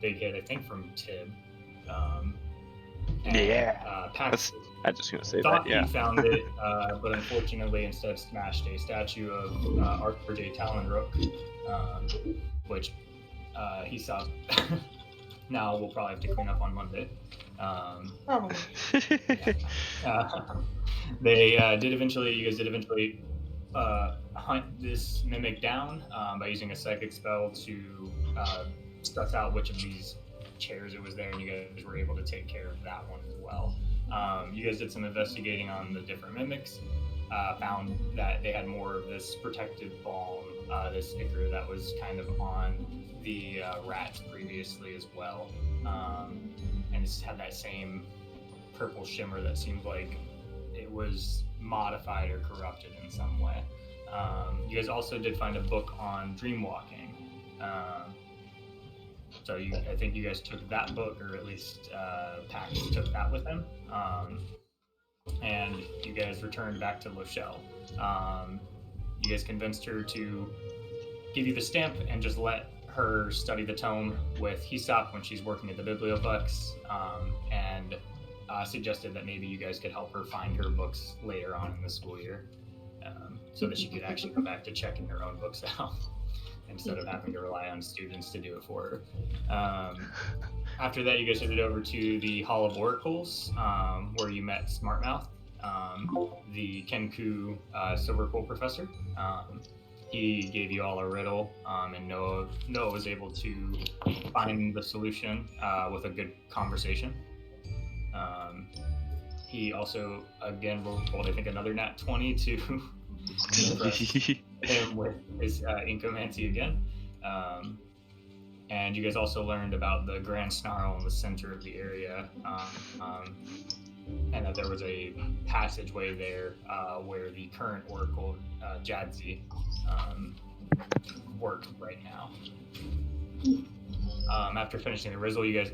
big hit, I think, from Tib. Pax I was just going to say thought that, yeah. he found it, but unfortunately instead smashed a statue of Arthur J. Talonrook, which he saw. Now we'll probably have to clean up on Monday. Probably. You guys did eventually hunt this mimic down by using a psychic spell to suss out which of these chairs it was there, and you guys were able to take care of that one as well. You guys did some investigating on the different mimics, found that they had more of this protective balm, this ichor that was kind of on the rats previously as well, and it's had that same purple shimmer that seemed like it was modified or corrupted in some way. You guys also did find a book on dream walking. So I think you guys took that book, or at least Pax took that with him. And you guys returned back to Lochelle. You guys convinced her to give you the stamp and just let her study the tome with Hesop when she's working at the Biblioplex, and suggested that maybe you guys could help her find her books later on in the school year, so that she could actually come back to checking her own books out instead of having to rely on students to do it for her. After that, you guys headed over to the Hall of Oracles, where you met Smartmouth, the Kenku Silverpool professor. He gave you all a riddle, and Noah was able to find the solution with a good conversation. He also, again, rolled, I think, another nat 20 to impress him with his incomancy again. And you guys also learned about the Grand Snarl in the center of the area, and that there was a passageway there where the current Oracle, Jadzi, worked right now. After finishing the riddle, you guys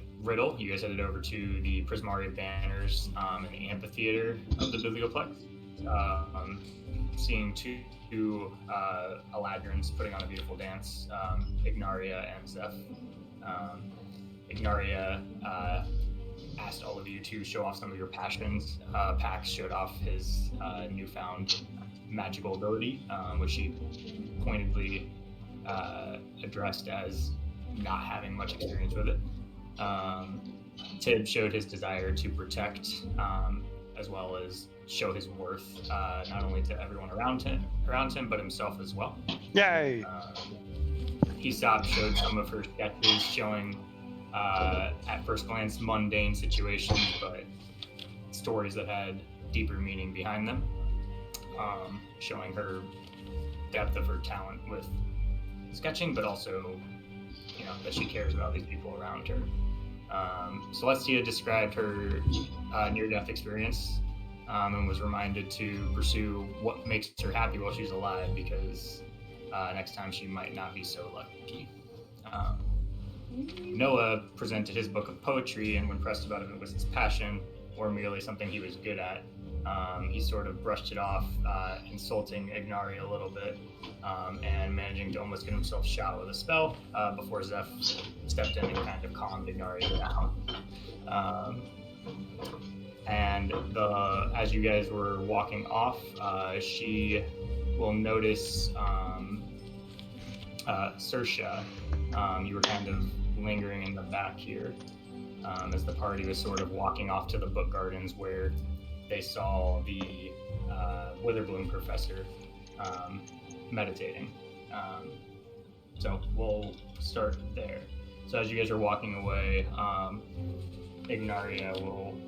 headed over to the Prismaria banners in the amphitheater of the Biblioplex, seeing two Eladrins putting on a beautiful dance, Ignaria and Zeph. Ignaria asked all of you to show off some of your passions. Pax showed off his newfound magical ability, which he pointedly addressed as not having much experience with it. Tib showed his desire to protect, as well as show his worth, not only to everyone around him, but himself as well. Yay! Hesop showed some of her sketches showing, at first glance, mundane situations, but stories that had deeper meaning behind them, showing her depth of her talent with sketching, but also, that she cares about these people around her. Celestia described her near-death experience, and was reminded to pursue what makes her happy while she's alive, because next time she might not be so lucky. Noah presented his book of poetry, and when pressed about if it was his passion or merely something he was good at, he sort of brushed it off, insulting Ignari a little bit, and managing to almost get himself shot with a spell before Zeph stepped in and kind of calmed Ignari down. And as you guys were walking off, she will notice Sersha. You were kind of lingering in the back here as the party was sort of walking off to the book gardens where they saw the Witherbloom professor meditating. So we'll start there. So as you guys are walking away, Ignaria will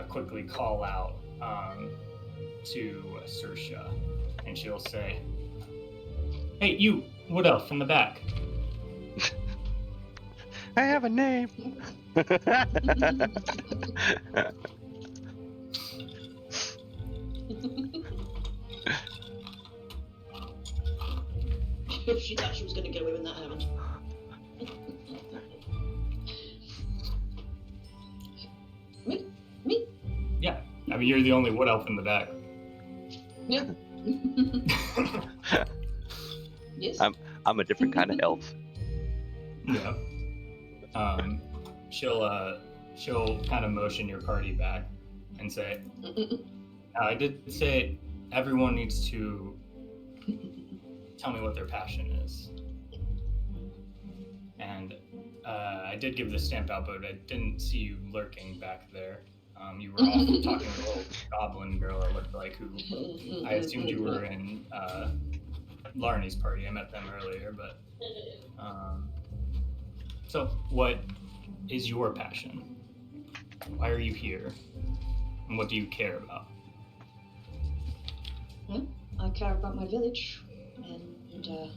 quickly call out to Sersha, and she'll say, "Hey, you, Wood Elf in the back." I have a name. She thought she was going to get away with not having. Me? Yeah, I mean, you're the only Wood Elf in the back. Yeah. Yes. I'm a different kind of elf. Yeah. She'll kind of motion your party back and say, I did say everyone needs to tell me what their passion is. And I did give the stamp out, but I didn't see you lurking back there. You were off talking to a little goblin girl, it looked like, who I assumed you were in Larney's party. I met them earlier, but... So, what is your passion? Why are you here? And what do you care about? Well, I care about my village, and I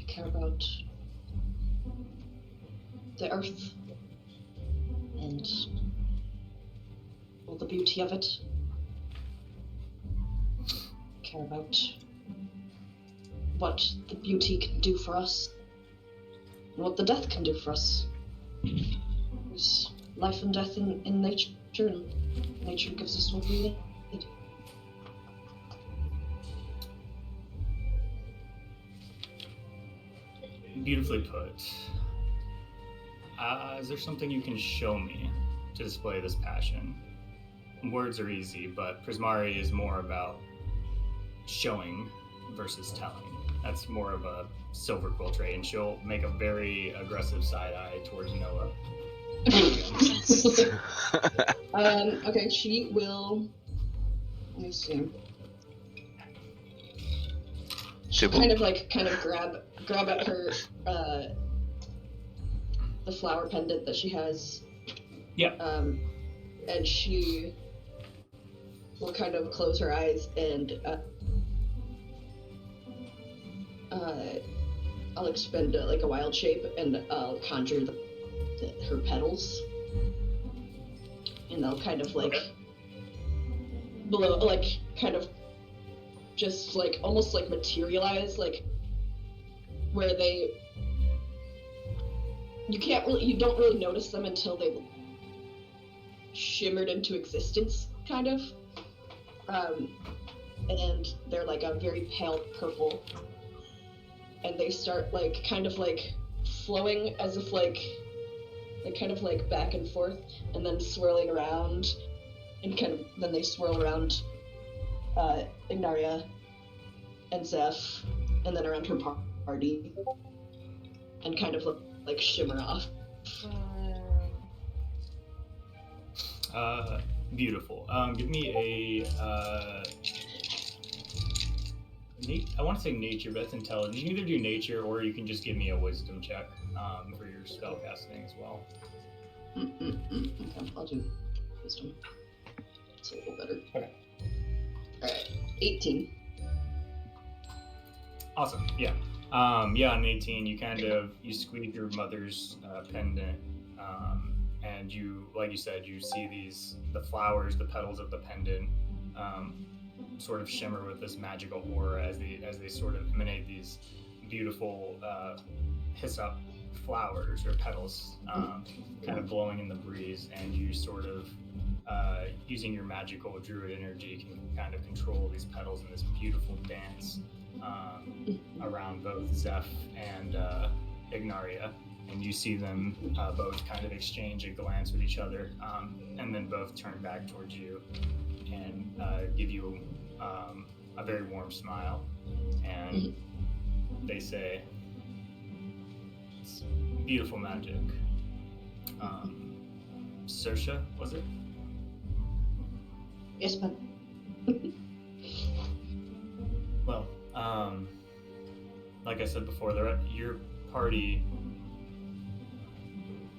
care about the earth and all the beauty of it. Care about what the beauty can do for us and what the death can do for us. There's life and death in nature, and nature gives us what we need. Beautifully put. Is there something you can show me to display this passion? Words are easy, but Prismari is more about showing versus telling. That's more of a silver quill trait, and she'll make a very aggressive side eye towards Noah. Okay, she will. Let me see. She will. Kind of grab at her the flower pendant that she has. Yeah. And she will kind of close her eyes and I'll expend a wild shape and I'll conjure her petals, and they'll kind of blow, kind of just almost materialize, where you don't really notice them until they shimmered into existence, kind of. And they're a very pale purple, and they start flowing as if back and forth, and then swirling around, and then they swirl around Ignaria and Zeph, and then around her party, and kind of shimmer off. Beautiful. Give me I want to say nature, but that's intelligence. You can either do nature, or you can just give me a wisdom check for your spell casting as well. Okay, I'll do wisdom. It's a little better. Okay. Alright, 18. Awesome. Yeah. On 18, you squeeze your mother's pendant, and you, like you said, you see the flowers, the petals of the pendant, sort of shimmer with this magical aura as they sort of emanate these beautiful hyssop flowers or petals, kind of blowing in the breeze, and you sort of using your magical druid energy can kind of control these petals in this beautiful dance around both Zeph and Ignaria, and you see them both kind of exchange a glance with each other, and then both turn back towards you and give you a very warm smile, and they say, "It's beautiful magic." Sersha, was it? Yes, ma'am. Well, like I said before, your party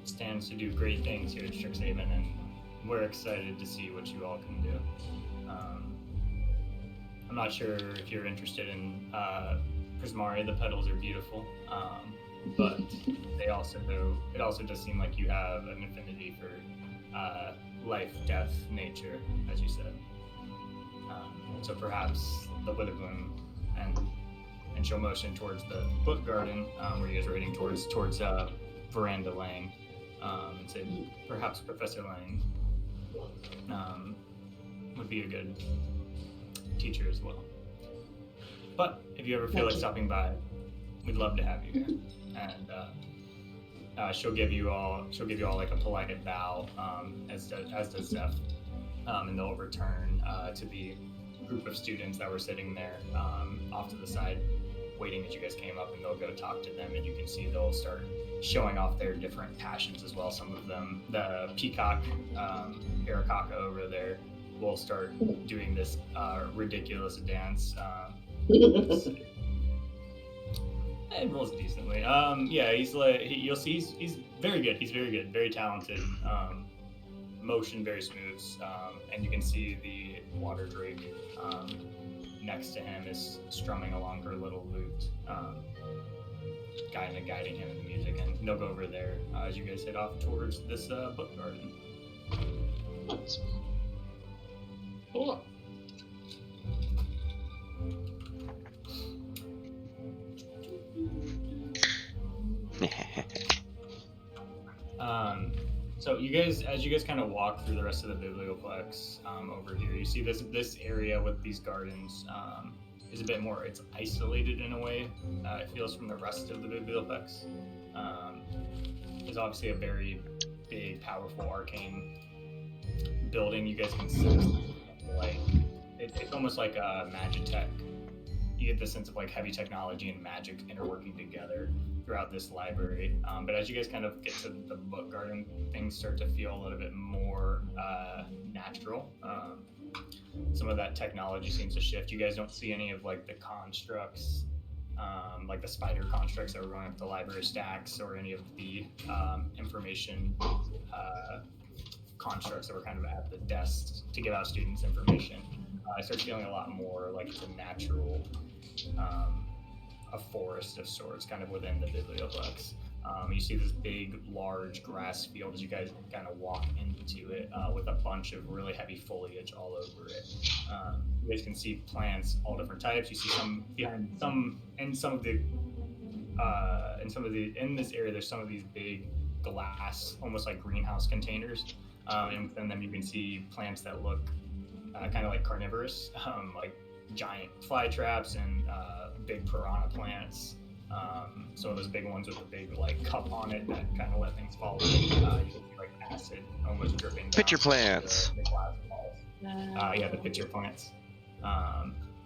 stands to do great things here at Strix Haven, and we're excited to see what you all can do. I'm not sure if you're interested in Prismari. The petals are beautiful, but it also does seem like you have an affinity for life, death, nature, as you said. So perhaps the Witherbloom, and she'll motion towards the book garden where you guys are heading towards Veranda Lane, and say perhaps Professor Lane would be a good teacher as well. But if you ever feel like stopping by, we'd love to have you here. And she'll give you all like a polite bow, as does Zeph, and they'll return to the group of students that were sitting there off to the side, waiting that you guys came up, and they'll go talk to them, and you can see they'll start showing off their different passions as well. Some of them, the peacock, Arakaka over there, will start doing this ridiculous dance. It rolls decently. Yeah, you'll see he's very good. He's very good, very talented. Motion very smooth, and you can see the water drake next to him is strumming along her little lute, guiding him in the music, and they'll go over there as you guys head off towards this book garden. Cool. So as you guys kind of walk through the rest of the biblioplex over here, you see this area with these gardens is a bit more, it's isolated in a way. It feels from the rest of the biblioplex. It's obviously a very big, powerful, arcane building. You guys can sense like it's almost like a Magitech. You get the sense of like heavy technology and magic interworking together throughout this library. But as you guys kind of get to the book garden, things start to feel a little bit more natural. Some of that technology seems to shift. You guys don't see any of like the constructs, like the spider constructs that were going up the library stacks, or any of the information constructs that were kind of at the desks to give out students information. I start feeling a lot more like it's a natural, a forest of sorts, kind of within the biblioplex. You see this big, large grass field as you guys kind of walk into it, with a bunch of really heavy foliage all over it. You guys can see plants, all different types. You see some behind in this area. There's some of these big glass, almost like greenhouse containers, and within them you can see plants that look kind of like carnivorous, like giant fly traps and big piranha plants. Some of those big ones with a big like cup on it that kind of let things fall. You can see like acid almost dripping down. Pitcher plants. The glass walls. Yeah, the pitcher plants.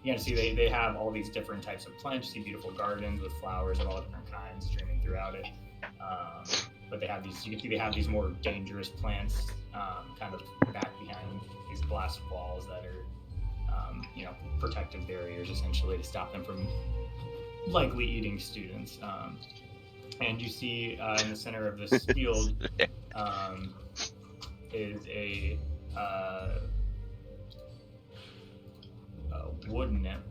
You can see they have all these different types of plants. You see beautiful gardens with flowers of all different kinds streaming throughout it. But they have these. You can see they have these more dangerous plants, kind of back behind these glass walls that are, protective barriers essentially to stop them from likely eating students. And you see in the center of this field is a wood nymph.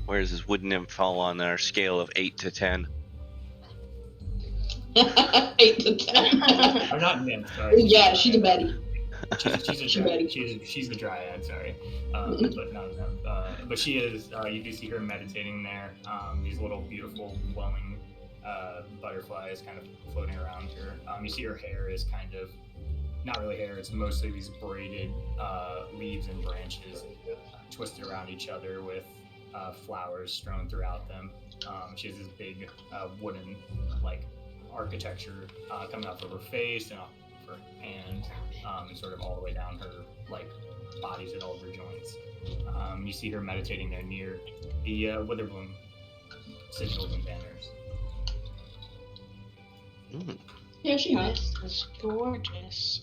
Where does this wood nymph fall on our scale of 8 to 10? 8 to 10. Or not nymph, sorry. Yeah, she's a Betty. She's the dryad, sorry. But not enough. But she is, you do see her meditating there. These little beautiful glowing butterflies kind of floating around her. You see her hair is kind of, not really hair, it's mostly these braided leaves and branches twisted around each other with flowers strewn throughout them. She has this big wooden, like, architecture coming off of her face and off of her hand, and sort of all the way down her like bodies at all of her joints. You see her meditating there near the Witherbloom sigils and banners. Yeah, she has. This is gorgeous.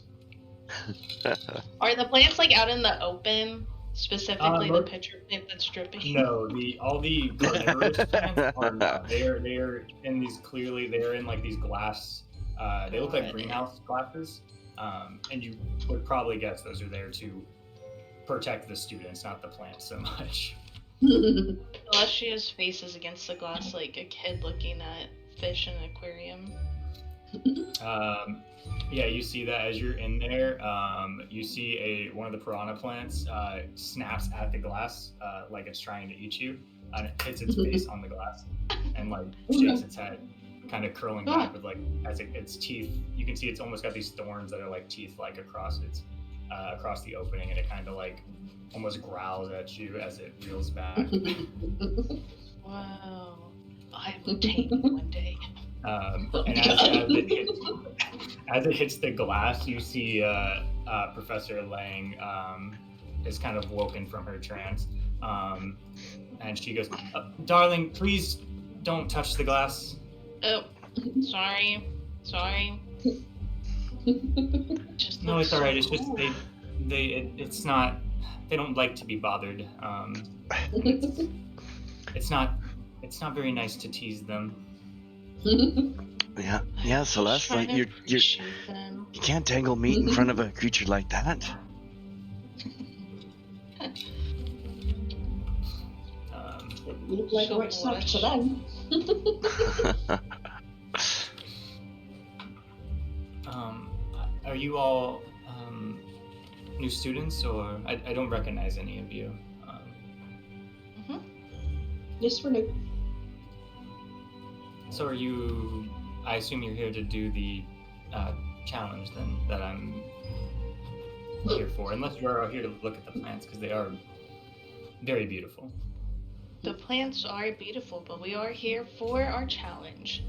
Are the plants like out in the open? Specifically, the pitcher plant that's dripping. No, all the carnivorous plants are not. They're in these they're in like these glass. They look like greenhouse glasses, and you would probably guess those are there to protect the students, not the plants so much. Unless she has faces against the glass, like a kid looking at fish in an aquarium. Yeah, you see that as you're in there. You see one of the piranha plants snaps at the glass like it's trying to eat you, and it hits its face on the glass and like shakes its head, kind of curling back with like its teeth. You can see it's almost got these thorns that are like teeth like across its across the opening, and it kind of like almost growls at you as it reels back. Wow. I will tame you one day. And as it hits the glass, you see Professor Lang is kind of woken from her trance, and she goes, "Darling, please don't touch the glass." Oh, sorry. Just No, it's looks all right. so It's just cool. it's not. They don't like to be bothered. It's not very nice to tease them. Yeah, Celeste, Trying like to you appreciate them. can't tangle meat in front of a creature like that. You look like a right snack to them. Are you all new students, or I don't recognize any of you? Yes, we're new. So are you? I assume you're here to do the challenge then that I'm here for, unless you are here to look at the plants because they are very beautiful. The plants are beautiful, but we are here for our challenge.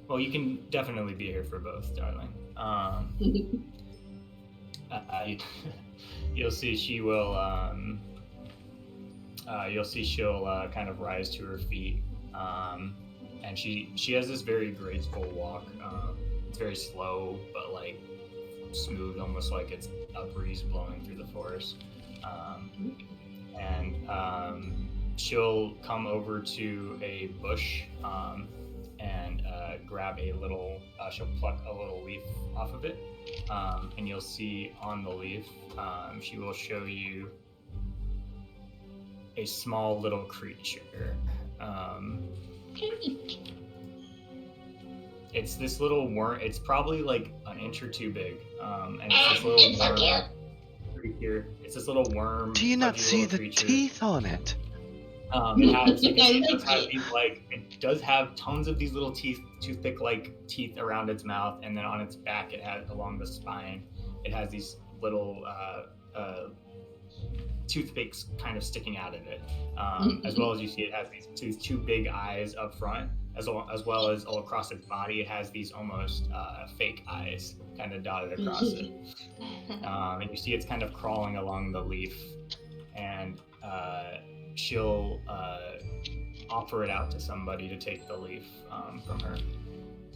Well, you can definitely be here for both, darling. You'll see she will. You'll see she'll kind of rise to her feet, and she has this very graceful walk. It's very slow, but like smooth, almost like it's a breeze blowing through the forest. And she'll come over to a bush and grab a little. She'll pluck a little leaf off of it, and you'll see on the leaf. She will show you a small little creature. It's this little worm. It's probably like an inch or two big, and it's this little worm creature. It's this little worm. Do you not see the creature. teeth on it? It does have tons of these little teeth, toothpick like teeth around its mouth, and then on its back it has along the spine, it has these little toothpicks kind of sticking out of it. As well as you see it has these two big eyes up front, as well as all across its body it has these almost fake eyes kind of dotted across it. And you see it's kind of crawling along the leaf, and she'll offer it out to somebody to take the leaf from her.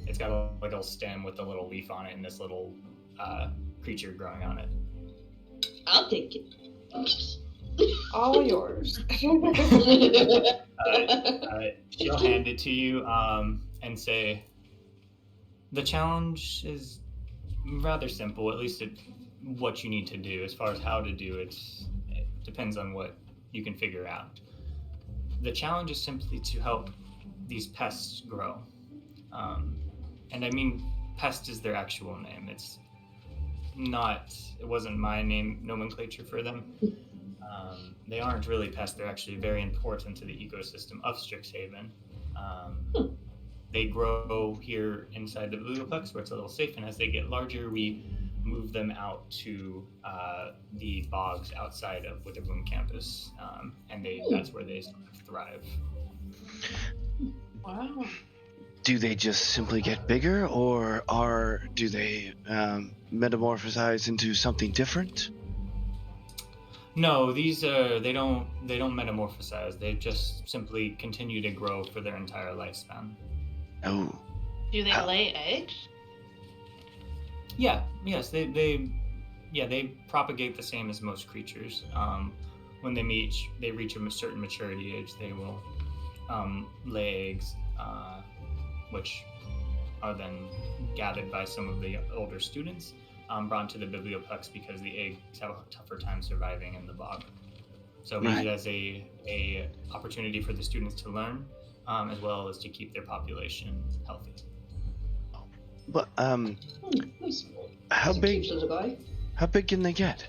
It's got a little stem with a little leaf on it and this little creature growing on it. I'll take it. All yours. She'll hand it to you and say, the challenge is rather simple, at least what you need to do. As far as how to do it, it depends on what you can figure out. The challenge is simply to help these pests grow. And I mean, pest is their actual name. It wasn't my name nomenclature for them. They aren't really pests. They're actually very important to the ecosystem of Strix Haven. They grow here inside the Biblioplex where it's a little safe, and as they get larger, we move them out to the bogs outside of Witherbloom campus, and that's where they sort of thrive. Wow. Do they just simply get bigger, or do they metamorphosize into something different? No, these they don't metamorphosize. They just simply continue to grow for their entire lifespan. Oh. Do they lay eggs? Yes, they propagate the same as most creatures. When they reach a certain maturity age, they will lay eggs, which are then gathered by some of the older students, brought to the Biblioplex because the eggs have a tougher time surviving in the bog. So we use it as a opportunity for the students to learn, as well as to keep their population healthy. But Nice. how It's a big? cute little guy. How big can they get?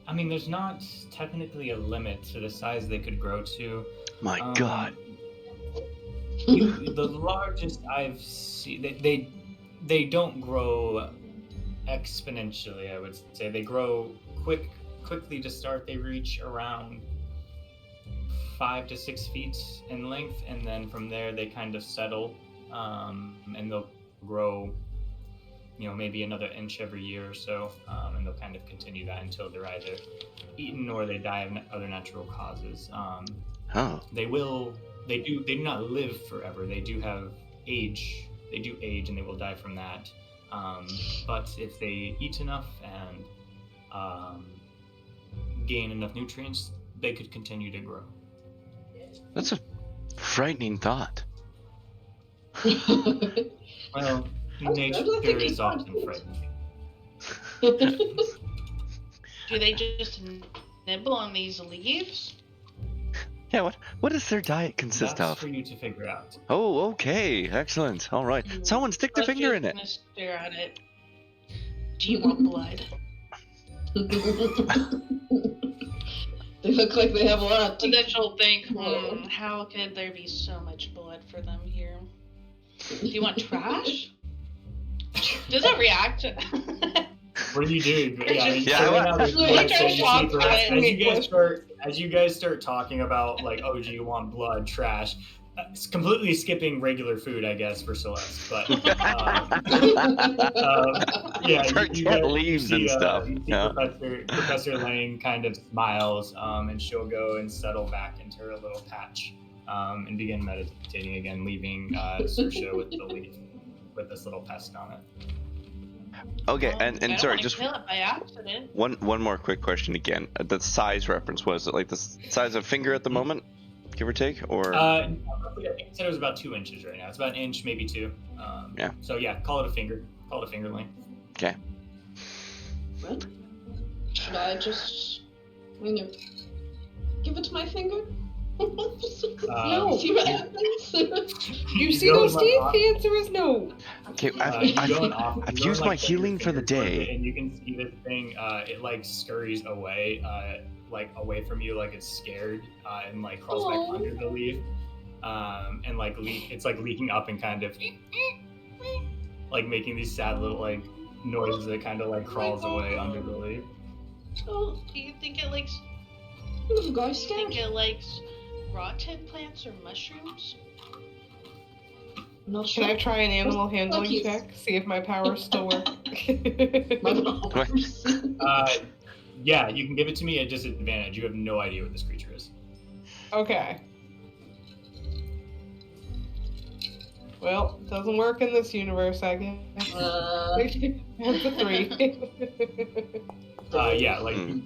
I mean, there's not technically a limit to the size they could grow to. My God. The largest I've seen, they don't grow exponentially, I would say. They grow quickly to start. They reach around 5 to 6 feet in length, and then from there they kind of settle, and they'll grow, maybe another inch every year or so, and they'll kind of continue that until they're either eaten or they die of other natural causes. They do not live forever. They do age, and they will die from that. But if they eat enough and gain enough nutrients, they could continue to grow. That's a frightening thought. Well, nature is often frightening. Do they just nibble on these leaves? Yeah, what does their diet consist That's of? for you to figure out. Oh, okay, excellent. All right, someone stick their finger in it. Gonna stare at it. Do you want blood? They look like they have a lot. And then she'll think, how could there be so much blood for them here? Do you want trash? Does it react? What do you do? As you guys start talking about, like, oh, do you want blood, trash? It's completely skipping regular food, I guess, for Celeste. But you get leaves and stuff. You see Professor Lane kind of smiles, and she'll go and settle back into her little patch, and begin meditating again, leaving Saoirse with the leaf with this little pest on it. Okay, and sorry, just kill it by accident. one more quick question again. The size reference, was it like the size of a finger at the moment, give or take, or? I think it said it was about 2 inches right now. It's about an inch, maybe 2. Yeah. So yeah, call it a finger. Call it a finger length. Okay. Well, should I just, give it to my finger? No. See what happens? You see those teeth? The answer is no. Okay, I've You used go my and, healing put for your the finger towards day. it, and you can see this thing. It like scurries away, away from you, like it's scared, and like crawls back under the leaf, and like it's like leaking up and kind of like making these sad little like noises that kind of like crawls away under the leaf. Oh, do you think it likes? Little guy Do you scared. think it likes rotten plants or mushrooms? Not Can sure. I try an animal handling Cookies. check? See if my powers still work. Yeah, you can give it to me at disadvantage. You have no idea what this creature is. Okay. Well, doesn't work in this universe, I guess. That's a 3.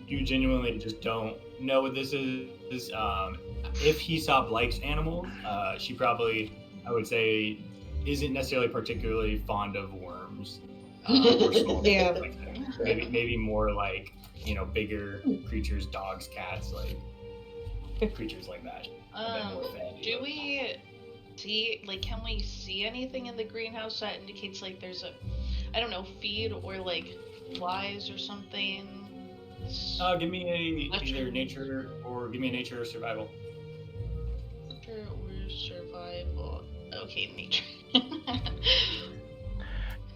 You genuinely just don't know what this is. If Hesop likes animals, she probably, I would say, isn't necessarily particularly fond of worms. Or small Yeah. like that. Maybe more like, bigger creatures, dogs, cats, like creatures like that. Do we see, can we see anything in the greenhouse that indicates like there's a, I don't know, feed or like flies or something? Give me either nature or nature or survival. Nature or survival. Okay, nature.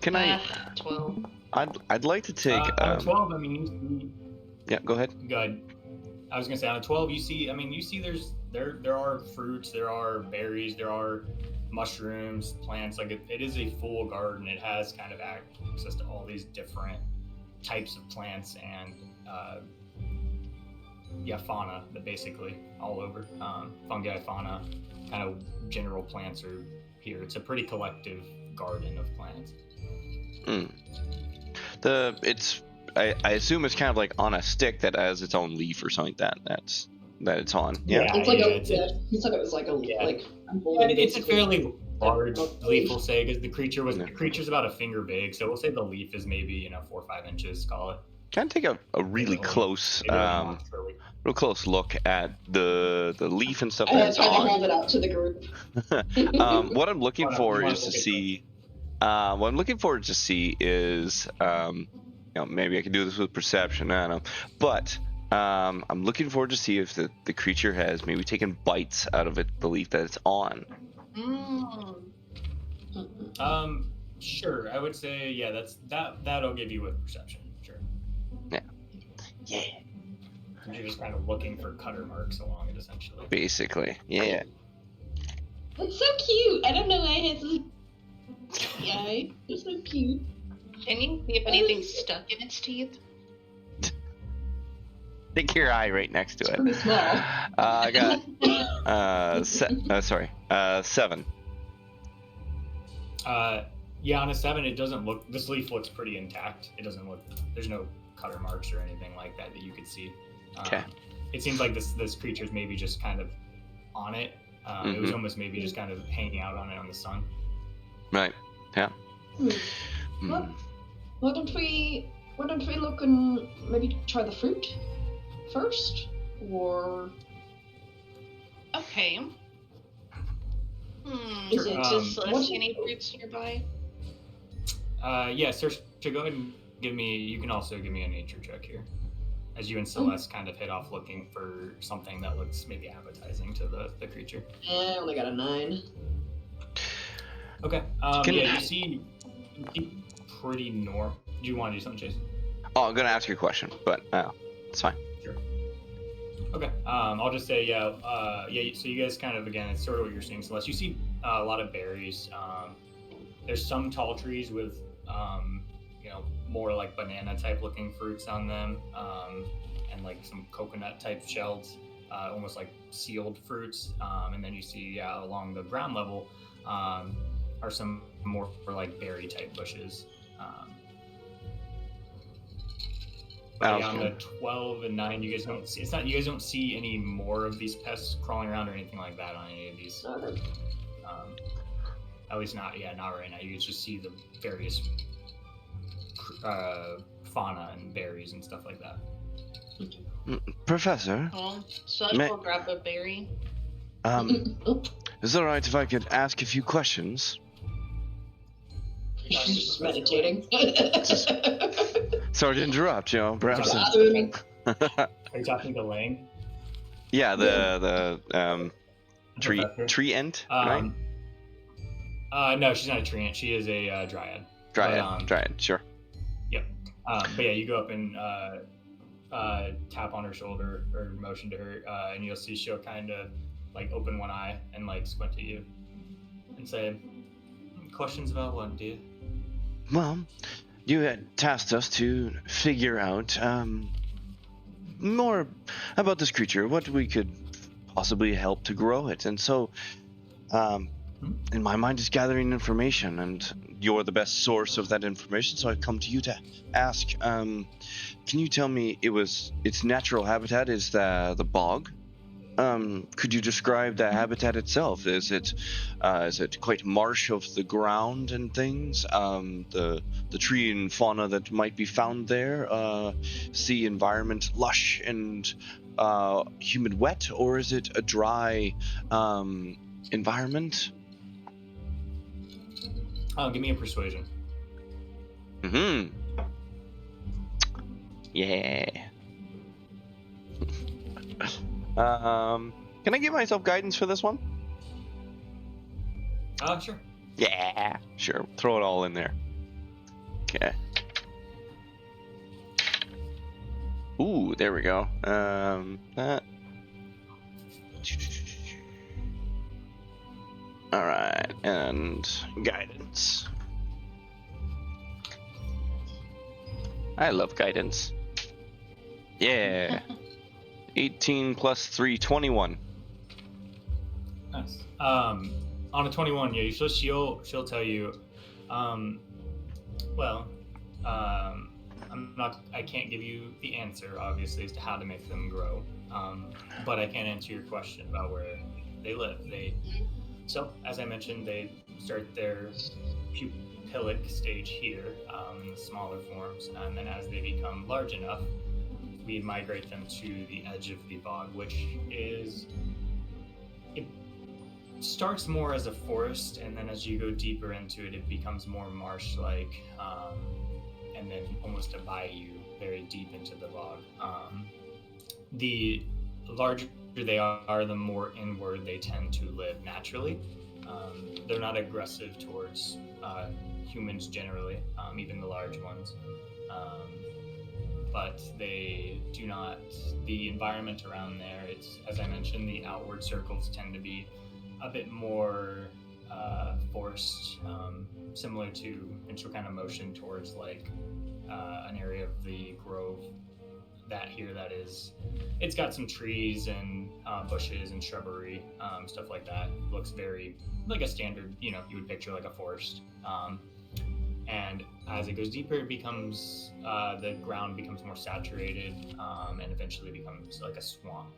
Can I? 12. I'd like to take. On a 12, I mean, you see. Yeah, go ahead. Good. I was gonna say on a 12, you see there are fruits, there are berries, there are mushrooms, plants. Like it is a full garden. It has kind of access to all these different types of plants and fauna that basically all over. Fungi, fauna, kind of general plants are here. It's a pretty collective garden of plants. I assume it's kind of like on a stick that has its own leaf or something like that. That it's on. Yeah. It's like he said it was like a It's a fairly large leaf, we'll say, because the creature's about a finger big. So we'll say the leaf is maybe 4 or 5 inches. Call it. Can I take a really close, real close look at the leaf and stuff I that's tried to on? hold it out to the group. What I'm looking for is to see. What I'm looking forward to see is, maybe I can do this with perception. I don't know, but I'm looking forward to see if the creature has maybe taken bites out of the leaf that it's on. Sure, I would say that'll give you with perception. Sure. Yeah. You're just kind of looking for cutter marks along it, essentially. Basically, yeah. It's so cute. I don't know why it has a eye. It's so cute. Can you see if anything's stuck in its teeth? Think your eye right next to it. Pretty small. I got 7. Yeah, on a 7, it doesn't look. This leaf looks pretty intact. It doesn't look. There's no cutter marks or anything like that you could see. Okay. It seems like this creature's maybe just kind of on it. It was almost maybe just kind of hanging out on it on the sun. Right. Yeah. Well, why don't we look and maybe try the fruit first, or Okay. is it just Celeste, any fruits nearby? Yeah, sir. So go ahead and give me. You can also give me a nature check here, as you and Celeste kind of hit off looking for something that looks maybe appetizing to the creature. I only got a 9. Okay. You see pretty normal. Do you want to do something, Jason? Oh, I'm gonna ask you a question, but it's fine. Sure. Okay. I'll just say so you guys kind of, again, it's sort of what you're seeing, Celeste. You see a lot of berries. There's some tall trees with more like banana type looking fruits on them, and like some coconut type shells, almost like sealed fruits. And then you see along the ground level are some more like berry type bushes. On the 12 and 9, you guys don't see. You guys don't see any more of these pests crawling around or anything like that on any of these. At least not right now. You guys just see the various fauna and berries and stuff like that. Professor, Oh, so I will grab a berry. is it alright if I could ask a few questions? She's just meditating. Sorry to interrupt, perhaps. Are you talking to Lang? Yeah, the Professor? tree ant, right? No, she's not a tree ant. She is a dryad. Dryad, sure. Yep. But yeah, you go up and tap on her shoulder or motion to her, and you'll see she'll kind of like open one eye and like squint at you and say, "Questions about what, dear?" Well, you had tasked us to figure out more about this creature, what we could possibly help to grow it, and so in my mind is gathering information, and you're the best source of that information, so I've come to you to ask, can you tell me its natural habitat is the bog? Could you describe the habitat itself? Is it quite marsh of the ground and things? The tree and fauna that might be found there, sea environment lush and humid wet, or is it a dry environment? Give me a persuasion. Yeah. Can I give myself guidance for this one? Sure. Yeah, sure. Throw it all in there. Okay. Ooh, there we go. All right, and guidance. I love guidance. Yeah. 18 plus 3, 21. Nice. On a 21, yeah, she'll tell you. I can't give you the answer, obviously, as to how to make them grow. But I can answer your question about where they live. So, as I mentioned, they start their pupillic stage here, in the smaller forms, and then as they become large enough, we migrate them to the edge of the bog, which starts more as a forest, and then as you go deeper into it, it becomes more marsh-like, and then almost a bayou very deep into the bog. The larger they are, the more inward they tend to live naturally. They're not aggressive towards humans generally, even the large ones. But they do not, the environment around there, it's, as I mentioned, the outward circles tend to be a bit more forest, similar to, and she'll kind of motion towards like an area of the grove that is, it's got some trees and bushes and shrubbery, stuff like that. It looks very like a standard, you would picture like a forest. And as it goes deeper, it becomes, the ground becomes more saturated, and eventually becomes like a swamp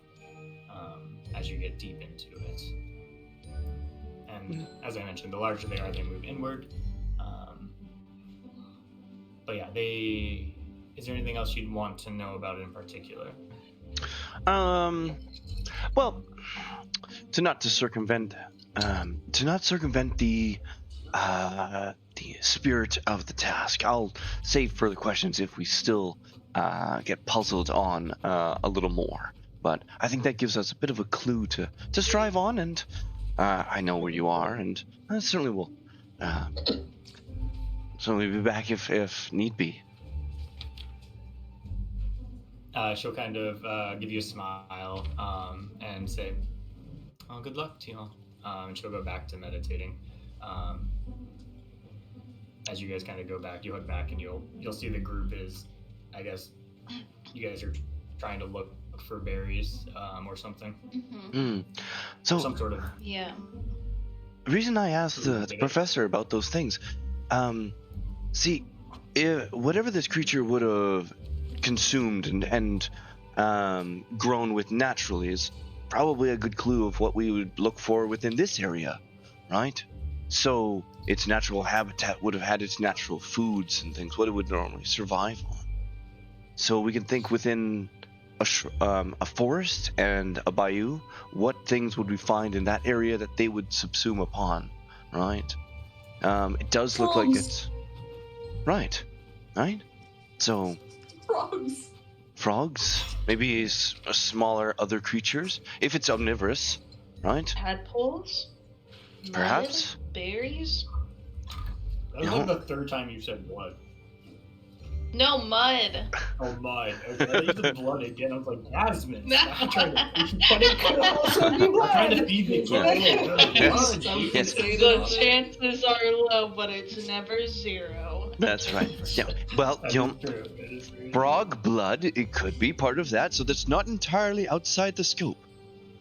as you get deep into it. And as I mentioned, the larger they are, they move inward. But yeah, is there anything else you'd want to know about it in particular? Well, to not circumvent the spirit of the task. I'll save further questions if we still get puzzled on a little more. But I think that gives us a bit of a clue to strive on, and I know where you are, and I certainly will be back if need be. She'll kind of give you a smile and say, "Oh, good luck to you all." And she'll go back to meditating. As you guys kind of go back, you look back, and you'll see the group is, I guess, you guys are trying to look for berries or something. So some sort of. Yeah. The reason I asked the professor about those things, see, whatever this creature would have consumed and grown with naturally is probably a good clue of what we would look for within this area, right? So its natural habitat would have had its natural foods and things, what it would normally survive on. So we can think within a forest and a bayou, what things would we find in that area that they would subsume upon, right? It does look like it's... Right? So... Frogs? Maybe smaller other creatures? If it's omnivorous, right? Tadpoles? Perhaps? Mud? Berries? That was like the third time you said blood. No, mud. Oh, mud. Okay, I used the blood again. I was like, Jasmine. No. I'm trying to feed the kid. Yes. The chances are low, but it's never zero. That's right. Yeah. Well, frog blood, it could be part of that, so that's not entirely outside the scope,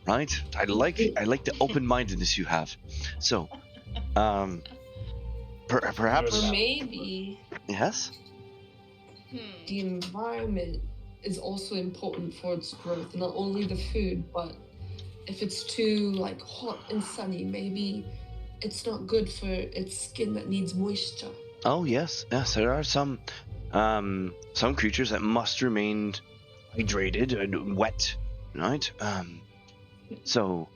right? I like the open-mindedness you have. So, perhaps. Or maybe. Yes. The environment is also important for its growth. Not only the food, but if it's too hot and sunny, maybe it's not good for its skin that needs moisture. Oh yes, there are some creatures that must remain hydrated and wet, right? So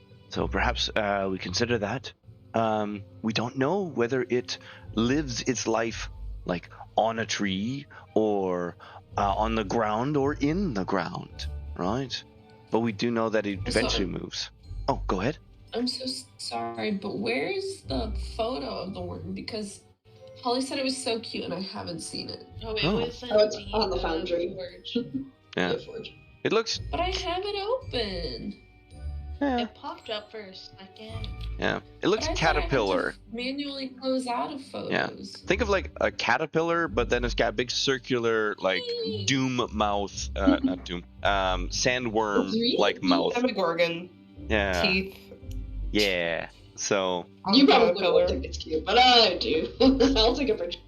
perhaps we consider that. We don't know whether it lives its life on a tree or on the ground or in the ground, right? But we do know that it eventually moves. Oh, go ahead. I'm so sorry, but where's the photo of the worm? Because Holly said it was so cute, and I haven't seen it. Oh, it was it's on the foundry. Yeah. It looks. But I have it open. Yeah. It popped up for a second. Yeah. It looks But I caterpillar. thought I had to manually close out of photos. Yeah. Think of a caterpillar, but then it's got a big circular doom mouth, not doom, sandworm mouth. Demogorgon. Yeah. Teeth. Yeah. So. You probably won't think it's cute, but I do. I'll take a picture.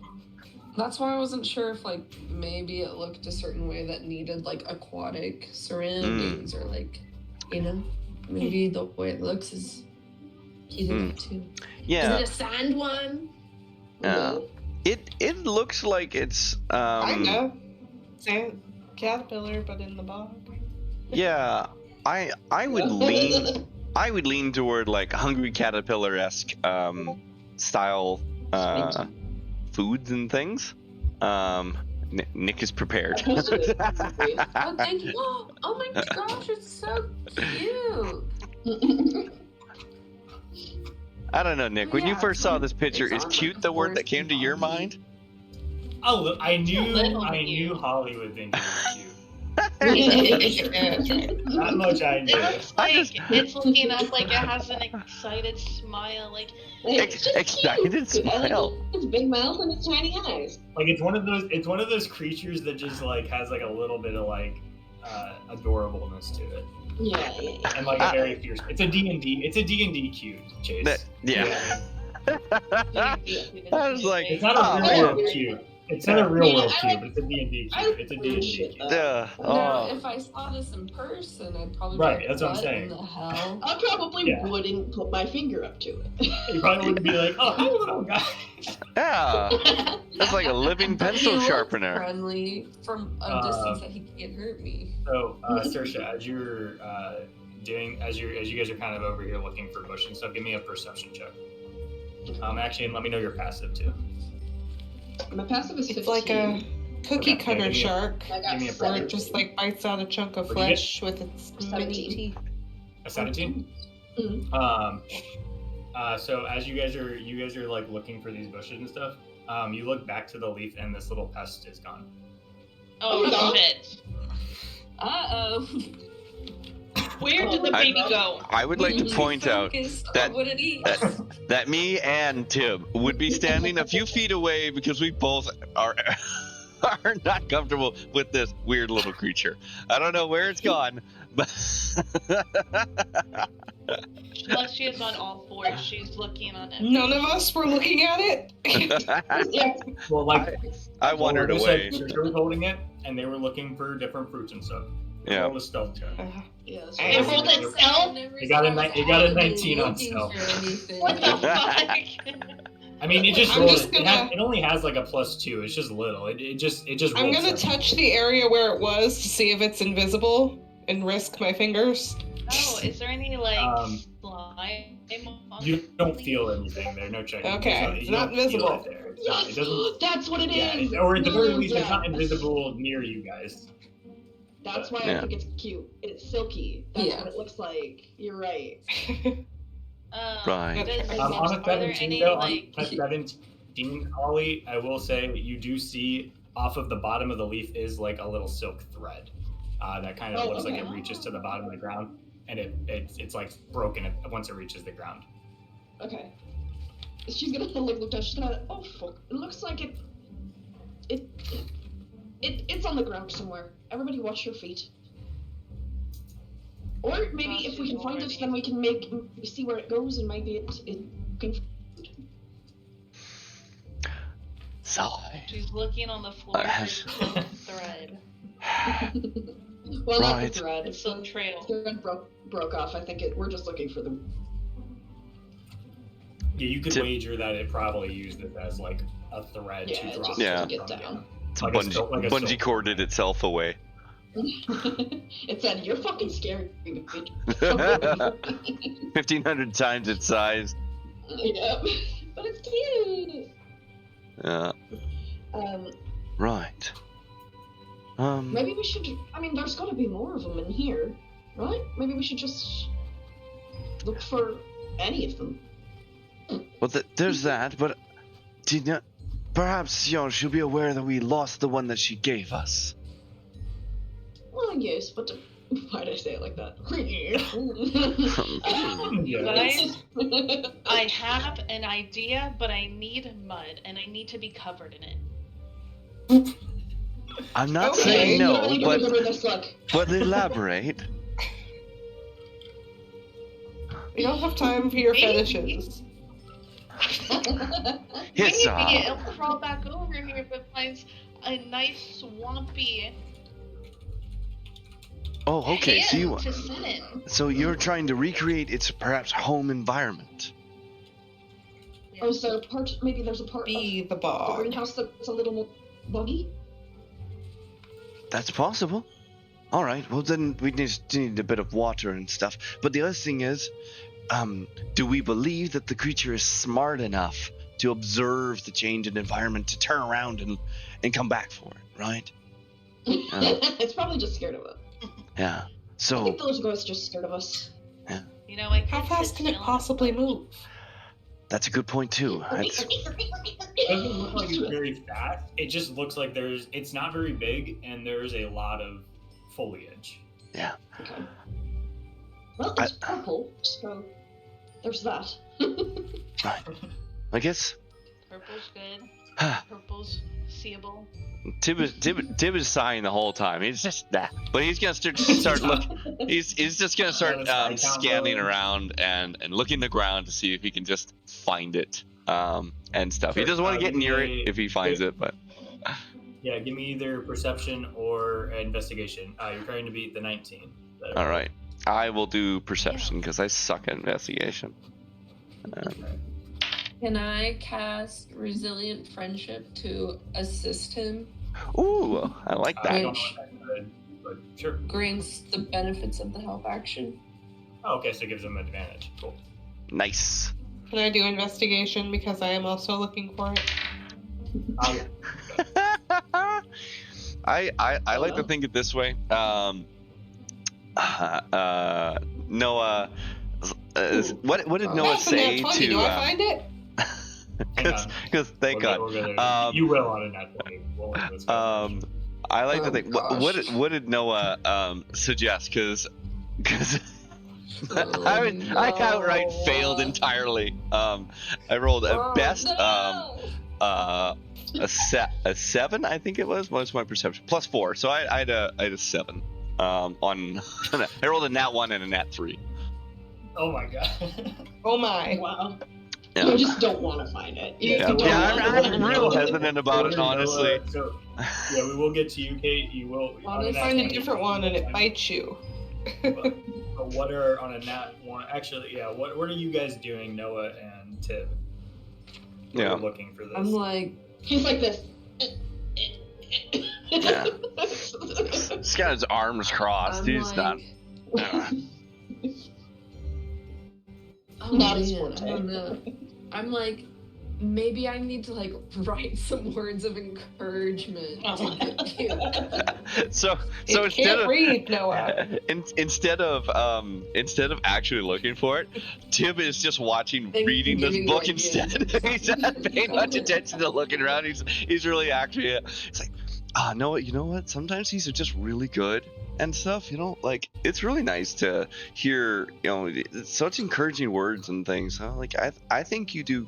That's why I wasn't sure if maybe it looked a certain way that needed aquatic surroundings or maybe the way it looks is heated up too. Yeah. Is it a sand one? It looks like it's Kinda. Sand caterpillar, but in the bog. Yeah. I would lean toward hungry caterpillar-esque style foods and things. Nick is prepared. Oh, thank you. Oh my gosh, it's so cute. I don't know, Nick. When you Yeah, first saw it's this picture, it's is on cute the the word that horse came to your body. mind? Oh, look, I knew cute. Holly would think it was cute. Yeah, that's right. That much I It knew. looks like it's looking up like it has an excited smile. Like, It's just Excited cute. I smile. like its big mouth and its tiny eyes. Like it's one of those creatures that just like has like a little bit of like adorableness to it, Yeah, yeah, yeah. and like a very fierce. It's a D&D cute, Chase. Yeah. I I was like, It's not a real Oh. world cute. It's not a real Yeah, world I cute, like- but it's a D&D I cute. It's a D&D appreciate cute. that. Now, Oh. if I saw this in person, I'd probably Right, be like, that's what I'm what saying. in the hell? I probably Yeah. wouldn't put my finger up to it. You probably wouldn't be like, oh, hi, little guy. Yeah. That's like a living But he pencil looks sharpener. friendly from a distance that he can't hurt me. So, Saoirse, as you're as you guys are kind of over here looking for bush and stuff, give me a perception check. Actually, and let me know your passive too. My passive is 15. It's like a cookie Okay, cutter give me a- shark. I got give me a Where 17. it just like bites out a chunk of What'd you get? flesh with its 17. mini teeth. A 17. So as you guys are like looking for these bushes and stuff, you look back to the leaf and this little pest is gone. Oh shit! Uh-oh. Where did the I- baby go? I would like to point out Focused on that- what it eats. that me and Tim would be standing a few feet away because we both are not comfortable with this weird little creature. I don't know where it's gone, but Unless she is on all fours, she's looking on it. None of us were looking at it. Yeah. Well, like I wandered well, away. Saoirse was holding it, and they were looking for different fruits and stuff. Yeah. Roll a stealth check. Yeah, so It it's- rolled itself? You got a 19 on stealth. What the fuck? I mean, it just I'm rolled. just gonna- It only has like a +2. It's just little. It just I'm rolled gonna 7. touch the area where it was to see if it's invisible and risk my fingers. Oh, is there any like Um, slime? on You the don't leaf? feel anything there. No check. Okay, it's you not don't feel visible. it there. It's not- Yes! It doesn't. That's what it is! Yeah, or at the very Mm, least, it's yeah. not invisible near you guys. That's why Yeah. I think it's cute. It's silky. That's Yeah. what it looks like. You're right. Right. On a Are there 17 any though, like? on a 17, Ollie, I will say that you do see off of the bottom of the leaf is like a little silk thread that kind of Oh, looks like okay. it reaches to the bottom of the ground, and it's like broken once it reaches the ground. Okay. She's gonna like look down. She's gonna. Oh fuck! It looks like it's on the ground somewhere. Everybody, watch your feet. Or maybe if we can find it, then we can see where it goes, and maybe it can. Sigh. She's looking on the floor for silk thread. Well, not the Right. thread. It's silk trail. The thread broke off. I think we're just looking for them. Yeah, you could Tip- wager that it probably used it as like a thread Yeah, to just drop. Yeah. to get down. It's Like a silk- like a bungee silk. corded itself away. It said, "You're fucking scary, bitch." 1,500 times its size. Yep. But it's cute. Yeah. Right. Maybe we should. I mean, there's got to be more of them in here, right? Maybe we should just look for any of them. Well, there's that, but perhaps she'll be aware that we lost the one that she gave us. Well, yes, but why did I say it like that? Guys, I have an idea, but I need mud, and I need to be covered in it. I'm not Okay, saying you no, don't need to remember this look. but elaborate. We don't have time for your Maybe- fetishes. Hiss Maybe it'll crawl back over here if it finds a nice swampy Oh, okay. pan to sit in. So you're trying to recreate its perhaps home environment. Oh, is there a part? Maybe there's a part Be of the the bog. greenhouse that's a little more buggy. That's possible. All right. Well, then we just need a bit of water and stuff. But the other thing is, do we believe that the creature is smart enough to observe the change in environment to turn around and come back for it? Right? It's probably just scared of it. Yeah. I So think those ghosts just scared of us. You know, I How could fast sit can it still and possibly watch. move? That's a good point too. It doesn't look like it's very fast. It just looks like it's not very big, and there's a lot of foliage. Yeah. Okay. Well, it's purple, so there's that. I guess. Purple's good. Purple's seeable. Tib is sighing the whole time. He's just but he's gonna start looking. He's just gonna start scanning around and looking the ground to see if he can just find it and stuff. Sure. He doesn't want to get near it if he finds it, but. Yeah, give me either perception or investigation. You're trying to beat the 19. All right, I will do perception because I suck at investigation. Can I cast Resilient Friendship to assist him? Ooh, I like I that. don't know if that's good, but sure. Grants the benefits of the help action. Oh, okay, so it gives them advantage. Cool. Nice. Can I do investigation because I am also looking for it? Yeah. I like to think it this way. Noah, what did Noah say 20. to? Do I find it? Because thank God. You will on a nat 20. I like to think. What gosh. did Noah suggest? Because I outright failed entirely. I rolled a best a 7, I think it was. What was my perception? +4, so I had a 7. On I rolled a nat 1 and a nat 3. Oh my god. Oh my. Wow. Yeah. You just don't want to find it. You Yeah, don't wanna I'm find it. real hesitant about it, honestly. So, yeah, we will get to you, Kate. You will. Well, they find a different one and it bites you. But what are on a nat 1? Actually, yeah. What are you guys doing, Noah and Tib? Yeah. We're looking for this. I'm like, He's like this. Yeah. He's got his arms crossed. I'm He's not. Oh Not his man, forte. I don't know. I'm like, maybe I need to like write some words of encouragement to get him. So It instead can't of read, Noah. instead of actually looking for it, Tim is just watching, Thank you reading for this giving book me instead. ideas. He's not paying much attention to looking around. He's really actually. It's like, no, you know what? Sometimes these are just really good and stuff. You know, like it's really nice to hear. You know, such encouraging words and things. Huh? Like I think you do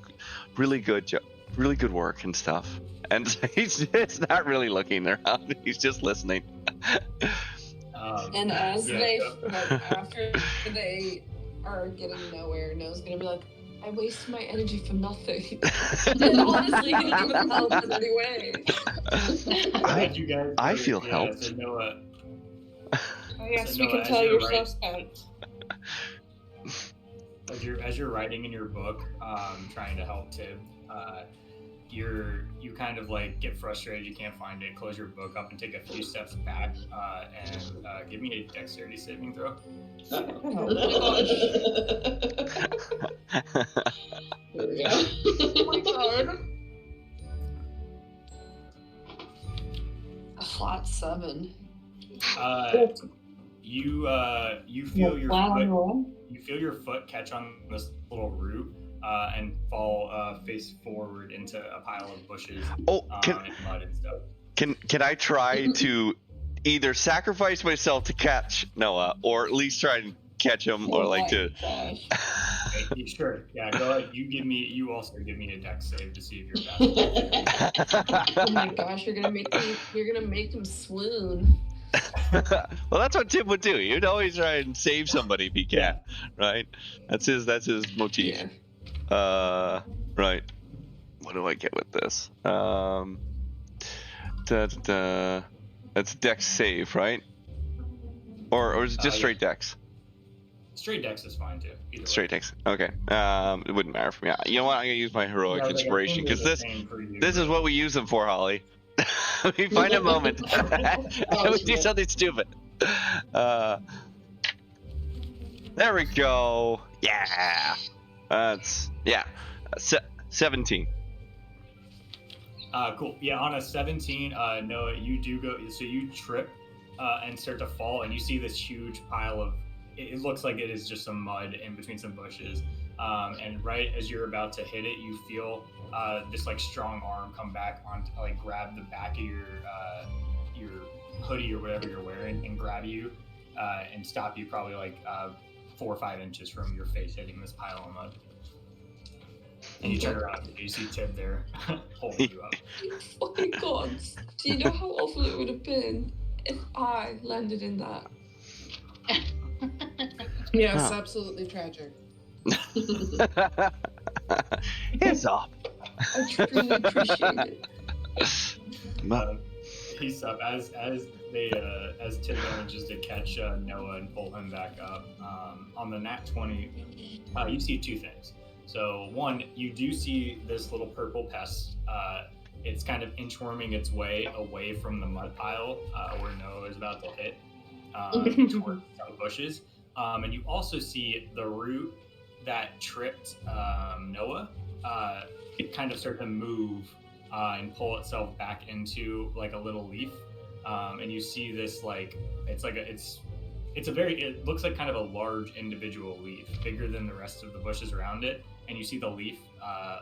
really good work and stuff. And he's just not really looking around. He's just listening. And as yeah, they, so- like, after they are getting nowhere, Noah's gonna be like, I wasted my energy for nothing. And honestly, he didn't even help in any way. Glad you guys I were- feel yeah, helped. So Noah, Oh, yes, So, we Noah, can as tell you're you're so right- spent. as you're writing in your book, trying to help Tib, you kind of like get frustrated. You can't find it. Close your book up and take a few steps back, and give me a dexterity saving throw. There we go. Oh my god. A flat 7. You feel your foot. You feel your foot catch on this little root and fall face forward into a pile of bushes Oh, and mud and stuff. Can I try to either sacrifice myself to catch Noah, or at least try and catch him, or like to? Gosh. Okay, sure. Yeah, go ahead. You also give me a dex save to see if you're fast. Oh my gosh, you're gonna make him swoon. Well, that's what Tim would do. He'd always try and save somebody if he can, right? That's his motif. Yeah. Right. What do I get with this? That's dex save, right? Or is it just straight dex? Straight dex is fine tue. Either way. Straight dex. Okay. It wouldn't matter for me. You know what? I'm gonna use my heroic Yeah, I was like, I inspiration think because they're this the same for you, is but- what we use them for, Holly. We find a moment. And we do something stupid. There we go. Yeah. That's 17. Cool. Yeah, on a 17, Noah, you do go. So you trip and start to fall, and you see this huge pile of. It looks like it is just some mud in between some bushes. and right as you're about to hit it, you feel this like strong arm come back on, like grab the back of your hoodie or whatever you're wearing and grab you and stop you probably like 4 or 5 inches from your face hitting this pile of mud. And you turn around and you see Tib there holding you up. Oh my god. Do you know how awful it would have been if I landed in that? Yes, absolutely tragic. Hands off. I truly appreciate it. He's up as Tib manages to catch Noah and pull him back up. On the nat 20, you see 2 things. So one, you do see this little purple pest. It's kind of inchworming its way away from the mud pile where Noah is about to hit towards some bushes. And you also see the root that tripped Noah. It kind of start to move and pull itself back into like a little leaf. And you see this like it looks like kind of a large individual leaf, bigger than the rest of the bushes around it. And you see the leaf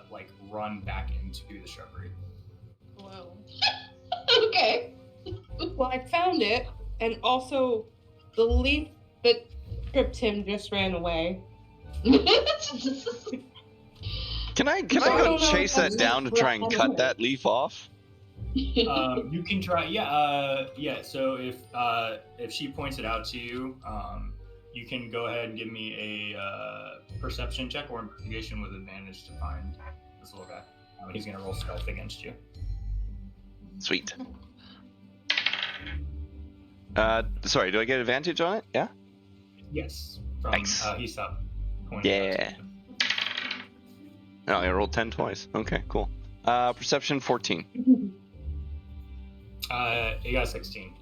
like run back into the shrubbery. Whoa. Okay. Well, I found it, and also the leaf that tripped him just ran away. Can I I go don't know chase if that that's down to try and cut that leaf off? You can try, yeah. So if she points it out to you, you can go ahead and give me a perception check or investigation with advantage to find this little guy. He's gonna roll stealth against you. Sweet. Sorry, do I get advantage on it? Yeah. Yes. From Nice. He's up. Yeah. Oh, I rolled 10 twice. Okay, cool. Perception 14. You got 16.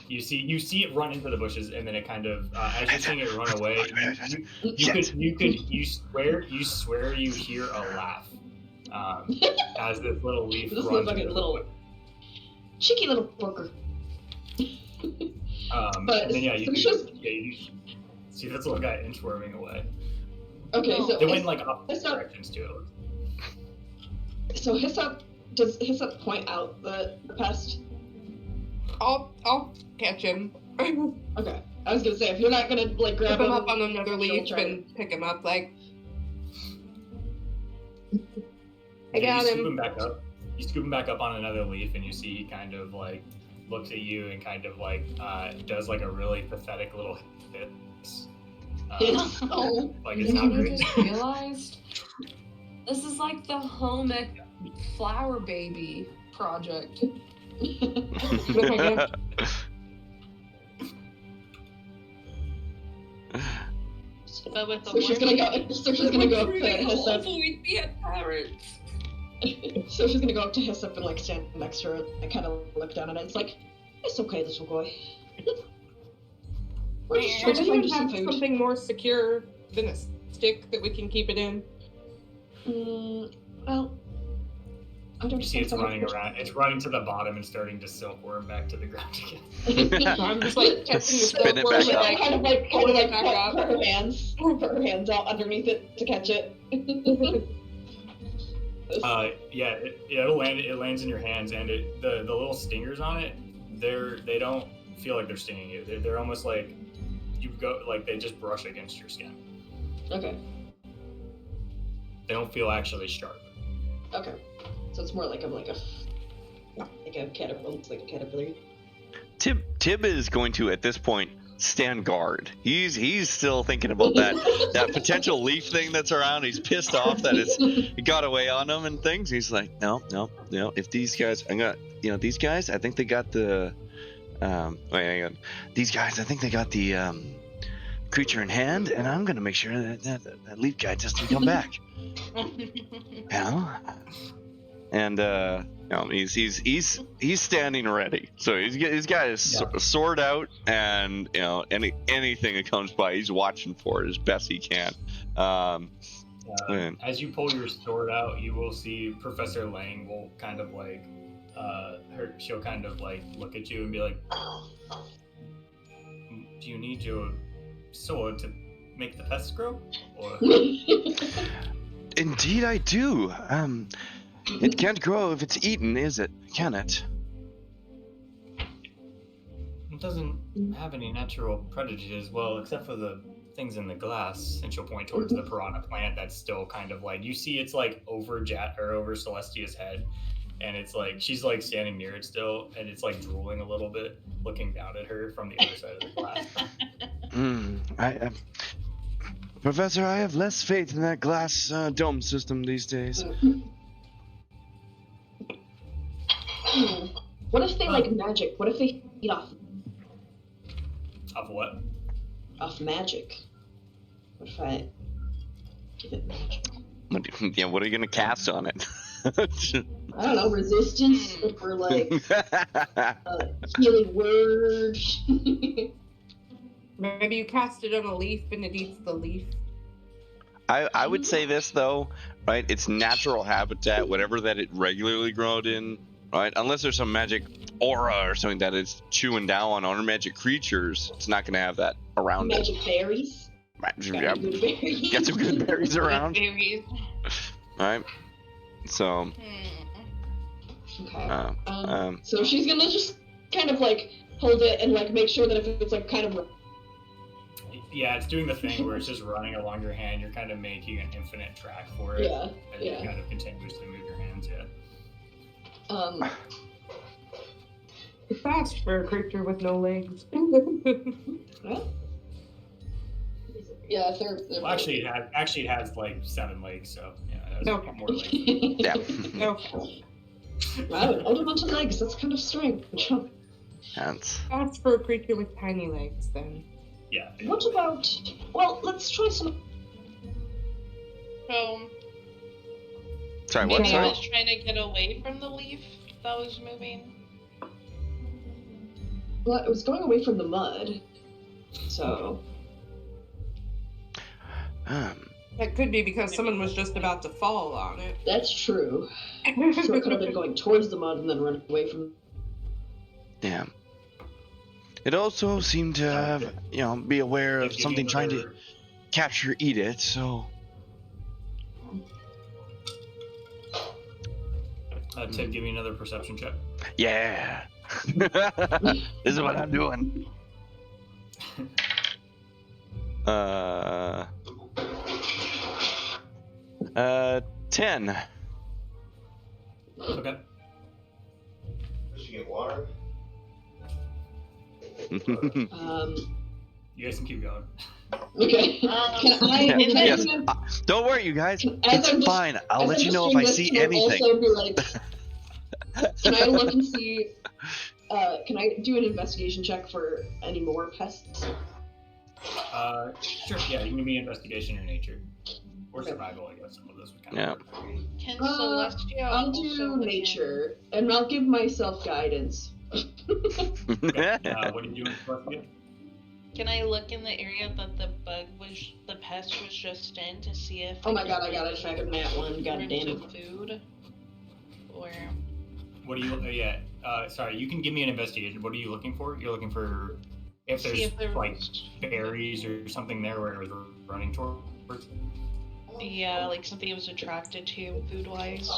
You see it run into the bushes, and then it kind of as you're seeing it run away, you swear you hear a laugh as this little leaf This runs. looks like a little cheeky little porker. But and then you so see this little guy inchworming away. okay, so They went like opposite Hyssop- directions to it. So does Hyssop point out the pest? I'll catch him. Pick Okay, I was gonna say if you're not gonna like grab him up on another she'll leaf try and pick him up. Like, I Yeah, got you scoop him. him back up. You scoop him back up on another leaf, and you see he kind of like looks at you and kind of like does like a really pathetic little hiss. Oh. Like You it's know not what I great. just realized? This is like the home ec flower baby project. But with the So she's gonna warning- go. So she's gonna go up to Really Hyssop. awful we'd be at parents. So she's gonna go up to Hyssop and like stand next to her and kind of look down at it. It's like, it's okay, little boy. We're just trying Do to you find you have some food. something more secure than a stick that we can keep it in? Well, I don't You see it's running around. It's running to the bottom and starting to silkworm back to the ground again. So I'm just like catching the Spin it silkworm back and up. like kind of like pulling it put back up. her hands out underneath it to catch it. Yeah, it lands in your hands, and the little stingers on it, they don't feel like they're stinging you. They're almost like they just brush against your skin. Okay. They don't feel actually sharp. Okay. So it's more like a caterpillar. It's like a caterpillar. Tib is going to, at this point, stand guard. He's still thinking about that potential leaf thing that's around. He's pissed off that it got away on him and things. He's like, no. If these guys, these guys, I think they got the. Wait, hang on. These guys, I think they got the creature in hand, and I'm gonna make sure that leaf guy doesn't come back. And he's standing ready. So he's got his sword out, and anything that comes by, he's watching for it as best he can. As you pull your sword out, you will see Professor Lang will kind of like she'll kind of like look at you and be like, "Do you need your sword to make the pests grow, Or Indeed, I do. It can't grow if it's eaten, is it? Can it? it doesn't have any natural predators, well, except for the things in the glass. And she'll point towards the piranha plant that's still kind of like, you see it's like over Celestia's head, and it's like she's like standing near it still, and it's like drooling a little bit, looking down at her from the other side of the glass. Professor, I have less faith in that glass dome system these days. What if they like magic? What if they feed off what? Off magic? What if I give it magic? What are you gonna cast on it? I don't know, resistance or like healing word. Maybe you cast it on a leaf and it eats the leaf. I would say this though, right? It's natural habitat, whatever that it regularly grows in, right? Unless there's some magic aura or something that it's chewing down on magic creatures, it's not gonna have that around Magic berries. Yeah. Good berries. Get some good berries around. Berries. Right? So Okay. So she's gonna just kind of like hold it and like make sure that if it's like kind of. Yeah, it's doing the thing where it's just running along your hand. You're kind of making an infinite track for it. Yeah. And you kind of continuously move your hands. Yeah. It's fast for a creature with no legs. What? Yeah, they're Well, actually, it has like 7 legs, so yeah, it has Okay. more legs. yeah. Okay. Wow, an old bunch of legs. That's kind of strange. That's Fast for a creature with tiny legs, then. Yeah. What about? Well, let's try some. So sorry, what? maybe I Sorry? was trying to get away from the leaf that was moving. Well, it was going away from the mud, so. That could be because someone was just about to fall on it. That's true. So it could have been going towards the mud and then running away from. Yeah. It also seemed to have, be aware of Give me something trying to another- capture, eat it, so. Ted, give me another perception check. Yeah. This is what I'm doing. 10. Okay. Does she get water? You guys can keep going. Okay. Can I? Yeah, Can I yes. even- Don't worry, you guys. as It's I'm just- fine. I'll as let I'm you just know if doing I this, see can I anything. Also be like, can I look and see? Can I do an investigation check for any more pests? Sure. Yeah, you can give me investigation or nature, or survival. I guess some of those would kind Yeah. of work. Can I'll Celestia also do look in- nature, and I'll give myself guidance. Okay. What are you doing, Celestia? Can I look in the area that the pest was just in to see if? Oh my god, I got a check of that one. God damn it. Food. Or What do you? Sorry. You can give me an investigation. What are you looking for? You're looking for if see there's if there like was- berries or something there where it was running towards. Yeah, like something it was attracted to food-wise.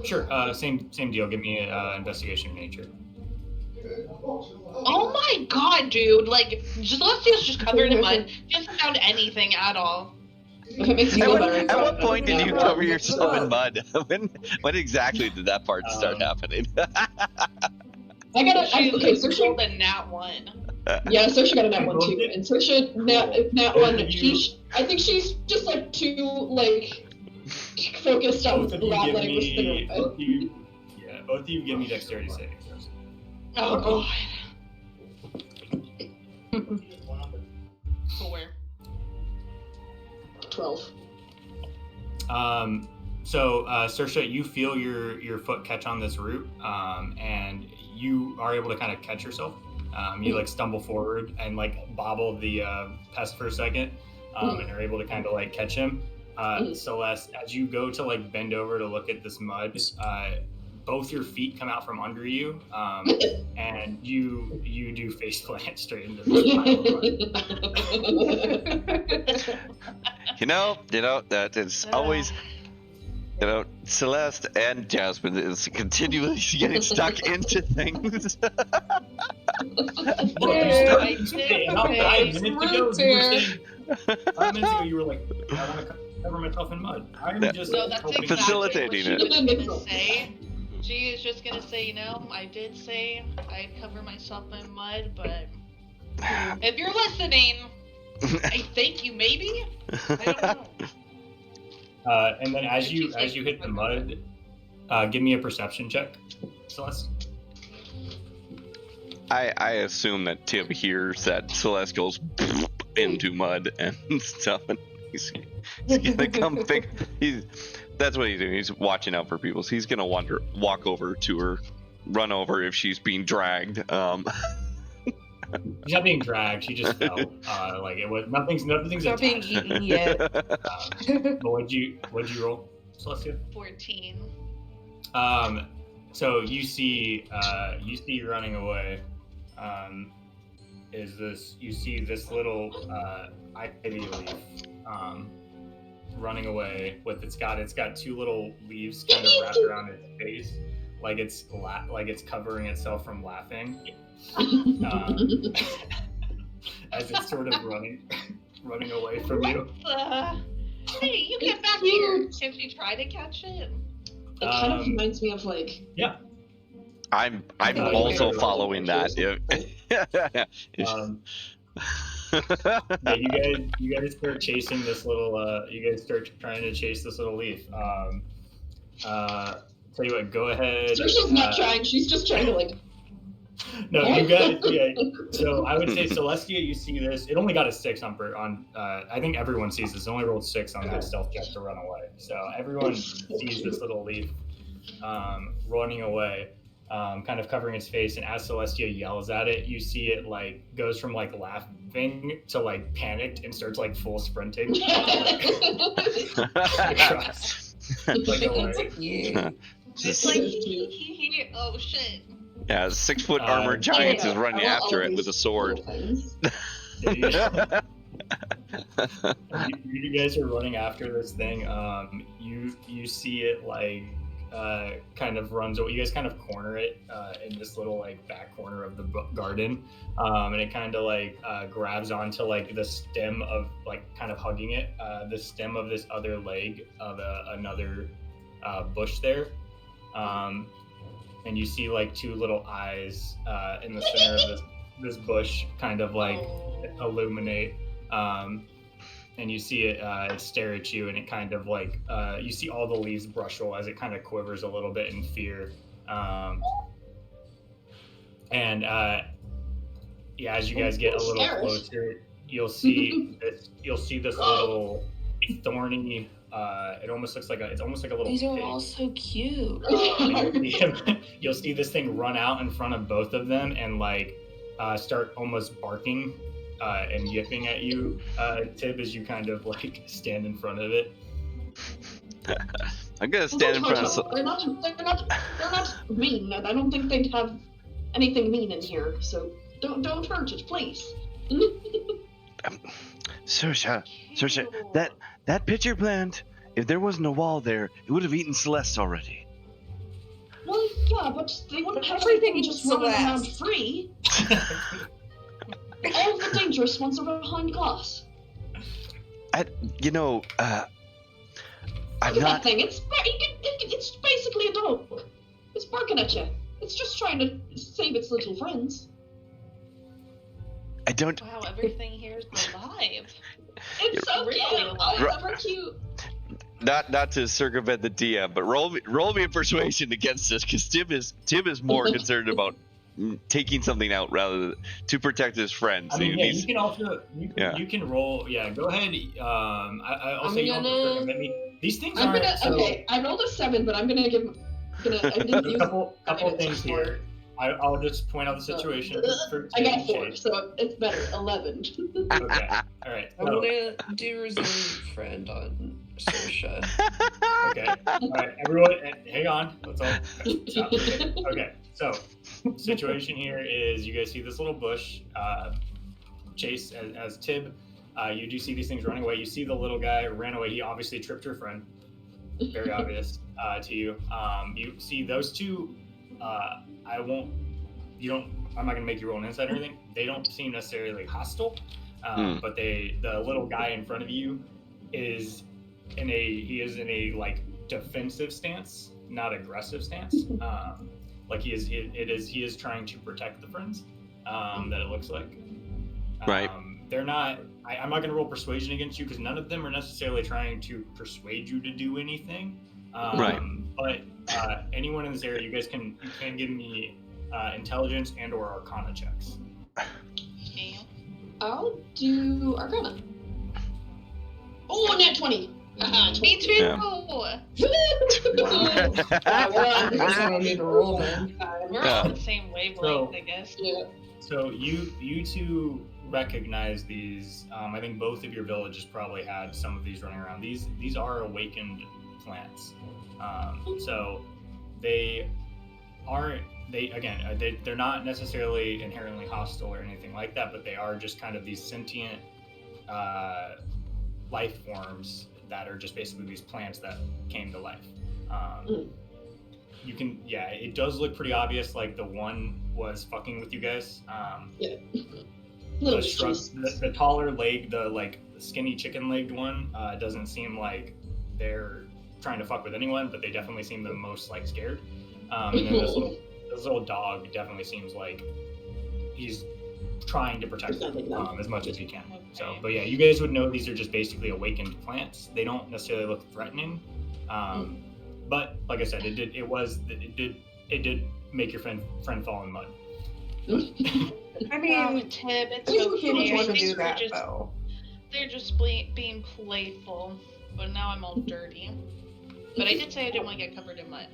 Sure. Same deal. Give me an investigation in nature. Oh my god, dude! Like, Celestia's just covered in mud. She hasn't found anything at all. If it makes you At feel what, better. at what point did you Yeah. cover yourself in mud? When exactly did that part start happening? I got She okay, so she, rolled a nat 1. yeah, so she got a nat one too, and so she nat one. You- I think she's just like too like focused on Both of you give letting this me. thing Both of you, yeah, both of you give me dexterity saving throws. Oh god. 4. 12. So, Saoirse, you feel your foot catch on this root, and you are able to kind of catch yourself. You like stumble forward and like bobble the pest for a second, and are able to kind of like catch him. Celeste, as you go to like bend over to look at this mud, both your feet come out from under you, and you do face plant straight into this pile. That is always, Celeste and Jasmine is continually getting stuck into things. Look, Five minutes ago, you were like, I want to cover myself in mud. I'm just facilitating it. She is just gonna say, I did say I'd cover myself in mud, but if you're listening, I think you maybe. I don't know. And then as you hit the mud, give me a perception check, Celeste. I assume that Tib hears that Celeste goes into mud and stuff, and he's gonna come think that's what he's doing. He's watching out for people. So he's gonna walk over to her, run over if she's being dragged. She's not being dragged. She just fell. Like it was nothing's not being eaten yet. But what'd you roll, Celestia? 14. So you see running away. You see this little ivy leaf running away with it's got two little leaves kind of wrapped around its face, like it's covering itself from laughing. As it's sort of running away from you. Hey, you get back here! Can she try to catch it? It kind of reminds me of Yeah. I'm also following that. You guys start chasing this little. You guys start trying to chase this little leaf. Tell you what, go ahead. She's not trying. She's just trying to No, you guys. Yeah. So I would say Celestia, you see this. It only got a 6 on. I think everyone sees this. It only rolled 6 on that stealth check to run away. So everyone sees this little leaf running away, kind of covering its face. And as Celestia yells at it, you see it goes from laughing to panicked and starts full sprinting. Across. Yeah. It's oh shit. Yeah, 6-foot armored giant is running after it with a sword. You guys are running after this thing. You see it kind of runs away. You guys kind of corner it in this little back corner of the garden, and it kind of grabs onto the stem of kind of hugging it, the stem of this other leg of another bush there. And you see two little eyes in the center of this bush kind of illuminate, and you see it stare at you, and it kind of you see all the leaves brushel as it kind of quivers a little bit in fear, and as you guys get a little closer, you'll see this little thorny. It almost looks it's almost like a little. These are pig. all so cute. You'll see this thing run out in front of both of them and start almost barking and yipping at you, Tib, as you kind of stand in front of it. I'm gonna stand in front of. They're not mean. I don't think they'd have anything mean in here. So don't hurt it, please. Saoirse, that pitcher plant, if there wasn't a wall there, it would have eaten Celeste already. Well, yeah, but they wouldn't have everything just running around free. All the dangerous ones are behind glass. I'm Look at that thing. It's basically a dog. It's barking at you. It's just trying to save its little friends. I don't. Wow, everything here is alive. It's so really cute. alive. Oh, it's so cute. Not to circumvent the DM, but roll me a persuasion against this, because Tim is more concerned about taking something out rather than to protect his friends. I mean, you can also you can roll. Yeah, go ahead. I also you don't have to circumvent me. These things aren't. Okay, I rolled a 7, but I'm gonna give. A couple things here. I'll just point out the situation. I got 4, so it's better. 11. Okay. All right. I'm gonna do reserve friend on Saoirse. Okay. All right, everyone, hang on. Let's all stop for a second. Okay, so situation here is you guys see this little bush. Chase, as Tib, you do see these things running away. You see the little guy ran away. He obviously tripped your friend. Very obvious to you. You see those two. I'm not gonna make you roll an insight or anything. They don't seem necessarily hostile, but the little guy in front of you is in a like defensive stance, not aggressive stance. Like he is trying to protect the friends. That it looks like. Right. They're not. I'm not gonna roll persuasion against you because none of them are necessarily trying to persuade you to do anything. Right. But anyone in this area, you can give me intelligence and or arcana checks. Okay. I'll do Arcana. Oh, nat 20. Me too. Yeah. That one. I don't need to roll then. We're Yeah. on the same wavelength, I guess. Yeah. So you two recognize these. I think both of your villages probably had some of these running around. These are awakened plants. So they aren't. They're not necessarily inherently hostile or anything like that, but they are just kind of these sentient life forms that are just basically these plants that came to life. It does look pretty obvious, like the one was fucking with you guys. The taller leg, the like skinny chicken legged one, doesn't seem like they're trying to fuck with anyone, but they definitely seem the most like scared. And then this little dog definitely seems like he's trying to protect them as much as he can. So, but yeah, you guys would know these are just basically awakened plants. They don't necessarily look threatening, but like I said, it did make your friend fall in mud. I mean, Tib, it's who okay. would want to I think do that they're just, though? they're just being playful, but now I'm all dirty. But I did say I didn't want to get covered in mud.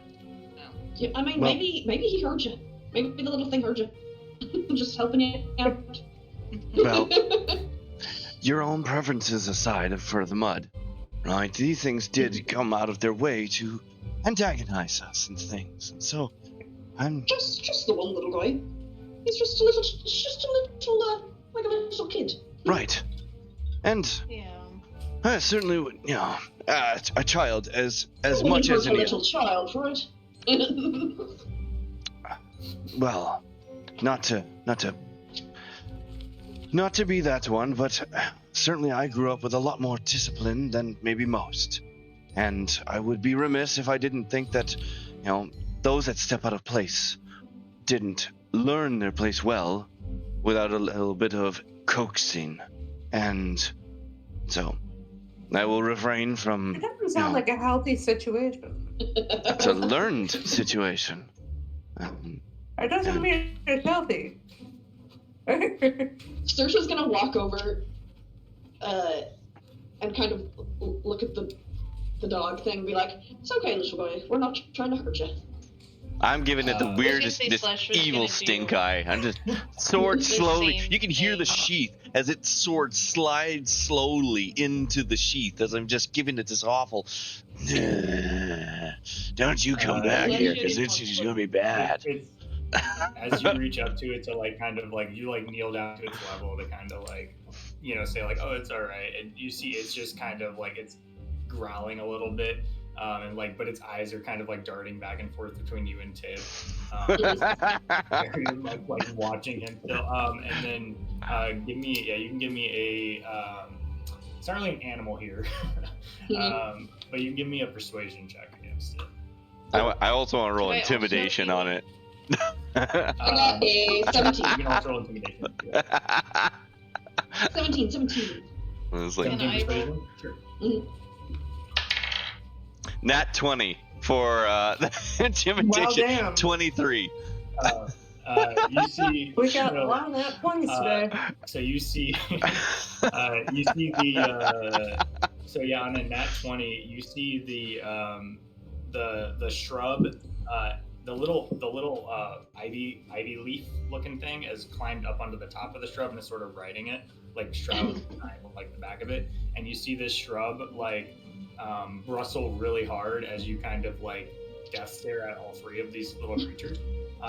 No. Yeah, I mean, Well- maybe he heard you. Maybe the little thing heard you. Just helping you out. Well, your own preferences aside for the mud, right? These things did come out of their way to antagonize us and things. And so, I'm just the one little guy. He's just a little, like a little kid. right. And Yeah. I certainly would, a child as Only much hurt as a any little child, right? well, not to be that one, but certainly I grew up with a lot more discipline than maybe most. And I would be remiss if I didn't think that, those that step out of place didn't learn their place well without a little bit of coaxing. And so I will refrain from It doesn't sound like a healthy situation. it's a learned situation. It doesn't mean it's healthy. Saoirse's gonna walk over and kind of look at the dog thing and be like, "It's okay, little boy. We're not trying to hurt you." I'm giving it the weirdest, say this Slash was evil gonna stink do eye. I'm just sword the slowly. same You can hear the thing. sheath as its sword slides slowly into the sheath as I'm just giving it this awful. Don't you come back yeah, here, you because did it's one just gonna be bad. It's as you reach up to it to like kind of like you like kneel down to its level to kind of like say like, oh, it's all right, and you see it's just kind of like it's growling a little bit, and like but its eyes are kind of like darting back and forth between you and Tib, like watching him still, and then you can give me a it's not really an animal here, but you can give me a persuasion check against it. I also want to roll Do I also intimidation get- on it. I got a 17. You can also roll intimidation. 17. It's like Can I roll? Persuasion? Sure. nat 20 for Well, intimidation. damn. 23. You see, We got so, a lot of that points today. so you see, you see the, so yeah, on a nat 20, you see the shrub, the little ivy leaf looking thing has climbed up onto the top of the shrub and is sort of riding it, like shroud like the back of it, and you see this shrub like rustle really hard as you kind of like death stare at all three of these little creatures.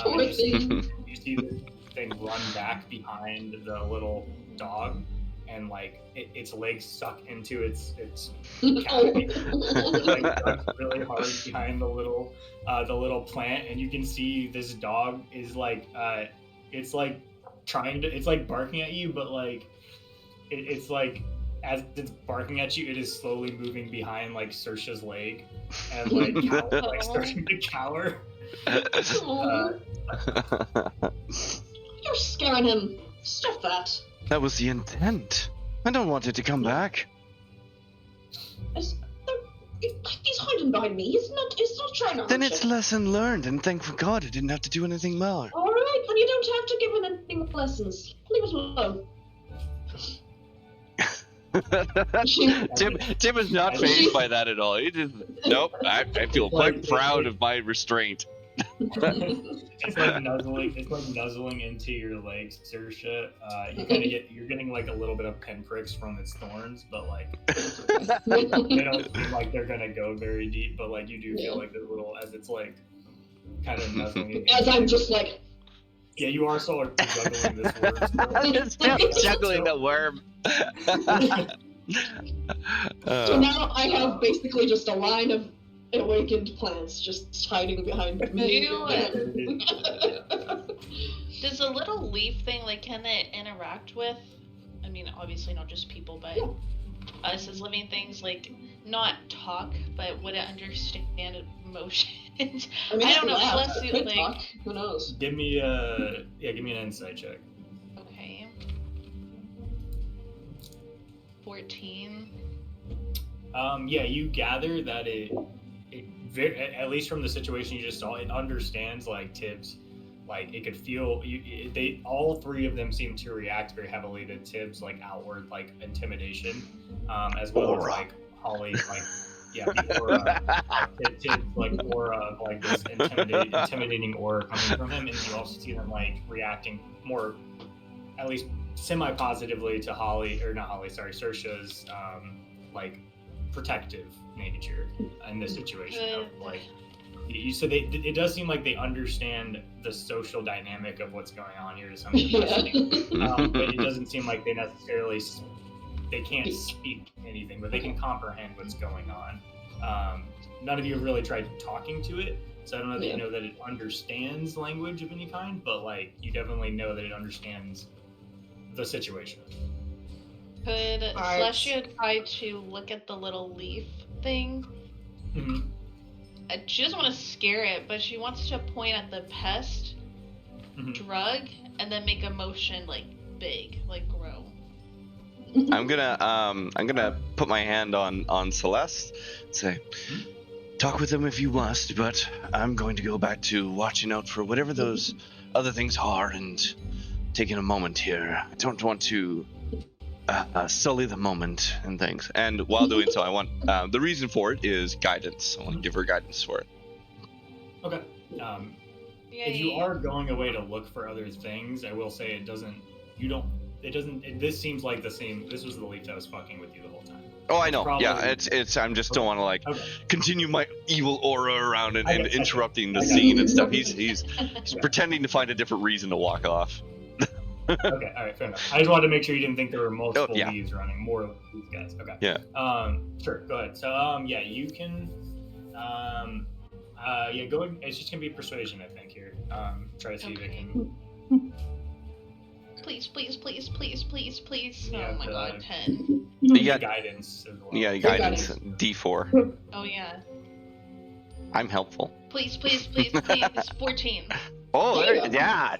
Poor And thing. you see this thing run back behind the little dog, and like its legs suck into its cavity. Like sucks really hard behind the little plant, and you can see this dog is like it's like it's like barking at you, but like it's like as it's barking at you, it is slowly moving behind like Saoirse's leg, and like starting to cower. You're scaring him. Stop that. That was the intent. I don't want it to come back. He's hiding behind me. He's not trying to hurt Then you. it's lesson learned, and thank God I didn't have to do anything more. All right, then you don't have to give him any more lessons. Leave it alone. Tim is not fazed by that at all. He just, nope. I feel quite proud of my restraint. It's like nuzzling into your legs, Saoirse. You're getting like a little bit of pinpricks from its thorns, but like they don't seem like they're gonna go very deep. But like you do feel like a little as it's like kind of nuzzling. As I'm just like. Yeah, you are still juggling this worm. Still juggling the worm. So now I have basically just a line of awakened plants just hiding behind me. Does a little leaf thing, like, can it interact with, I mean, obviously not just people, but us as living things, like, not talk, but would it understand emotions? I mean, I don't know, laugh. plus It it, could like, talk. Who knows? Give me an insight check. okay. 14. Yeah, you gather that it at least from the situation you just saw, it understands like Tibbs, like it could feel. They all three of them seem to react very heavily to Tibbs' like outward like intimidation, as well as like Holly like. Yeah, the aura, Tibbs' like aura of like this intimidating aura coming from him, and you also see them like reacting more, at least semi-positively to Saoirse's like protective nature in this situation of like you said it does seem like they understand the social dynamic of what's going on here to some capacity, but it doesn't seem like they can't speak anything, but they can comprehend what's going on. None of you have really tried talking to it, so I don't know that you know that it understands language of any kind, but like you definitely know that it understands the situation. Could Celestia try to look at the little leaf thing? Mm-hmm. She doesn't want to scare it, but she wants to point at the pest drug and then make a motion like big, like grow. I'm gonna put my hand on Celeste and say, talk with them if you must, but I'm going to go back to watching out for whatever those other things are and taking a moment here. I don't want to sully the moment and things. And while doing so, I want the reason for it is guidance. I want to give her guidance for it. Okay. If you are going away to look for other things, I will say this seems like the same. This was the leaf that was fucking with you the whole time. Oh, I know. Yeah, it's. I'm just don't want to like continue my evil aura around and interrupting the scene and stuff. He's pretending to find a different reason to walk off. Okay, all right, fair enough. I just wanted to make sure you didn't think there were multiple leaves running, more of these guys. Okay. Yeah. Sure. Go ahead. So, yeah, you can. Yeah, go ahead. It's just gonna be persuasion, I think. Here. Try to see if it can. Please. Yeah, oh my god, 10. You got guidance as well. Yeah, guidance. D4. Oh yeah. I'm helpful. Please. 14. Oh, There you go. yeah.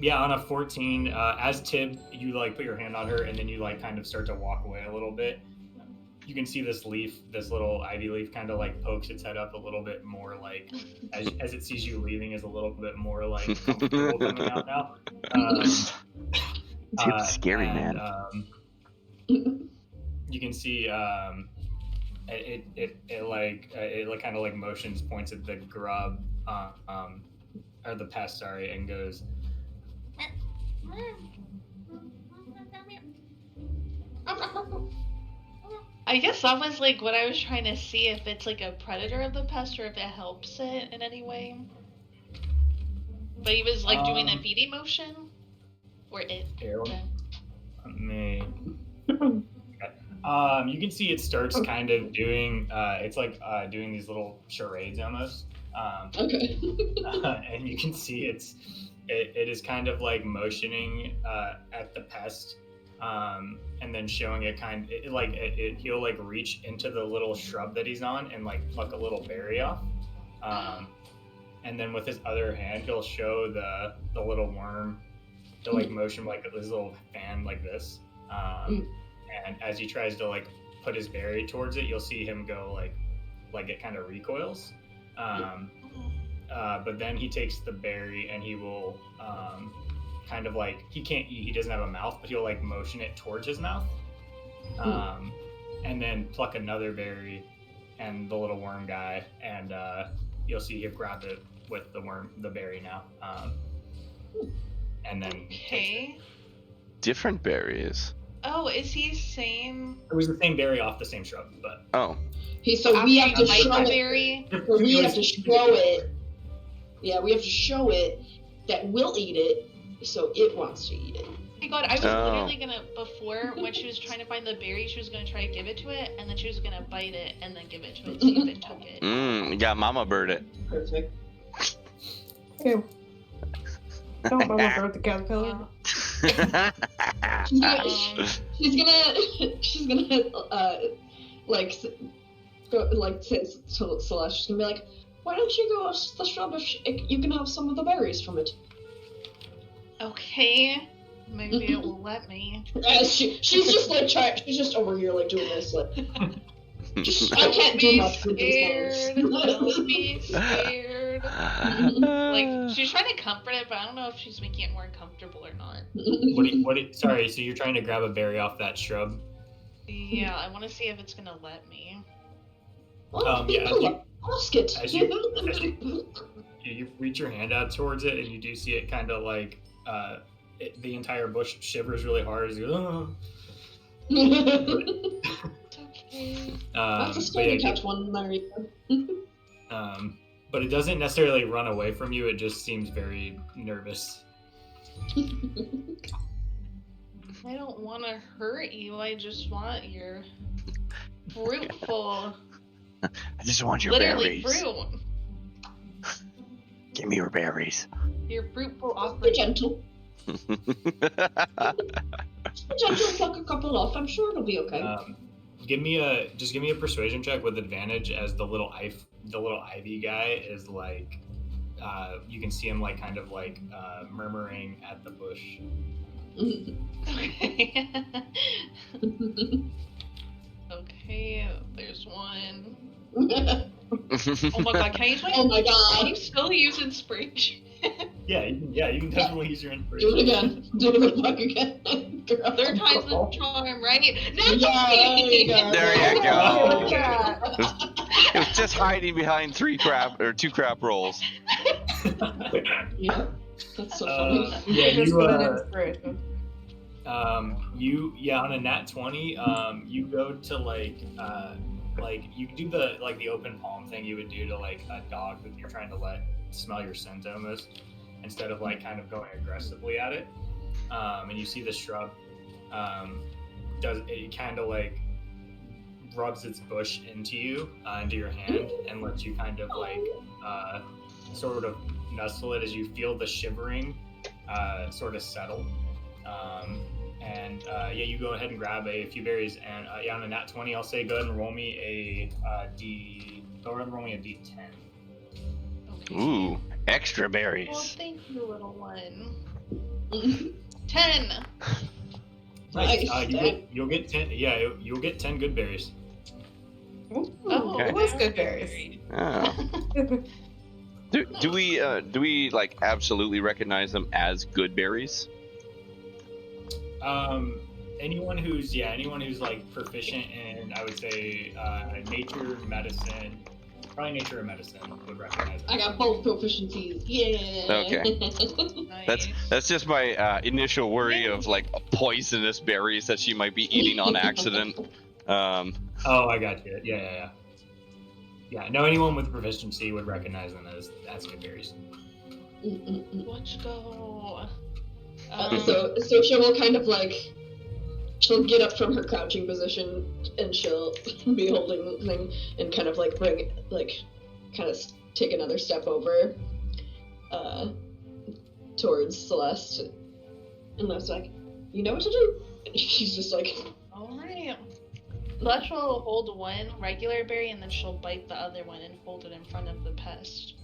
Yeah, on a 14, as Tib, you like put your hand on her, and then you like kind of start to walk away a little bit. You can see this little ivy leaf kind of like pokes its head up a little bit more, like as it sees you leaving, is a little bit more like comfortable coming out now. Tib's scary, man. You can see it kind of like motions, points at the grub, or the pest, sorry, and goes. I guess that was like what I was trying to see, if it's like a predator of the pest or if it helps it in any way. But he was like doing a feeding motion, or it. Here, let me. You can see it starts kind of doing. It's like doing these little charades almost. Okay. And you can see it is kind of like motioning at the pest, and then showing it he'll like reach into the little shrub that he's on and like pluck a little berry off, and then with his other hand he'll show the little worm to like motion like this little fan like this, and as he tries to like put his berry towards it, you'll see him go like it kind of recoils. But then he takes the berry and he will kind of like, he can't eat, he doesn't have a mouth, but he'll like motion it towards his mouth, and then pluck another berry and the little worm guy, and you'll see him grab it with the berry now, and then Okay. Different berries. Oh, is he same? it was the same berry off the same shrub, but Oh. So we have to After you show bite the it. berry? So we have to show it. Yeah, we have to show it that we'll eat it, so it wants to eat it. Oh my god, I was literally gonna, before, when she was trying to find the berry, she was gonna try to give it to it, and then she was gonna bite it, and then give it to it, see if it took it. You got Mama Bird it. Perfect. Ew. Don't Mama Bird the caterpillar. She's gonna say to Celeste, she's gonna be like, why don't you go to the shrub if you can have some of the berries from it? Okay, maybe it will let me. She's just like she's just over here like doing this like. I can't do Be much with these scared. things. Don't be scared. Like, she's trying to comfort it, but I don't know if she's making it more comfortable or not. Sorry, so you're trying to grab a berry off that shrub? Yeah, I want to see if it's gonna let me. Ask it. As you reach your hand out towards it, and you do see it kind of like the entire bush shivers really hard as you go. It's okay. That's a scary catch one there. But it doesn't necessarily run away from you. It just seems very nervous. I don't want to hurt you. I just want your fruitful. I just want your Literally berries. fruit. Give me your berries. Your fruitful Be offering. gentle. Be gentle, pluck a couple off. I'm sure it'll be okay. Give me a persuasion check with advantage, as the little ivy guy is like, you can see him like kind of like murmuring at the bush. Okay. Okay, there's one. Oh my god, can you Oh my god. Can you still use inspiration? Yeah, you can definitely use your inspiration. Do it again. Do it the fuck again. Girl. Third time's the charm, right? Yeah, there you go. There you Oh, go. look at that. It was just hiding behind two crap rolls. Yeah. That's so funny. Yeah, Just you for that inspiration. on a nat 20, you go to like you do the open palm thing you would do to like a dog that you're trying to let smell your scent almost, instead of like kind of going aggressively at it. And you see the shrub does it kind of like rubs its bush into your hand, and lets you kind of like sort of nestle it as you feel the shivering sort of settle. You go ahead and grab a few berries, and on a nat 20, I'll say go ahead and roll me a D10. Okay. Ooh, extra Well, berries. thank you, little one. 10. Nice. Nice. You'll get 10. Yeah, you'll get 10 good berries. Ooh, Okay. it was good berries. Oh. Do we like absolutely recognize them as good berries? Anyone who's like proficient in, I would say, nature, medicine, probably nature or medicine would recognize it. I got both proficiencies. Yeah. Okay. Nice. That's just my initial worry of like poisonous berries that she might be eating on accident. Oh, I got you. Yeah. Yeah, no, anyone with proficiency would recognize them as good berries. Let's go. So she will kind of like, she'll get up from her crouching position and she'll be holding the thing and kind of like take another step over towards Celeste. And Celeste's like, you know what to do? And she's just like, alright. Celeste will hold one regular berry and then she'll bite the other one and hold it in front of the pest.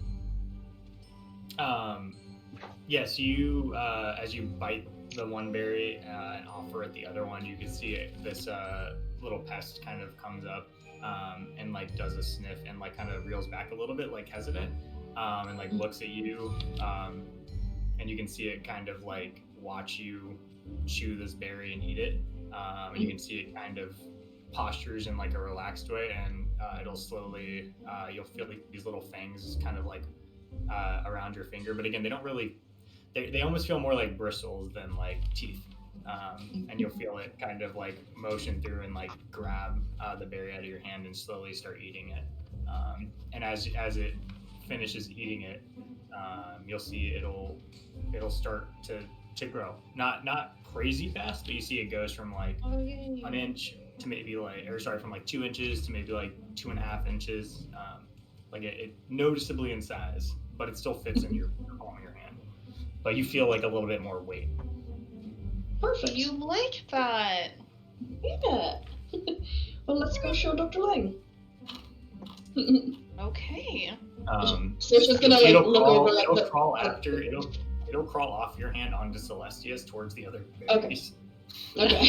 Yes, you as you bite the one berry and offer it the other one, you can see it. This little pest kind of comes up and like does a sniff and like kind of reels back a little bit, like hesitant, and like looks at you, and you can see it kind of like watch you chew this berry and eat it, and you can see it kind of postures in like a relaxed way, and it'll slowly you'll feel like these little fangs kind of like around your finger, but again, they don't really. They almost feel more like bristles than like teeth, and you'll feel it kind of like motion through and like grab the berry out of your hand and slowly start eating it. And as it finishes eating it, you'll see it'll start to grow. Not crazy fast, but you see it goes from like an inch to maybe from like 2 inches to maybe like 2.5 inches. Like it noticeably in size, but it still fits in your palm of your hand. But you feel like a little bit more weight. perfect. You like that? Yeah. Well, let's go show Dr. Lang. Okay. So it's just gonna like look over like it'll crawl after it'll crawl off your hand onto Celestia's towards the other berries. Okay.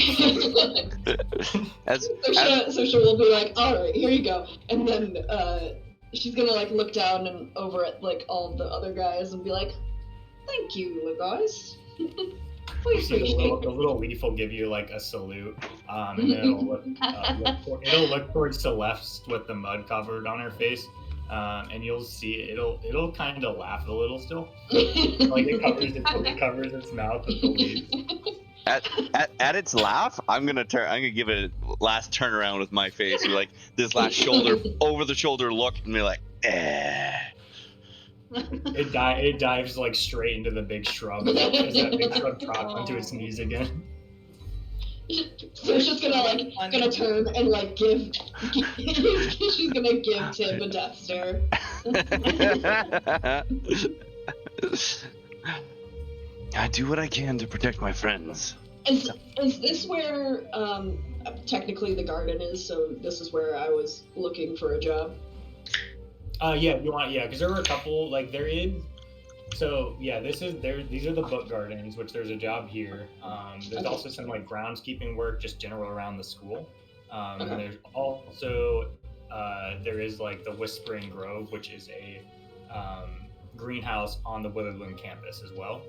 So she will be like, all right, here you go, and then she's gonna like look down and over at like all the other guys and be like, thank you, guys. You see the little leaf will give you like a salute, and then it'll look towards Celeste with the mud covered on her face, and you'll see it'll kind of laugh a little still, like it covers its mouth with the leaf. At its laugh, I'm gonna give it a last turnaround with my face, with like this last over the shoulder look, and be like, eh. It dives like straight into the big shrub as that big shrub drops onto its knees again. So she's gonna turn and like give she's gonna give Tim a death stare. I do what I can to protect my friends. Is this where technically the garden is? So this is where I was looking for a job. Because there were a couple like there is. So yeah, these are the book gardens, which there's a job here. There's also some like groundskeeping work, just general around the school. And there's also there is like the Whispering Grove, which is a greenhouse on the Witherland campus as well.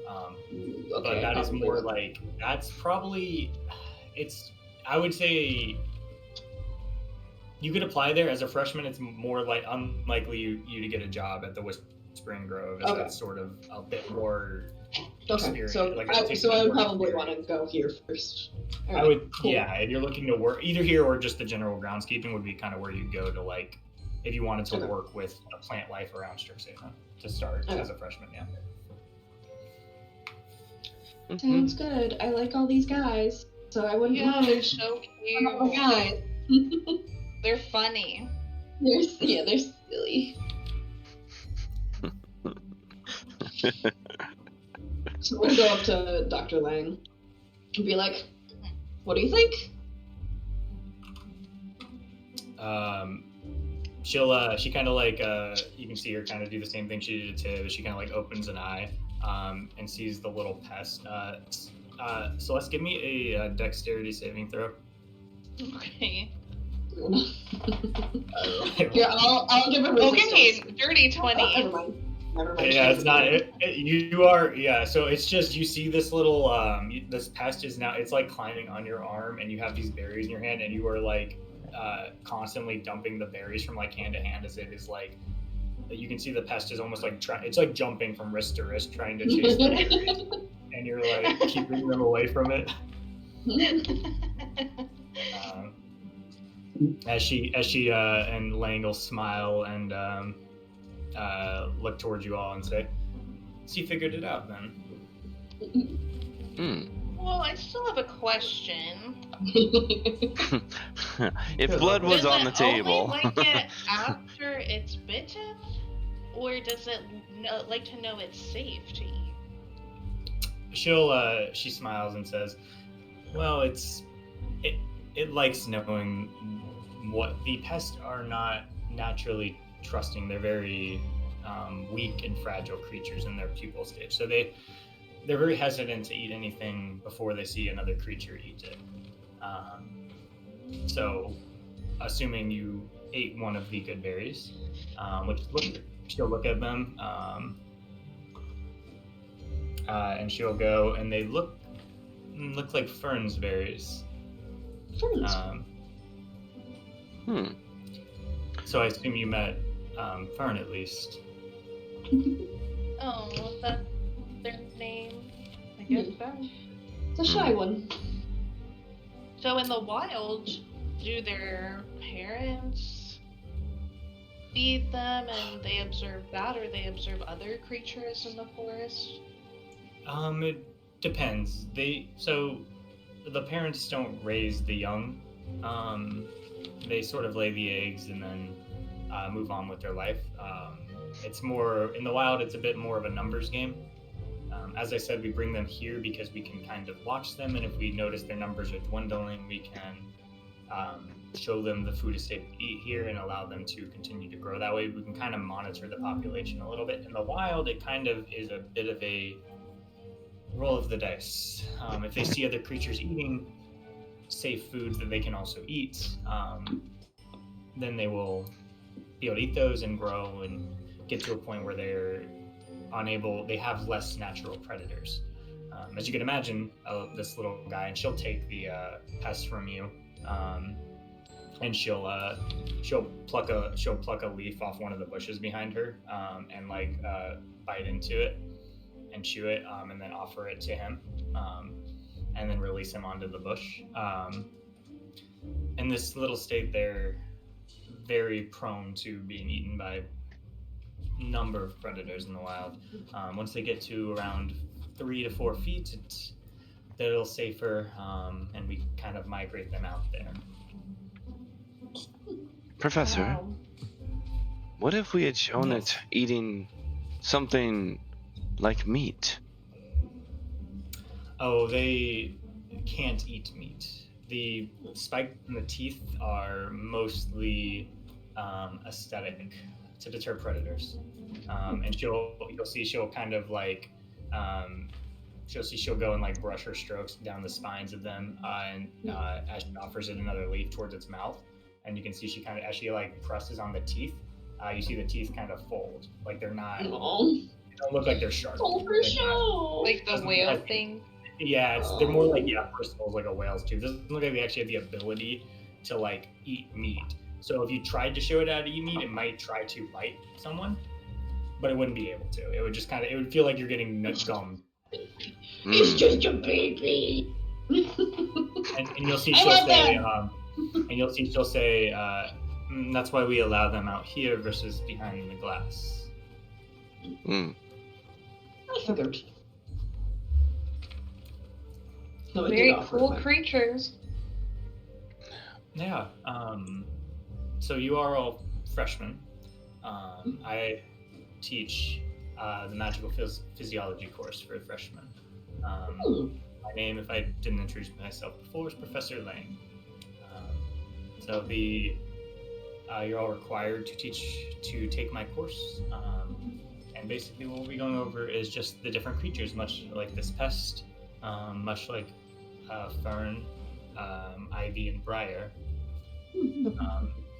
But that is more like that's probably I would say. You could apply there as a freshman. It's more like unlikely you to get a job at the Whispering Grove. That's sort of a bit more experience. So I would probably want to go here first. I would, cool. Yeah. If you're looking to work either here or just the general groundskeeping would be kind of where you'd go to like if you wanted to work with a plant life around Strix Haven to start as a freshman. Yeah. Sounds good. I like all these guys, so I wouldn't mind. They're so cute. Oh, guys. They're funny. They're silly. So we'll go up to Dr. Lang and be like, what do you think? She kind of like, you can see her kind of do the same thing she did to Tiv. She kind of like opens an eye and sees the little pest. Celeste, give me a dexterity saving throw. Okay. Yeah, I'll give it. Okay, dirty 20. Never mind. Yeah, it's not. You are. Yeah. So it's just you see this little this pest is now. It's like climbing on your arm, and you have these berries in your hand, and you are like constantly dumping the berries from like hand to hand as it is like. You can see the pest is almost like it's like jumping from wrist to wrist trying to chase the berries, and you're like keeping them away from it. As she and Lang will smile and look towards you all and say, "So you figured it out then?" Well, I still have a question. If blood was on the table. Does it only like it after it's bitten, or does it like to know it's safe to eat? She smiles and says, "Well, it likes knowing what the pests are not naturally trusting. They're very weak and fragile creatures in their pupal stage. So they're very hesitant to eat anything before they see another creature eat it. So, assuming you ate one of the good berries, she'll look at them, and she'll go, and they look like ferns berries. Ferns. So I assume you met Fern at least. Oh, was that their name? I guess so. It's a shy one. So in the wild, do their parents feed them and they observe that, or they observe other creatures in the forest? It depends. So the parents don't raise the young. They sort of lay the eggs and then move on with their life. It's more in the wild. It's a bit more of a numbers game. As I said, we bring them here because we can kind of watch them, and if we notice their numbers are dwindling, we can show them the food is safe to eat here and allow them to continue to grow that way. We can kind of monitor the population a little bit. In the wild, it kind of is a bit of a roll of the dice. If they see other creatures eating safe foods that they can also eat, then they will be able to eat those and grow and get to a point where they have less natural predators. As you can imagine, this little guy, and she'll take the pest from you, and she'll pluck a leaf off one of the bushes behind her, and bite into it and chew it, and then offer it to him, and then release him onto the bush. In this little state, they're very prone to being eaten by number of predators in the wild. Once they get to around 3 to 4 feet, they're a little safer, and we kind of migrate them out there. Professor, Wow. what if we had shown Yes. it eating something like meat? Oh, they can't eat meat. The spike in the teeth are mostly aesthetic to deter predators. And you'll see she'll kind of she'll go and brush her strokes down the spines of them, and as she offers it another leaf towards its mouth, and you can see she kind of, as she presses on the teeth, you see the teeth kind of fold, like they're not. Aww. They don't look like they're sharp. All for They're not- show. Like the whale thing? Yeah, they're more like bristles, like a whale's tooth. Doesn't look like they actually have the ability to eat meat. So if you tried to show it how to eat meat, it might try to bite someone, but it wouldn't be able to. It would just it would feel like you're getting gummed. It's just a baby. And you'll see I she'll love say, that. she'll say, that's why we allow them out here versus behind the glass. Mm. I figured. No, it did Very offer cool my- creatures. Yeah. So you are all freshmen. I teach the magical physiology course for freshmen. My name, if I didn't introduce myself before, is Professor Lang. So you're all required to take my course. And basically what we'll be going over is just the different creatures, much like this pest, much like fern, ivy, and briar.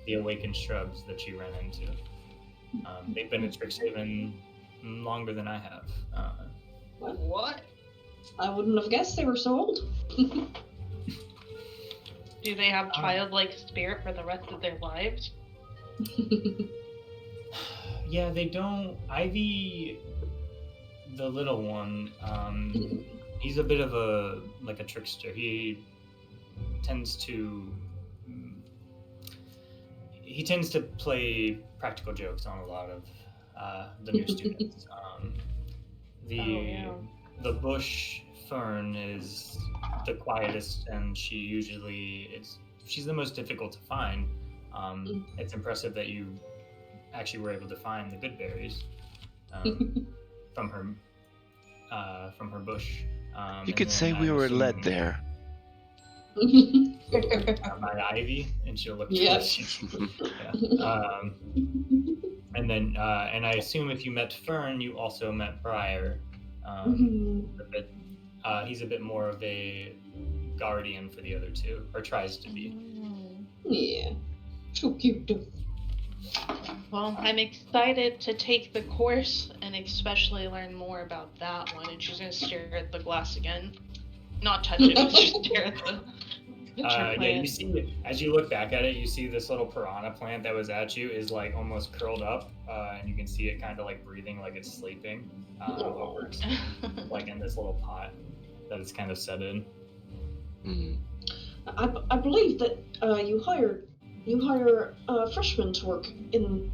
The awakened shrubs that you ran into. They've been in Strix Haven longer than I have. What? I wouldn't have guessed they were so old. Do they have childlike spirit for the rest of their lives? Yeah, they don't. Ivy, the little one, he's a bit of a trickster. He tends to he tends to play practical jokes on a lot of the new students. The bush fern is the quietest, and she's the most difficult to find. It's impressive that you actually were able to find the good berries from her bush. You could say we were led there. By Ivy, and she'll look towards you. And then, and I assume if you met Fern, you also met Briar. He's a bit more of a guardian for the other two, or tries to be. Yeah, so cute. Well, I'm excited to take the course and especially learn more about that one. And she's gonna stare at the glass again, not touch it, but just stare at the. You see, as you look back at it, you see this little piranha plant that was at you is like almost curled up, and you can see it kind of like breathing like it's sleeping, over like in this little pot that it's kind of set in. I believe that you hire freshmen to work in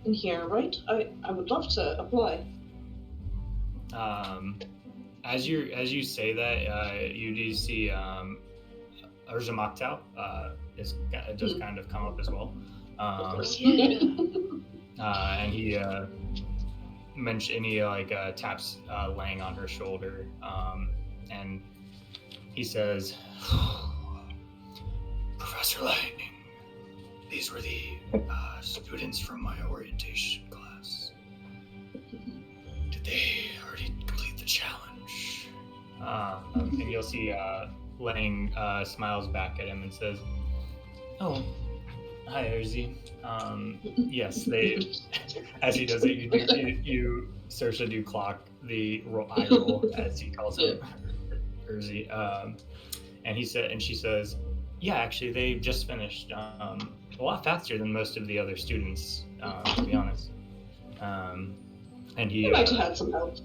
here, right? I would love to apply. As you say that, you do see Urza Moktau does kind of come up as well. And he taps Lang on her shoulder, and he says, "Professor Lang, these were the students from my orientation class. Did they already complete the challenge?" And you'll see Lang smiles back at him and says, "Oh, hi, Urzi. Yes, they." As he does it, you Saoirse do clock the eye roll, as he calls him, Urzi. And she says, "Yeah, actually, they just finished a lot faster than most of the other students, to be honest." And he might have had some help.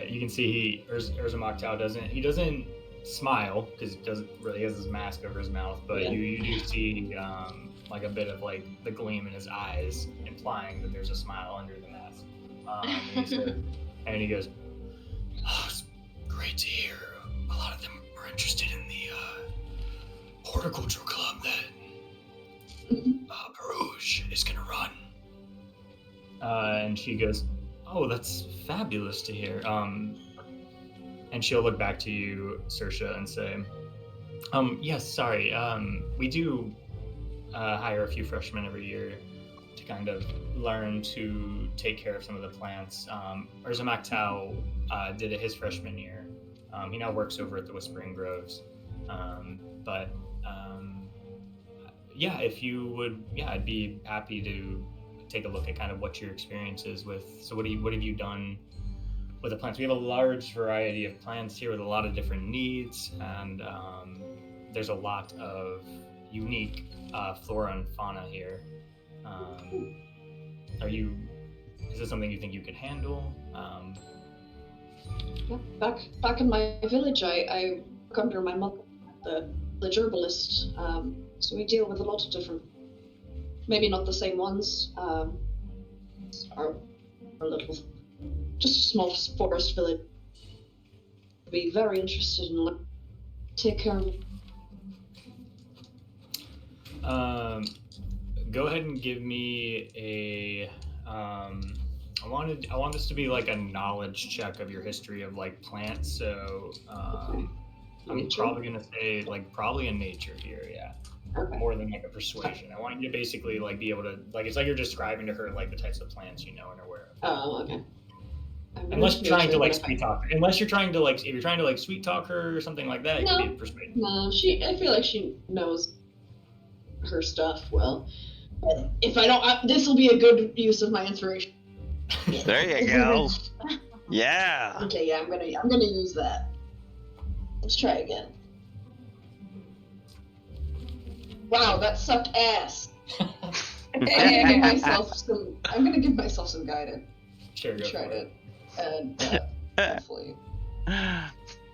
You can see Urza Moktau doesn't smile because he doesn't really has his mask over his mouth, but you do see like a bit of like the gleam in his eyes, implying that there's a smile under the mask. And he goes, "Oh, it's great to hear. A lot of them are interested in the horticultural club that Barouche is gonna run." And she goes, "Oh, that's fabulous to hear." And she'll look back to you, Saoirse, and say, "Yes, sorry. We do hire a few freshmen every year to kind of learn to take care of some of the plants. Urza Moktau did it his freshman year. He now works over at the Whispering Groves. If you would, I'd be happy to take a look at kind of what your experience is with. So what have you done with the plants? We have a large variety of plants here with a lot of different needs, and there's a lot of unique flora and fauna here. Is this something you think you could handle?" Back in my village, I work under my mother, the village herbalist. So we deal with a lot of different, maybe not the same ones. Our little, just a small forest village. I'd be very interested in take care of. Go ahead and give me a. I want this to be like a knowledge check of your history of like plants. So I'm probably gonna say like probably in nature here, yeah. Okay. More than like a persuasion. I want you to basically like be able to like it's like you're describing to her like the types of plants you know and are aware of. Oh, okay. Unless you're trying to like sweet talk her. If you're trying to like sweet talk her or something like that, it could be persuasion. No, I feel like she knows her stuff well. If I don't, this will be a good use of my inspiration. There you go. Yeah. Okay, yeah, I'm gonna use that. Let's try again. Wow, that sucked ass. I'm gonna give myself some guidance. Sure, go tried for it. And hopefully.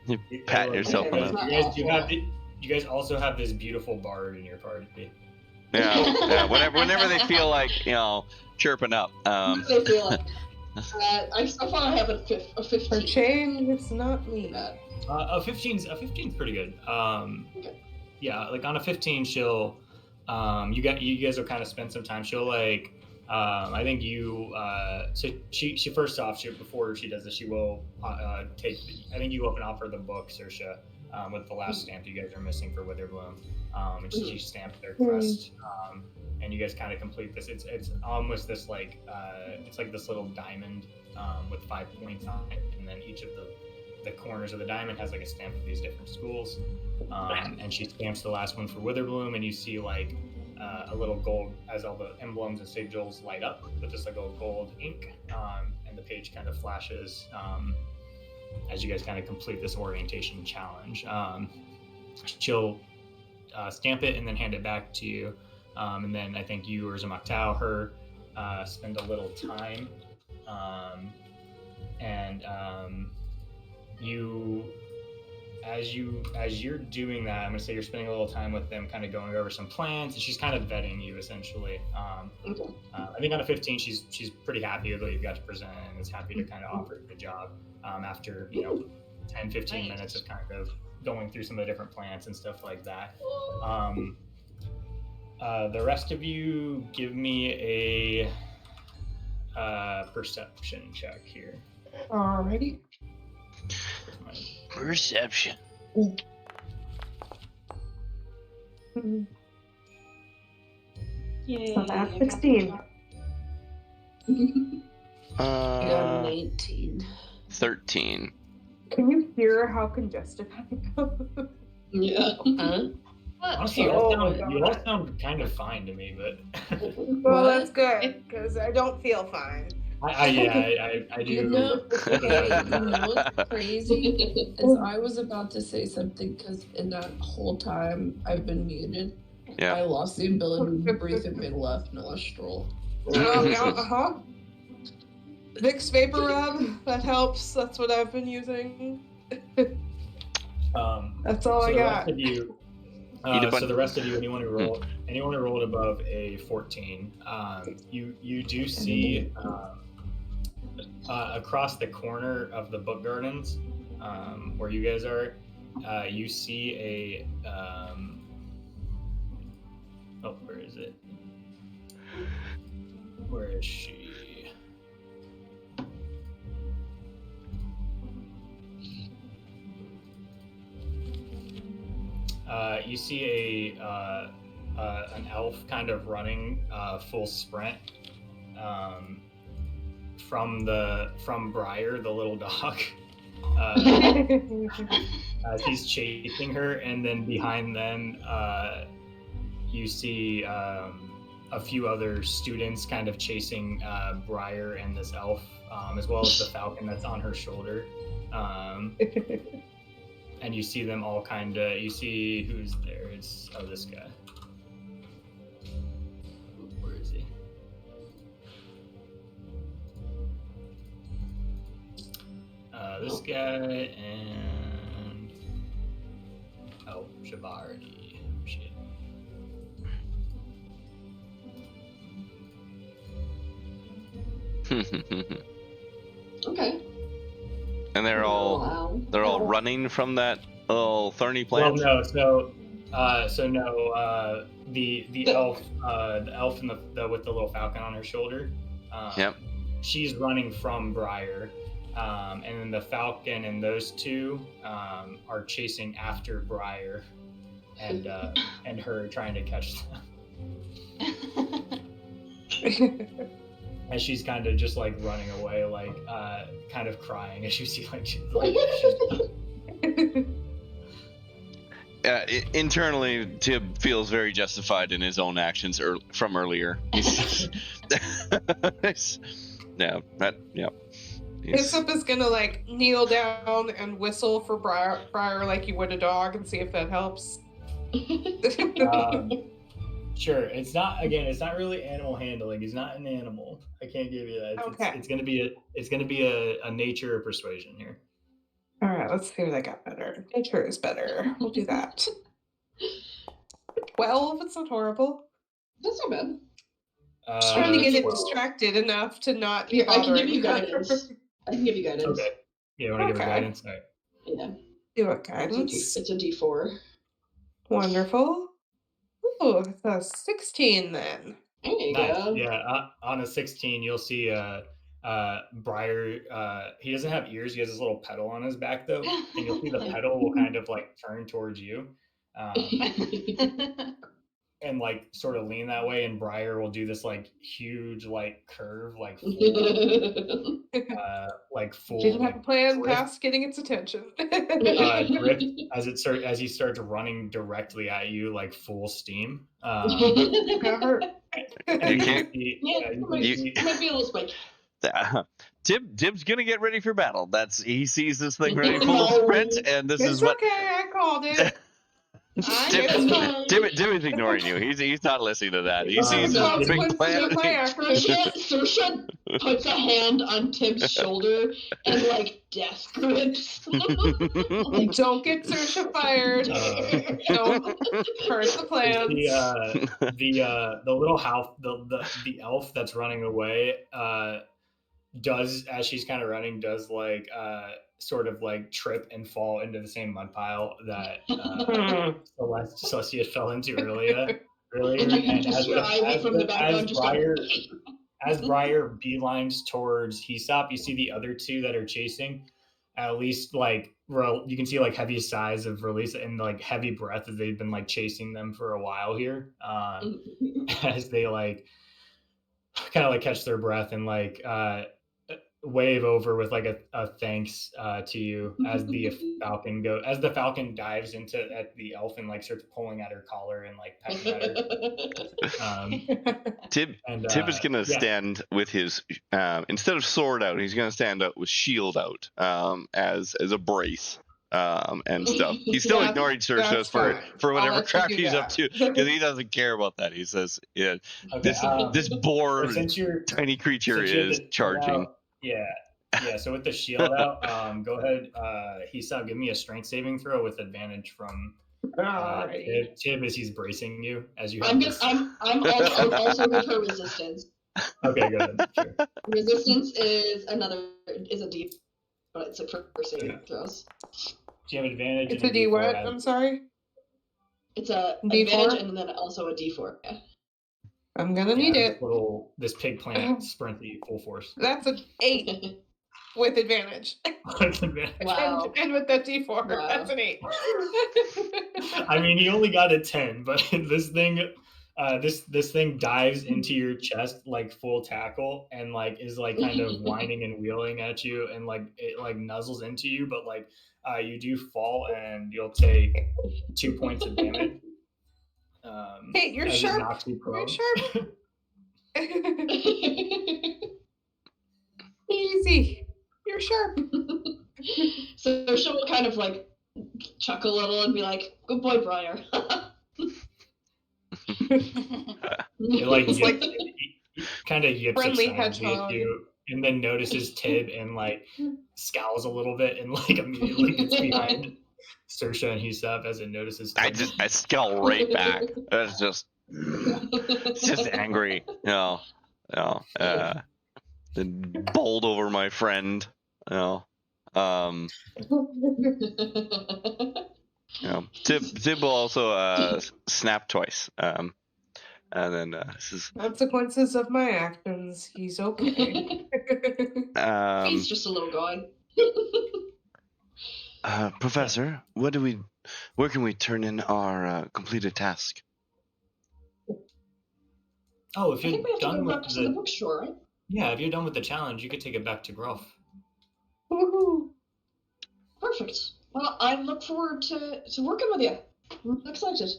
You pat yourself on the. you guys also have this beautiful bard in your party. Yeah. Whenever they feel like chirping up. They feel like. So far I have a 15. For change, it's not me. A 15's pretty good. Okay. Yeah, like on a 15, she'll. You guys will kind of spend some time. She'll like. I think you. So she first off, before she does this, she will take. I think you open offer the book, Saoirse, with the last stamp you guys are missing for Witherbloom. And she stamped their crest. And you guys kind of complete this. It's almost this like it's like this little diamond with 5 points on it, and then each of the corners of the diamond has like a stamp of these different schools. And she stamps the last one for Witherbloom, and you see like a little gold as all the emblems and sigils light up with just like a gold ink, and the page kind of flashes as you guys kind of complete this orientation challenge. She'll stamp it and then hand it back to you. And then I think you or Zamak'Tao, her, spend a little time. As you're doing that, I'm gonna say you're spending a little time with them, kind of going over some plans, and she's kind of vetting you essentially. I think on a 15, she's pretty happy with what you've got to present, and is happy to kind of offer you the job after 10-15 minutes of kind of going through some of the different plans and stuff like that. The rest of you, give me a perception check here. Alrighty. Perception. Yay. So that's 16. I got 19. 13. Can you hear how congested I am? Yeah. Honestly, you all sound kind of fine to me, but Well, that's good, because I don't feel fine. I do. You know what's crazy is I was about to say something because in that whole time I've been muted. Yeah. I lost the ability to breathe in my left nostril. Vicks Vapor Rub, that helps. That's what I've been using. That's all I got. So the rest of you, anyone who rolled above a 14, you do see across the corner of the book gardens, where you guys are, you see a where is it? Where is she? You see an elf kind of running full sprint from Briar, the little dog. He's chasing her, and then behind them, you see a few other students kind of chasing Briar and this elf, as well as the falcon that's on her shoulder. And you see them all you see who's there. It's, this guy. Where is he? This guy and... Shavardi. Shit. Okay. And they're all running from that little thorny plant. Well, no. The elf, and the with the little falcon on her shoulder. Yep. She's running from Briar, and then the falcon and those two are chasing after Briar, and her trying to catch them. And she's kind of just like running away, like kind of crying as you see she's internally, Tib feels very justified in his own actions from earlier. Hyssop is gonna like kneel down and whistle for Briar like you would a dog and see if that helps. Sure. It's not really animal handling. He's not an animal. I can't give you that. Okay. It's gonna be a nature persuasion here. All right, let's see what I got better. Nature is better. We'll do that. 12. It's not horrible. That's not bad. Just trying to get it 12. distracted enough to not be Here, I can bothering give you her. guidance. I can give you guidance. Okay. Yeah, you want to give her Okay. guidance? All right. Yeah. Do a guidance. It's a D4. Wonderful. Ooh, it's a 16 then. There you Nice. go. Yeah, on a 16, you'll see Briar. He doesn't have ears. He has this little pedal on his back, though, and you'll see the pedal will kind of like turn towards you, and like sort of lean that way. And Briar will do this like huge like curve, like full, full. Didn't have like, a plan drift, past getting its attention. drift as he starts running directly at you, like full steam. Got hurt. You can't. It might be a little spiky. Tim's gonna get ready for battle. He sees this thing ready full sprint, and this is what. Okay, I called it. Tim is ignoring you. He's not listening to that. He sees this big plan. Saoirse puts a hand on Tim's shoulder and like death grips. Don't get Saoirse fired. Don't hurt the plans. The little house, the elf that's running away, does, as she's kind of running, does like sort of like trip and fall into the same mud pile that Celestia fell into earlier. And as Briar beelines towards Aesop, you see the other two that are chasing. At least like you can see like heavy sighs of release and like heavy breath as they've been like chasing them for a while here. As they like kind of like catch their breath and like wave over with like a thanks to you as the falcon dives at the elf and like starts pulling at her collar and like pecking at her. Tim is gonna stand with his instead of sword out, he's gonna stand out with shield out as a brace and stuff. He's still ignoring Saoirse for whatever crap he's up to because he doesn't care about that. He says, "Yeah, this boar tiny creature is charging." Yeah. So with the shield out, go ahead, Aesop, give me a strength saving throw with advantage from Tim as he's bracing you as you. I'm also with her resistance. Okay, good. Sure. Resistance is a D, but it's for saving throws. Do you have advantage? It's a D what? I'm sorry. It's a D4? advantage and then also a D4. Yeah. I'm gonna need it. This pig plant sprint the full force. That's an 8 with advantage. Wow. And with that D4, wow. That's an 8. I mean, he only got a 10, but this thing, this thing dives into your chest like full tackle and like is like kind of whining and wheeling at you and like it like nuzzles into you, but like you do fall and you'll take 2 points of damage. Hey, you're sharp. You're sharp. Easy. You're sharp. So she'll kind of like chuckle a little and be like, "Good boy, Briar." It kind of yips friendly hedgehog you, and then notices Tib and like scowls a little bit and like immediately gets behind Saoirse and Aesop as it notices Tib. I scowl right back. It's just angry. Bowled over my friend. Tib will also snap twice. And then this is consequences of my actions. He's okay. He's just a little guy. Professor, where can we turn in our completed task? Oh, if you're done with the bookstore, right? Yeah, if you're done with the challenge, you could take it back to Groff. Woohoo! Perfect. Well, I look forward to working with you. I'm excited.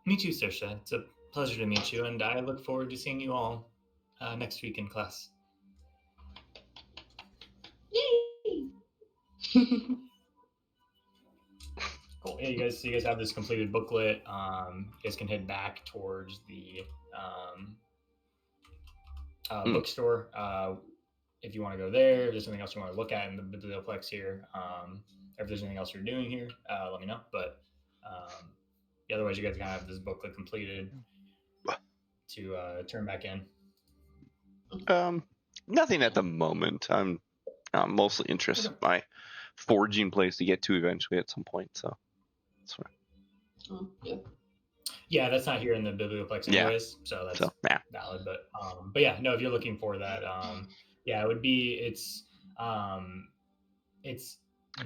Me too, Saoirse. It's a pleasure to meet you, and I look forward to seeing you all next week in class. Yay! Cool. Yeah, you guys have this completed booklet. You guys can head back towards the bookstore if you want to go there. If there's something else you want to look at in the biblioplex here, if there's anything else you're doing here, let me know. But Otherwise, you guys kind of have this booklet completed to turn back in. Nothing at the moment. I'm mostly interested in my forging place to get to eventually at some point. So that's fine. Yeah. Yeah, that's not here in the biblioplex anyways, so that's valid. But yeah, no, if you're looking for that, yeah, it would be it's the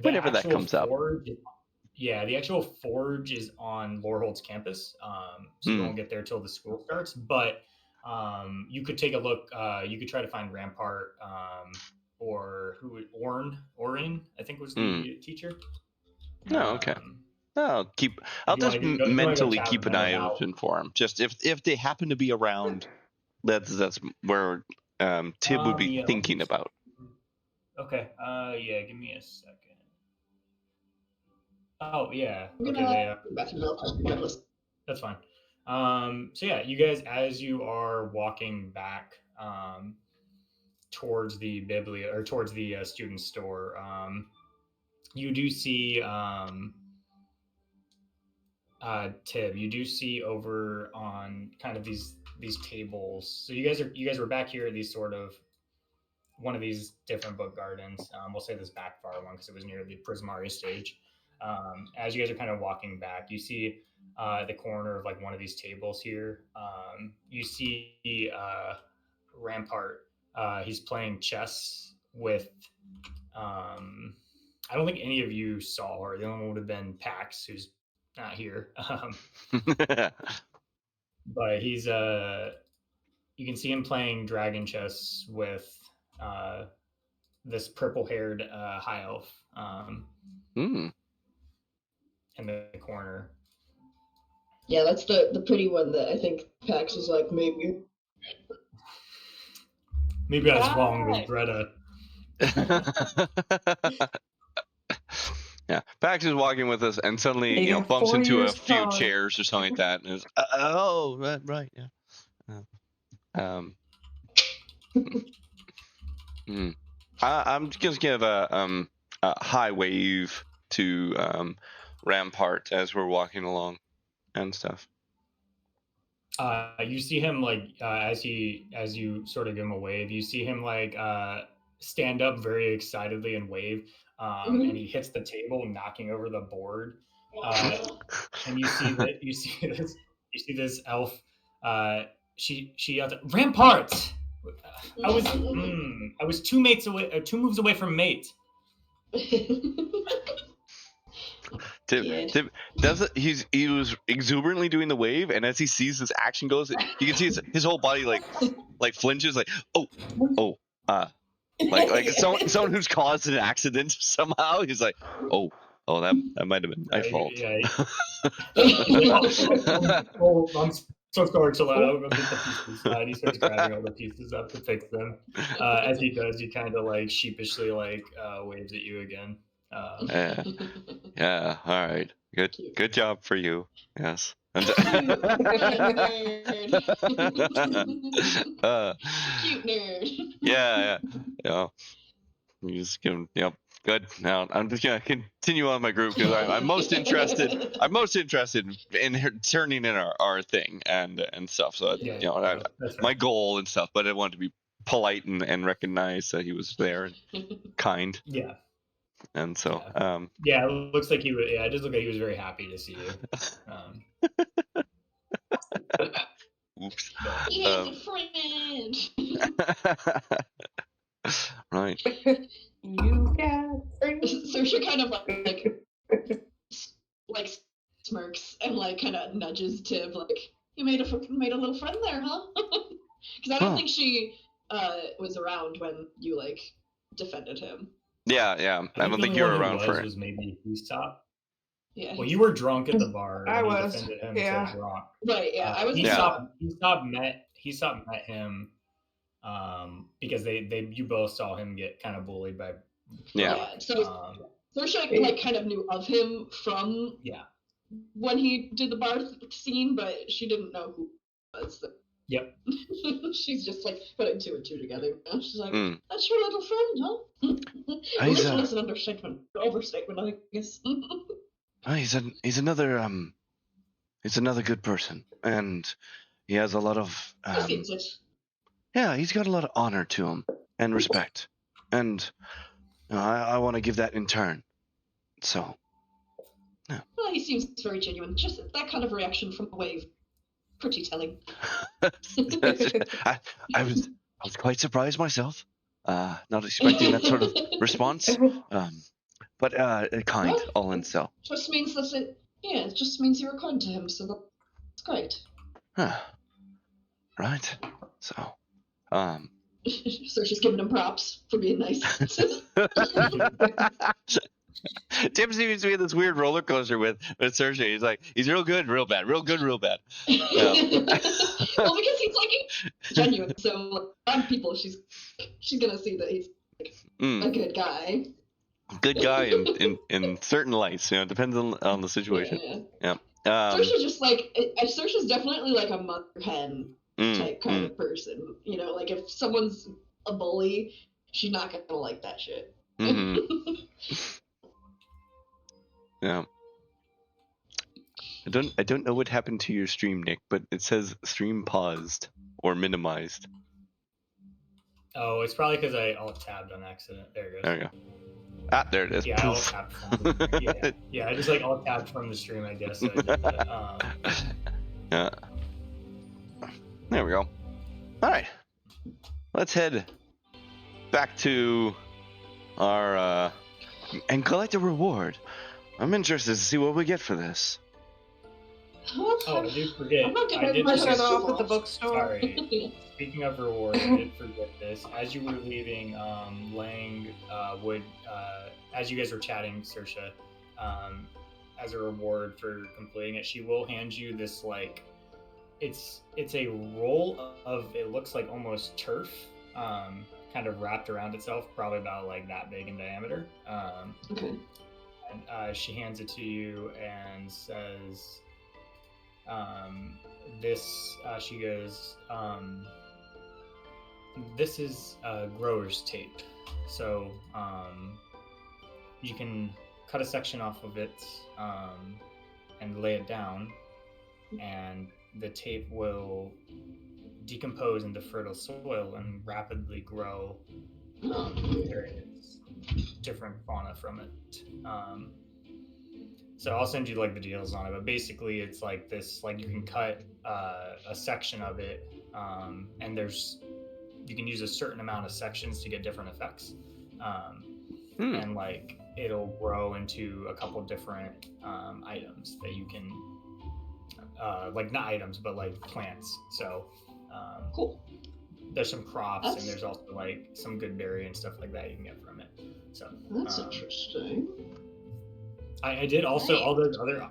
Whenever that actual comes up. forge. Yeah, the actual forge is on Lorehold's campus, so you won't get there till the school starts. But you could take a look. You could try to find Rampart or Orin, I think was the teacher. No, okay. I'll just mentally keep an eye open for him. Just if they happen to be around, that's where Tib would be thinking about. Okay. Yeah. Give me a second. Oh yeah. Okay. That's fine. So yeah, you guys, as you are walking back towards the towards the student store, you do see Tib. You do see over on kind of these tables. So you guys were back here at these sort of one of these different book gardens. We'll say this back far one because it was near the Prismari stage. As you guys are kind of walking back, you see the corner of like one of these tables here. You see Rampart. He's playing chess with. I don't think any of you saw her. The only one would have been Pax, who's not here. But he's you can see him playing dragon chess with this purple-haired high elf in the corner. Yeah, that's the pretty one that I think Pax was like, maybe I was wrong with Greta. Yeah, Pax is walking with us and suddenly bumps into a few chairs or something like that, and is right, yeah. I'm just gonna give a high wave to Rampart as we're walking along and stuff. You see him like as you sort of give him a wave, you see him like stand up very excitedly and wave, and he hits the table, knocking over the board. And you see this elf. She yelled, "Rampart! I was two moves away from mate." Tib does it. He was exuberantly doing the wave, and as he sees this action goes, you can see his whole body like flinches, like like someone who's caused an accident somehow. He's like, oh, that might have been my fault. I'm so sorry, chill out. I'll go get the pieces. And he starts grabbing all the pieces up to fix them. As he does, he kind of like sheepishly like waves at you again. Yeah. All right. Good job for you. Yes. Cute nerd. Yeah. You just give him. Good. Now I'm just gonna continue on my group because I'm most interested. I'm most interested in turning in our thing and stuff. So my goal and stuff. But I wanted to be polite and recognize that he was there and kind. Yeah. And so, it looks like he was. Yeah, it does look like he was very happy to see you. Oops. He has a friend. Right. You got friends. So she kind of like smirks and like kind of nudges Tib, like, you made a little friend there, huh? Because I don't think she was around when you like defended him. Yeah. I don't think you were around for it. Was maybe Aesop. Yeah. Well, you were drunk at the bar. I was. Defended him, Yeah. so drunk. Right. Yeah. I was. Aesop met him because you both saw him get kind of bullied by. Yeah. So she like kind of knew of him from when he did the bar scene, but she didn't know who he was. So. Yep. She's just like putting two and two together. You know? She's like, "That's your little friend, huh?" It's an overstatement, I guess. He's another he's another good person, and he has a lot of Seems it. yeah, he's got a lot of honor to him and respect, and I want to give that in turn. So, yeah. Well, he seems very genuine. Just that kind of reaction from the wave, pretty telling. I was quite surprised myself, not expecting that sort of response. But kind, Well, all in so. Just means that it just means you were kind to him, so that's great. Huh. Right. So, So she's giving him props for being nice. Tim seems to be in this weird roller coaster with Cersei. He's like, he's real good, real bad, real good, real bad. Yeah. Well, because he's like genuine, so on people, she's gonna see that he's a good guy. Good guy in certain lights, it depends on the situation. Yeah. Cersei's just like Cersei's definitely like a mother hen type kind of person. Like if someone's a bully, she's not gonna like that shit. Mm-hmm. Yeah. I don't know what happened to your stream, Nick, but it says stream paused or minimized. Oh, it's probably because I alt-tabbed on accident. There it goes. There you go. Ah, there it is. Yeah, I alt-tabbed I just like alt-tabbed from the stream, I guess. So I did that. Yeah. There we go. All right. Let's head back to our and collect a reward. I'm interested to see what we get for this. Oh, I did forget. I did percent forget. off at the bookstore. Sorry. Speaking of reward, I did forget this. As you were leaving, Lang would, as you guys were chatting, Saoirse, as a reward for completing it, she will hand you this like, it's a roll of, it looks like almost turf, kind of wrapped around itself, probably about like that big in diameter. Okay. And she hands it to you and says, she goes, this is grower's tape. So you can cut a section off of it and lay it down, and the tape will decompose into fertile soil and rapidly grow various different fauna from it. So I'll send you like the deals on it, but basically it's like this, like you can cut a section of it, and you can use a certain amount of sections to get different effects. And like it'll grow into a couple different items that you can, like not items, but like plants. So cool. There's some crops and there's also like some good berry and stuff like that you can get from it. So that's interesting. I did also, all those other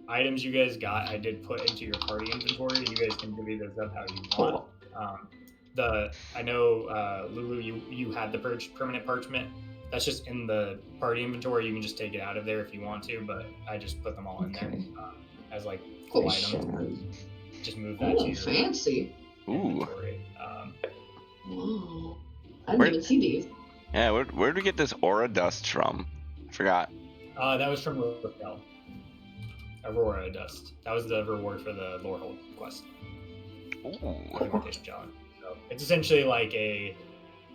items you guys got, I did put into your party inventory. You guys can divvy those up how you want. I know, Lulu, you had the permanent parchment. That's just in the party inventory. You can just take it out of there if you want to, but I just put them all in there as like cool items. Just move that to your fancy inventory. Whoa. I didn't even see these. Yeah, where'd we get this aura dust from? I forgot. That was from Raquel. Aurora Dust. That was the reward for the Lorehold quest. Ooh. So it's essentially like a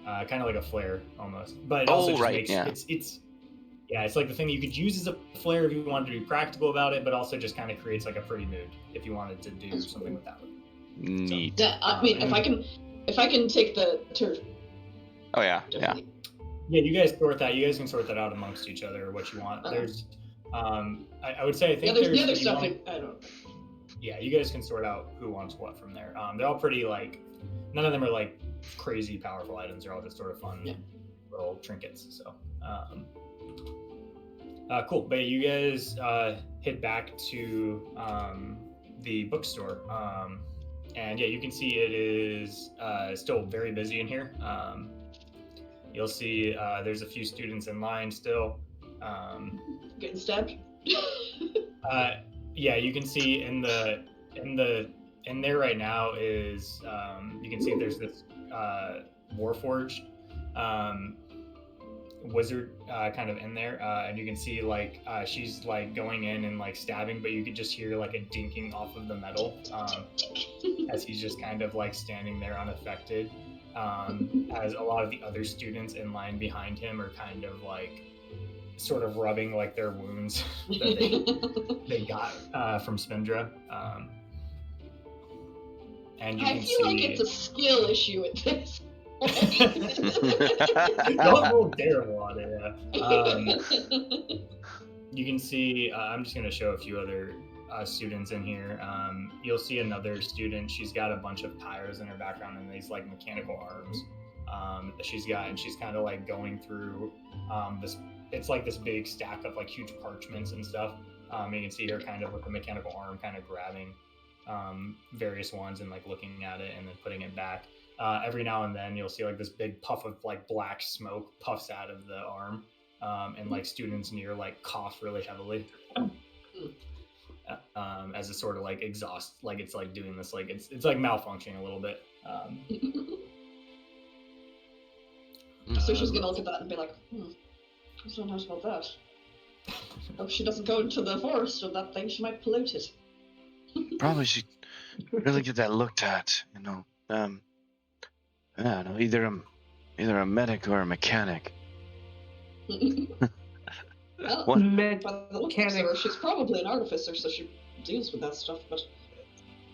kind of like a flare almost, but it also just makes it's like the thing that you could use as a flare if you wanted to be practical about it, but also just kind of creates like a pretty mood if you wanted to do something with that. Neat. So, yeah, I mean, if I can take the turf. Oh yeah, definitely. yeah. Yeah, you guys sort that. You guys can sort that out amongst each other what you want. There's, I would say I think there's the other stuff. I don't. Yeah, you guys can sort out who wants what from there. They're all pretty like, none of them are like crazy powerful items. They're all just sort of fun little trinkets. So, cool. But you guys head back to the bookstore, and yeah, you can see it is still very busy in here. You'll see there's a few students in line still. Getting stabbed? Yeah, you can see in there right now is you can see there's this Warforged, wizard kind of in there, and you can see like she's like going in and like stabbing, but you could just hear like a dinking off of the metal as he's just kind of like standing there unaffected. As a lot of the other students in line behind him are kind of like sort of rubbing like their wounds that they got from Spindra. And you I can feel like it's a skill issue at this don't roll terrible on it. You can see, I'm just going to show a few other students in here. You'll see another student. She's got a bunch of tires in her background and these like mechanical arms that she's got, and she's kind of like going through this. It's like this big stack of like huge parchments and stuff. You can see her kind of with the mechanical arm kind of grabbing various ones and like looking at it and then putting it back. Every now and then you'll see like this big puff of like black smoke puffs out of the arm, and like students near like cough really heavily as it sort of like exhausts, like it's like doing this, like it's like malfunctioning a little bit. So she's gonna look at that and be like, what's so nice about that? Hope she doesn't go into the forest with that thing, she might pollute it. Probably should really get that looked at, you know. I don't know, either a medic or a mechanic. Well, What? by the looks of her, she's probably an artificer, so she deals with that stuff, but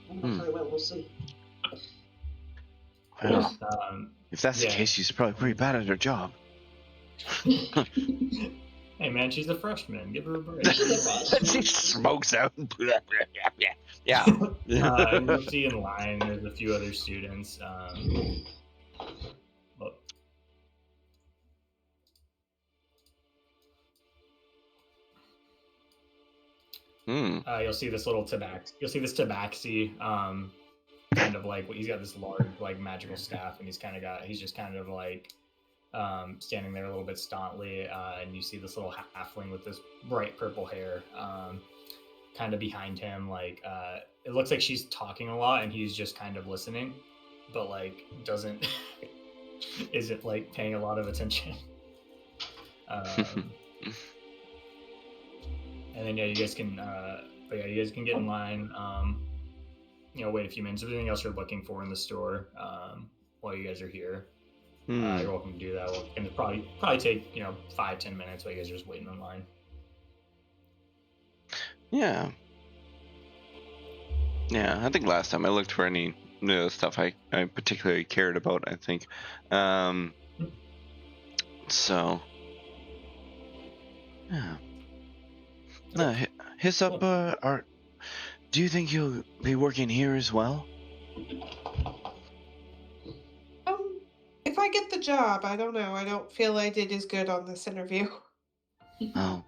I don't know very well, we'll see. Well, if that's the case, she's probably pretty bad at her job. Hey man, she's a freshman. Give her a break. She smokes out. Yeah. And you'll see in line, there's a few other students. You'll see this little You'll see this tabaxi, kind of like he's got this large like magical staff, and he's just kind of like standing there a little bit stauntly, and you see this little halfling with this bright purple hair, kind of behind him. Like it looks like she's talking a lot, and he's just kind of listening, but like isn't like paying a lot of attention. And then you guys can get in line. Wait a few minutes. Everything else you're looking for in the store while you guys are here. You're welcome to do that. It'll probably take 5-10 minutes while you guys are just waiting in line. Yeah. I think last time I looked for any stuff I particularly cared about, I think. So yeah. Hyssop, do you think you'll be working here as well? If I get the job, I don't know. I don't feel I did as good on this interview. Oh.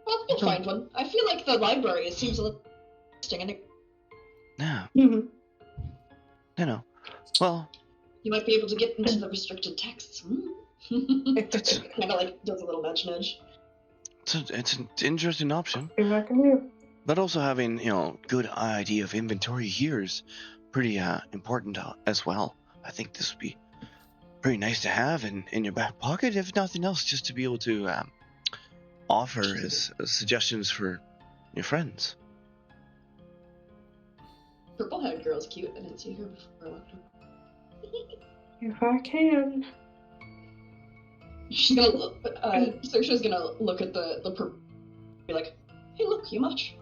Well, you'll find one. I feel like the library seems a little interesting. Yeah. Mm-hmm. Well, you might be able to get into the restricted texts. Kind of like does a little nudge. It's an interesting option. Exactly. But also having, good idea of inventory here is pretty important as well. I think this would be pretty nice to have in your back pocket, if nothing else, just to be able to offer as suggestions for your friends. Purple-haired girl's cute. I didn't see her before I left her. If I can. She's gonna look. Saoirse's gonna look at the purple. Be like, "Hey, look, you match."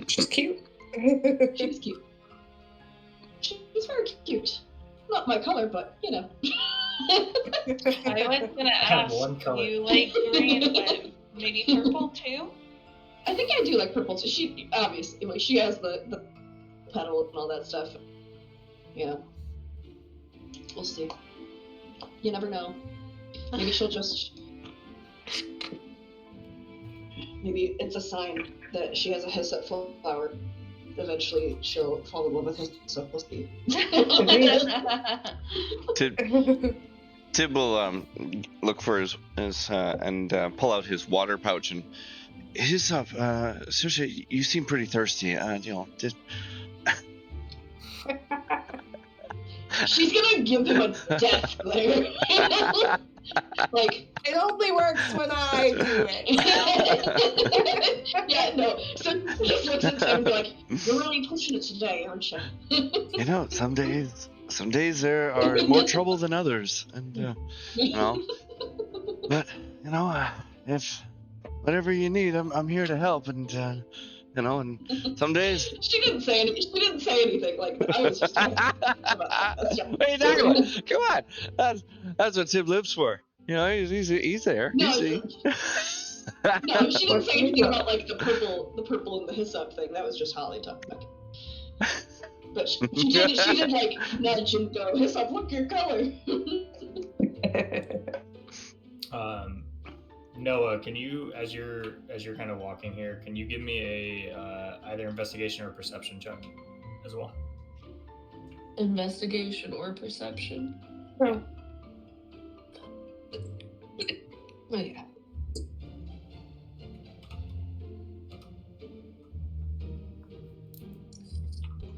She's cute. She's cute. She's very cute. Not my color, but I was gonna ask, do you like green, but maybe purple too? I think I do like purple too. She obviously, she has the petal and all that stuff. We'll see. You never know. Maybe she'll just. Maybe it's a sign that she has a hyssop flower. Eventually, she'll fall in love with hyssop. We'll see. Tib will look for his and pull out his water pouch and hyssop. Saoirse, you seem pretty thirsty. She's gonna give him a death glare. Like, it only works when I do it. yeah, no. So he just looks at him and be like, "You're really pushing it today, aren't you?" You know, some days there are more trouble than others, and you know. But you know, if whatever you need, I'm here to help, and you know, and some days. She didn't say anything. Like, I was just talking about that. What are you talking about? Come on, that's what Tim lives for. You know, he's there. No, He's no, she didn't say anything about like the purple and the hyssop thing. That was just Holly talking about. But she did like nudge and go, "Hyssop, look your color." Noah, can you, as you're kind of walking here, can you give me a either investigation or perception check as well? Investigation or perception? Yeah. Oh, yeah.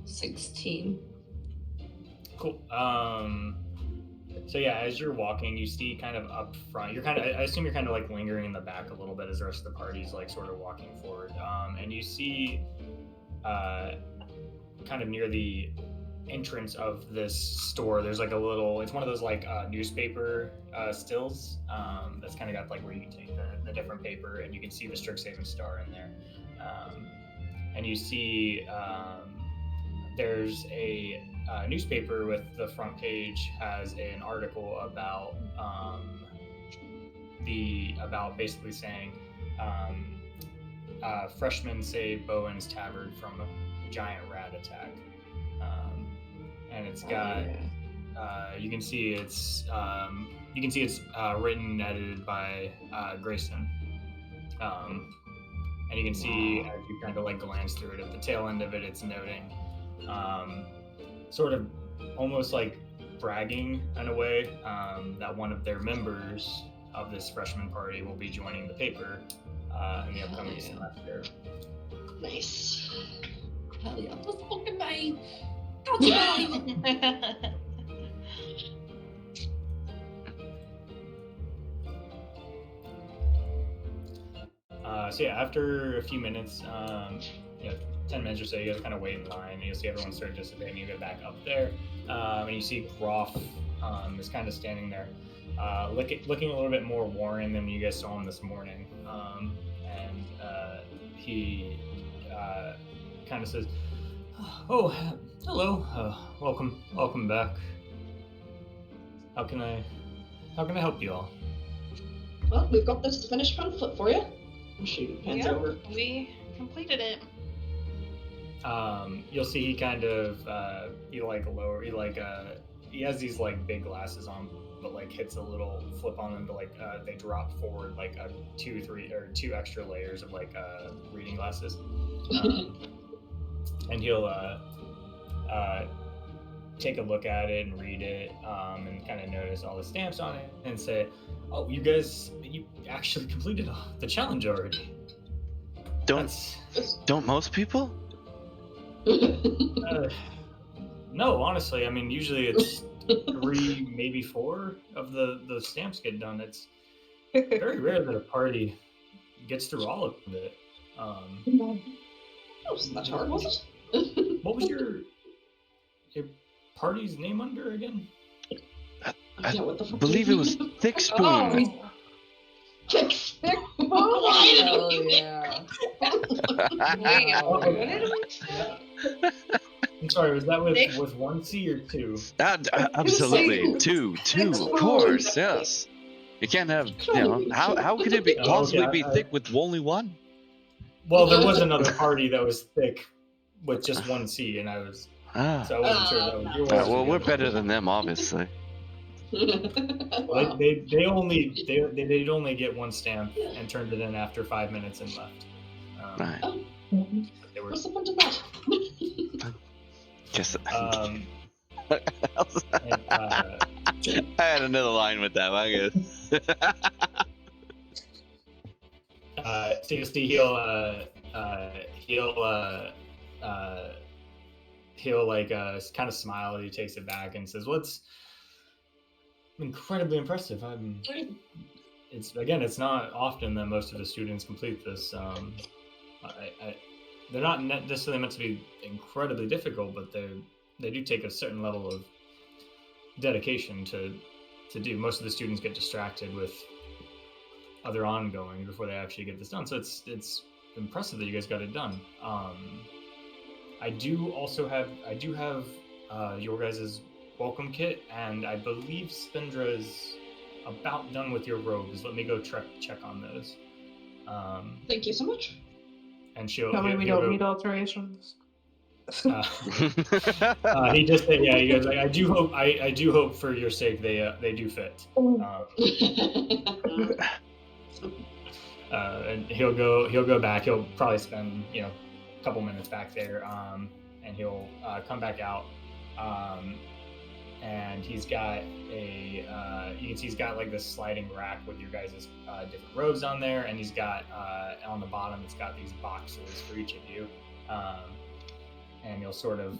$16. Cool. So yeah, as you're walking, you see kind of up front. I assume you're kind of like lingering in the back a little bit as the rest of the party's like sort of walking forward. And you see, kind of near the entrance of this store, there's like a little. It's one of those like newspaper stills. That's kind of got like where you can take the different paper, and you can see the Strix Haven star in there. And you see there's a newspaper with the front page has an article about basically saying freshmen save Bowen's Tavern from a giant rat attack, and it's got you can see it's written and edited by Grayson, and you can see as you kind of like glance through it at the tail end of it, it's noting sort of almost like bragging in a way that one of their members of this freshman party will be joining the paper in the upcoming semester. Nice. Hell yeah. That's fucking mine. That's mine. So yeah, after a few minutes, 10 minutes or so, you guys kind of wait in line, and you'll see everyone start dissipating. You get back up there, and you see Groff is kind of standing there, looking a little bit more worn than you guys saw him this morning. And he kind of says, "Oh, hello, welcome back. How can I help you all?" Well, we've got this finished pamphlet for you. She hands over. We completed it. You'll see he kind of he has these like big glasses on, but like hits a little flip on them to like they drop forward like two extra layers of like reading glasses, and he'll take a look at it and read it, and kind of notice all the stamps on it and say, "Oh, you actually completed the challenge already." Don't most people? No, honestly, I mean, usually it's 3, maybe 4 of the stamps get done. It's very rare that a party gets through all of it. That's hard, was What was your party's name under again? I what the fuck believe it was Thick Spoon. Thick Why did Oh, we yeah. I'm sorry, was that with 1 C or 2? Absolutely, two, of course, yes. You can't have, how could it be possibly be thick with only one? Well, there was another party that was thick with just 1 C, and so I wasn't sure that was yours. Well, we're better than them, obviously. Well, they'd only get 1 stamp and turned it in after 5 minutes and left. Right. They were. What's the point of that? Guess. And, I had another line with that, I guess. he'll like kind of smile. He takes it back and says, "Well, it's incredibly impressive. It's not often that most of the students complete this. They're not necessarily meant to be incredibly difficult, but they do take a certain level of dedication to do. Most of the students get distracted with other ongoing before they actually get this done. So it's impressive that you guys got it done. I do have your guys' welcome kit, and I believe Spindra is about done with your robes. Let me go check on those. Thank you so much. And Tell me we don't need alterations. He just said, yeah. He goes, I do hope for your sake they do fit. And he'll go back. He'll probably spend a couple minutes back there, and he'll come back out. And he's got you can see he's got like this sliding rack with your guys' different robes on there, and he's got on the bottom it's got these boxes for each of you, and he'll sort of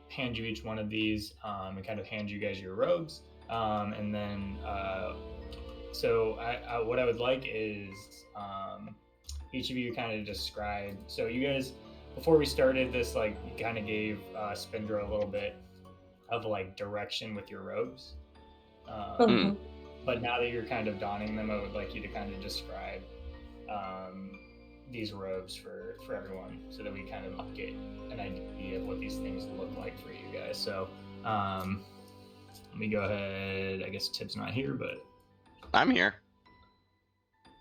hand you each one of these and kind of hand you guys your robes, and then so what I would like is each of you kind of describe. So you guys, before we started this, like you kind of gave Spindra a little bit of like direction with your robes, but now that you're kind of donning them, I would like you to kind of describe these robes for everyone, so that we kind of get an idea of what these things look like for you guys. So let me go ahead. I guess Tip's not here, but I'm here.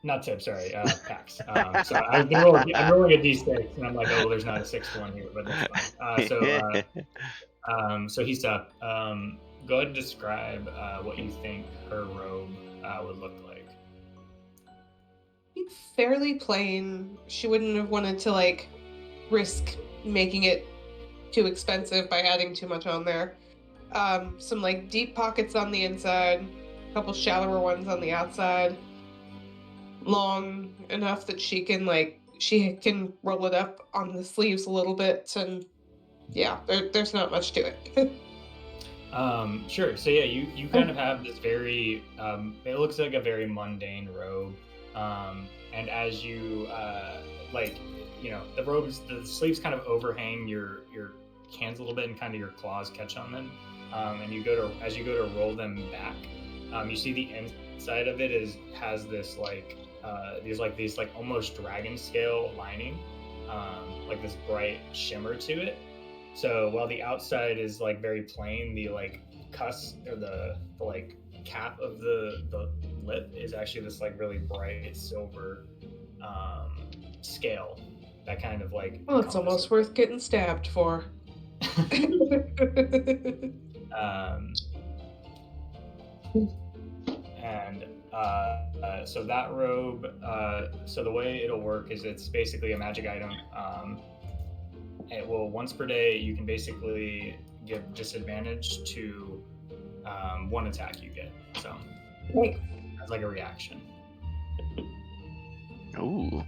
Not Tip, sorry, Pax. So I'm rolling a D6, and I'm like, oh, well, there's not a sixth one here, but that's fine. So he's up. Go ahead and describe what you think her robe would look like. Fairly plain. She wouldn't have wanted to like risk making it too expensive by adding too much on there. Some like deep pockets on the inside, a couple shallower ones on the outside. Long enough that she can roll it up on the sleeves a little bit, and yeah, there's not much to it. Sure. So yeah, you kind of have this very it looks like a very mundane robe, and as you the sleeves kind of overhang your hands a little bit, and kind of your claws catch on them, and as you go to roll them back, you see the inside of it has this these almost dragon scale lining, like this bright shimmer to it. So while the outside is like very plain, the like cusp or the like cap of the lip is actually this like really bright silver scale that kind of like. Well, it's almost worth getting stabbed for. So that robe, so the way it'll work is it's basically a magic item. It will, once per day, you can basically give disadvantage to one attack you get. So that's like a reaction. Ooh.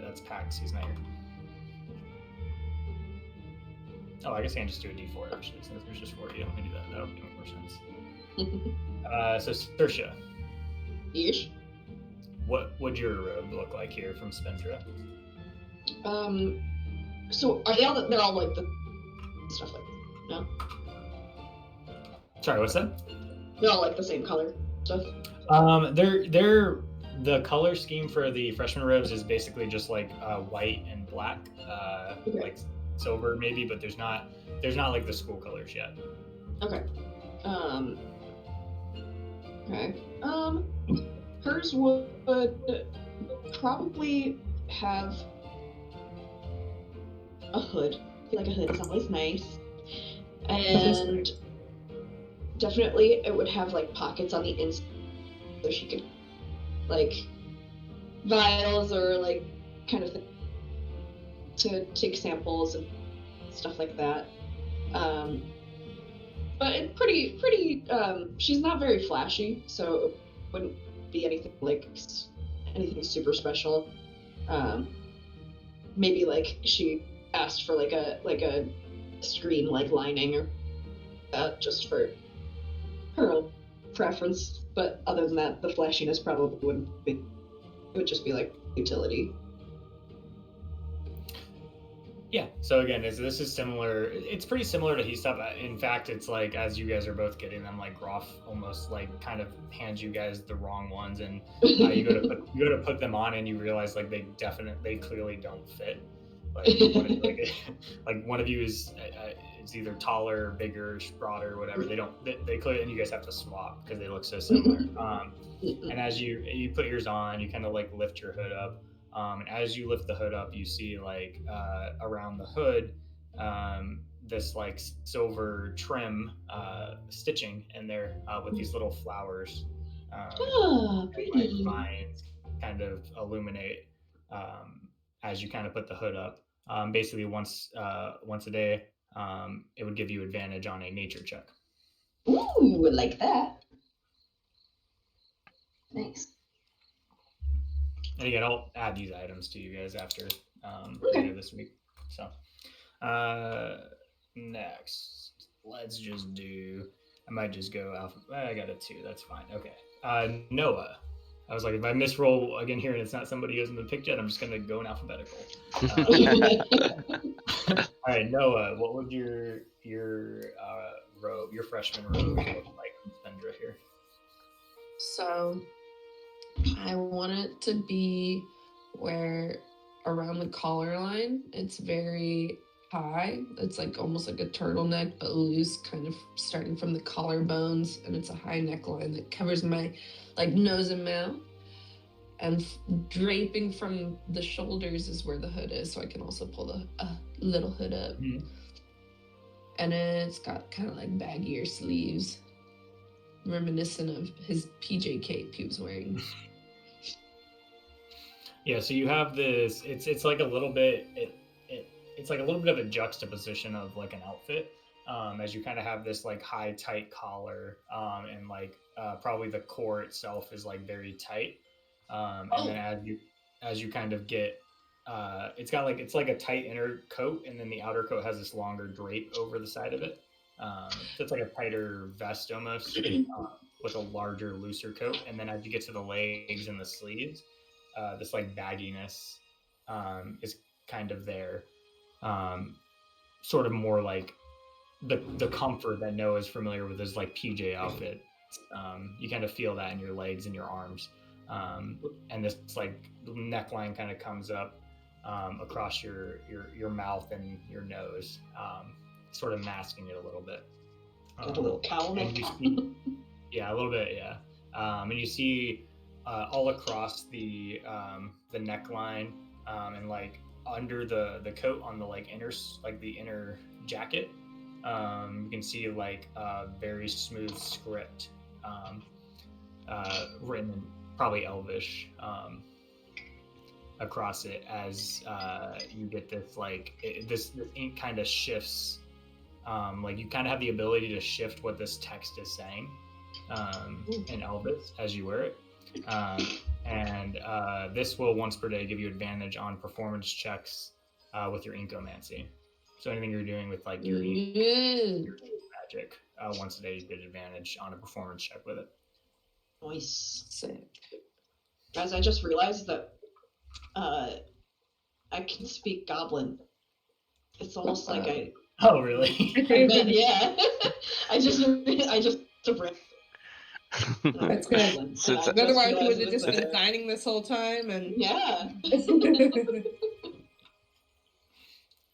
That's Pax. He's not here. Oh, I guess I can just do a D4 actually, since there's just 4 of you. Let me do that. That'll make more sense. So Saoirse. Yes. What would your robe look like here from Spindra? So are they're all like the stuff like no? Sorry, what's that? They're all like the same color stuff. They're the color scheme for the freshman robes is basically just like white and black, like silver maybe, but there's not like the school colors yet. Okay. Hers would probably have a hood. I feel like a hood is always nice. And definitely it would have like pockets on the inside so she could like vials or like kind of to take samples and stuff like that. But it's pretty she's not very flashy, so it wouldn't be anything super special. Maybe like she asked for like a screen like lining or that just for her own preference. But other than that, the flashiness probably wouldn't be. It would just be like utility. Yeah. So again, this is similar. It's pretty similar to heat stuff. In fact, it's like as you guys are both getting them, like Groff almost like kind of hands you guys the wrong ones, and you go to put them on, and you realize like they clearly don't fit. Like one of you is it's either taller, bigger, broader, whatever. They clearly, and you guys have to swap because they look so similar. And as you put yours on, you kind of like lift your hood up. And as you lift the hood up, you see like around the hood this like silver trim stitching in there with these little flowers. Pretty. Like vines kind of illuminate as you kind of put the hood up. Basically, once a day, it would give you advantage on a nature check. Ooh, like that. Nice. And again, I'll add these items to you guys after later this week. So next, let's just do. I might just go alpha. I got a 2. That's fine. Okay. Noah. I was like, if I misroll again here and it's not somebody who hasn't been picked yet, I'm just gonna go in alphabetical. All right, Noah. What would your robe, your freshman robe, look like from Spendra here? So I want it to be where around the collar line, it's very high. It's like almost like a turtleneck, but loose, kind of starting from the collarbones, and it's a high neckline that covers my like nose and mouth. And draping from the shoulders is where the hood is, so I can also pull the little hood up. Mm-hmm. And it's got kind of like baggier sleeves, reminiscent of his PJ cape he was wearing. Yeah, so you have this. It's like a little bit. It's like a little bit of a juxtaposition of like an outfit, as you kind of have this like high tight collar, and like probably the core itself is like very tight, and then as you kind of get, it's like a tight inner coat, and then the outer coat has this longer drape over the side of it. So it's like a tighter vest almost, with a larger, looser coat, and then as you get to the legs and the sleeves. This like bagginess is kind of there, sort of more like the comfort that Noah is familiar with is like PJ outfit. You kind of feel that in your legs and your arms, and this like neckline kind of comes up across your mouth and your nose, sort of masking it a little bit. A little cowl neck. Yeah, a little bit. Yeah, and you see. All across the neckline, and like under the coat on the like the inner jacket, you can see like a very smooth script written in probably Elvish across it as you get this like this ink kind of shifts, like you kind of have the ability to shift what this text is saying in Elvish as you wear it. And this will once per day give you advantage on performance checks with your inkomancy. So anything you're doing with like your magic, once a day you get advantage on a performance check with it. Nice. Sick. Guys, I just realized that I can speak Goblin. It's almost like I. Oh really? Yeah. I just That's good. Otherwise, you would have just been signing this whole time, and yeah.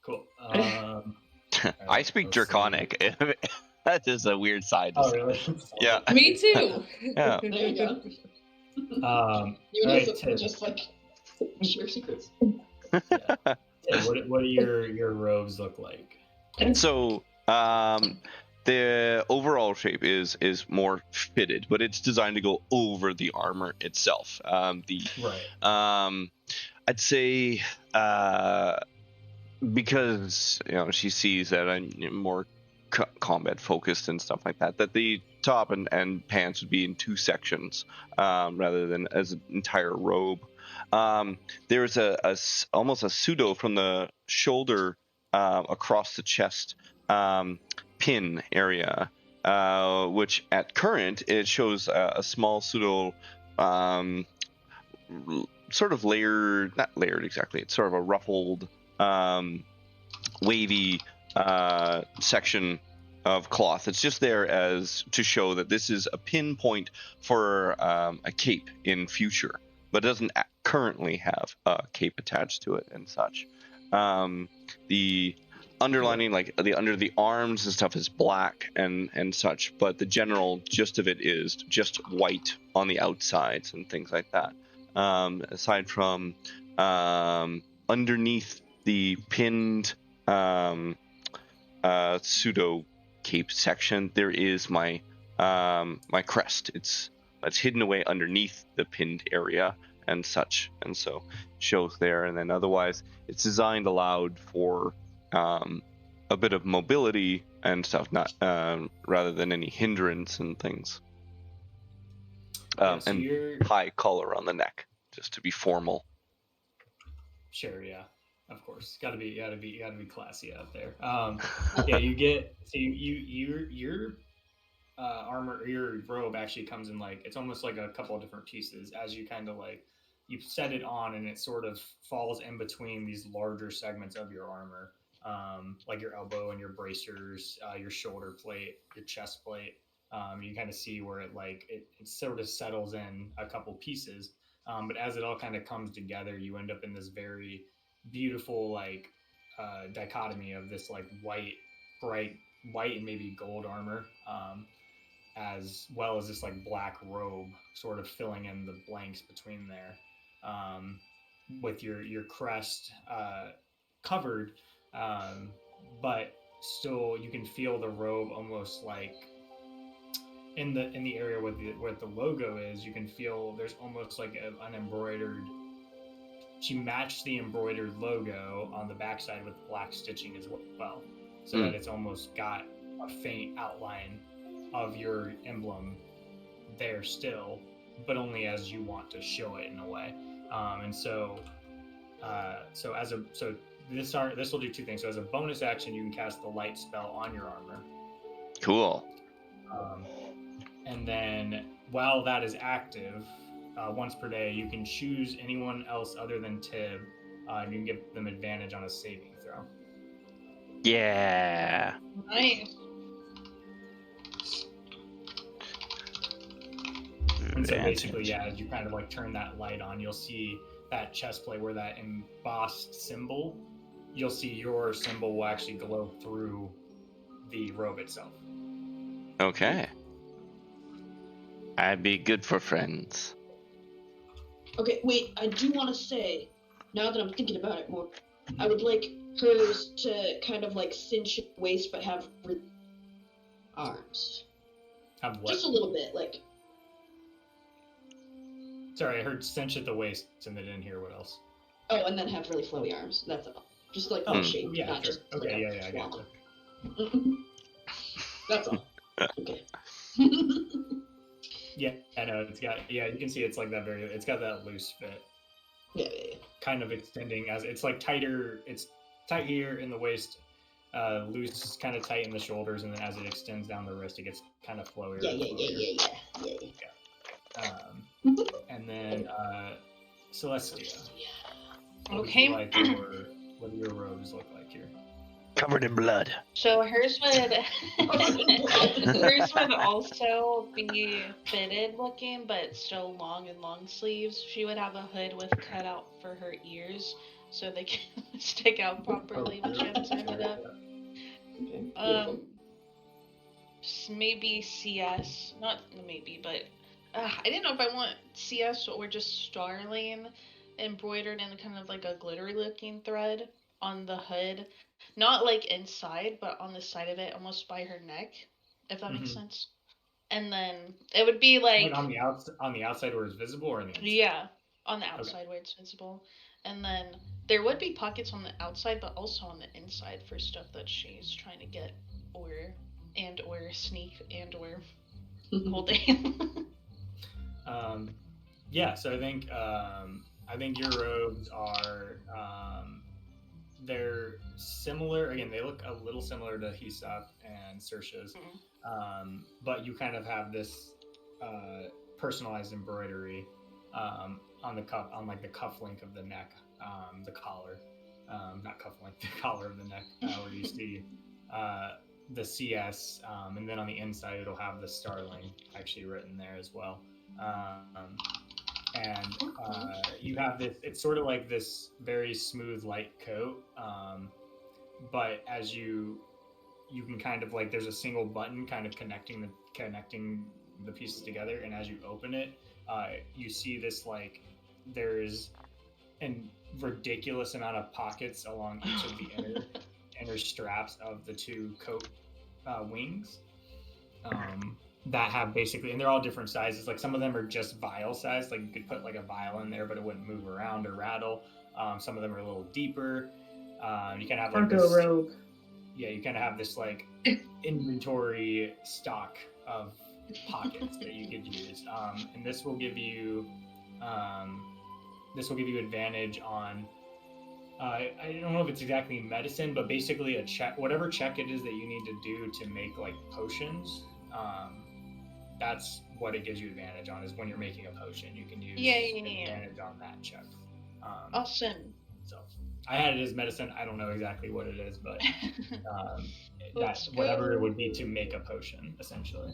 Cool. I speak Draconic. That is a weird side. Oh really? Yeah. Me too. Yeah. There you go. You right, just like share secrets. Yeah. What do your robes look like? So, the overall shape is more fitted, but it's designed to go over the armor itself. I'd say because she sees that I'm more combat focused and stuff like that, that the top and pants would be in 2 sections rather than as an entire robe. There's almost a pseudo from the shoulder across the chest pin area, which at current it shows a small pseudo sort of layered, not layered exactly, it's sort of a ruffled wavy section of cloth. It's just there as to show that this is a pinpoint for a cape in future, but it doesn't currently have a cape attached to it and such. The underlining, like under the arms and stuff, is black and such, but the general gist of it is just white on the outsides and things like that. Aside from underneath the pinned pseudo cape section, there is my my crest. It's hidden away underneath the pinned area and such, and so shows there. And then otherwise, it's designed allowed for a bit of mobility and stuff, not rather than any hindrance and things. So and high collar on the neck, just to be formal. Sure, yeah, of course, gotta be classy out there. Yeah, you get your armor, your robe actually comes in like, it's almost like a couple of different pieces as you kind of like, you set it on and it sort of falls in between these larger segments of your armor, like your elbow and your bracers, your shoulder plate, your chest plate. You kind of see where it sort of settles in a couple pieces. But as it all kind of comes together, you end up in this very beautiful dichotomy of this like bright white and maybe gold armor, as well as this like black robe sort of filling in the blanks between there, with your crest covered, but still you can feel the robe almost like in the area where the logo is. You can feel there's almost like an embroidered. She matched the embroidered logo on the backside with black stitching as well, so that it's almost got a faint outline of your emblem there still, but only as you want to show it in a way. This will do two things. So as a bonus action, you can cast the light spell on your armor. Cool. And then while that is active, once per day, you can choose anyone else other than Tib, and you can give them advantage on a saving throw. Yeah. Nice. And so basically, yeah, as you kind of like turn that light on, you'll see that chest plate where that embossed symbol, you'll see your symbol will actually glow through the robe itself. Okay. I'd be good for friends. Okay, wait, I do want to say, now that I'm thinking about it more, I would like hers to kind of like cinch at the waist but have arms. Have what? Just a little bit, like... Sorry, I heard cinch at the waist and I didn't hear what else. Oh, and then have really flowy arms, that's all. Just like shape, yeah, not sure. just Okay, like I got you. That's all. Okay. Yeah, I know, it's got, yeah, you can see it's like that it's got that loose fit. Yeah. Kind of extending as it's like tighter, it's tight here in the waist, loose, kind of tight in the shoulders, and then as it extends down the wrist, it gets kind of flowier. Yeah. And then Celestia. Okay. What do your robes look like here? Covered in blood. So hers would also be fitted looking, but still long and long sleeves. She would have a hood with cutout for her ears, so they can stick out properly when she has it up. Maybe CS, not maybe, but I didn't know if I want CS or just Starling embroidered in kind of like a glittery looking thread on the hood. Not like inside, but on the side of it, almost by her neck, if that makes sense. And then it would be like on the outside where it's visible, or on the inside? Yeah, on the outside where it's visible. And then there would be pockets on the outside, but also on the inside for stuff that she's trying to get or sneak or hold in. Yeah, so I think I think your robes are they're similar. Again, they look a little similar to Hisop and Sersha's, but you kind of have this personalized embroidery on the cuff, on like the cuff link of the neck, the collar, not cuff link, the collar of the neck, where you see the CS, and then on the inside it'll have the Starling actually written there as well. And you have this, it's sort of like this very smooth light coat, but as you can kind of like, there's a single button kind of connecting the pieces together, and as you open it, you see this, like, there's a ridiculous amount of pockets along each of the inner straps of the two coat wings, that have basically, and they're all different sizes. Like some of them are just vial size, like you could put like a vial in there, but it wouldn't move around or rattle. Some of them are a little deeper. You kind of have like this, rogue. Yeah, you kind of have this like inventory stock of pockets that you could use, and this will give you advantage on. I don't know if it's exactly medicine, but basically a check, whatever check it is that you need to do to make like potions. That's what it gives you advantage on, is when you're making a potion, you can use advantage on that check. Awesome. So I had it as medicine. I don't know exactly what it is, but that's whatever it would be to make a potion, essentially.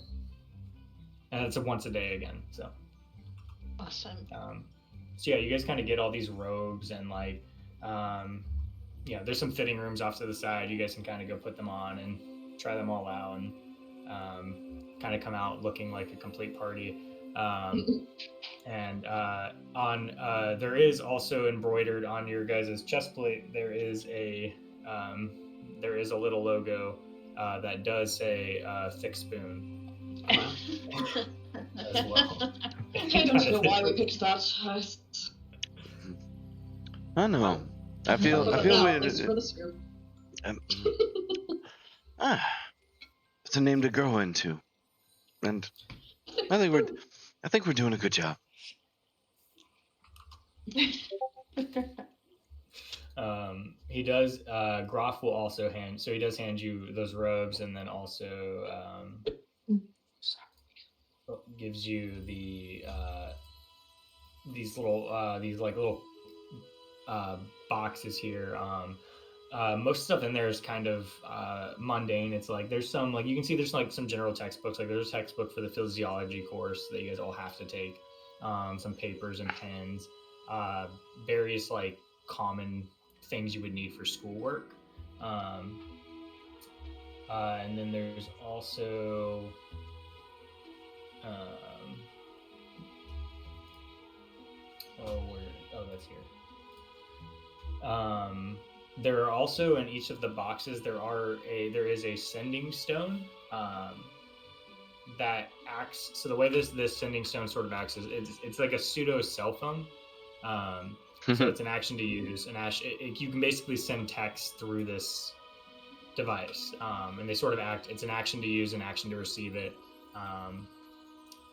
And it's a once a day again. So awesome. So yeah, you guys kind of get all these robes, and like, there's some fitting rooms off to the side. You guys can kind of go put them on and try them all out, and kind of come out looking like a complete party. And there is also embroidered on your guys' chest plate, there is a little logo that does say Thick Spoon as well. I don't know why we picked that. I know. I feel weird. It's for the scoop. It's a name to grow into, and I think we're doing a good job. He does. Groff will also he does hand you those robes, and then also gives you the these little boxes here. Most stuff in there is kind of mundane. It's like there's some, like, you can see there's like some general textbooks. Like there's a textbook for the physiology course that you guys all have to take. Some papers and pens. Various like common things you would need for schoolwork. And then there's also that's here. There are also, in each of the boxes, there is a sending stone that acts. So the way this sending stone sort of acts is it's like a pseudo cell phone. So it's an action to use, you can basically send text through this device, and they sort of act. It's an action to use, an action to receive it.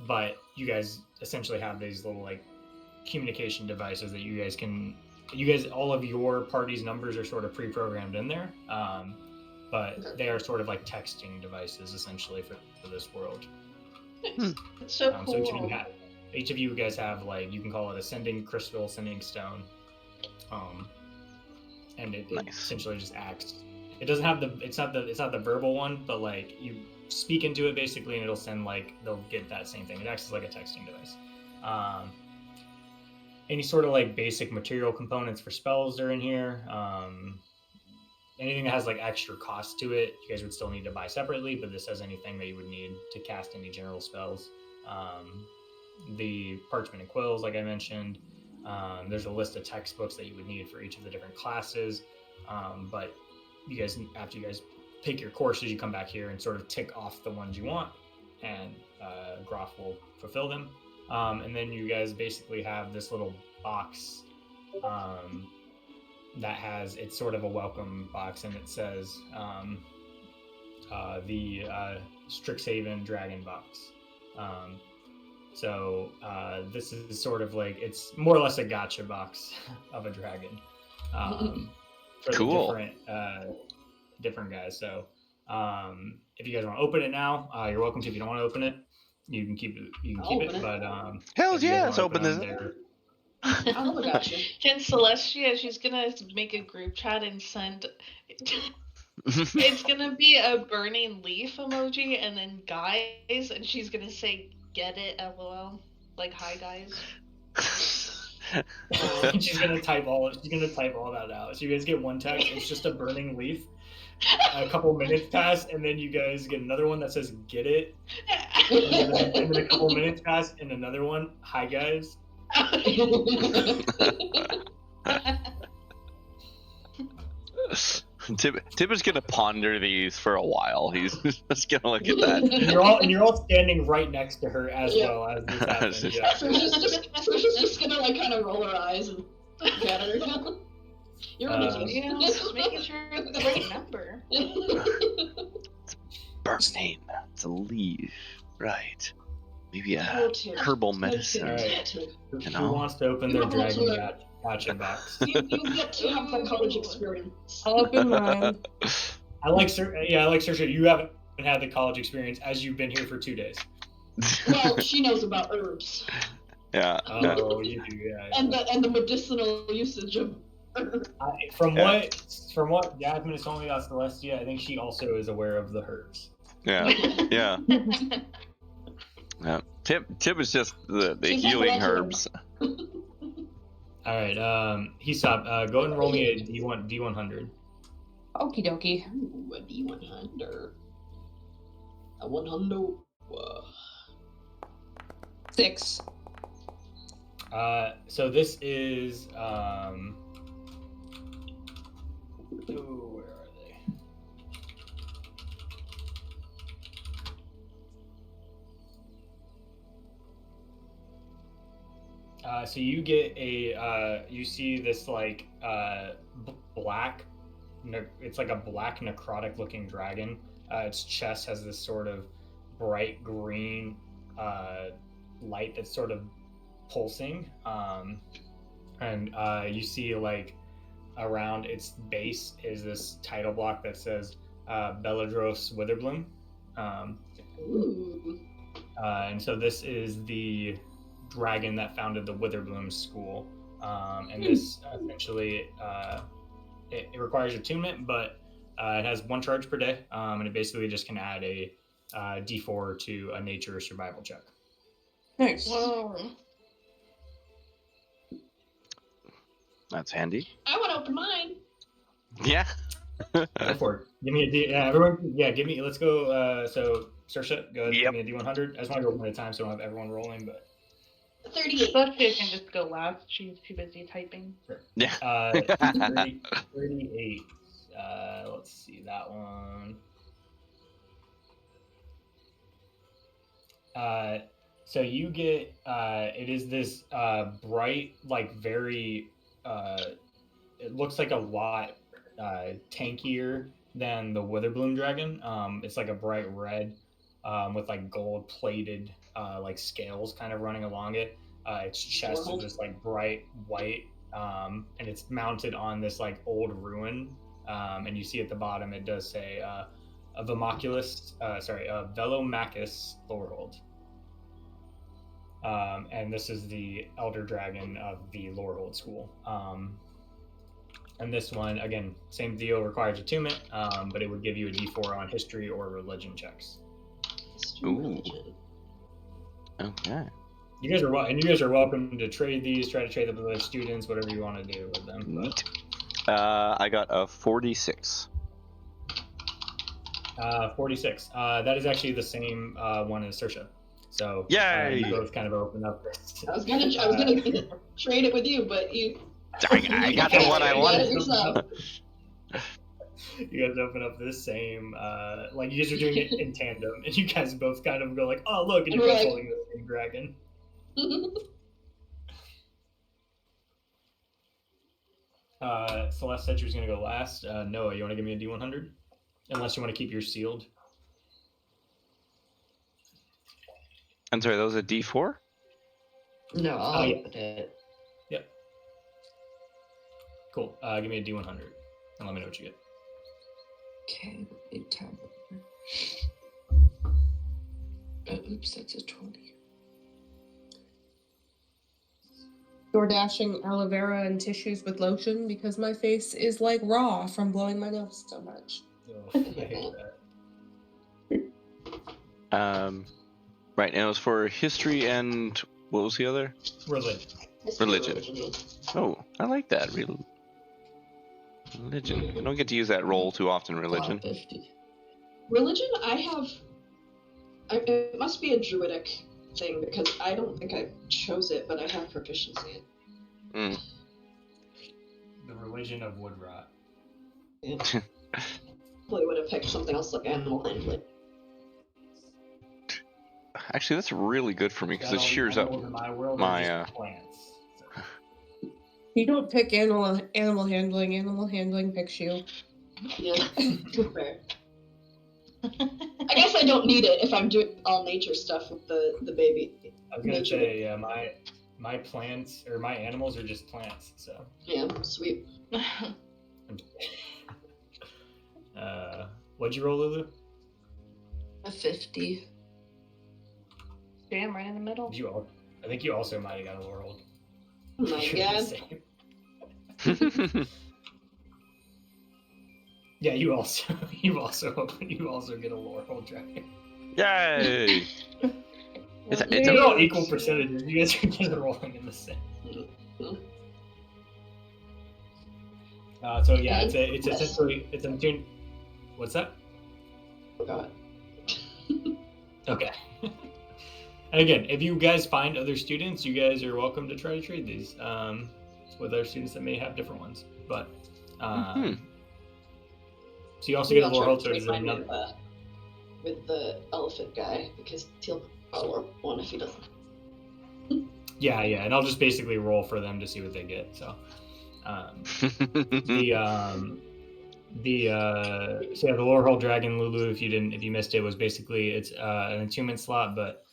But you guys essentially have these little like communication devices that you guys, all of your party's numbers are sort of pre-programmed in there, but they are sort of like texting devices essentially for this world. Nice. It's so cool. So each of you guys have, like, you can call it a sending crystal, sending stone, and it essentially just acts. It doesn't have it's not the verbal one, but like you speak into it basically, and it'll send, like, they'll get that same thing. It acts as like a texting device. Any sort of like basic material components for spells are in here. Anything that has like extra cost to it, you guys would still need to buy separately, but this has anything that you would need to cast any general spells. The parchment and quills, like I mentioned. There's a list of textbooks that you would need for each of the different classes. But after you guys pick your courses, you come back here and sort of tick off the ones you want, and Groff will fulfill them. And then you guys basically have this little box it's sort of a welcome box, and it says the Strix Haven Dragon Box. So this is sort of like, it's more or less a gotcha box of a dragon. For Cool. the different guys. So if you guys want to open it now, you're welcome to. If you don't want to open it, you can keep it. You can keep it. But hell if you guys yeah, wanna let's open them, this. they're- Oh my gosh. Can Celestia, she's gonna make a group chat and send. It's gonna be a burning leaf emoji and then guys, and she's gonna say, "Get it, LOL." Like, hi guys. she's gonna type all that out. So you guys get one text. It's just a burning leaf. A couple minutes pass, and then you guys get another one that says "Get it," and then a couple minutes pass, and another one, "Hi guys." Tip is gonna ponder these for a while. He's just gonna look at that. And you're all standing right next to her as well as this happens. Yeah. So she's just gonna like kind of roll her eyes and get her. You're ridiculous. Just making sure it's the right number. Burning. It's a leaf, right? Maybe a Oh, Tim. herbal medicine. All right. Tim. Who wants to open their dragon gotcha box? You get to have the college experience. I'll open mine. I like Saoirse. You haven't had the college experience as you've been here for 2 days. Well, she knows about herbs Yeah. Oh, you do, yeah. and the medicinal usage of herbs. From what Jasmine has told me about Celestia, I think she also is aware of the herbs. Yeah. Yeah. Yeah. Tip is just the She's healing not herbs. All right. He stopped. Go ahead and roll me a D100. Okie dokie. Ooh, a D100. A 100. Whoa. 6. So this is where are they? So you get you see this like black, it's like a black necrotic looking dragon. Its chest has this sort of bright green light that's sort of pulsing, and you see like around its base is this title block that says Beladros Witherbloom. Ooh. And so this is the dragon that founded the Witherbloom school, and this essentially it requires attunement, but it has 1 charge per day, and it basically just can add a D4 to a nature or survival check. Nice. Whoa. That's handy. I want to open mine. Yeah. Go for it. Give me a D. Everyone, yeah, give me. Let's go. So, Saoirse, go ahead. Yep. Give me a D100. I just want to go one at a time, so I don't have everyone rolling. But 38. Celestia can just go last. She's too busy typing. Yeah. 38. Let's see that one. So you get. It is this bright, like very. It looks like a lot tankier than the Witherbloom dragon. It's like a bright red with like gold plated like scales kind of running along it. Its chest is this like bright white, and it's mounted on this like old ruin. And you see at the bottom it does say Velomachus Thorhold. And this is the elder dragon of the Lorehold school. And this one, again, same deal, requires attunement, but it would give you a D4 on history or religion checks. Ooh. Okay. You guys are welcome to trade these, try to trade them with other students, whatever you want to do with them. Neat. I got a 46. 46. That is actually the same one as Saoirse. So Yay! you both kind of open up this. I was gonna trade it with you, but you. I got the one I wanted. You guys open up this same, like you guys are doing it in tandem, and you guys both kind of go like, "Oh, look!" and you're both holding the same dragon. Celeste said she was gonna go last. Noah, you want to give me a D100? Unless you want to keep yours sealed. I'm sorry, that was a D4? No, I'll yeah. open it. Yep. Cool. Give me a D100 and let me know what you get. Okay, let me tab over. Oops, that's a 20. Door dashing aloe vera and tissues with lotion because my face is like raw from blowing my nose so much. Oh, I hate that. Right, and it was for history and what was the other? Religion. Religion. Oh, I like that. Religion. I don't get to use that roll too often. Religion. 50. Religion, it must be a druidic thing because I don't think I chose it, but I have proficiency in it. The religion of wood rot. Yeah. Probably would have picked something else like animal handling. Actually, that's really good for me because it shears up my world my. Plants. So. You don't pick animal handling. Animal handling picks you. Yeah, fair. I guess I don't need it if I'm doing all nature stuff with the baby. I was gonna say my plants or my animals are just plants. So yeah, sweet. What'd you roll, Lulu? A 50. Damn, right in the middle. I think you also might have got a lower roll. Oh my god. Yeah, you also get a lower roll dragon. Yay! They're all equal percentages. You guys are just rolling in the same. So yeah, it's essentially it's a tune. What's that? Oh god. Okay. And again, if you guys find other students, you guys are welcome to try to trade these with other students that may have different ones. But so you also get a lower roll towards another. With the elephant guy because he'll power one if he doesn't. Yeah, and I'll just basically roll for them to see what they get. So, the lower hull dragon Lulu, if you missed it, was basically it's an attunement slot, but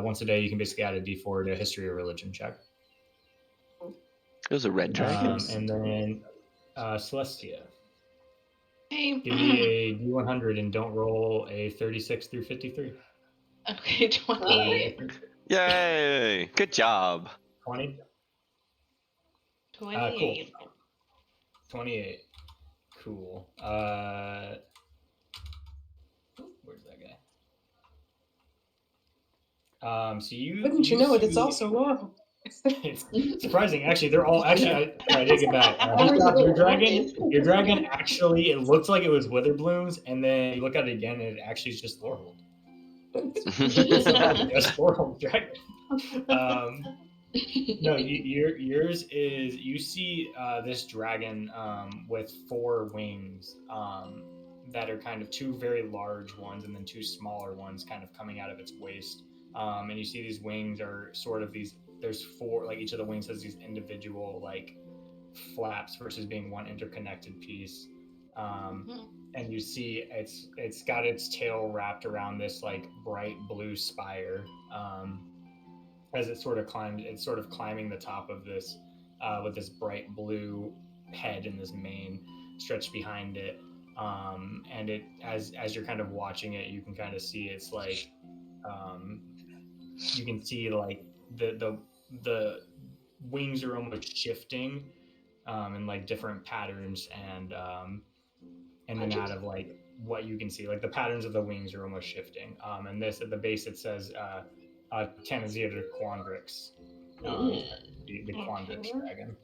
once a day you can basically add a D4 to history or religion check. It was a red dragon. And then Celestia. Hey. Give me a D100 and don't roll a 36 through 53. Okay, 28. Yay! Good job. 20. 28. Cool. 28. Cool. Where's that guy? So you. Wouldn't you know it? It's also Laurel. It's surprising. Actually, they're all actually. I take it back. Your dragon actually. It looked like it was Witherblooms, and then you look at it again, and it actually is just Laurel. Just Laurel dragon. No, yours is. You see this dragon with 4 wings that are kind of 2 very large ones, and then 2 smaller ones kind of coming out of its waist. And you see these wings are sort of these. There's 4, like each of the wings has these individual like flaps versus being one interconnected piece. And you see it's got its tail wrapped around this like bright blue spire. As it sort of climbs, it's sort of climbing the top of this with this bright blue head and this mane stretched behind it. And it as you're kind of watching it, you can kind of see it's like you can see like the wings are almost shifting in like different patterns and then out of like what you can see, like the patterns of the wings are almost shifting. And this at the base it says Tanazir de Quandrix, the Quandrix dragon,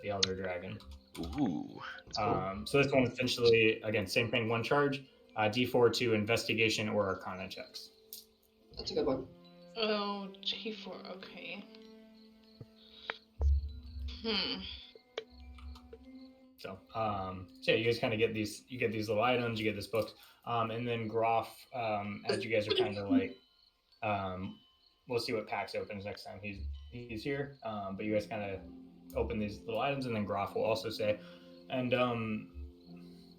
the elder dragon. Ooh. Cool. So this one essentially, again, same thing, 1 charge, D4 to investigation or arcana checks. That's a good one. Oh, G4, okay. So yeah, you guys kind of get these. You get these little items. You get this book, and then Groff. As you guys are kind of like, we'll see what Pax opens next time he's here. But you guys kind of open these little items, and then Groff will also say, and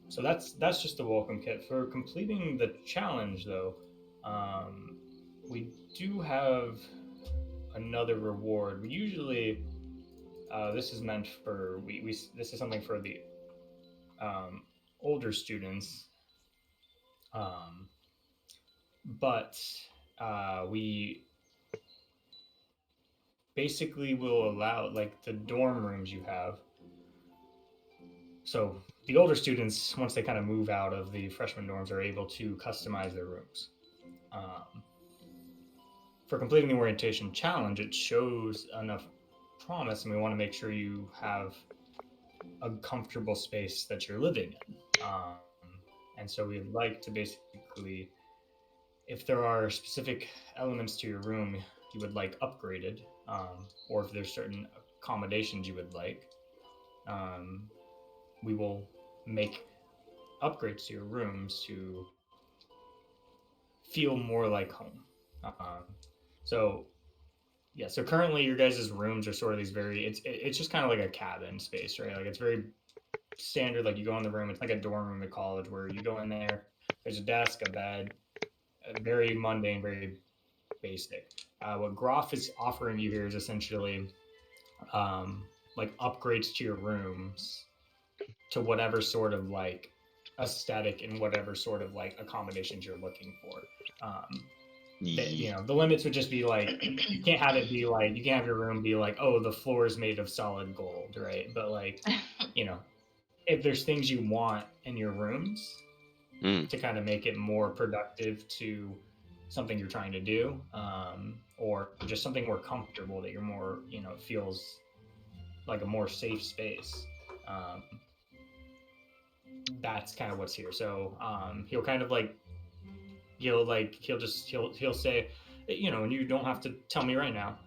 so that's just the welcome kit for completing the challenge, though. We do have another reward. We usually this is meant for this is something for the older students, but we basically will allow like the dorm rooms you have. So the older students, once they kind of move out of the freshman dorms, are able to customize their rooms. For completing the orientation challenge, it shows enough promise, and we want to make sure you have a comfortable space that you're living in. And so we'd like to basically, if there are specific elements to your room you would like upgraded, or if there's certain accommodations you would like, we will make upgrades to your rooms to feel more like home. So currently your guys' rooms are sort of these very, it's just kind of like a cabin space, right? Like it's very standard, like you go in the room, it's like a dorm room at college where you go in there, there's a desk, a bed, very mundane, very basic. What Groff is offering you here is essentially like upgrades to your rooms to whatever sort of like aesthetic and whatever sort of like accommodations you're looking for. The limits would just be like, you can't have your room be like, oh, the floor is made of solid gold, right? But like, if there's things you want in your rooms to kind of make it more productive to something you're trying to do, or just something more comfortable that you're more, feels like a more safe space. That's kind of what's here. So he'll kind of like, he'll say, and you don't have to tell me right now,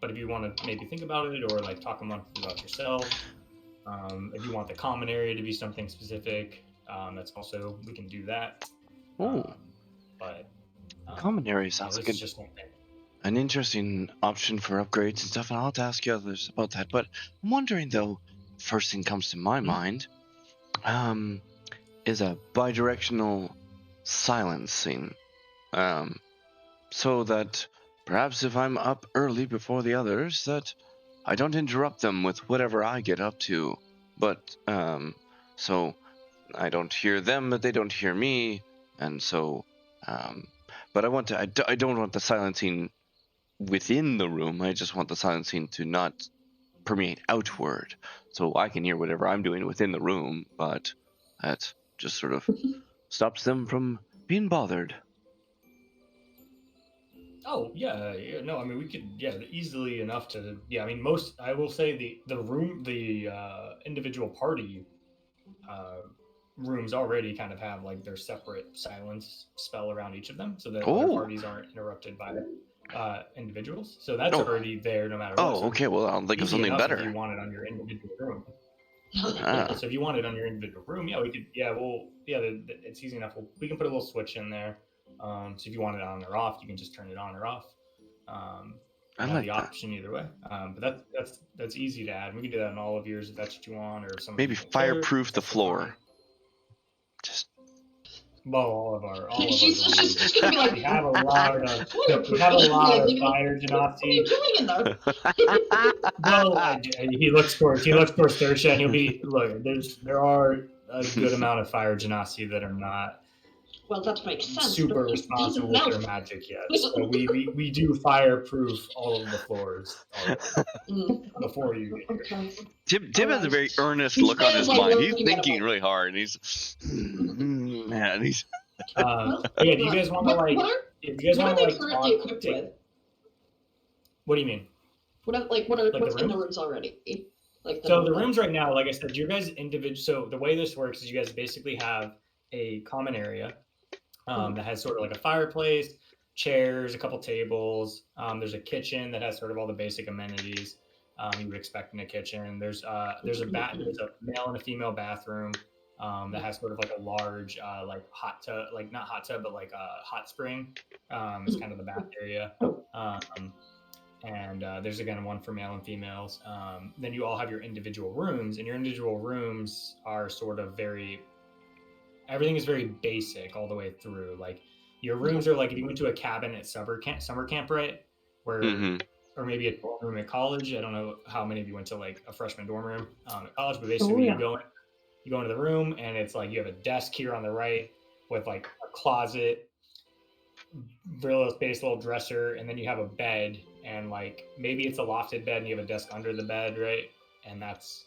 but if you want to maybe think about it or like talk a month about yourself, if you want the common area to be something specific, that's also, we can do that. But common area sounds like an interesting option for upgrades and stuff, and I'll have to ask you others about that. But I'm wondering though, first thing comes to my mind, is a bidirectional silencing, so that perhaps if I'm up early before the others, that I don't interrupt them with whatever I get up to, but so I don't hear them, but they don't hear me, and so but I don't want the silencing within the room. I just want the silencing to not permeate outward, so I can hear whatever I'm doing within the room, but that just sort of stops them from being bothered. Oh, yeah, no, I mean, we could, easily enough to, I mean, I will say the individual party rooms already kind of have, like, their separate silence spell around each of them, so that other parties aren't interrupted by individuals, so that's already there no matter what. Oh, okay, well, I'll think of something better. If you want it on your individual room. So if you want it on your individual room, we could, it's easy enough. We can put a little switch in there. So if you want it on or off, you can just turn it on or off. I like the option either way. But that's easy to add. We can do that in all of yours if that's what you want, or some. Maybe fireproof the floor. Just. Well, all of our. She's gonna be like. We have a lot of fire genasi. Well, he looks towards Thursha, and he'll be there are a good amount of fire genasi that are not. Well, that makes sense. Super responsible with their magic yet. So we do fireproof all of the floors before you get here. Tim has a very earnest look on his mind. He's thinking really hard, and he's man. He's. Do you guys want to like? If you guys want to like currently equipped with? What do you mean? What's in the rooms already? So the rooms right now, like I said, you guys individual. So the way this works is you guys basically have a common area. That has sort of like a fireplace, chairs, a couple tables. There's a kitchen that has sort of all the basic amenities you would expect in a kitchen. There's a male and a female bathroom that has sort of like a large like hot tub, like not hot tub, but like a hot spring. It's kind of the bath area. And there's again one for male and females. Then you all have your individual rooms, and your individual rooms are sort of everything is very basic all the way through. Like your rooms are like if you went to a cabin at summer camp, right? where, Mm-hmm. or maybe a dorm room at college. I don't know how many of you went to like a freshman dorm room at college, but basically you go into the room and it's like you have a desk here on the right with like a closet, very little space, little dresser, and then you have a bed, and like maybe it's a lofted bed and you have a desk under the bed, right? And that's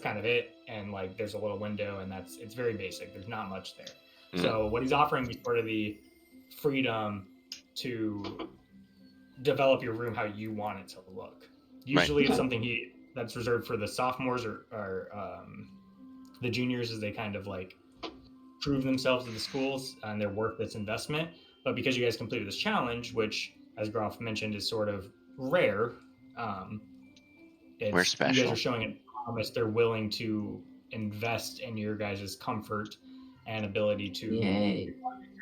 kind of it. And like there's a little window, and it's very basic. There's not much there. So what he's offering is sort of the freedom to develop your room how you want it to look. Usually it's something that's reserved for the sophomores or the juniors, as they kind of like prove themselves to the schools and they're worth this investment. But because you guys completed this challenge, which, as Groff mentioned, is sort of rare, we're special. You guys are showing a promise they're willing to invest in your guys' comfort and ability to. Yay.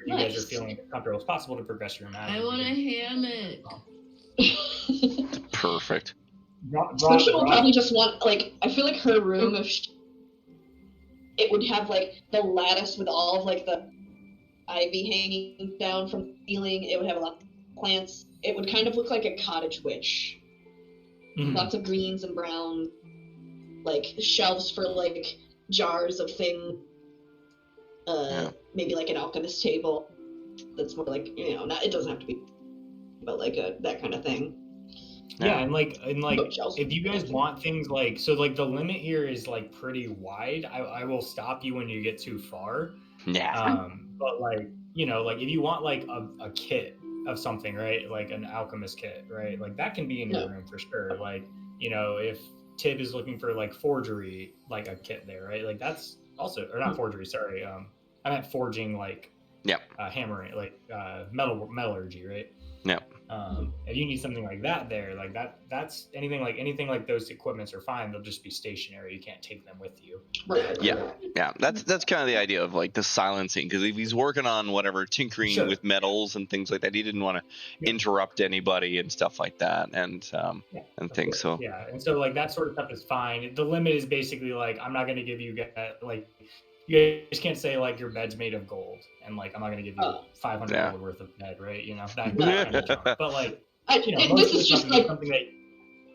You guys are feeling as comfortable as possible to progress your magic. I want a hammock. Perfect. Swisha will probably just want, like, I feel like her room, if it would have like the lattice with all of like the ivy hanging down from the ceiling. It would have a lot of plants. It would kind of look like a cottage witch. Lots of greens and brown, like shelves for like jars of things. Maybe like an alchemist table. That's more like, not, it doesn't have to be, but like that kind of thing. Yeah, and like if you guys want things like, so like the limit here is like pretty wide. I will stop you when you get too far. Yeah. But like, like if you want like a kit of something, right? Like an alchemist kit, right? Like that can be in your room for sure. Like, if Tib is looking for like forgery, like a kit there, right? Like that's also, or not forgery, sorry. I meant forging, like hammering, like metallurgy, right? Yep. If you need something like that there, like that's anything like those equipments are fine. They'll just be stationary. You can't take them with you. Right. Yeah. That's kind of the idea of like the silencing, because if he's working on whatever tinkering with metals and things like that, he didn't want to interrupt anybody and stuff like that, and things. So and so like that sort of stuff is fine. The limit is basically like, I'm not going to give you like. You guys can't say like your bed's made of gold and like I'm not gonna give you $500 worth of bed, right? That kind of junk. But like, this is just like something that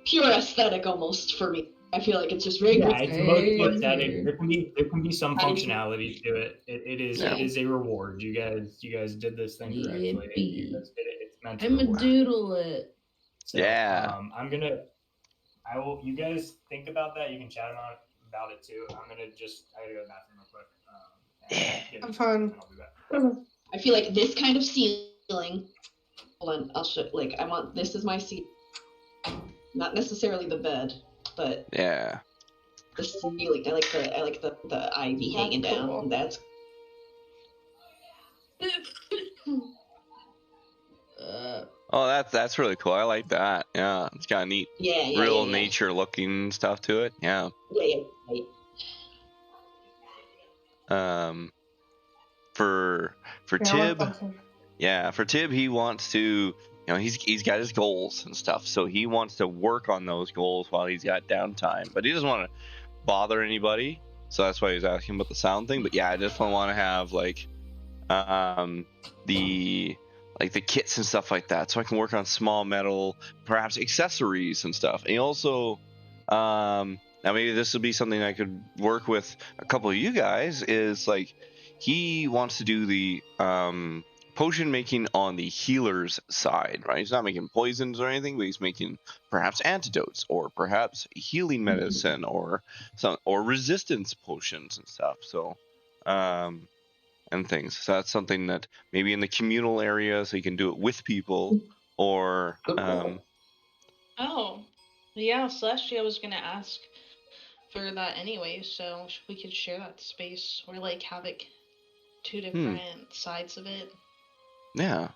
pure aesthetic almost for me. I feel like it's just very it's mostly aesthetic. There can be some functionality to it. It is a reward. You guys did this thing correctly. You guys did it. It's meant to I'm a doodle it. So, you guys think about that. You can chat about it too. I gotta go to the bathroom real quick. I'm fine. I feel like this kind of ceiling. Hold on, I'll show. Like, I want this as my ceiling. Not necessarily the bed, but the ceiling. I like the ivy hanging down. That's. that's really cool. I like that. Yeah, it's got neat, real nature looking stuff to it. Yeah. For Tib, for Tib, he wants to, he's got his goals and stuff, so he wants to work on those goals while he's got downtime, but he doesn't want to bother anybody, so that's why he's asking about the sound thing. But I definitely want to have like the kits and stuff like that, so I can work on small metal, perhaps accessories and stuff. And he also now maybe this would be something I could work with a couple of you guys, is like he wants to do the potion making on the healer's side, right? He's not making poisons or anything, but he's making perhaps antidotes or perhaps healing medicine or resistance potions and stuff. So and things. So that's something that maybe in the communal area, so you can do it with people, or Celestia was gonna ask for that anyway, so we could share that space, or like have it two different sides of it. Yeah,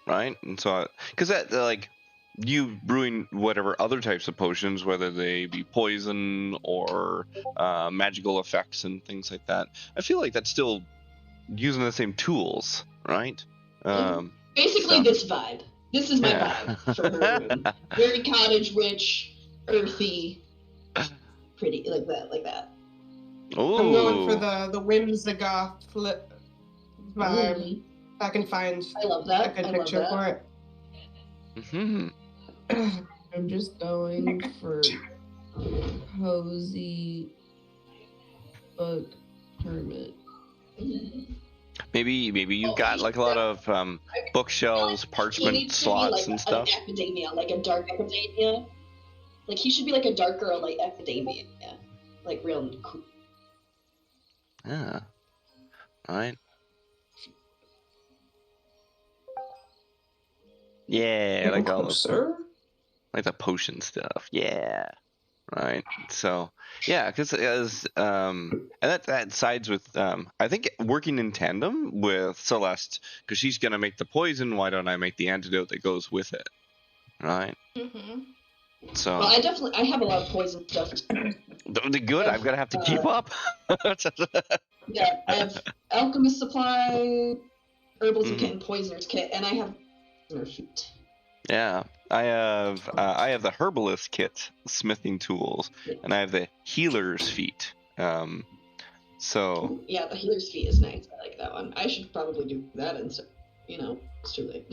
right. And so, because that like you brewing whatever other types of potions, whether they be poison or magical effects and things like that, I feel like that's still using the same tools, right? Basically, this vibe. This is my vibe for her room. Very cottage witch, earthy, pretty, like that. Ooh. I'm going for the whimsigoth vibe. I can find I love that. a good picture for it. Mm-hmm. I'm just going for cozy book hermit. Maybe you've got like a lot of bookshelves, He parchment needs to slots be and like stuff. an academia, like a dark academia. Like he should be like a darker like academia, like real cool. Yeah. Right. Yeah, like all those, like the potion stuff. Yeah. Right. So yeah, because and that sides with I think working in tandem with Celeste, because she's gonna make the poison. Why don't I make the antidote that goes with it? Right. Mm-hmm. So Well, I have a lot of poison stuff. the good. I'm gonna have to keep up. Yeah, I have alchemist supply, herbalism kit, Mhm. and poisoner's kit, and I have poisoner feet. Yeah, I have the herbalist kit, smithing tools, and I have the healer's feet. So Yeah, the healer's feet is nice. I like that one. I should probably do that instead. It's too late.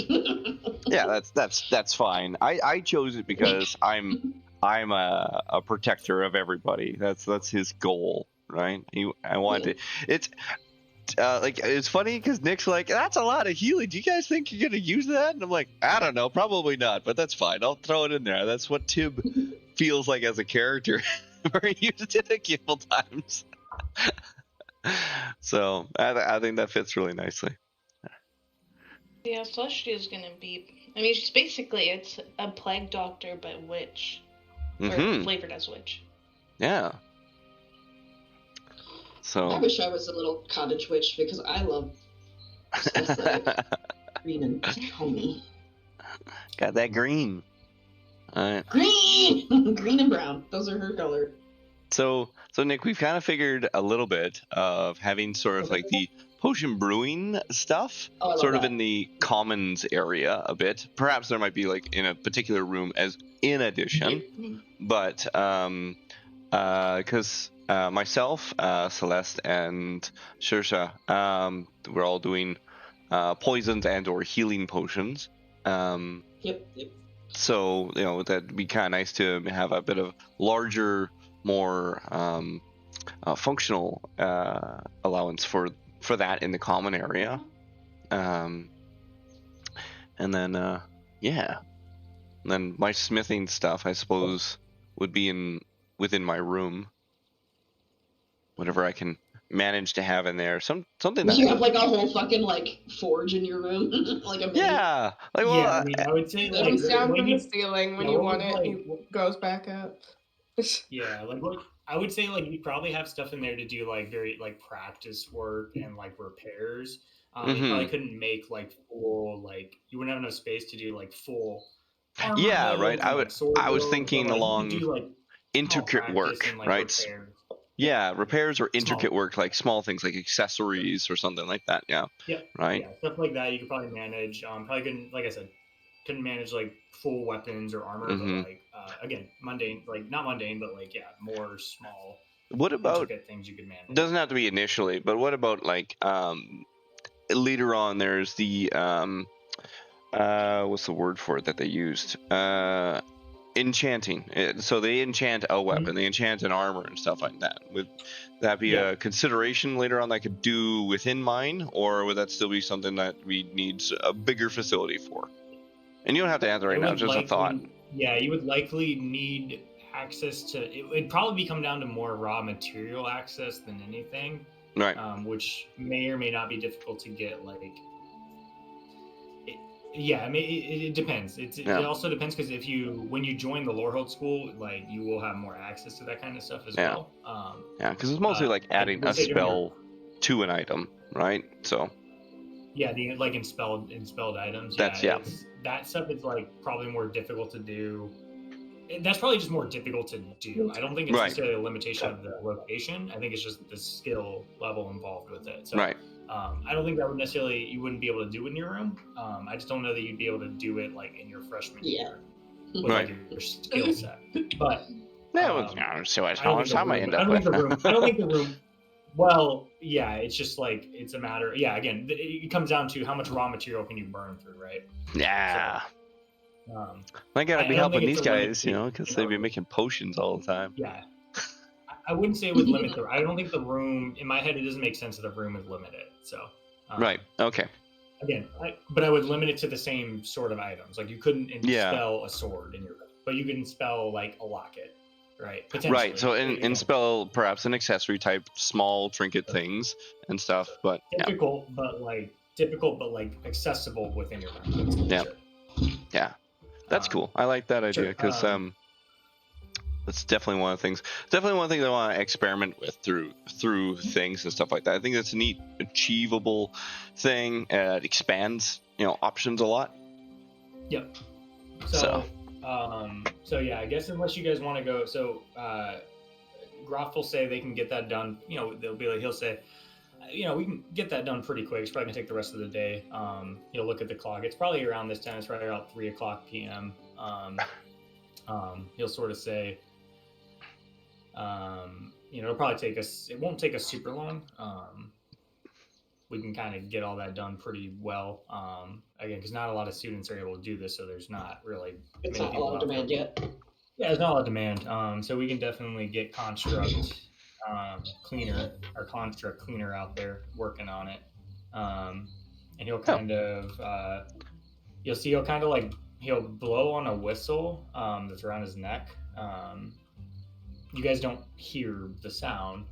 yeah, that's fine. I chose it because I'm a protector of everybody. That's his goal, right? I wanted it's like it's funny because Nick's like, that's a lot of healing. Do you guys think you're gonna use that? And I'm like, I don't know, probably not, but that's fine. I'll throw it in there. That's what Tim feels like as a character. Where he used it a couple times. So I think that fits really nicely. Yeah, Celestia is gonna be. I mean, it's a plague doctor, but witch, or flavored as witch. Yeah. So I wish I was a little cottage witch because I love aesthetic. Green and homey. Got that green. All right. Green, green and brown. Those are her color. So Nick, we've kind of figured a little bit of having sort of like the potion brewing stuff sort of in the commons area a bit. Perhaps there might be like in a particular room as in addition, but because myself, Celeste, and Shersha, we're all doing poisons and or healing potions. Yep. So that'd be kind of nice to have a bit of larger, more functional allowance for that in the common area. And then and then my smithing stuff, I suppose, would be within my room. Whatever I can manage to have in there, something that you have like a whole fucking like forge in your room, like a yeah, like well, yeah. I mean, I would say It like comes down when from you the ceiling when yeah, you what want was, it. like, It goes back up. yeah, like what I would say, like you probably have stuff in there to do like very like practice work and like repairs. You probably couldn't make like full, like you wouldn't have enough space to do like full armor yeah, builds right. and, like, sword I was builds, thinking but, like, along you could do like intricate work, and, like, right? repairs. Yeah, repairs or intricate Small. work, like small things like accessories or something like that. Yeah. Yeah. Right. Yeah, stuff like that you could probably manage. Probably couldn't, like I said, couldn't manage like full weapons or armor, but like again, mundane, like not mundane, but like more small. What about intricate things you could manage? Doesn't have to be initially, but what about like later on? There's the what's the word for it that they used? Enchanting. So they enchant a weapon, they enchant an armor and stuff like that. Would that be a consideration later on that I could do within mine, or would that still be something that we need a bigger facility for? And you don't have to answer right now, just a thought. Yeah, you would likely need access to it. Would probably come down to more raw material access than anything, right? Which may or may not be difficult to get. Like, yeah, I mean, it depends. It also depends because when you join the Lorehold school, like you will have more access to that kind of stuff as well. Yeah, because it's mostly like adding a spell to an item, right? So. Yeah, like in spelled items. That stuff is like probably more difficult to do. That's probably just more difficult to do. I don't think it's necessarily a limitation of the location. I think it's just the skill level involved with it. So, I don't think that would necessarily you wouldn't be able to do it in your room. I just don't know that you'd be able to do it like in your freshman year with like, your skill set. But so how might end up with. I don't think the room. Well, yeah, it's just like it's a matter. Yeah, again, it comes down to how much raw material can you burn through, right? Yeah. I gotta I be don't helping think these it's a limit guys, to, you know, because they'd be making potions all the time. Yeah. I wouldn't say it would limit I don't think the room, in my head, it doesn't make sense that the room is limited. So. Right. Okay. Again, but I would limit it to the same sort of items. Like you couldn't spell a sword in your room, but you can spell like a locket, right? Potentially. Right. So and spell perhaps an accessory type, small trinket things and stuff. But typical, but like accessible within your room. Yeah. Sure. Yeah. That's cool. I like that idea because that's definitely one of the things. Definitely one thing I want to experiment with through things and stuff like that. I think that's a neat, achievable thing. It expands, options a lot. Yep. So yeah, I guess unless you guys want to go, Groff will say they can get that done. He'll say, we can get that done pretty quick. It's probably gonna take the rest of the day. He'll look at the clock. It's probably around this time. It's probably around 3:00 p.m. He'll sort of say, it'll probably take us. It won't take us super long. We can kind of get all that done pretty well. Again, because not a lot of students are able to do this, so there's not really. It's not a lot of demand yet. Yeah, there's not a lot of demand. So we can definitely get construct cleaner out there working on it. And he'll kind of, you'll see he'll blow on a whistle that's around his neck. You guys don't hear the sound,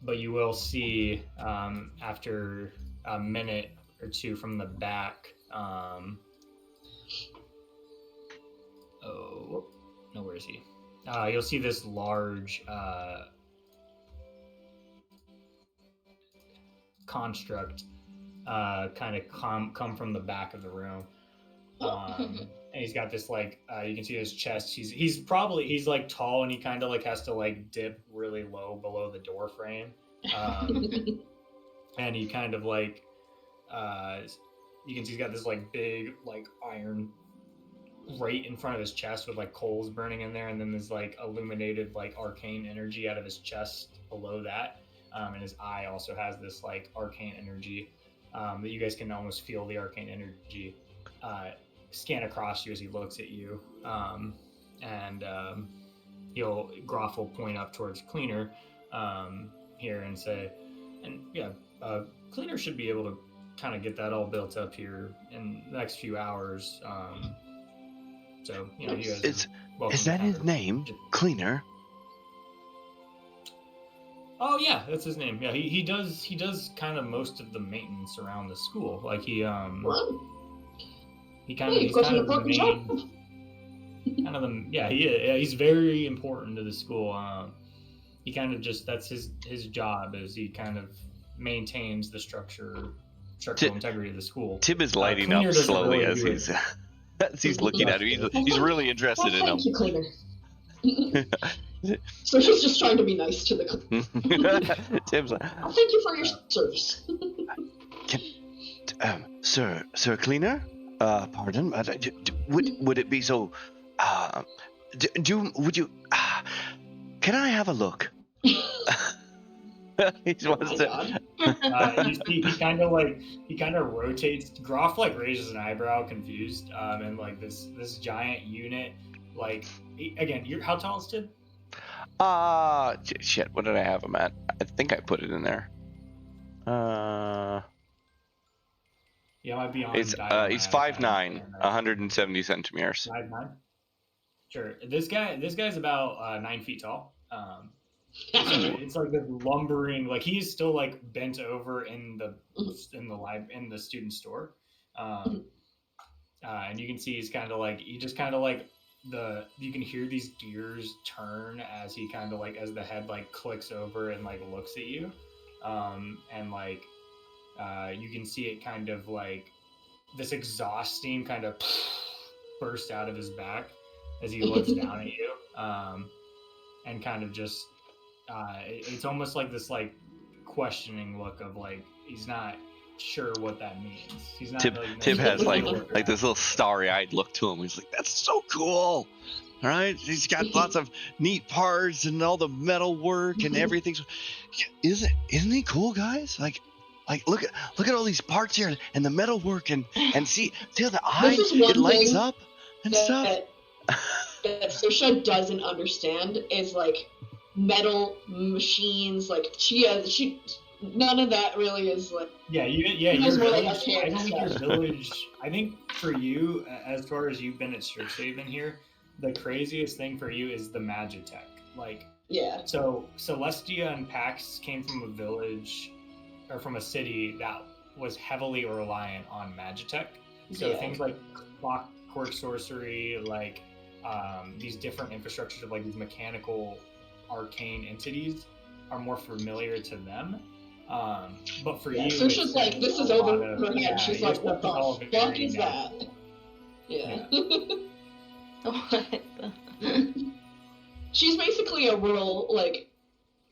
but you will see after a minute or two from the back. Where is he? You'll see this large construct kind of come from the back of the room. And he's got this you can see his chest. He's like tall, and he kind of has to dip really low below the door frame. And he kind of you can see he's got this big iron right in front of his chest with coals burning in there, and then there's illuminated arcane energy out of his chest below that. And his eye also has this arcane energy that you guys can almost feel the arcane energy scan across you as he looks at you. And Groff will point up towards Cleaner here and say, Cleaner should be able to kind of get that all built up here in the next few hours. So you guys is that his name? Cleaner? Oh yeah, that's his name. Yeah, he does kind of most of the maintenance around the school. He's very important to the school. He kind of that's his job, is he kind of maintains the structural integrity of the school. Tim is lighting up slowly as he's looking at him. He's really interested in him. Thank you, Cleaner. So she's just trying to be nice to the. Tim's like, thank you for your service. Sir Cleaner, pardon, would it be so? Would you? Can I have a look? He wants to. He kind of rotates. Groff raises an eyebrow, confused, and this giant unit. Again, how tall is Tim? Shit. What did I have him at? I think I put it in there. Yeah, it might be on. He's 5'9", 170 centimeters. 5'9". Sure. This guy's about 9 feet tall. It's this lumbering. He is still bent over in the student store. And you can see he's kind of you can hear these gears turn as he kind of as the head clicks over and looks at you, and you can see it kind of this exhaust steam kind of burst out of his back as he looks down at you, and kind of just it's almost this questioning look of he's not sure what that means. He's not. Tim has this little starry-eyed look to him. He's like, "That's so cool." All right, he's got lots of neat parts and all the metal work and everything. Isn't he cool, guys? Like, look at all these parts here and the metal work and see how the eye This is one it lights thing up and stuff. That Susha doesn't understand is like metal machines. Like she none of that really is like. Yeah, It your was more like village. I archaic don't think your stuff. village. I think for you, as far as you've been at Strix Haven here, the craziest thing for you is the Magitech. Like, Yeah. so Celestia and Pax came from a village or from a city that was heavily reliant on Magitech. So Yeah. things like clockwork sorcery, like these different infrastructures of like these mechanical arcane entities are more familiar to them. But for you, Susha's it's like, this is a over lot of- her head. yeah, She's your like, what stuff is all the fuck very is that? natural. Yeah. What the? She's basically a rural, like,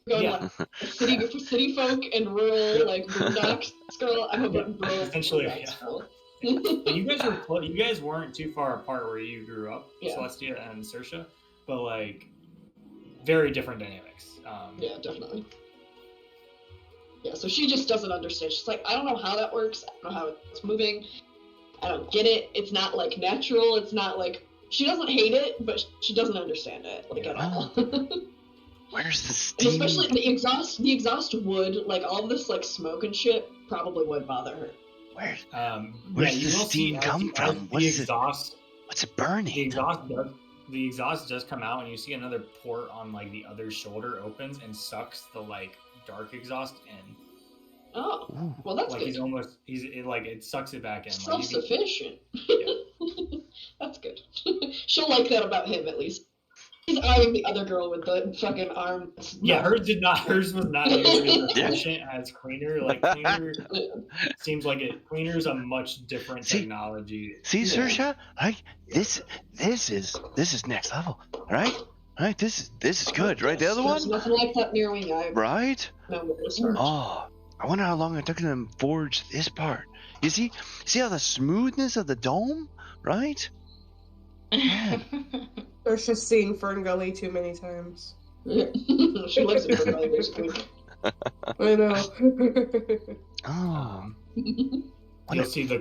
going Yeah. like city folk and rural, like, boondocks girl. I'm a Yeah, rural essentially, boondocks yeah. girl. But you guys weren't too far apart where you grew up, Yeah. Celestia and Saoirse, but like very different dynamics. Yeah, definitely. Yeah, so she just doesn't understand. She's like, I don't know how that works. I don't know how it's moving. I don't get it. It's not like natural. It's not like she doesn't hate it, but she doesn't understand it like at all. Where's the And steam? especially the exhaust would, like all this like smoke and shit, probably would bother her. Where's You the will see steam as come the- from? as What the is it? exhaust? What's it burning? The exhaust does come out, and you see another port on like the other shoulder opens and sucks the like dark exhaust in. Oh, Ooh. well that's Like good. it sucks it back in. Like, Self-sufficient. That's good. She'll like that about him at least. He's eyeing the other girl with the fucking arm. Yeah, hers was not nearly as efficient as Cleaner. Like Cleaner seems like Cleaner's a much different technology. See, Yeah. Saoirse, like this is next level, right? Right, this is good, right? The other There's one, nothing like that near wing eye. right? No, it's hard. Oh, I wonder how long it took them to forge this part. You see how the smoothness of the dome, right? Man. Saoirse's seen Fern Gully too many times. She lives in Berkeley, basically. I know. Oh, You'll see the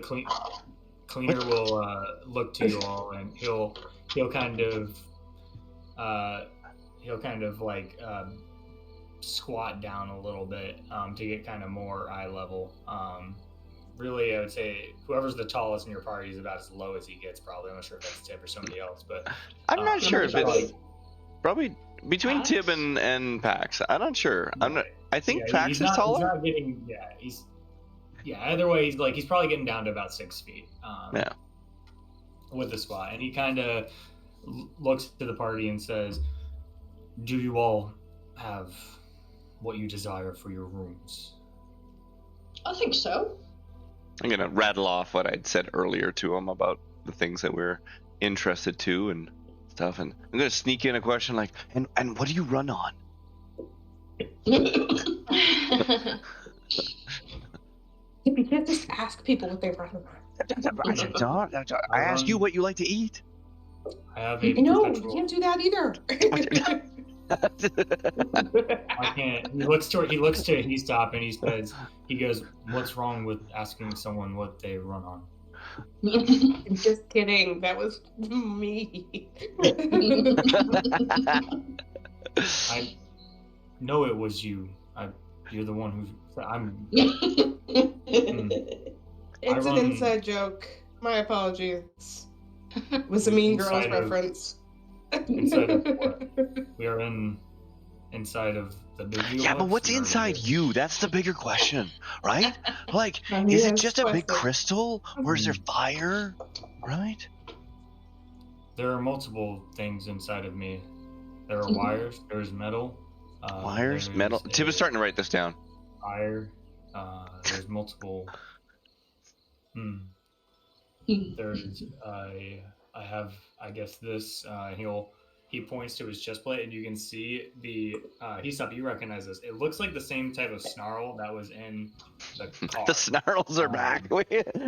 Cleaner will look to you all, and he'll kind of like squat down a little bit to get kind of more eye level. Really, I would say whoever's the tallest in your party is about as low as he gets. Probably, I'm not sure if that's Tib or somebody else, but I'm not sure if it's probably between Pax? Tib and Pax. I'm not sure. I think yeah, Pax he's is not, taller. He's not getting. Either way, he's probably getting down to about 6 feet. Yeah. With the squat, and he kind of looks to the party and says, "Do you all have what you desire for your rooms?" I think so. I'm gonna rattle off what I'd said earlier to him about the things that we're interested to and stuff, and I'm gonna sneak in a question like, and what do you run on? You can't just ask people what they run on. I ask you what you like to eat. I have a No, you perpetual. can't do that either. I can't. He looks to Hestop and he goes, "What's wrong with asking someone what they run on?" I'm just kidding. That was me. I know it was you. You're the one who. I'm. It's an inside joke. My apologies. It was a Mean Girls Inside of- reference. Inside of what? We are inside of the big. Yeah, but what's inside you? That's the bigger question, right? Like, is it just a big crystal, or is there fire, right? There are multiple things inside of me. There are wires. There's metal. Wires, there's metal. Tib is starting to write this down. Fire. There's multiple. There's I have, I guess this. He points to his chest plate, and you can see the. You recognize this? It looks like the same type of snarl that was in the car. The snarls are back.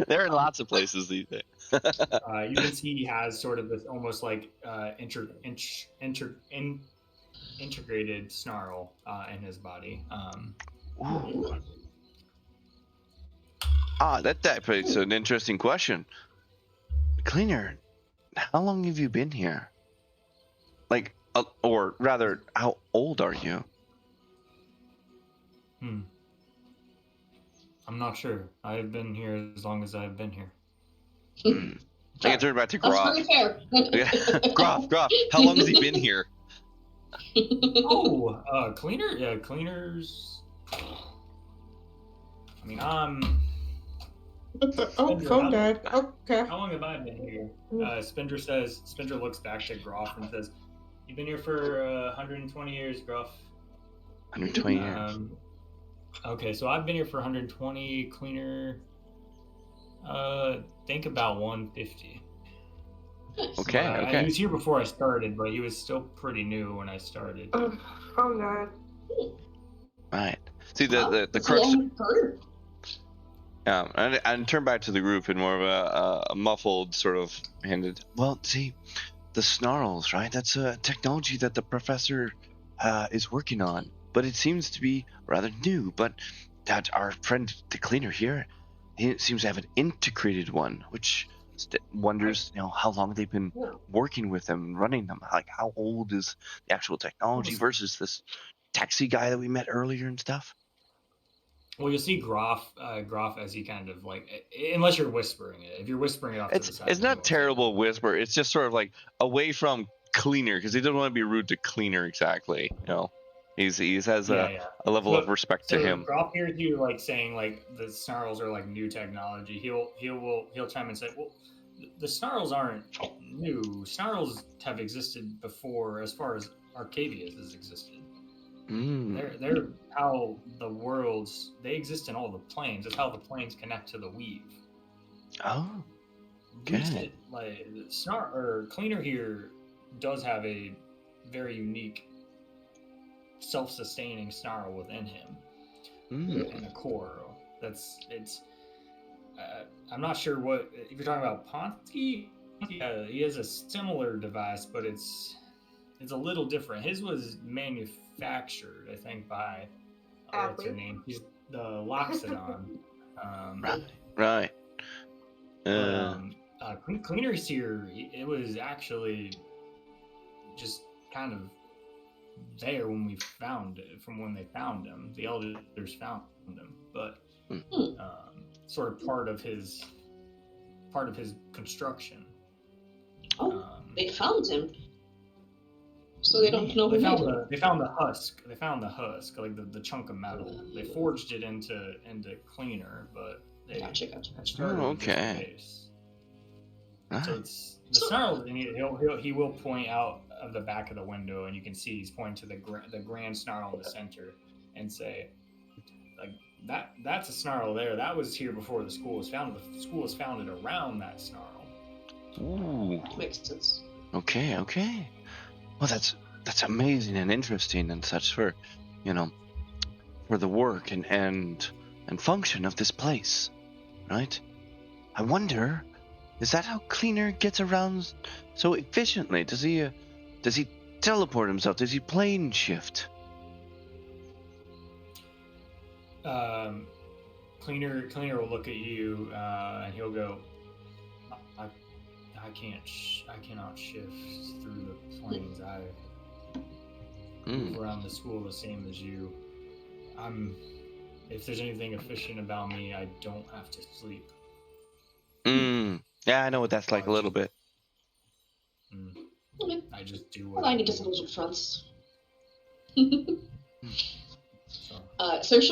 They're in lots of places these days. You can see he has sort of this almost like integrated snarl in his body. Ooh. That's an interesting question. Cleaner, how long have you been here? Like, or rather, how old are you? I'm not sure. I've been here as long as I've been here. I can turn back to That's Groff. very fair. Groff, how long has he been here? Cleaner? Yeah, Cleaner's... I mean, Phone died. Okay. How long have I been here? Spindler looks back to Groff and says, "You've been here for 120 years, Groff." 120 years. Okay, so I've been here for 120. Cleaner, think about 150. Okay. He was here before I started, but he was still pretty new when I started. Phone died. Right. See, the crux... and turn back to the group in more of a muffled sort of handed. Well, see, the snarls, right? That's a technology that the professor is working on, but it seems to be rather new. But that our friend, the cleaner here, he seems to have an integrated one, which wonders, how long they've been working with them and running them. Like, how old is the actual technology versus this taxi guy that we met earlier and stuff? Well, you'll see Groff as he kind of unless you're whispering it. If you're whispering it off to the side, it's not terrible whisper. It's just sort of like away from Cleaner, because he doesn't want to be rude to Cleaner exactly. He has a level of respect to him. Groff hears you saying the snarls are new technology. He'll chime and say, "Well, the snarls aren't new. Snarls have existed before, as far as Arcadia has existed." They're how the worlds, they exist in all the planes. That's how the planes connect to the weave. Oh, okay. Cleaner here does have a very unique self-sustaining snarl within him, and a core. I'm not sure what, if you're talking about Ponsky. He has a similar device, but it's a little different. His was manufactured, I think, by what's her name? He's the Loxodon. Right. Cleaner's here. It was actually just kind of there when we found it. From when they found him, the elders found him, but sort of part of his construction. They found him. So they don't know they found the husk. They found the husk, the chunk of metal. They forged it into Cleaner, but they Gotcha. Okay. So it's the snarl. He will point out of the back of the window, and you can see he's pointing to the grand snarl in the center, and say, that's a snarl there. That was here before the school was founded. The school was founded around that snarl. Ooh. Makes sense. Okay. Well, that's amazing and interesting and such for the work and function of this place, right? I wonder, is that how Cleaner gets around so efficiently? Does he teleport himself? Does he plane shift? Cleaner will look at you and he'll go, I cannot shift through the planes. I move around the school the same as you. If there's anything efficient about me, I don't have to sleep. Yeah, I know what that's like a little bit. I just do what I need to settle some fronts. Saoirse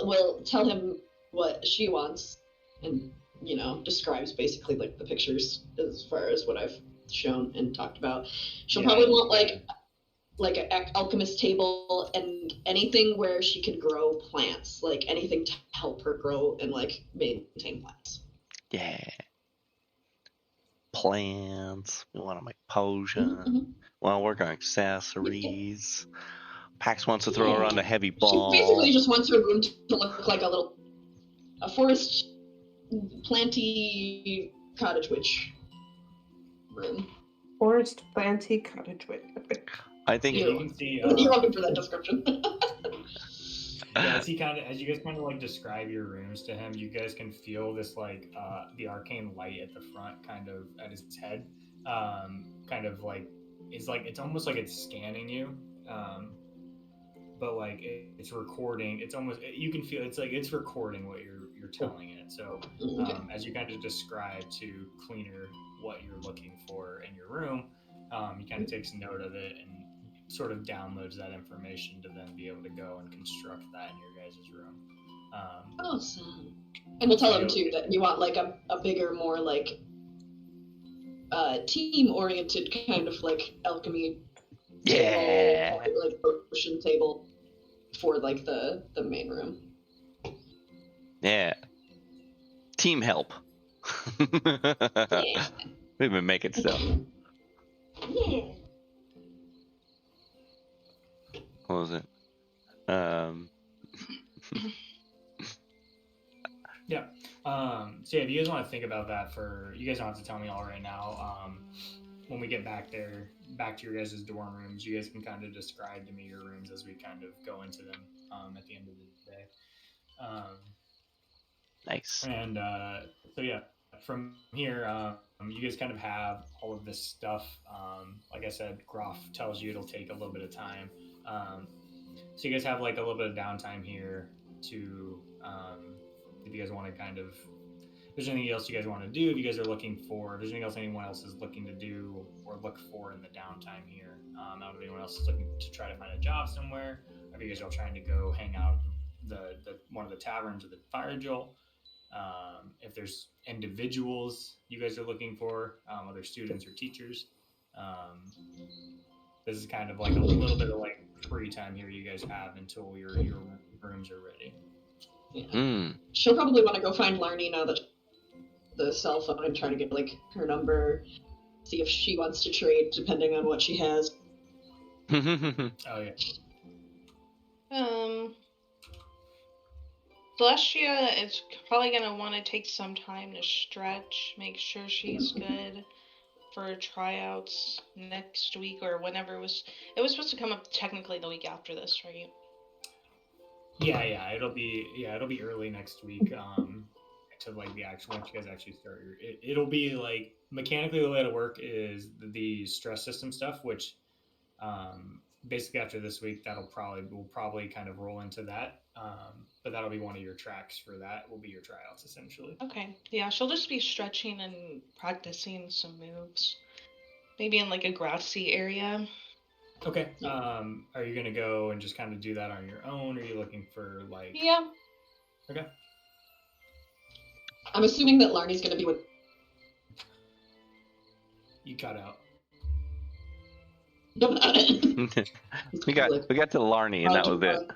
will tell him what she wants, and describes basically the pictures as far as what I've shown and talked about. She'll probably want like an alchemist table and anything where she could grow plants, anything to help her grow and maintain plants. Yeah. Plants. We want to make potions. We want to work on accessories. Pax wants to throw around a heavy ball. She basically just wants her room to look like a forest planty cottage witch room. Forest planty cottage witch. I think you're welcome for that description. Yeah, as you guys kind of like describe your rooms to him, you guys can feel this like the arcane light at the front, kind of at his head, kind of like it's almost like it's scanning you, but like it's recording. It's almost you can feel it's like it's recording what you're telling it. So as you kind of describe to Cleaner what you're looking for in your room, he kind of takes note of it and sort of downloads that information to then be able to go and construct that in your guys' room. Awesome. And we'll tell him too that you want like a bigger, more like team-oriented kind of like alchemy. Yeah. Table, like potion table for like the main room. Yeah. Team help. Yeah. We've been making stuff. Yeah. What was it? Yeah. So yeah, if you guys want to think about that you guys don't have to tell me all right now. When we get back to your guys' dorm rooms, you guys can kind of describe to me your rooms as we kind of go into them at the end of the day. Nice. And so yeah, from here, you guys kind of have all of this stuff. Like I said, Groff tells you it'll take a little bit of time. So you guys have like a little bit of downtime here to, if you guys want to kind of, if there's anything else you guys want to do, if you guys are looking for, if there's anything else anyone else is looking to do or look for in the downtime here, if anyone else is looking to try to find a job somewhere, or if you guys are all trying to go hang out the one of the taverns or the Fire Joel, if there's individuals you guys are looking for, other students or teachers, this is kind of like a little bit of like free time here you guys have until your rooms are ready. Yeah. She'll probably want to go find Larnie now that the cell phone and try to get like her number, see if she wants to trade depending on what she has. Oh yeah. Celestia is probably gonna want to take some time to stretch, make sure she's good for tryouts next week or whenever it was supposed to come up technically the week after this, right? Yeah, it'll be early next week. To like the actual once you guys actually start it'll be like mechanically the way it'll work is the stress system stuff, which basically after this week we'll probably kind of roll into that. But that'll be one of your tracks for that will be your tryouts essentially. Okay. Yeah, she'll just be stretching and practicing some moves. Maybe in like a grassy area. Okay. Are you gonna go and just kind of do that on your own? Or are you looking for like? Yeah. Okay. I'm assuming that Larnie's gonna be with. You cut out. we got to Larnie and that was it.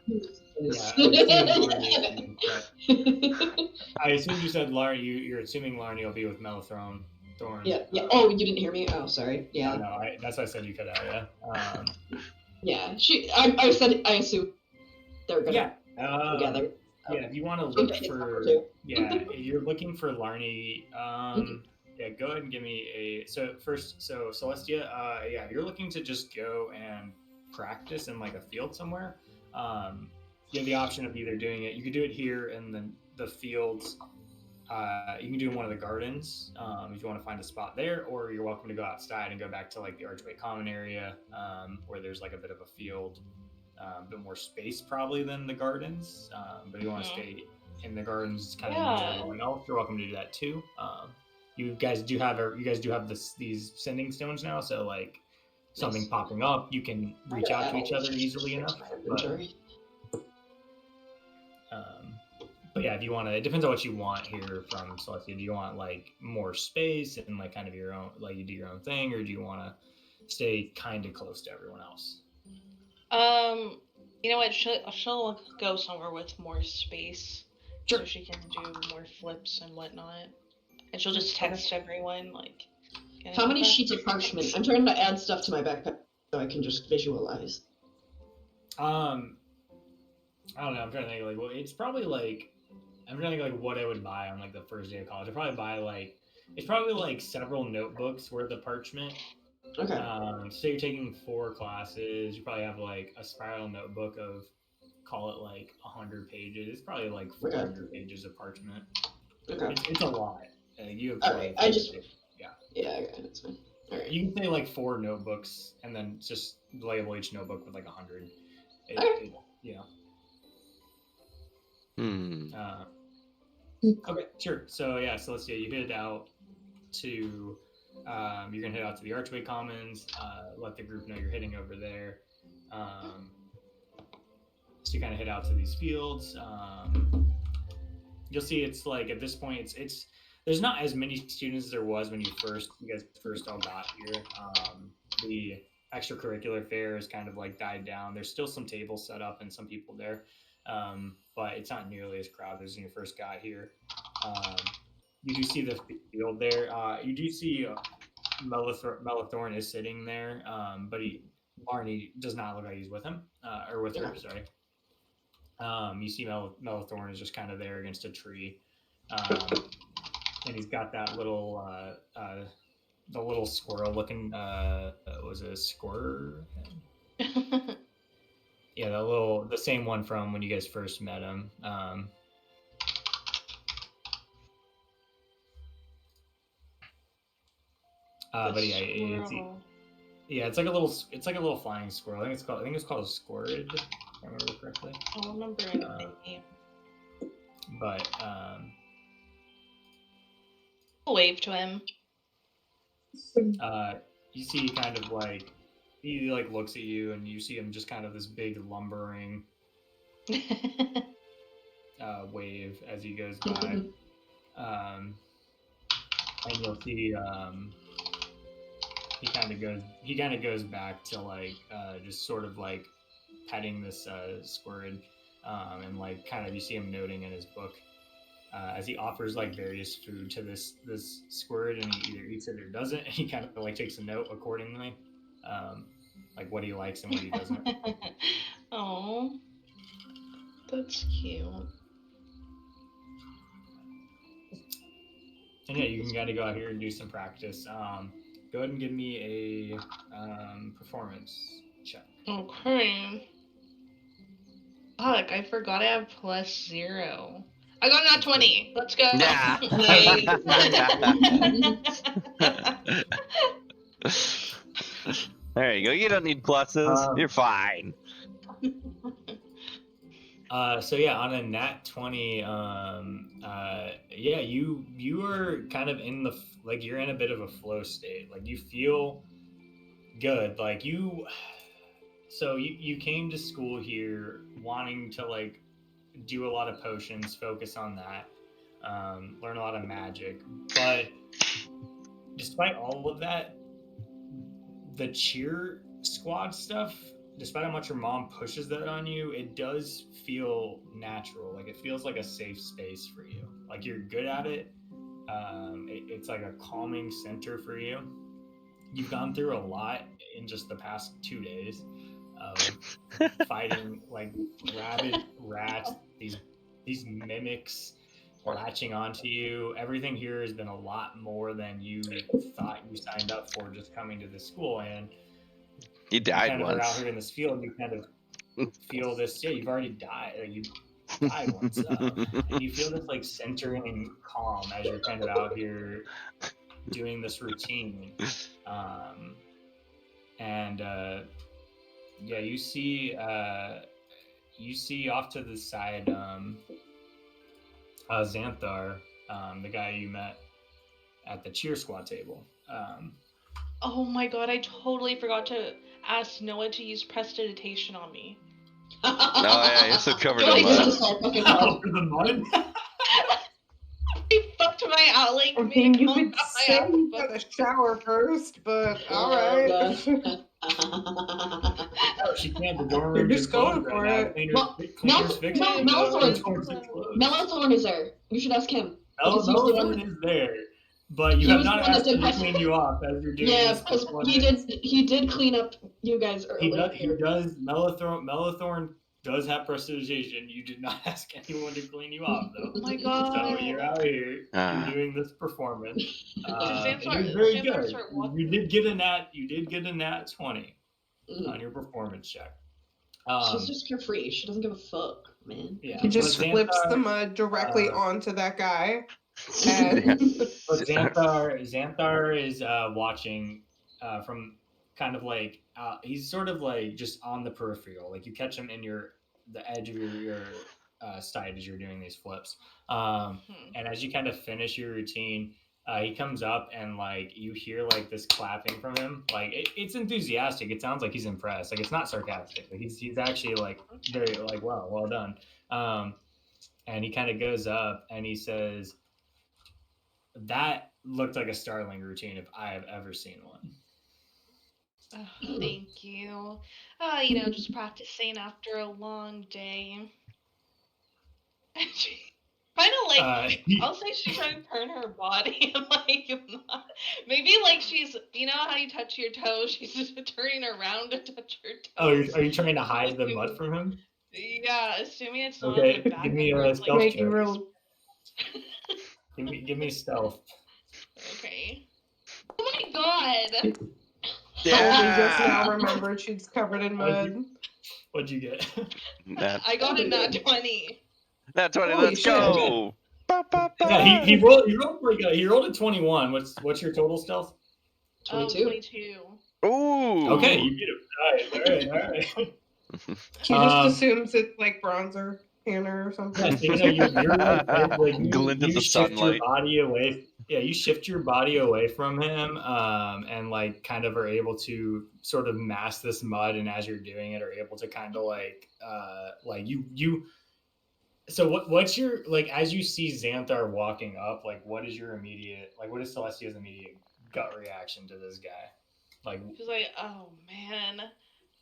I assumed you said Larnie. You're assuming Larnie will be with Melathrone Thorns. Yeah. Oh, you didn't hear me? Oh, sorry. Yeah. No, that's why I said you cut out. Yeah. Yeah. I said I assume they're gonna together. Yeah, if you want to look for, if you're looking for Larnie, yeah, go ahead and give me Celestia, if you're looking to just go and practice in like a field somewhere, you have the option of either doing it, you could do it here in the fields, you can do it in one of the gardens, if you want to find a spot there, or you're welcome to go outside and go back to like the Archway Common area, where there's like a bit of a field. A bit more space probably than the gardens, but if you want to stay in the gardens kind of near everyone else, you're welcome to do that too. You guys do have these sending stones now, so like something popping up, you can reach out to each other easily enough. But yeah, if you want to, it depends on what you want here from Celestia. Do you want like more space and like kind of your own, like you do your own thing, or do you want to stay kind of close to everyone else? You know what? She'll go somewhere with more space, so she can do more flips and whatnot. And she'll just text everyone like. How many sheets of parchment? I'm trying to add stuff to my backpack so I can just visualize. I don't know. I'm trying to think like, well, it's probably like, I'm trying to think like what I would buy on like the first day of college. I'd probably buy like, it's probably like several notebooks worth of parchment. Okay. So you're taking 4 classes. You probably have like a spiral notebook of call it like 100 pages. It's probably like 400 pages of parchment. Okay. It's a lot. You have All right. I just. Yeah. Yeah. Okay. That's fine. All right. You can say like 4 notebooks, and then just label each notebook with like 100. Okay, sure. So yeah, so let's see. You head out to. You're gonna head out to the Archway Commons. Let the group know you're heading over there. So you kind of head out to these fields. You'll see it's like at this point it's there's not as many students as there was when you guys first all got here. The extracurricular fair has kind of like died down. There's still some tables set up and some people there, but it's not nearly as crowded as when you first got here. You do see the field there. You do see Melithorn is sitting there, but Marnie does not look like he's with him or with her. Sorry. You see Melithorn is just kind of there against a tree, and he's got that little the little squirrel looking was it a squirrel? Yeah, the same one from when you guys first met him. But yeah, it's like a little flying squirrel. I think it's called a squirrid, if I remember correctly. I don't remember anything. But I'll wave to him. You see kind of like he like looks at you, and you see him just kind of this big lumbering wave as he goes by. And you'll see he kind of goes back to like just sort of like petting this squirrid, and like kind of you see him noting in his book as he offers like various food to this squirrid, and he either eats it or doesn't, and he kind of like takes a note accordingly, like what he likes and what he doesn't. Oh, that's cute. And yeah, you can kind of go out here and do some practice. Go ahead and give me a performance check. Okay. Fuck, I forgot I have +0. I got not 20. Let's go. Nah. There you go. You don't need pluses. You're fine. So yeah, on a nat 20, yeah, you are kind of in you're in a bit of a flow state. Like you feel good. Like you came to school here wanting to like do a lot of potions, focus on that, learn a lot of magic. But despite all of that, the cheer squad stuff, despite how much your mom pushes that on you, it does feel natural. Like it feels like a safe space for you. Like you're good at it. It's like a calming center for you. You've gone through a lot in just the past 2 days of fighting like rabid rats, these mimics latching onto you. Everything here has been a lot more than you thought you signed up for just coming to the school, and you died kind of once. are out here in this field, and you kind of feel this. Yeah, you've already died. Like, you died once, and you feel this like centering calm as you're kind of out here doing this routine. Yeah, you see off to the side Xanthar, the guy you met at the cheer squad table. Oh my god, I totally forgot to ask Noah to use prestidigitation on me. Oh yeah, you're so covered in The mud. mud? I fucked my outline. I mean, you could say you got a shower first, but alright. She can't. The dorm You're room just going for it. Melithorn is there. You should ask him. Melithorn is there, but you have not asked him to clean you off as you're doing this. Yeah, because he did clean up you guys earlier. He does. Melithorn does have prestidigitation. You did not ask anyone to clean you off, though. Oh my god. So you're out here, you're doing this performance. Xanthar, very good. You did get a nat 20 on your performance check. She's just carefree. She doesn't give a fuck, man. Yeah, He just but flips the Xanthar, mud directly onto that guy. Yeah. And but Xanthar is watching from kind of like he's sort of like just on the peripheral. Like you catch him in the edge of your side as you're doing these flips. And as you kind of finish your routine, he comes up and like you hear like this clapping from him. Like it's enthusiastic. It sounds like he's impressed. Like it's not sarcastic. Like he's actually like very like well done. And he kind of goes up and he says, "That looked like a startling routine if I have ever seen one." Oh, thank you. Just practicing after a long day. She kind of like, I'll say she's trying to turn her body and like, maybe like she's, how you touch your toes, she's just turning around to touch her toes. Are you trying to hide the mud from him? Yeah, assuming it's not Okay, in the give me a backwards, like stealth make check. you real. Give me stealth. Okay. Oh my god! Only just now remembered she's covered in mud. What'd you get? I got a nat 20. Nat 20, Holy let's shit. go! Ba, ba, ba. Yeah, he rolled he rolled a 21. What's your total stealth? 22. 22. Ooh! Okay, you beat him. All right. She just assumes it's like bronzer tanner or something. Yeah, so you're like Glint of you the shift your sunlight. body away. Yeah, you shift your body away from him, and like kind of are able to sort of mask this mud, and as you're doing it, are able to kind of like you. So what's your like as you see Xanthar walking up? Like, what is your immediate like? What is Celestia's immediate gut reaction to this guy? Like, She's like, oh man,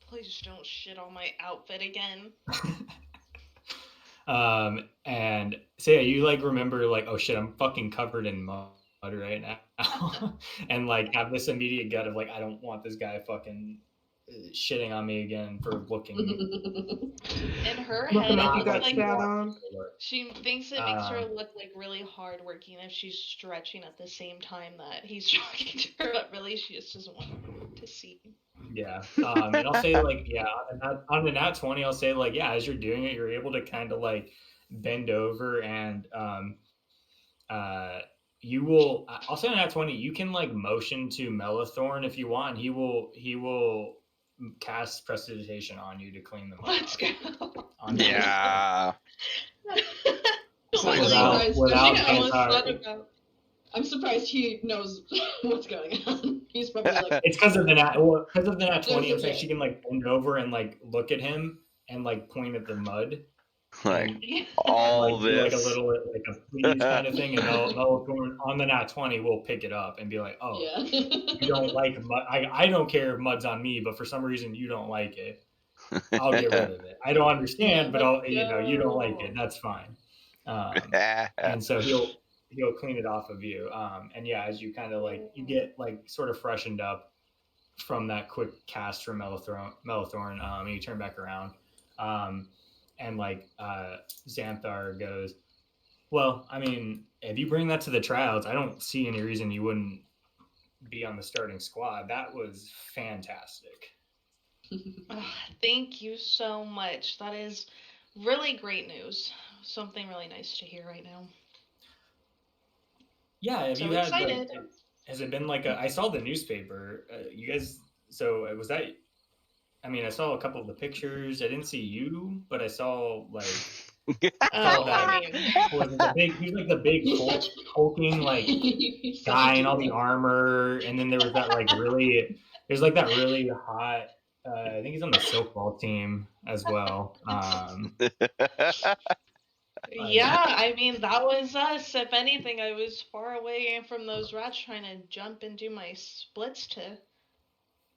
please don't shit on my outfit again. and so yeah, you like remember like, oh shit, I'm fucking covered in mud right now, and like have this immediate gut of like, I don't want this guy fucking shitting on me again for looking. In her Looking head, like it you looks got like spat on. she thinks it makes her look like really hardworking if she's stretching at the same time that he's talking to her, but really she just doesn't want to see. Yeah. And I'll say like, yeah, on the nat 20, I'll say like, yeah, as you're doing it, you're able to kind of like bend over and you will I'll say on nat 20, you can like motion to Melithorn if you want, and he will cast prestidigitation on you to clean them up. Let's go. Yeah. I'm surprised he knows what's going on. He's probably like, it's because of the nat 20. I'm saying she can like bend over and like look at him and like point at the mud. Like and, all and, like, this, like a little like a please kind of thing, and Melithorn on the nat 20 will pick it up and be like, oh, yeah. you don't like mud. I don't care if mud's on me, but for some reason you don't like it. I'll get rid of it. I don't understand, but you don't like it. That's fine. And so he'll clean it off of you. And yeah, as you kind of like you get like sort of freshened up from that quick cast from Melithorn, and you turn back around, and like Xanthar goes, well, I mean, if you bring that to the tryouts, I don't see any reason you wouldn't be on the starting squad. That was fantastic. Thank you so much. That is really great news. Something really nice to hear right now. Yeah, have so you had excited. like? Has it been like I saw the newspaper. You guys. So was that? I mean, I saw a couple of the pictures. I didn't see you, but I saw like. I mean, He's like the big hulking like guy in all the armor, and then there was that like there's like that really hot. I think he's on the Silkball team as well. Yeah, I mean, that was us. If anything, I was far away from those rats trying to jump into my splits to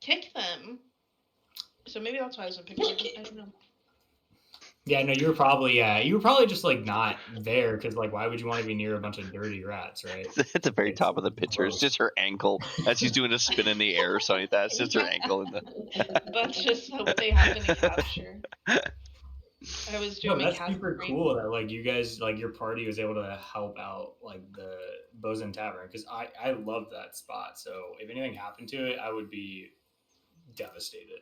kick them. So maybe that's why I was in picture. I don't know. Yeah, no, you were probably just like not there because like why would you want to be near a bunch of dirty rats, right? At the very top of the picture, it's just her ankle as she's doing a spin in the air or something like that. It's just her ankle in the. That's just what they happen to capture. I was doing that's super green. cool that like you guys like your party was able to help out like the Bosun Tavern because I love that spot. So if anything happened to it, I would be devastated.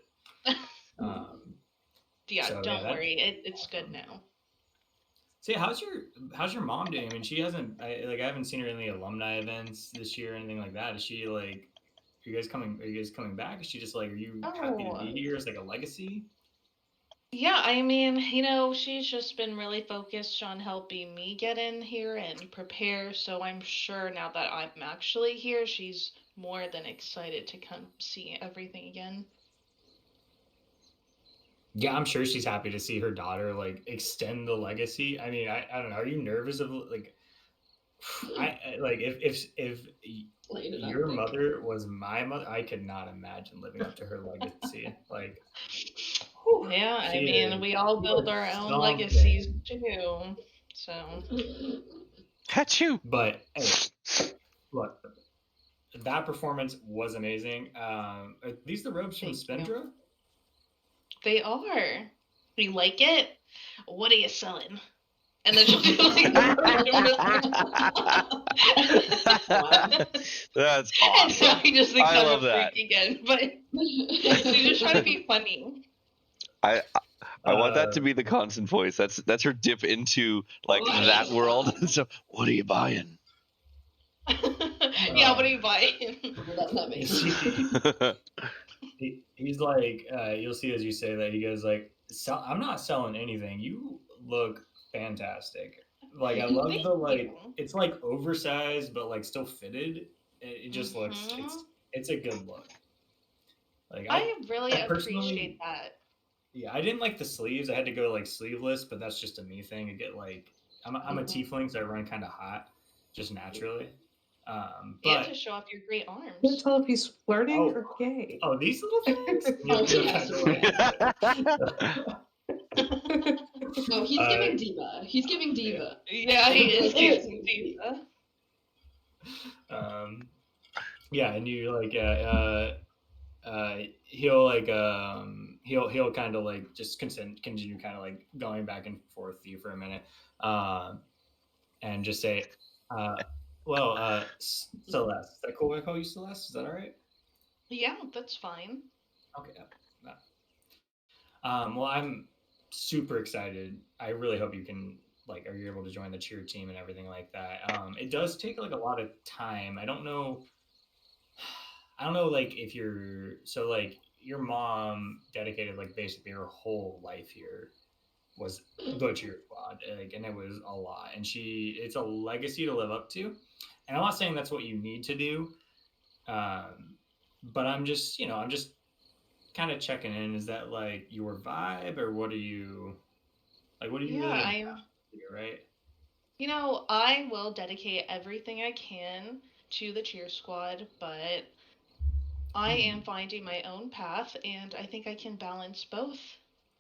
Yeah, So, don't worry. It's good now. So yeah, how's your mom doing? I mean, she hasn't I haven't seen her in any alumni events this year or anything like that. Is she like? Are you guys coming back? Is she just like? Are you happy to be Oh. here? Is like a legacy? Yeah, I mean, she's just been really focused on helping me get in here and prepare, so I'm sure now that I'm actually here, she's more than excited to come see everything again. Yeah, I'm sure she's happy to see her daughter like extend the legacy. I mean, I don't know. Are you nervous of like? Like if your mother was my mother, I could not imagine living up to her legacy. Like, whew, Yeah, I she mean, is we all she build is our own legacies something. too, so. Achoo! But hey, look, that performance was amazing. Are these the robes from Thank you. Spendra? They are. You like it? What are you selling? And then she'll do like That's and awesome. now he just thinks I I'm love a that. freak again, but she's just trying to be funny. I want that to Uh, be the constant voice. That's her dip into like that world. So, what are you buying? Yeah, what are you buying? That makes he's like, you'll see as you say that he goes like, I'm not selling anything. You look fantastic. Like I love Thank the like, you. it's like oversized but like still fitted. It just looks, Mhm. it's a good look. Like I really I personally, appreciate that. yeah, I didn't like the sleeves. I had to go like sleeveless, but that's just a me thing. I get like, I'm a tiefling, so I run kind of hot, just naturally. And to But show off your great Can't arms. tell if he's flirting oh, or gay. oh, these little things. Oh, You'll he has kind to of be. like. No, he's giving diva. He's giving diva. Yeah, he is giving diva. Yeah, and you like he'll like he'll kind of like just continue kind of like going back and forth with you for a minute, and just say, uh, well, Celeste. Is that cool? I call you Celeste. Is that all right? Yeah, that's fine. Okay. Yeah. Well, I'm super excited. I really hope you can like, are you able to join the cheer team and everything like that? It does take like a lot of time. I don't know, like if you're so like your mom dedicated like basically her whole life here was the cheer squad, like, and it was a lot. And it's a legacy to live up to. And I'm not saying that's what you need to do, but I'm just kind of checking in. Is that like your vibe, or what are you like? What are you Yeah, really about here, right? I will dedicate everything I can to the cheer squad, but I am finding my own path, and I think I can balance both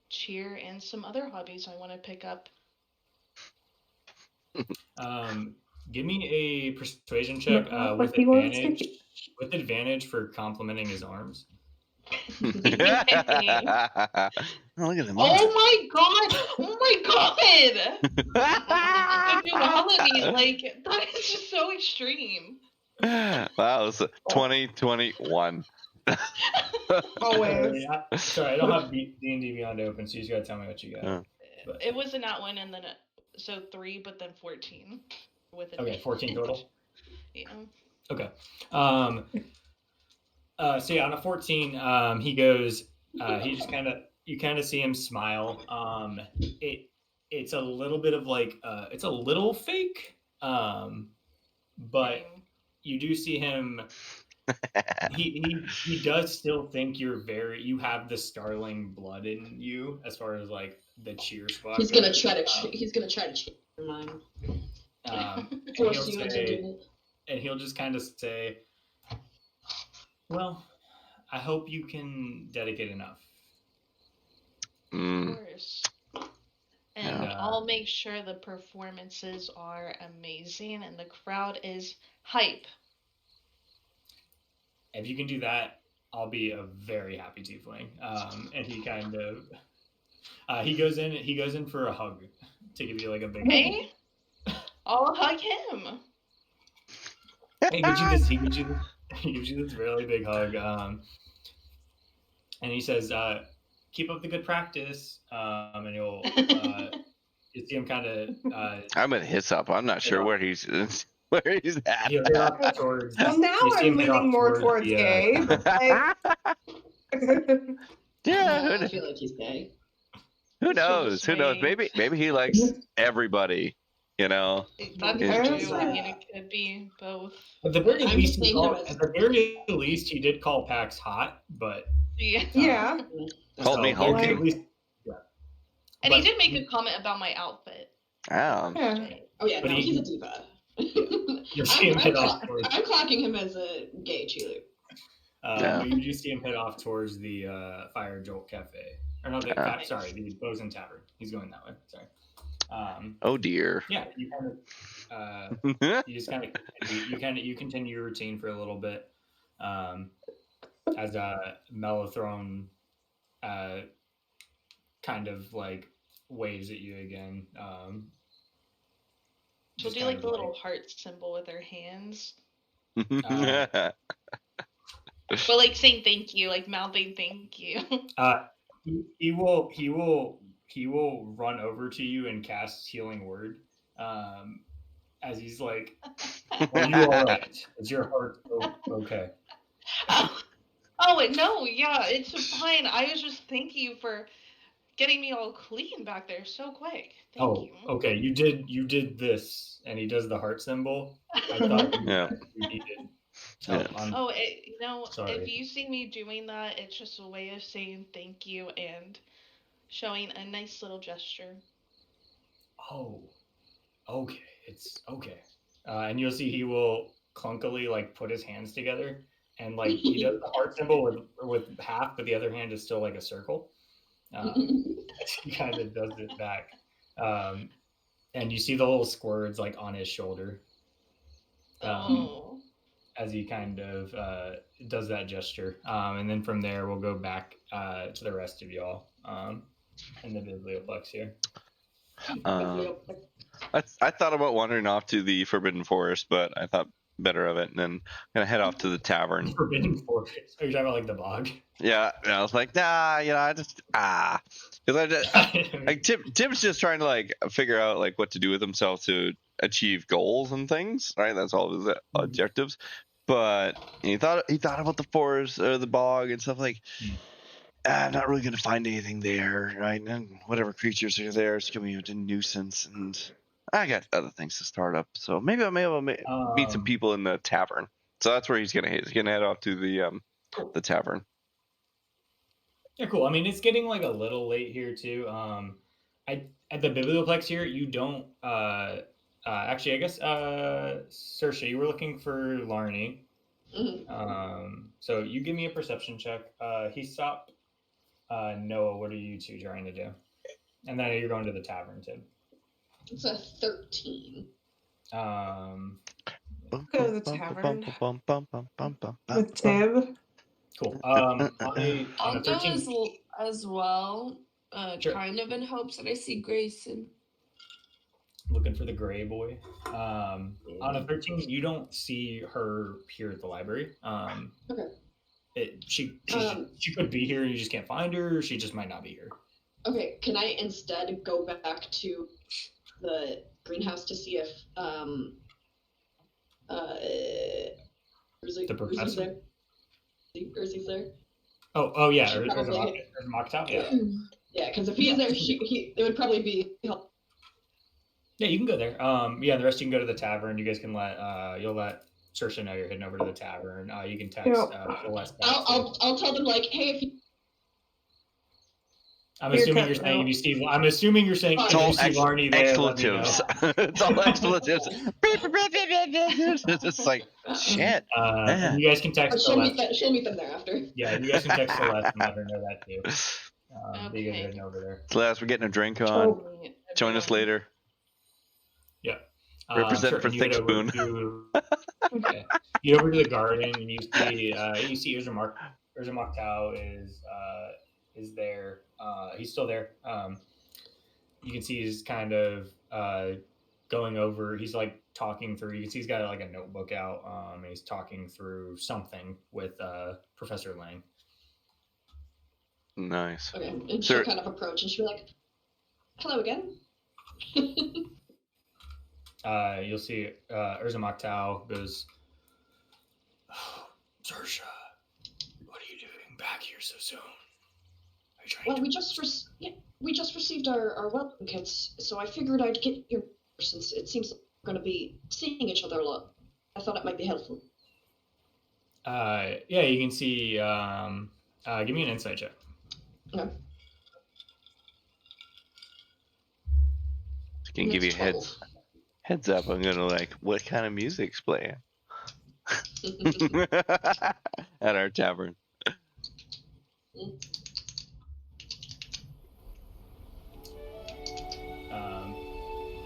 cheer and some other hobbies I want to pick up. Give me a persuasion check Not what he wants to hear. with advantage for complimenting his arms. Yay. Oh, look at them. Oh my god! Oh my god! The duality, like, that is just so extreme. Wow, it's 2021. Always. Sorry, I don't have D&D Beyond open, so you just gotta tell me what you got. But, It was a nat one, and then so 3, but then 14 with okay, advantage. 14 total. Yeah. Okay. So yeah, on a 14, he goes. He just you kind of see him smile. It's a little bit of like it's a little fake, but Same. you do see him. He does still think you have the Starling blood in you as far as like the cheer squad. He's gonna try to change your mind. Force you into doing it. And he'll just kind of say, well, I hope you can dedicate enough. Of course. And Yeah. I'll make sure the performances are amazing and the crowd is hype. If you can do that, I'll be a very happy tiefling. And he kind of he goes in for a hug to give you like a big Hey, I'll hug him. He gives you this really big hug. And he says, keep up the good practice, and you'll you see him kind of I'm gonna hit up. I'm not sure where he's at. he'll head off towards. Well, now you see him I'm head off leaning more towards the, gay, but like. Yeah, I feel like he's gay. who It's sort of knows? Who knows? strange. Maybe he likes everybody. You know. That's Yeah. true. I mean, it could be both. At the very I'm least, just seeing him as- at the very least, he did call Pax hot, but Yeah. Yeah. Called me there's hulky. at least- And but- he did make a comment about my outfit. Oh. Yeah. Oh yeah, But no, he- he's a diva. You'll see him head off towards. I'm clocking him as a gay cheerleader. Yeah. You do see him head off towards the Fire Jolt Cafe, or no, sorry, the Bosun Tavern. He's going that way. Sorry. Oh dear. Yeah, you kind of, you just kind of, you continue your routine for a little bit, as Mellothrone, kind of like waves at you again. She'll just do kind like of the little heart symbol with her hands, Uh, but like saying thank you, like mouthing thank you. he will run over to you and cast Healing Word, as he's like, "Are you all right? Is your heart okay?" Oh wait, no, yeah, it's fine. I was just thanking you for getting me all clean back there so quick. Thank you. Okay. You did this, and he does the heart symbol. I thought Yeah. you needed Yeah. help on. Oh, you know, Sorry. if you see me doing that, it's just a way of saying thank you and showing a nice little gesture. Oh, okay. It's okay. And you'll see he will clunkily like put his hands together, and like he does the heart symbol with half, but the other hand is still like a circle. He kind of does it back, and you see the little squirts like on his shoulder, Oh. as he kind of does that gesture. And then from there, we'll go back to the rest of y'all in the biblioplex here. I thought about wandering off to the Forbidden Forest, but I thought better of it, and then gonna head off to the tavern. Forbidden Forest. Are you talking about like the bog? Yeah, I was like, nah, I just because like Tim's just trying to like figure out like what to do with himself to achieve goals and things, right? That's all of his objectives. But he thought about the forest or the bog and stuff like. I'm not really gonna find anything there, right? And whatever creatures are there, it's gonna be a nuisance, and I got other things to start up. So maybe I'll be able to meet some people in the tavern. So that's where he's gonna head off to the tavern. Yeah, cool. I mean, it's getting like a little late here too. At the biblioplex here, you don't. Actually, I guess Saoirse, you were looking for Larny. So you give me a perception check. He stopped. Noah, what are you two trying to do? And then you're going to the tavern, Tim. It's a 13. Go to the tavern. With Tim. Cool. On a I'll go 13. as well, Sure. kind of in hopes that I see Grayson. Looking for the gray boy. On a 13, you don't see her here at the library. Okay. She could be here, you just can't find her, or she just might not be here. Okay, can I instead go back to the greenhouse to see if The professor? Urzi's there? Oh yeah, She there's probably- a mocktail. Yeah. Yeah, because if he's there, it would probably be help. Yeah, you can go there. Yeah, the rest you can go to the tavern. You guys can you'll let Saoirse know you're heading over to the tavern. You can text Celeste. I'll tell them like, hey, if you. I'm assuming you're saying if you see. I'm assuming you're saying if you see Larny there. Expletives. It's all expletives. It's just like shit. And you guys can text Celeste. She'll meet them there after. Yeah, you guys can text Celeste and let her know that too. You guys are Okay. heading over there. Celeste, we're getting a drink on. Join us later. Yeah. Represent for and you head Thick over Spoon. Okay. You get over to the garden and you see Urza Tao is there. He's still there. You can see he's kind of going over. He's like talking through. You can see he's got like a notebook out. And he's talking through something with Professor Lang. Nice. Okay, and Sir- she'll kind of approach, and she'll be like, "Hello again." You'll see Urza Moktau goes, oh, Zersha, what are you doing back here so soon? Are you trying Well, to... we just received our welcome kits, so I figured I'd get here since it seems like we're going to be seeing each other a lot. I thought it might be helpful. Yeah, you can see. Give me an insight check. Okay. I can give you heads up. I'm gonna like, what kind of music's playing at our tavern?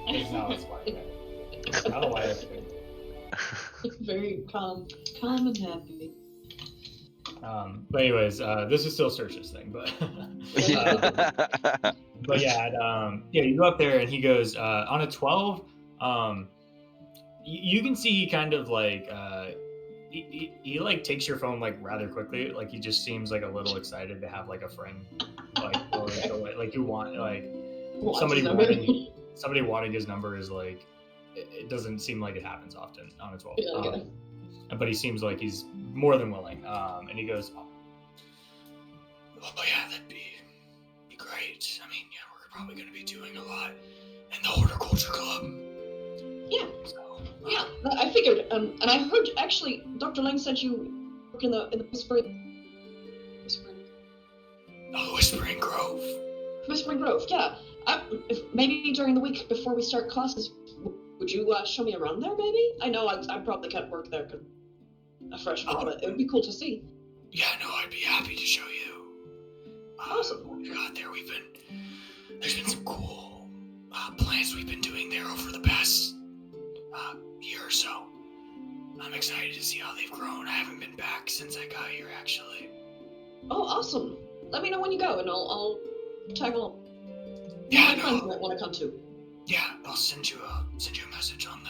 It's not what's like that. I don't know why that's good. Very calm and happy. But anyways, this is still Search's thing, but but yeah, you go up there and he goes on a 12. You can see he kind of like he like takes your phone like rather quickly. Like he just seems like a little excited to have like a friend, like or like you want like somebody wanting his number is like it doesn't seem like it happens often on a 12. Yeah, okay. But he seems like he's more than willing. And he goes, oh yeah, that'd be great. I mean, yeah, we're probably going to be doing a lot in the Horticulture Club. Yeah. So, Yeah, I figured. And I heard, actually, Dr. Lang said you work in the Whispering Grove. Whispering Grove, yeah. If maybe during the week before we start classes, would you show me around there, maybe? I know I probably can't work there because a freshman, but it would be cool to see. Yeah, no, I'd be happy to show you. Awesome. When we got there, there's been some cool plans we've been doing there over the past year or so. I'm excited to see how they've grown. I haven't been back since I got here, actually. Oh, awesome. Let me know when you go, and I'll tag along. Yeah, my friends might want to come too. Yeah, I'll send you a message on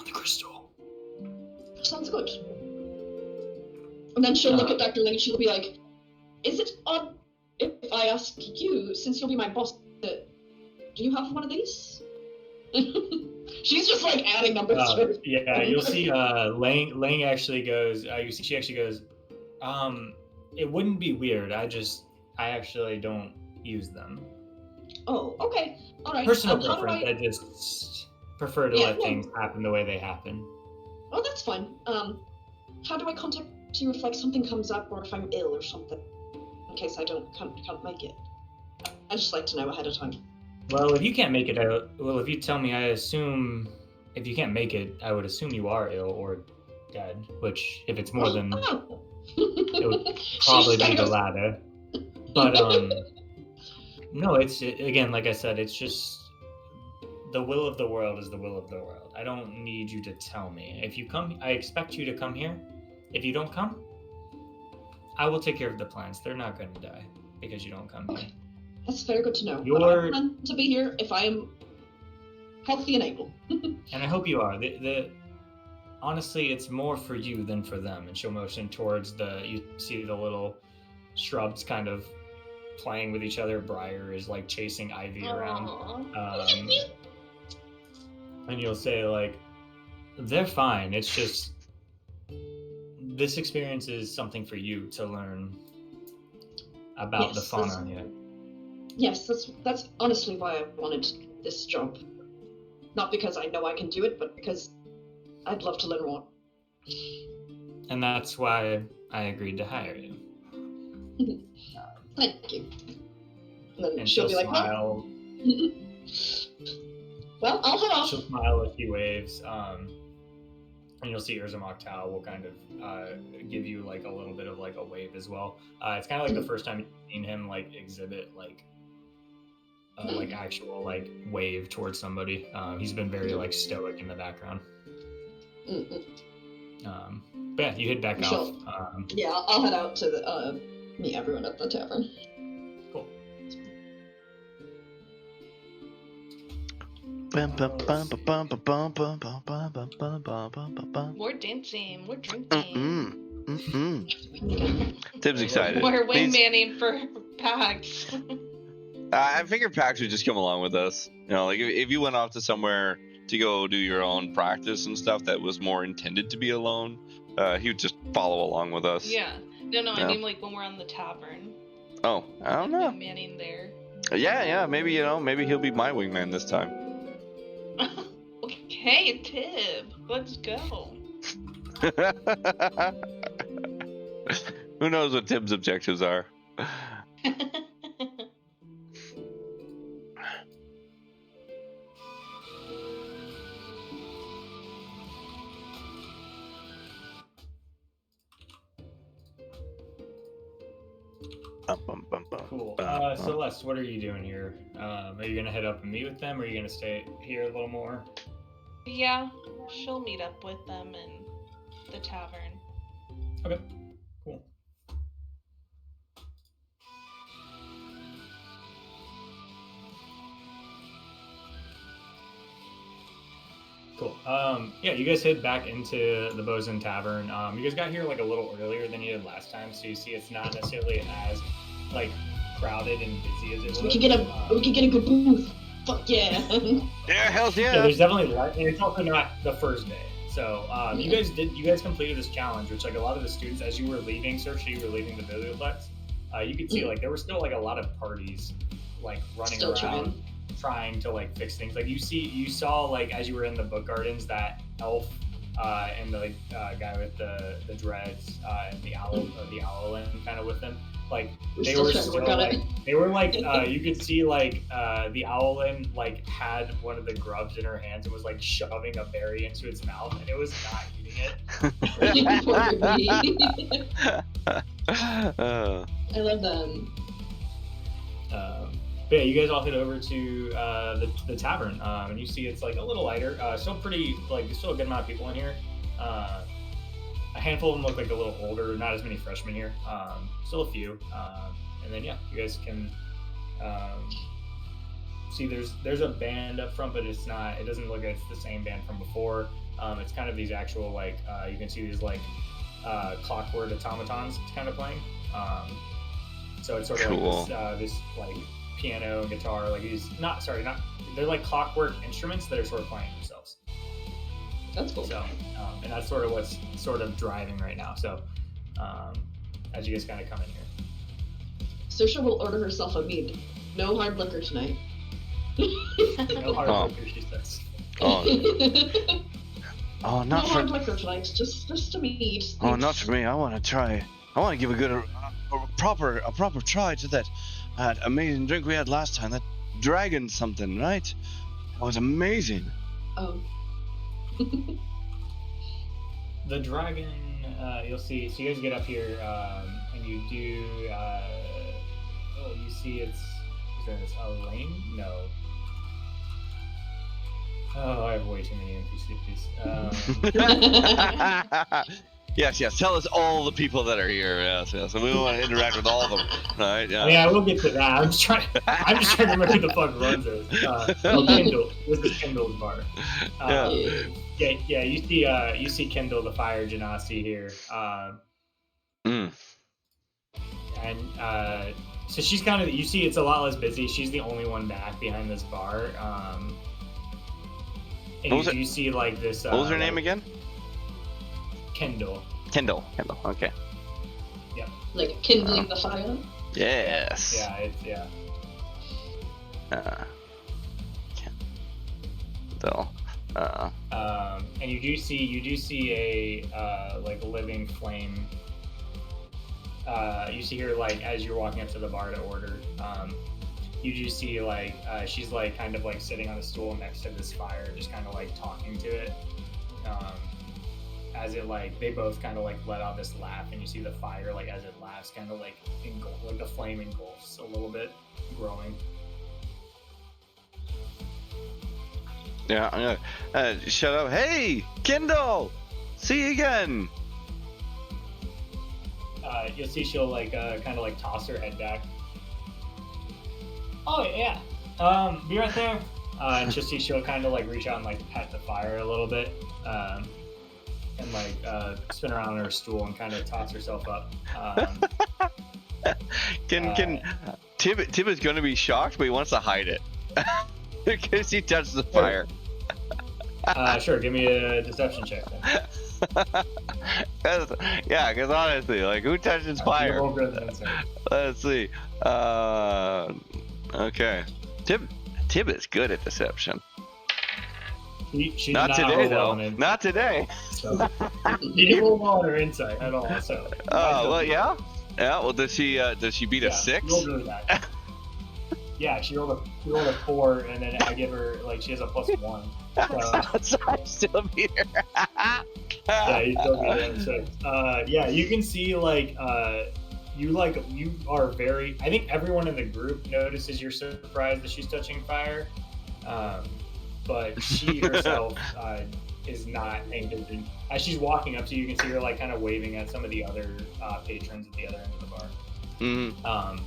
the crystal. Sounds good. And then she'll look at Dr. Ling and she'll be like, is it odd if I ask you, since you'll be my boss, do you have one of these? She's just like adding numbers to it. Yeah, you'll see Lang actually goes, she actually goes, it wouldn't be weird. I actually don't use them. Oh, okay. All right. Personal preference. I just prefer to let things happen the way they happen. Oh, that's fine. How do I contact you if like something comes up or if I'm ill or something? In case I can't make it. I just like to know ahead of time. Well, if you can't make it out, if you tell me, if you can't make it, I would assume you are ill or dead. Which, if it's more than, it would probably be the latter. But no, again, like I said, it's just the will of the world is the will of the world. I don't need you to tell me. If you come, I expect you to come here. If you don't come, I will take care of the plants. They're not going to die because you don't come here. That's very good to know. I plan to be here if I am healthy and able. And I hope you are. Honestly, it's more for you than for them. And she'll motion towards you see the little shrubs kind of playing with each other. Briar is like chasing Ivy around. And you'll say like, they're fine. It's just, this experience is something for you to learn about the fauna here. Yes, that's honestly why I wanted this job. Not because I know I can do it, but because I'd love to learn more. And that's why I agreed to hire you. Thank you. And then she'll be like, smile. Well, I'll head off. She'll smile as she waves. And you'll see Urza Moktau will kind of give you like a little bit of like a wave as well. It's kind of like the first time you've seen him like exhibit like actual like wave towards somebody. He's been very like stoic in the background. But yeah, you head back off. Yeah, I'll head out to meet everyone at the tavern. Cool. More dancing, more drinking. Tim's excited. More wingmanning for Pax. I figured Pax would just come along with us. You know, like if you went off to somewhere to go do your own practice and stuff that was more intended to be alone, he would just follow along with us. Yeah. No, Yeah. I mean like when we're on the tavern. Oh, I don't know. Manning there. Yeah, maybe maybe he'll be my wingman this time. Okay, Tib, let's go. Who knows what Tim's objectives are? Cool. Celeste, what are you doing here? Are you gonna head up and meet with them, or are you gonna stay here a little more? Yeah, she'll meet up with them in the tavern. Okay, cool. Cool. Yeah, you guys head back into the Bosun Tavern. You guys got here like a little earlier than you did last time, so you see it's not necessarily as like crowded and busy as it was. We could get a good booth. Fuck yeah. Yeah, hell Yeah, yeah. there's definitely less, and it's also not the first day. So you guys completed this challenge, which like a lot of the students, as you were leaving, you were leaving the biblioplex, you could see like there were still like a lot of parties like running Still around trying to like fix things. Like you saw like as you were in the book gardens that elf and the guy with the dreads and the owlin kind of with them. Like they were like you could see like the owlin like had one of the grubs in her hands and was like shoving a berry into its mouth, and it was not eating it. I love them. But yeah, you guys all head over to the tavern, and you see it's like a little lighter. Still pretty like there's still a good amount of people in here. A handful of them look like a little older, not as many freshmen here. Still a few. And then yeah, you guys can see there's a band up front, but it doesn't look like it's the same band from before. It's kind of these actual like you can see these like clockwork automatons kind of playing. So it's sort of cool. Like this like piano and guitar, like they're like clockwork instruments that are sort of playing themselves. That's cool. So, and that's sort of what's sort of driving right now. So, as you guys kind of come in here. Saoirse will order herself a mead. No hard liquor tonight. No hard liquor, she says. Oh, No not for hard liquor tonight. Just a mead. Oh, not for me. I want to try. I want to give a proper try to that amazing drink we had last time. That dragon something, right? It was amazing. Oh. The dragon, you'll see. So you guys get up here, and you do. You see it's. Is this Elaine? No. Oh, I have way too many NPCs. Yes. Tell us all the people that are here. Yes. And we want to interact with all of them. Right? Yeah. I mean, I will get to that. I'm just trying to remember who the fuck runs this. Kindle. This is Kindle's bar. Yeah. You see Kindle, the fire genasi here. And so she's kind of. You see, it's a lot less busy. She's the only one back behind this bar. And you see like this. What was her name again? Kendall. Okay. Yeah. Like kindling the fire. Yes. Yeah. Kendall. And you do see a like living flame. You see her like as you're walking up to the bar to order. You do see like she's like kind of like sitting on a stool next to this fire, just kind of like talking to it. As it like they both kind of like let out this laugh, and you see the fire like as it laughs, kind of like like the flame engulfs a little bit, growing. Yeah, I'm gonna shut up. Hey, Kendall! See you again! You'll see she'll like kind of like toss her head back. Oh yeah, be right there. And you'll see she'll kind of like reach out and like pet the fire a little bit, and like spin around on her stool and kind of toss herself up. Can Tim is going to be shocked, but he wants to hide it because he touched the fire. Sure, give me a deception check then. Because honestly, like, who touches fire? Let's see. Okay. Tim is good at deception. She's not today, though. Not today. So, you didn't roll on her insight at all. So. Oh well, yeah. Yeah. Well, does she beat a 6? Yeah, she rolled a 4, and then I give her she has a +1. So I still beat her. Yeah, you still beat her. So, yeah, you can see you are very. I think everyone in the group notices you're surprised that she's touching fire, but she herself is not paying attention. As she's walking up to you, you can see her kind of waving at some of the other patrons at the other end of the bar. Mm-hmm.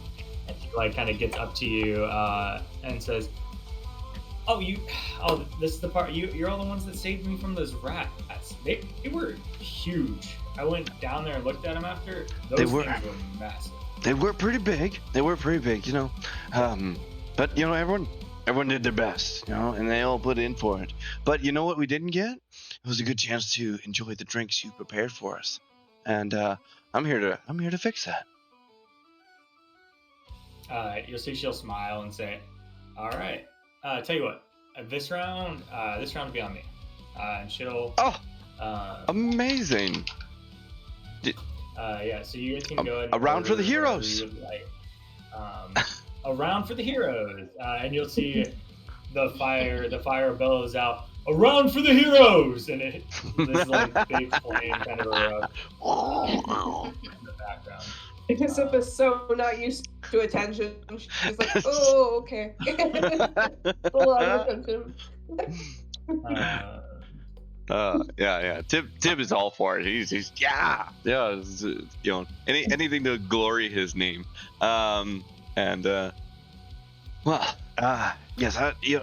And she kind of gets up to you and says, this is the part, you're all the ones that saved me from those rats. They were huge. I went down there and looked at them after. Those things were massive. They were pretty big, you know. But, you know, everyone did their best, you know, and they all put in for it. But you know what we didn't get? It was a good chance to enjoy the drinks you prepared for us. And I'm here to fix that. You'll see she'll smile and say, all right, tell you what, this round will be on me. And she'll... amazing. Yeah, so you guys can go ahead and... A round for the heroes! A round for the heroes! And you'll see the fire bellows out, a round for the heroes! And this big flame kind of erupts in the background. Sip is so not used to attention. She's like, oh, okay. A lot of attention. Yeah. Tim is all for it. He's you know, anything to glory his name. Yes,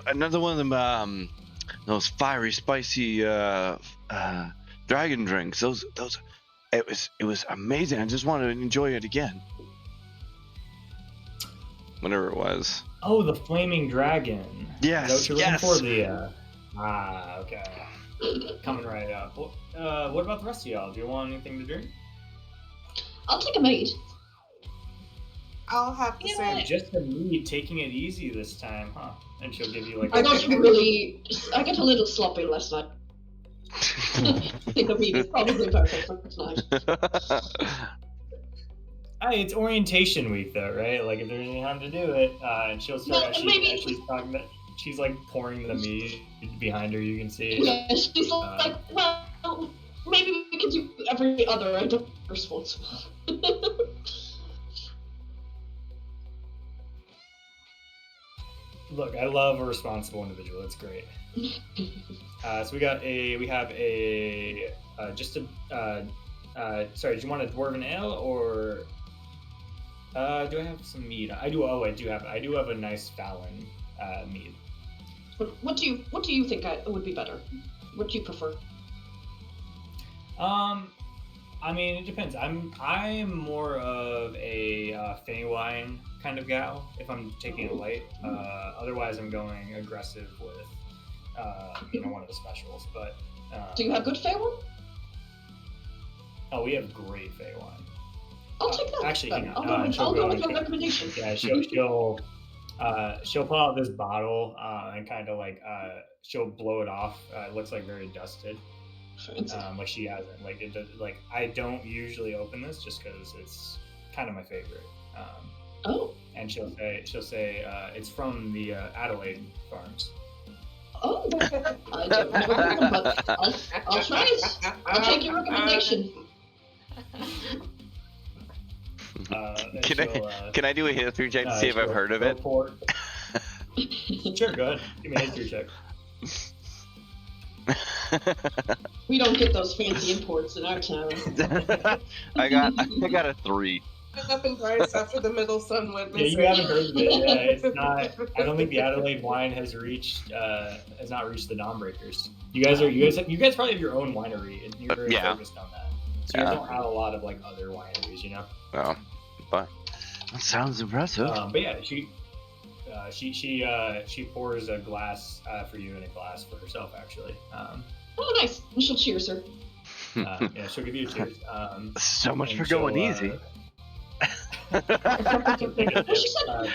another one of them those fiery, spicy dragon drinks. Those. It was amazing. I just wanted to enjoy it again. Whatever it was. Oh, the flaming dragon. Yes. Is that what you're looking for? Okay. Coming right up. Well, what about the rest of y'all? Do you want anything to drink? I'll take a mead. I'll have to say. Just a mead, taking it easy this time, huh? And she'll give you I got a little sloppy last night. I think a mead is probably perfect for tonight. Hey, it's orientation week though, right? If there's any time to do it, and she'll start as she's talking about, she's pouring the mead behind her. You can see it. Yeah, she's well, maybe we could do every other. I don't responsible. Look, I love a responsible individual. It's great. So we have a sorry, do you want a dwarven ale or do I have some mead? I do have a nice Fallon mead. What do you think would be better? What do you prefer? I mean, it depends. I'm more of a Feywine kind of gal if I'm taking it light. Otherwise, I'm going aggressive with one of the specials. But do you have good Feywine? Oh, we have great Feywine. I'll take that. Actually, hang on. I'll go with your recommendation. Yeah, she'll pull out this bottle and kind of she'll blow it off. It looks very dusted. She hasn't. I don't usually open this just because it's kind of my favorite. And she'll say it's from the Adelaide farms. Oh, I don't know, but I'll try it. I'll take your recommendation. Can I do a history check to see if I've heard of it? Sure, go ahead. Give me a history check. We don't get those fancy imports in our town. I got a 3. Up in price after the middle sun went missing. Yeah, you haven't heard of it. Yeah, it's not. I don't think the Adelaide wine has not reached the Dawnbreakers. You guys probably have your own winery, and you're very focused on that. So you guys don't have a lot of other wineries, you know. Well, but That sounds impressive. But yeah, she pours a glass for you and a glass for herself, actually. Oh, nice. And she'll cheers her. Yeah, she'll give you a cheers. So much and for going easy. Well,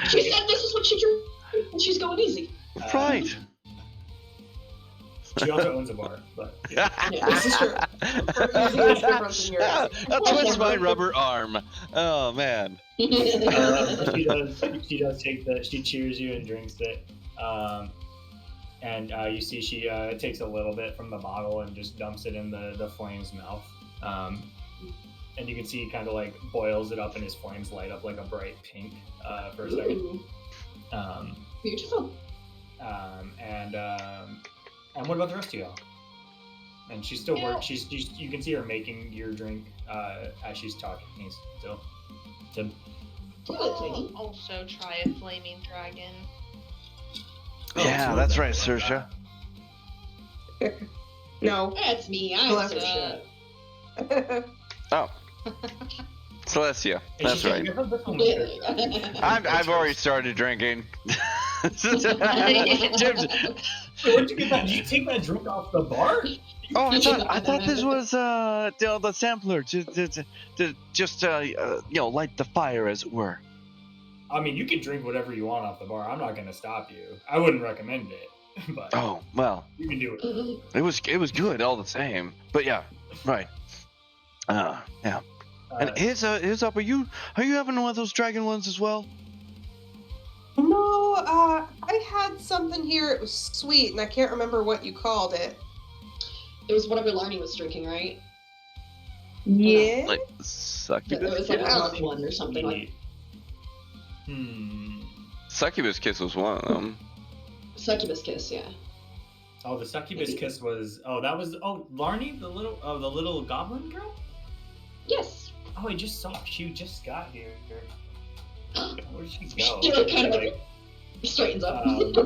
she said this is what she drew, and she's going easy. Right. She also owns a bar, but Yeah, this is true. A twist my rubber arm. Oh man. she does take she cheers you and drinks it. And you see she takes a little bit from the bottle and just dumps it in the flame's mouth. And you can see he kind of like boils it up and his flames light up like a bright pink for a second. Beautiful. And what about the rest of y'all? And she's still working. You can see her making your drink as she's talking. Still. Tim. I'll also try a flaming dragon. Yeah, that's right, Saoirse. No. That's me. I'm Bless Saoirse. Oh. Celestia, that's right. right. I've already started drinking. Where'd you get that? Did you take that drink off the bar? Oh, I thought this was the sampler to just light the fire, as it were. I mean, you can drink whatever you want off the bar. I'm not going to stop you. I wouldn't recommend it, but Oh well, you can do it. it was good all the same. But yeah, right. Yeah. And here's up. Are you having one of those dragon ones as well? No, I had something here. It was sweet, and I can't remember what you called it. It was whatever Larnie was drinking, right? Yeah. Like It succubus. was like a Yeah. hot one or something like. Succubus kiss was one of them. Succubus kiss, yeah. Oh, the succubus kiss was. Oh, that was. Oh, Larnie, the little goblin girl. Yes. Oh, I just saw. She just got here. Where did she go? She like kind of like straightens up, and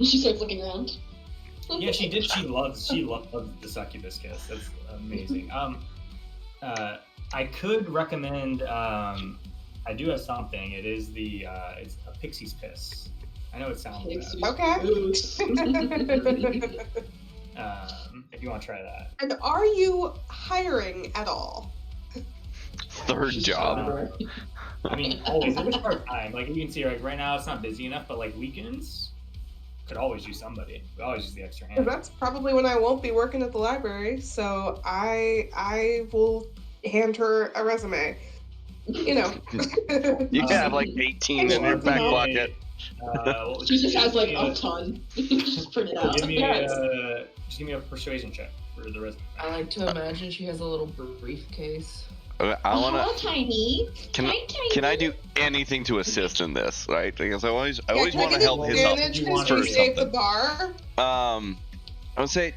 she starts looking around. Yeah, she did. She loves the succubus kiss. That's amazing. I could recommend. I do have something. It is it's a pixie's piss. I know it sounds bad. Okay. If you want to try that. And are you hiring at all? Third job. I mean, always. It was part time. Like you can see, like right now it's not busy enough, but like weekends could always use somebody. We always use the extra hand. That's probably when I won't be working at the library, so I will hand her a resume. You know. You can have like 18 in your back pocket. She just has like a ton. Just print it out. Give me a persuasion check for the resume. I like to imagine she has a little briefcase. I wanna. Hello, tiny. Can I do anything to assist in this? Right? Because I always want to help his advantage up because for you saved the something. bar? I would say.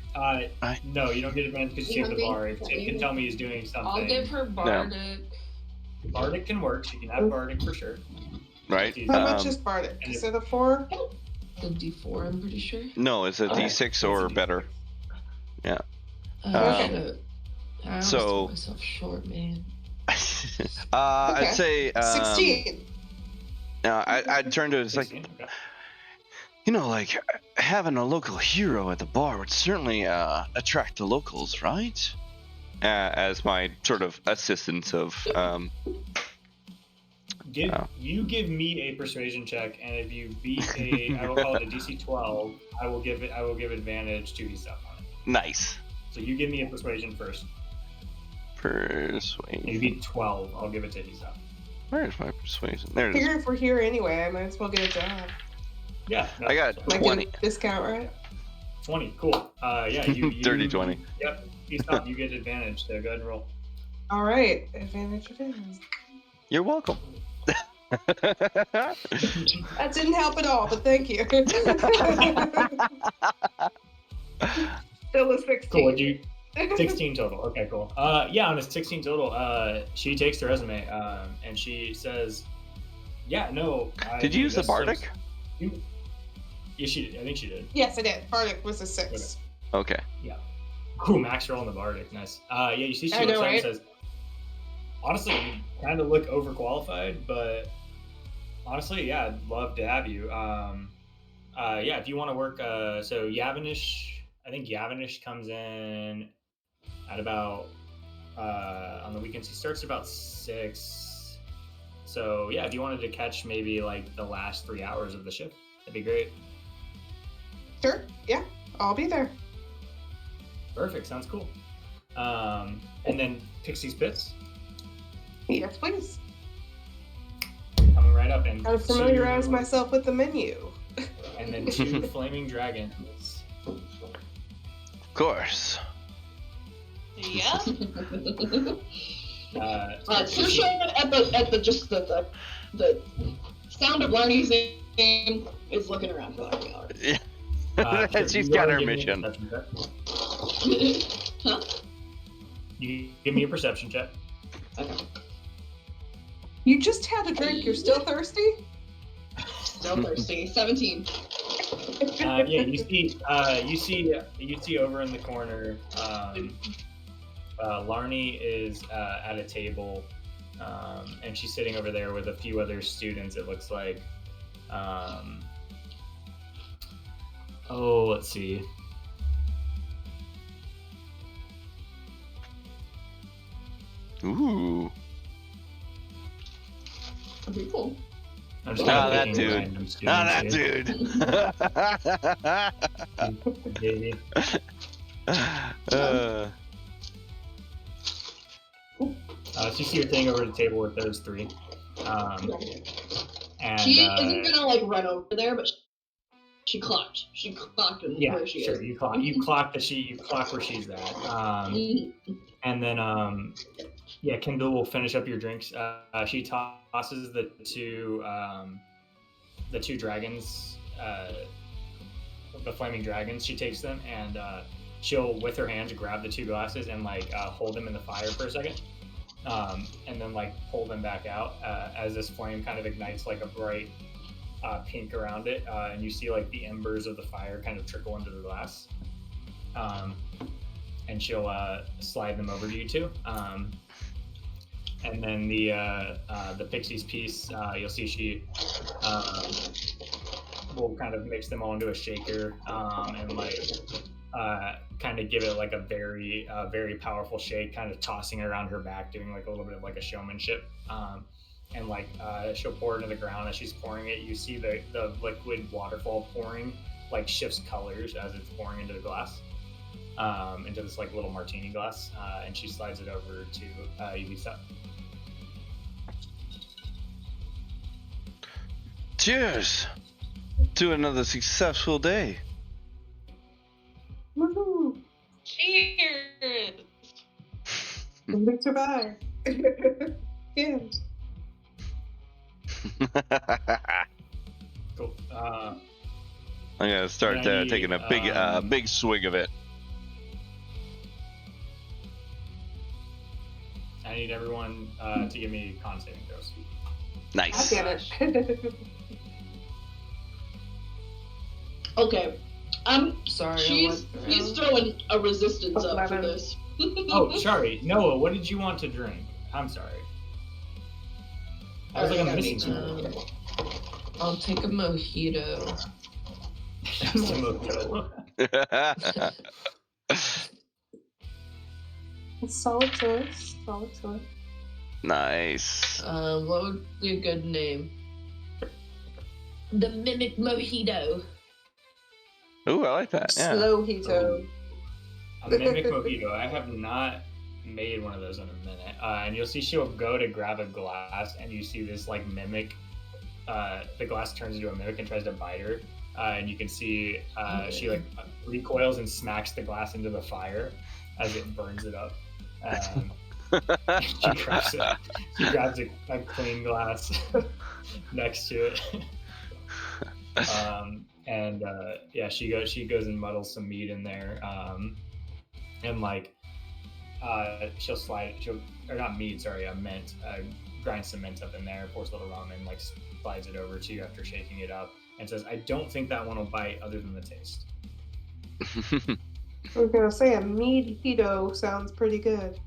No, you don't get advantage because you saved the bar. If Tim can tell me he's doing something. I'll give her Bardic. Bardic can work. She can have Bardic for sure. Right. How much is Bardic? Is it a 4? The D4, I'm pretty sure. No, it's a D6 or better. Yeah. I so- so myself short, man. I'd say 16. I'd turn to it. It's like, Okay. you know, like having a local hero at the bar would certainly attract the locals, right? As my sort of assistance of You give me a persuasion check, and if you beat I will call it a DC 12. I will give advantage to Hesop on it. nice So you give me a persuasion first. persuasion. If you beat 12, I'll give it to Hesop. Where's my persuasion? There it is. Figure if we're here anyway, I might as well get a job. Yeah. No, I got Might 20. get a discount, right? 20. Cool. Yeah. You Dirty 20. Yep. Hesop, you get advantage. So go ahead and roll. All right, advantage it is. You're welcome. That didn't help at all, but thank you. Still a 16. Cool. What'd you? 16 total. Okay, cool. Yeah, on a 16 total, she takes the resume, and she says, "Yeah, no." Did you use the Bardic? Yeah, she did. I think she did. Yes, I did. Bardic was a 6. Okay. Cool, max roll on the Bardic. Nice. Yeah, you see she I looks know, up and right? says, "Honestly, you kind of look overqualified, but Honestly, yeah, I'd love to have you. Yeah, if you want to work, so Yavanish, I think Yavanish comes in at about on the weekends. He starts about 6. So yeah, if you wanted to catch maybe like the last 3 hours of the shift, that'd be great. Sure. Yeah, I'll be there. Perfect. Sounds cool. And then Pixie's Pits. Yes, please. Coming right up and Gotta familiarize myself with the menu. And then 2 flaming dragons. Of course. Yeah. So showing at the sound of Larnie's name is looking around for like an hour. Yeah. She's got her mission. Huh? You give me a perception check. Okay. You just had a drink. You're still thirsty? Still thirsty. 17. Yeah, you see over in the corner. Larnie is at a table, and she's sitting over there with a few other students. It looks like. Let's see. Ooh. That'd be cool. I'm just that picking dude. random students That here. dude. Baby. So you see her sitting over the table with those 3. And She isn't gonna like run over there, but she clocked. She clocked where she sure. is. You clock where she's at. And then Kendall will finish up your drinks. She tosses the two dragons, the flaming dragons. She takes them and she'll, with her hands, grab the 2 glasses and hold them in the fire for a second, and then pull them back out as this flame kind of ignites like a bright pink around it, and you see the embers of the fire kind of trickle into the glass. And she'll slide them over to you 2. And then the Pixies piece, you'll see she will kind of mix them all into a shaker, and kind of give it a very very powerful shake, kind of tossing it around her back, doing a little bit of a showmanship. And she'll pour it into the ground. As she's pouring it, you see the liquid waterfall pouring shifts colors as it's pouring into the glass, into this little martini glass, and she slides it over to Elisa. Cheers to another successful day. Woohoo! Cheers. We survived. Yeah. Cool. I'm gonna start taking a big swig of it. I need everyone to give me con saving throws. Nice. Damn it. Okay. Sorry. She's throwing a resistance up for 11. this. Oh, sorry. Noah, what did you want to drink? I'm sorry. I was I'm missing something. I'll take a mojito. Just a mojito. Solid choice. Solid choice. Nice. What would be a good name? The Mimic Mojito. Ooh, I like that. Yeah. Slow hito. A mimic mojito. I have not made one of those in a minute. And you'll see she'll go to grab a glass, and you see this mimic. The glass turns into a mimic and tries to bite her. And you can see she recoils and smacks the glass into the fire as it burns it up. She grabs a clean glass next to it. She goes and muddles some meat in there, and mint, grinds some mint up in there, pours a little rum, and slides it over to you after shaking it up, and says, "I don't think that one will bite, other than the taste." I was gonna say a mojito sounds pretty good.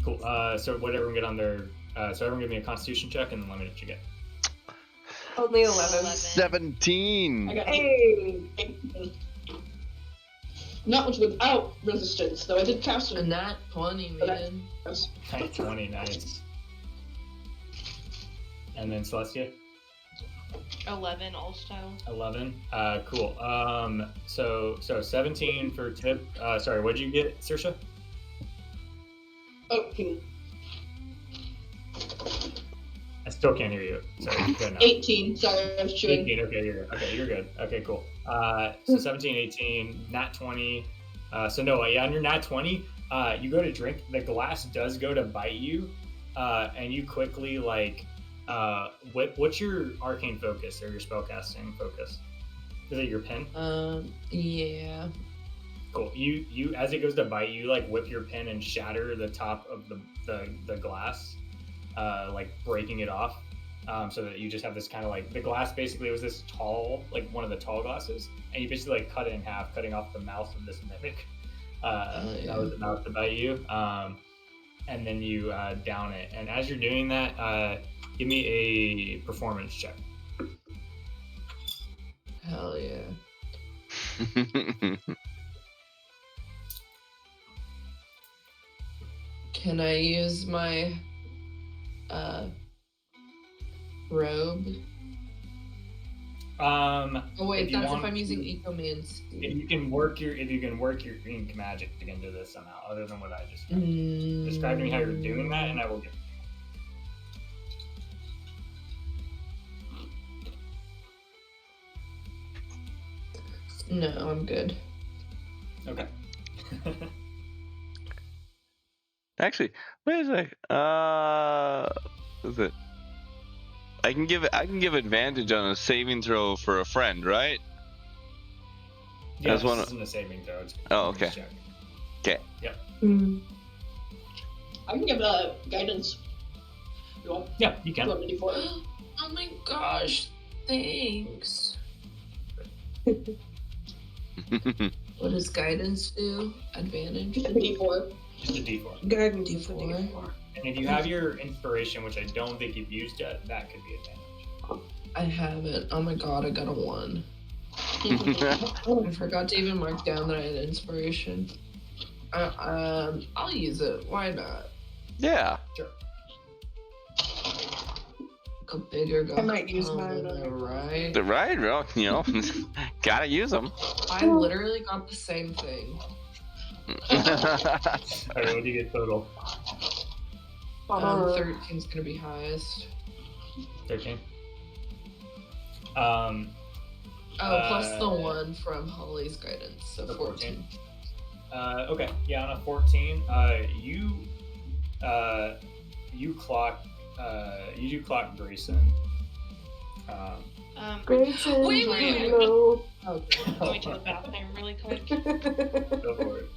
Cool. So what everyone get on their? So everyone give me a Constitution check and then let me know what you get. Only 11. 17. I got Hey. 18. Not much without resistance, though I did cast A it. nat 20, man. Yes. 20, nice. And then Celestia, 11 also. 11. Cool. So 17 for Tip. Sorry, what'd you get, Saoirse? Oh, I still can't hear you. Sorry, you good now. 18. Sorry, I was chewing. 18. Okay, you're good. Okay, you're good. Okay, cool. So 17, 18, nat 20. So no, yeah, on your nat 20, you go to drink. The glass does go to bite you, and you quickly like. What's your arcane focus or your spellcasting focus? Is it your pen? Yeah. Cool. You as it goes to bite you, like whip your pen and shatter the top of the glass, like breaking it off, so that you just have this kind of like the glass basically was this tall, like one of the tall glasses, and you basically like cut it in half, cutting off the mouth of this mimic. That was about to bite you, and then you down it. And as you're doing that, give me a performance check. Hell yeah. Can I use my robe? Oh wait, that's if I'm using Ecomancy. If you can work your ink magic into this somehow, other than what I just describe to me how you're doing that, and I will get. No, I'm good. Okay. Actually, wait a sec. Is it? I can give advantage on a saving throw for a friend, right? Yeah, That's this one. isn't a saving throw. It's Oh, okay. check. Okay. Yep. I can give guidance. You want? Yeah, you can. You want me to do for it? Oh my gosh, thanks. What does guidance do? Advantage? Just a D4. Just a D4. Guidance D4. And if you have your inspiration, which I don't think you've used yet, that could be advantage. I haven't. Oh my god, I got a 1. I forgot to even mark down that I had inspiration. I'll use it. Why not? Yeah. Sure. A bigger guy. I might use mine. Right? Right, well, gotta use them. I literally got the same thing. Alright, what do you get total? 13's gonna be highest. 13. Plus the 1 from Holly's guidance, so So 14. Okay, yeah, on a 14, you do clock Grayson. Grayson, wait. no. Okay. Going to the bathroom really quick. Go for it.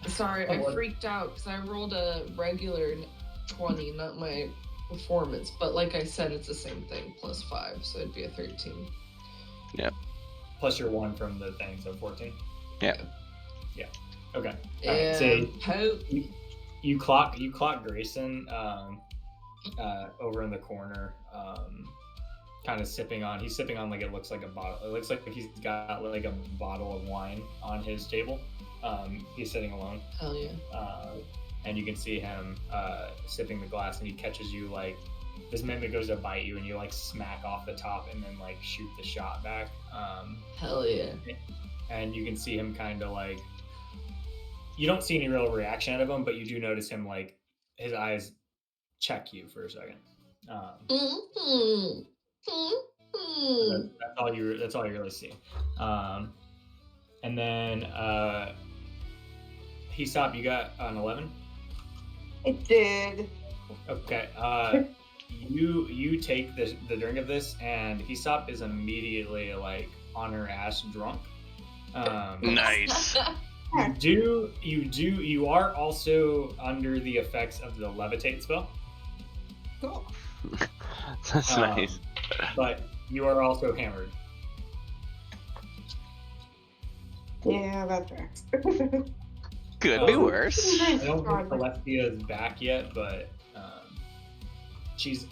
Sorry, Oh, I what? freaked out because I rolled a regular 20, not my performance. But like I said, it's the same thing, plus 5, so it'd be a 13. Plus your 1 from the thing, so 14. Yeah. Yeah. Okay. And So Pope. you clock Grayson over in the corner, kind of sipping on. He's sipping on like it looks like a bottle. It looks like he's got like a bottle of wine on his table. He's sitting alone. Hell yeah. And you can see him sipping the glass, and he catches you like this mimic goes to bite you, and you like smack off the top, and then like shoot the shot back. Hell yeah. And you can see him kind of like. You don't see any real reaction out of him, but you do notice him like his eyes check you for a second. That's all you really see. And then Hesop, you got an 11. It did. Okay. You take the drink of this, and Hesop is immediately like on her ass drunk. Nice. You are also under the effects of the levitate spell. Cool. That's nice. But you are also hammered. Yeah, that tracks. Could be worse. I don't think Celestia's back yet, but she's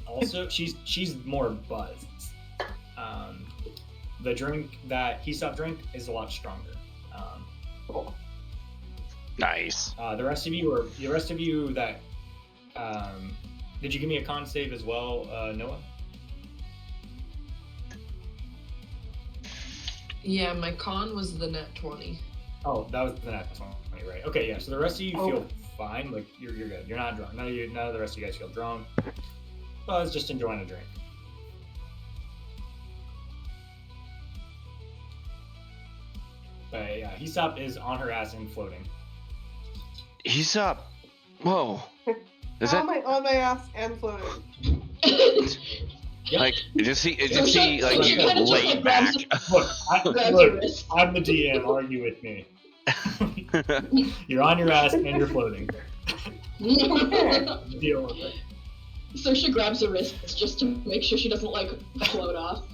more buzzed. The drink that he stopped drink is a lot stronger. Cool. Nice. The rest of you that did you give me a con save as well, Noah? Yeah, my con was the net 20. Oh, that was the next one, right? Okay, yeah. So the rest of you feel fine. Like you're good. You're not drunk. None of the rest of you guys feel drunk. Well, I was just enjoying a drink. But yeah, Aesop is on her ass and floating. Aesop. Whoa. Is on that my ass and floating? Yep. like? Is he So like she kinda just, laid like, back? grabs your wrist. I'm the DM. Argue with me. You're on your ass and you're floating. Deal with it. So she grabs her wrist just to make sure she doesn't like float off.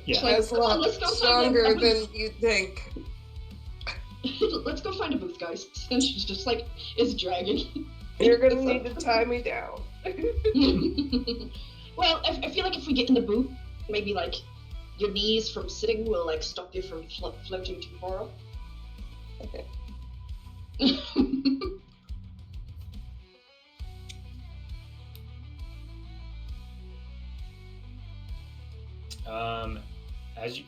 Yeah. Like, That's a lot let's go find stronger a than booth. you think. Let's go find a booth, guys. And she's just like is dragging. You're gonna need to tie me down. Well, I feel like if we get in the booth, maybe like your knees from sitting will like stop you from floating too far up. Okay.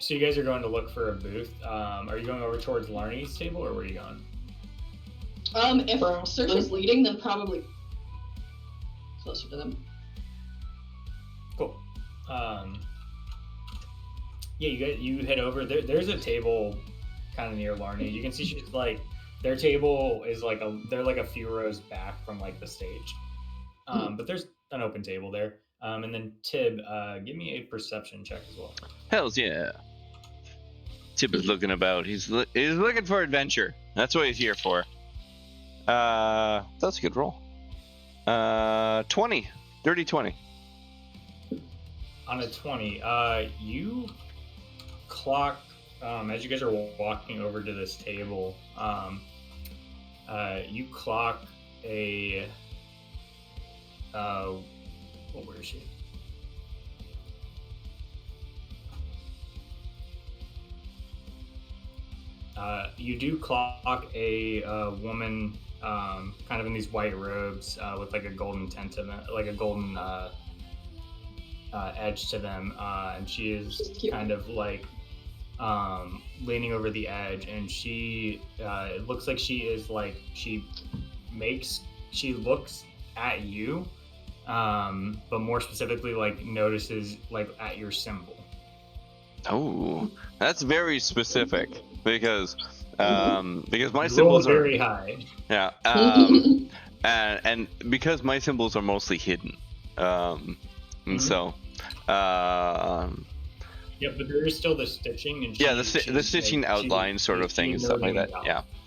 So you guys are going to look for a booth. Are you going over towards Larnie's table, or where are you going? If Saoirse's leading, then probably closer to them. Cool. Yeah, you head over. There's a table kind of near Larnie. You can see she's like, their table is like they're like a few rows back from like the stage. But there's an open table there. And then Tib, give me a perception check as well. Hells yeah. Tib is looking about. He's looking for adventure. That's what he's here for. That's a good roll. 20. Dirty 20. On a 20, you clock, as you guys are walking over to this table, you clock a, where is she? You do clock a woman, kind of in these white robes, with like a golden tint to them, like a golden edge to them, and she is kind of like leaning over the edge, and she it looks like she is like she looks at you, but more specifically like notices like at your symbol. Oh, that's very specific because my symbols are very high. Yeah, and because my symbols are mostly hidden, and so yeah, but there is still the stitching and yeah, the stitching like, outline sort of thing and stuff like that.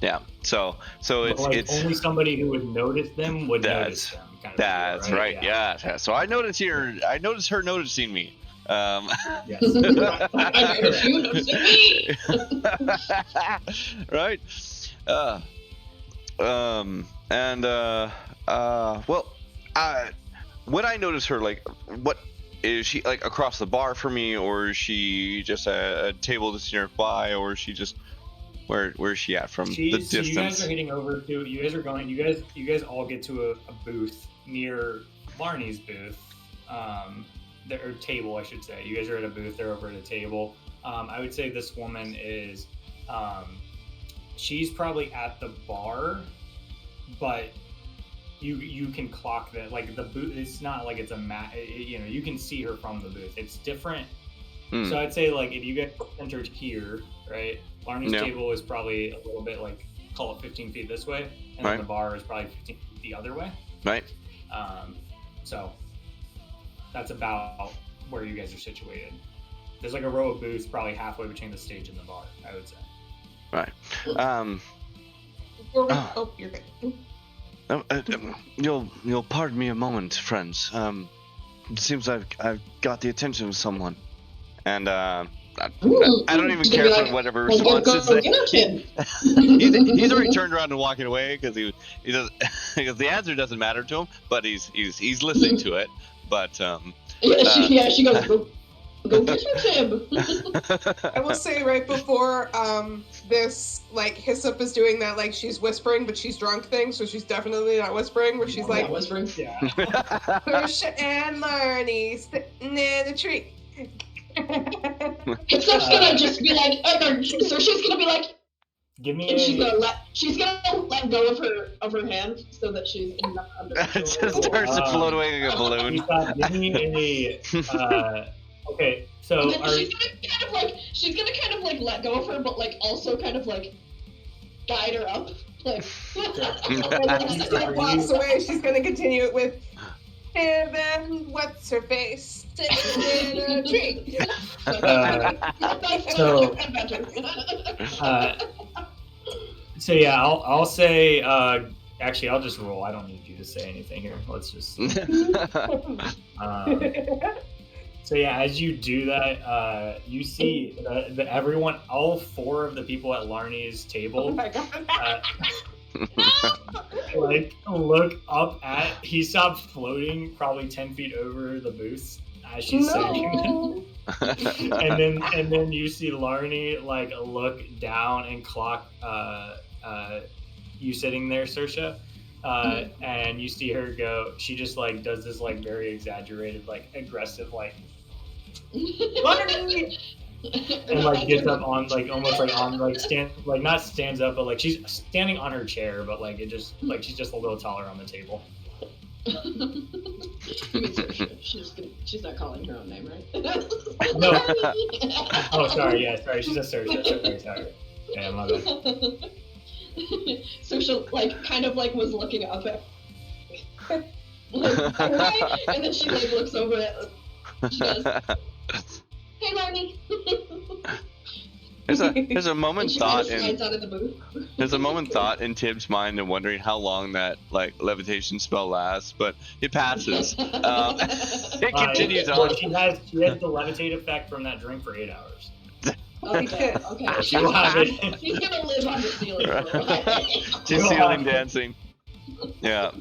Yeah. So it's only somebody who would notice them would notice them. Kind of that's deal, right. Yeah. So I noticed her noticing me. Yes. I noticed you noticing me. Right. When I notice her, like, what is she like across the bar for me, or is she just a table that's nearby, or is she just where is she at from the distance? So you guys are heading over to. You guys are going. You guys all get to a booth near Larnie's booth. Or table, I should say. You guys are at a booth. They're over at a table. I would say this woman is. She's probably at the bar, but you can clock that. Like the booth, it's not like it's a mat. You can see her from the booth. It's different. So I'd say like if you get entered here, right? Larnie's table is probably a little bit like call it 15 feet this way, and then the bar is probably 15 feet the other way. Right. So that's about where you guys are situated. There's like a row of booths probably halfway between the stage and the bar, I would say. Right. You're good. You'll pardon me a moment, friends. It seems I've got the attention of someone, and I don't even care for whatever responses they. He's already turned around and walking away because he doesn't because the answer doesn't matter to him, but he's listening to it. But she goes, go get your tib. I will say right before this like Hyssop is doing that like she's whispering but she's drunk thing, so she's definitely not whispering. Where she's like, whispering. Yeah. Saoirse and Larnie sitting in a tree. Hyssop's gonna just be like, so she's gonna be like, Give me and a. she's gonna let go of her hand so that she's not under it just starts to float away like a balloon. Give me a. Okay, so she's gonna kind of like let go of her, but like also kind of like guide her up, like. And when she walks away, she's gonna continue it with, and then what's her face sitting in a tree. So yeah, I'll say. Actually, I'll just roll. I don't need you to say anything here. Let's just. So yeah, as you do that, you see everyone, all 4 of the people at Larnie's table, Oh my God. like look up at. He stopped floating probably 10 feet over the booth as she's saying it. and then you see Larnie like look down and clock you sitting there, Saoirse. And you see her go. She just like does this like very exaggerated, like aggressive, like. And like gets up on like almost like on like not stands up, but like she's standing on her chair, but like it just like she's just a little taller on the table. She's not calling her own name, right? No. Oh, sorry. Yeah, sorry. She's a Saoirse. Sorry. Yeah, my bad. So she like kind of like was looking up at, and then she like looks over at. She goes, "Hey, Larnie." There's a moment thought in out of the booth. there's a moment thought in Tib's mind and wondering how long that like levitation spell lasts, but it passes. It continues on. She has the levitate effect from that drink for 8 hours. Okay. She will have it. She's gonna live on the ceiling for a while. She's ceiling dancing. Yeah.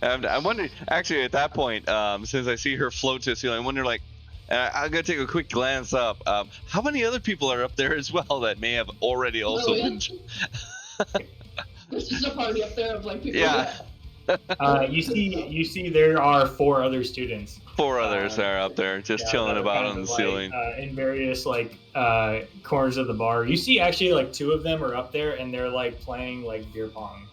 And I wonder, actually, at that point, since I see her float to the ceiling, I wonder, like, I'm gonna take a quick glance up. How many other people are up there as well that may have already also been? There's just a party up there of like people. Yeah. You see, there are 4 other students. 4 others are up there, just chilling about on the ceiling. In various like corners of the bar. You see, actually, like 2 of them are up there, and they're like playing like beer pong.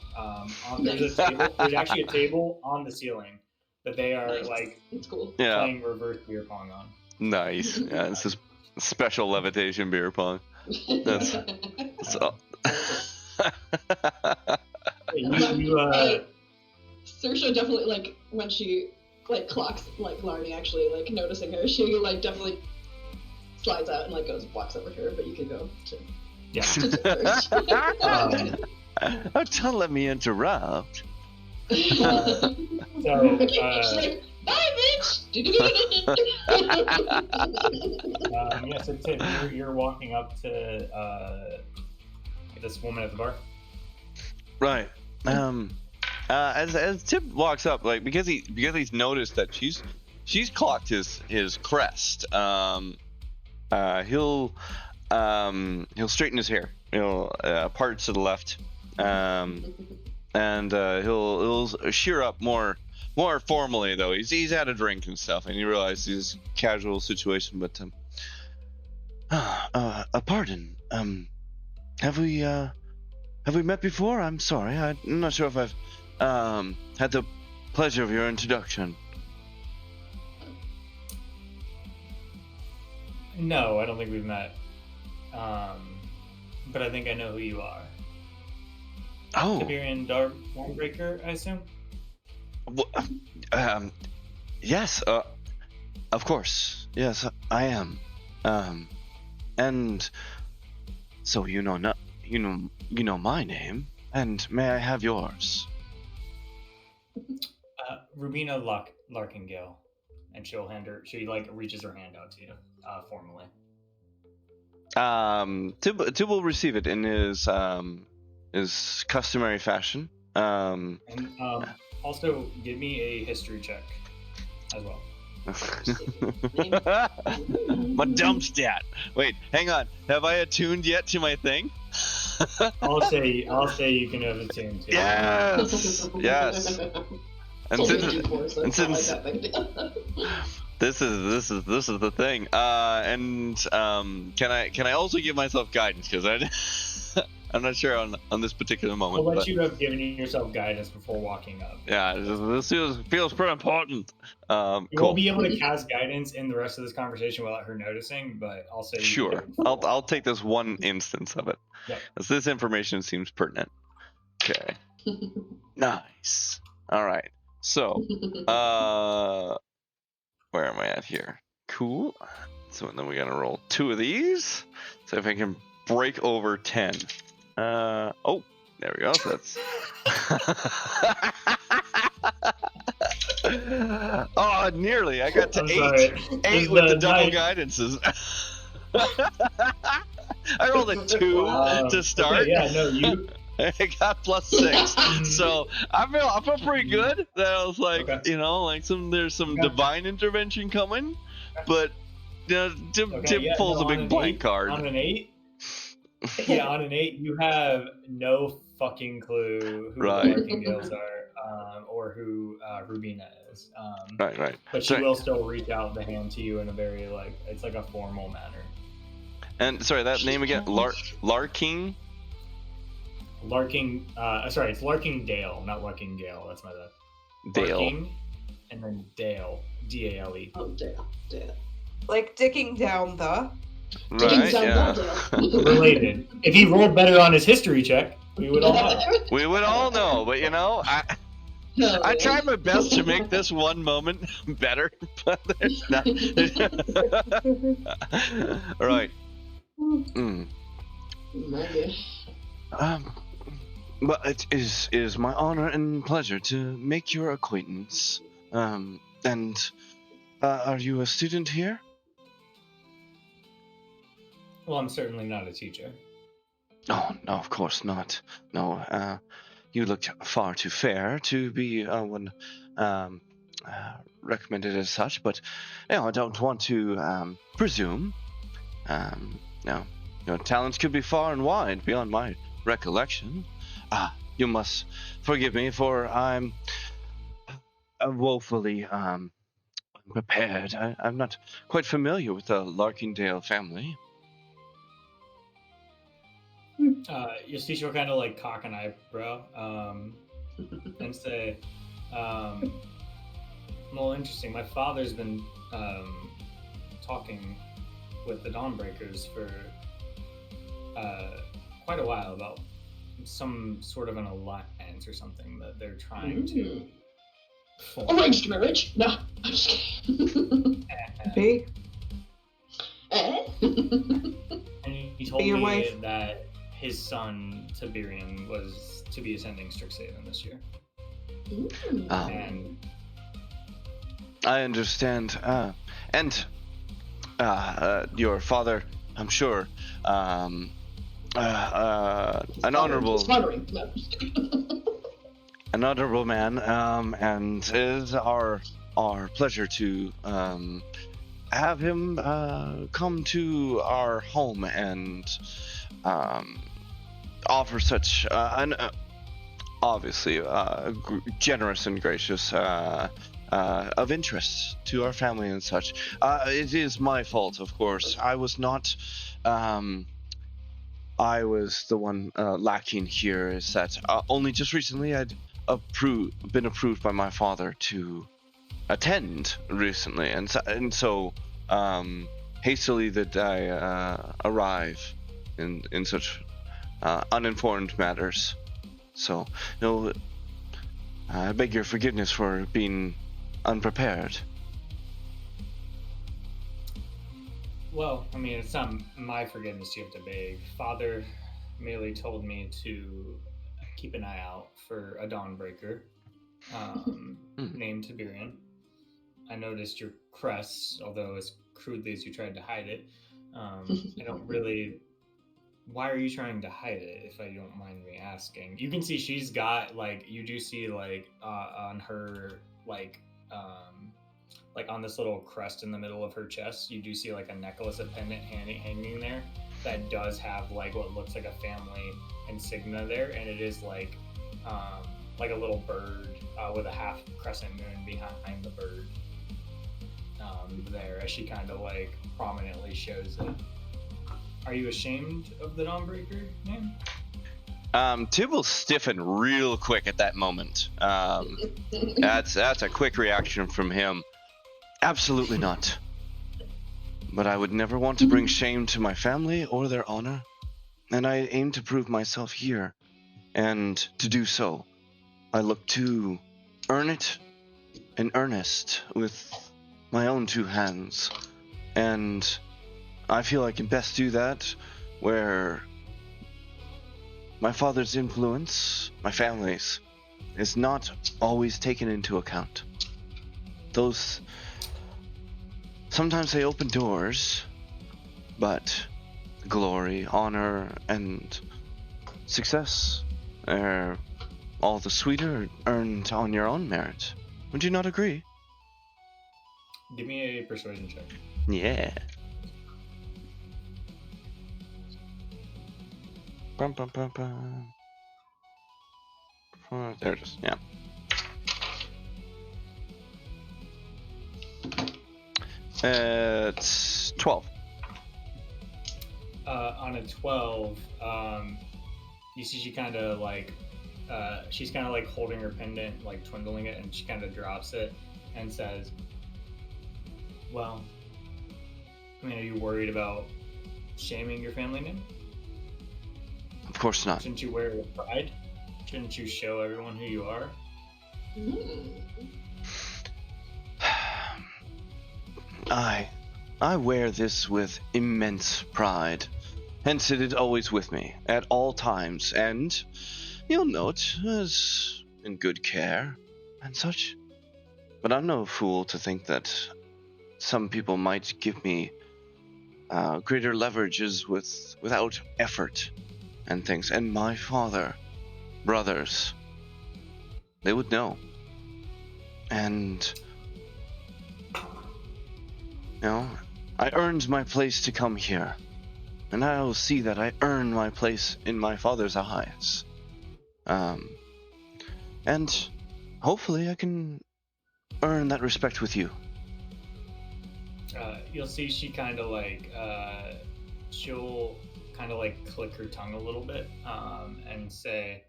There's actually a table on the ceiling that they are like playing reverse beer pong on. Nice. Yeah, it's just special levitation beer pong. That's all. Saoirse definitely like when she like clocks like Larnie actually like noticing her, she like definitely slides out and like walks over to her, but you can go to first. Don't let me interrupt. She's like, bye, bitch! Yeah, so Tim, you're walking up to this woman at the bar. Right. As Tim walks up, like because he's noticed that she's clocked his crest. He'll straighten his hair. He'll part to the left. And he'll shear up more formally though. He's had a drink and stuff, and he realizes it's a casual situation. But pardon. Have we met before? I'm sorry. I'm not sure if I've had the pleasure of your introduction. No, I don't think we've met. But I think I know who you are. Oh. Tiberian Dawnbreaker, I assume? Yes, of course. Yes, I am. And so you know my name, and may I have yours? Rubina Larkingale. And she like reaches her hand out to you, formally. Tib will receive it in his customary fashion. And also give me a history check as well. My dump stat. Wait, hang on. Have I attuned yet to my thing? I'll say you can have a tune too. Yes, yes. And since this is the thing. Can I also give myself guidance, because I'm not sure on this particular moment. I'll let you have given yourself guidance before walking up. Yeah, this feels pretty important. You Cool. won't be able to cast guidance in the rest of this conversation without her noticing, but I'll say Sure. I'll take this one instance of it. Yep. As this information seems pertinent. Okay. Nice. All right. So, where am I at here? Cool. So then we gotta roll 2 of these. So if I can break over 10. Oh, there we go. So that's. Oh, nearly. I got to 8. Sorry. 8 with the double guidances. I rolled a 2 to start. Okay, yeah, no, you. I got +6, so I feel pretty good. That I was like, Okay. like there's some divine intervention coming, but Tim pulls a big blank card. On an 8, yeah, on an 8, you have no fucking clue who Right. the Martingales are, or who Rubina is. Right. But she will still reach out the hand to you in a very it's like a formal manner. And sorry, that name again, Larking. Sorry, it's Larkingdale, not Larkingale. That's my bad. Dale. Larking, and then Dale, Dale. Oh, Dale. Like dicking down the. Right, yeah. Related. If he rolled better on his history check, we would all know. We would all know, but I tried my best to make this one moment better, but there's not. All right. But it is my honor and pleasure to make your acquaintance. And are you a student here? Well, I'm certainly not a teacher. Oh, no, of course not. No, you look far too fair to be one recommended as such, but I don't want to presume. No, your talents could be far and wide beyond my recollection. You must forgive me, for I'm woefully unprepared. I'm not quite familiar with the Larkingdale family. Yusticia will kind of cock an eyebrow and say, well, interesting. My father's been talking with the Dawnbreakers for quite a while about some sort of an alliance or something that they're trying to form. Arranged marriage? No, I'm just kidding. Hey. And he told Your me wife? that his son, Tiberian, was to be attending Strix Haven this year. And I understand. And your father, I'm sure, an honorable man, and it is our pleasure to have him come to our home and offer such an obviously generous and gracious of interest to our family and such. It is my fault, of course. I was not. I was the one lacking here. Is that only just recently I'd been approved by my father to attend recently, and so hastily did I arrive in such uninformed matters. So, I beg your forgiveness for being unprepared. well, I mean, it's not my forgiveness you have to beg. Father merely told me to keep an eye out for a Dawnbreaker named Tiberian. I noticed your crest, although as crudely as you tried to hide it. I don't really. Why are you trying to hide it, if I don't mind me asking? You can see she's got, like, you do see, like, on her, like on this little crest in the middle of her chest, you do see, like, a necklace, a pendant hanging there that does have, like, what looks like a family insignia there, and it is, like a little bird with a half crescent moon behind the bird there, as she kind of, like, prominently shows it. Are you ashamed of the Dawnbreaker name? Tib will stiffen real quick at that moment. That's a quick reaction from him. Absolutely not. But I would never want to bring shame to my family or their honor, and I aim to prove myself here. And to do so, I look to earn it in earnest with my own two hands. And I feel I can best do that where my father's influence, my family's, is not always taken into account. Those, sometimes they open doors, but glory, honor, and success are all the sweeter earned on your own merit. Would you not agree? Give me a persuasion check. Yeah. Bum, bum, bum, bum. There it is, yeah. It's 12. On a 12, you see she kind of like, she's kind of like holding her pendant, like twiddling it, and she kind of drops it and says, well, I mean, are you worried about shaming your family name? Of course not. Shouldn't you wear it with pride? Shouldn't you show everyone who you are? I wear this with immense pride. Hence it is always with me, at all times, and you'll note, is in good care, and such. But I'm no fool to think that some people might give me greater leverages without effort and things. And my father, brothers, they would know. And, you know, I earned my place to come here. And I will see that I earn my place in my father's eyes. And hopefully I can earn that respect with you. You'll see she kind of like, she'll kind of like click her tongue a little bit and say,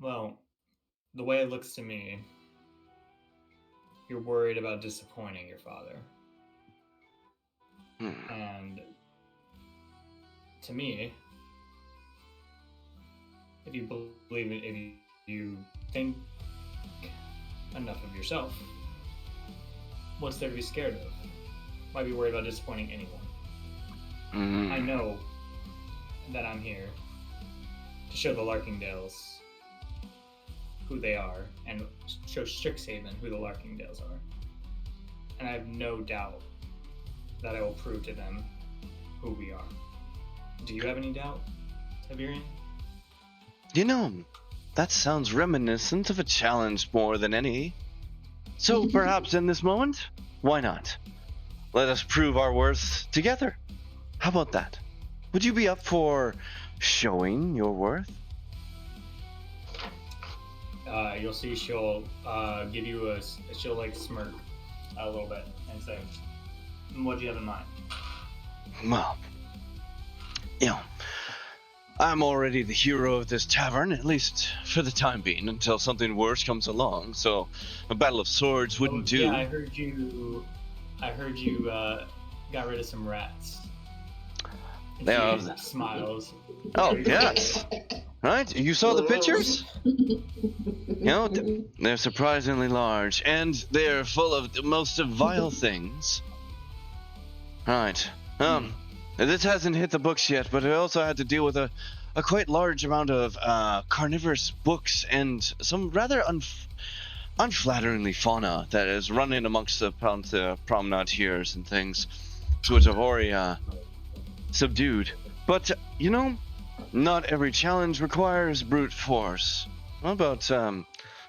well, the way it looks to me, you're worried about disappointing your father. And to me, if you believe it, if you think enough of yourself, what's there to be scared of? Why be worried about disappointing anyone? I know that I'm here to show the Larkingdales who they are, and show Strix Haven who the Larkingdales are. And I have no doubt that I will prove to them who we are. Do you have any doubt, Tiberian? You know, that sounds reminiscent of a challenge more than any. So perhaps in this moment, why not? Let us prove our worth together. How about that? Would you be up for showing your worth? You'll see she'll give you she'll like smirk a little bit and say, what do you have in mind? Well, you know, I'm already the hero of this tavern, at least for the time being, until something worse comes along, so a battle of swords wouldn't do. Yeah, I heard you got rid of some rats. Yeah. Smiles. Oh, yes. Right? You saw the pictures? You know, they're surprisingly large, and they're full of the most vile things. Right. This hasn't hit the books yet, but I also had to deal with a quite large amount of carnivorous books and some rather unflatteringly fauna that is running amongst the promenade here and things. sort of already subdued. But not every challenge requires brute force. What about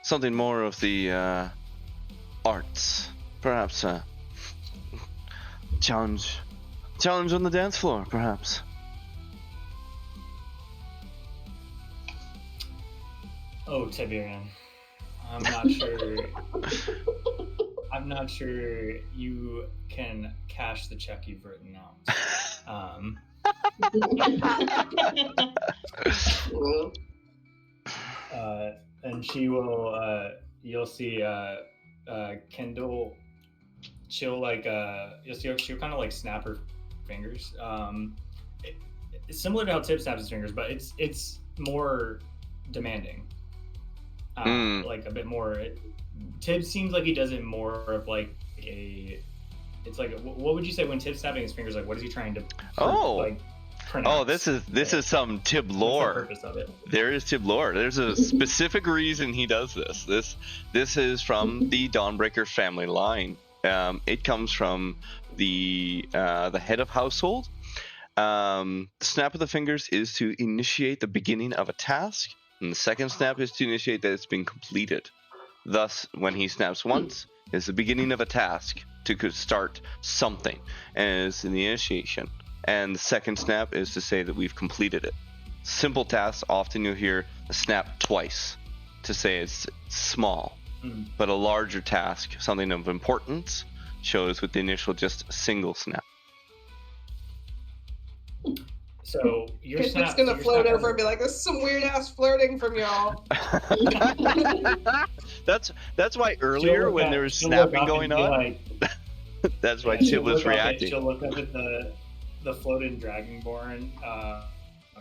something more of the arts? Perhaps challenge on the dance floor, perhaps. Oh, Tiberian, I'm not sure you can cash the check you've written out. And she will. You'll see Kendall. She'll she'll kind of like snap her fingers. It's similar to how Tib snaps his fingers, but it's more demanding. Like a bit more. Tib seems like he does it more of like a. It's like, what would you say when Tib's snapping his fingers? Like, what is he trying to? Pronounce? This is some Tib lore. What's the purpose of it? There is Tib lore. There's a specific reason he does this. This is from the Dawnbreaker family line. It comes from the head of household. The snap of the fingers is to initiate the beginning of a task, and the second snap is to initiate that it's been completed. Thus, when he snaps once, it's the beginning of a task to start something, and it's in the initiation. And the second snap is to say that we've completed it. Simple tasks, often you'll hear a snap twice to say it's small. But a larger task, something of importance, shows with the initial just a single snap. So your snap's gonna float over and be like, "This is some weird ass flirting from y'all." That's why earlier when there was snapping going on, like, that's why Tib was reacting. She'll look up at the floating dragonborn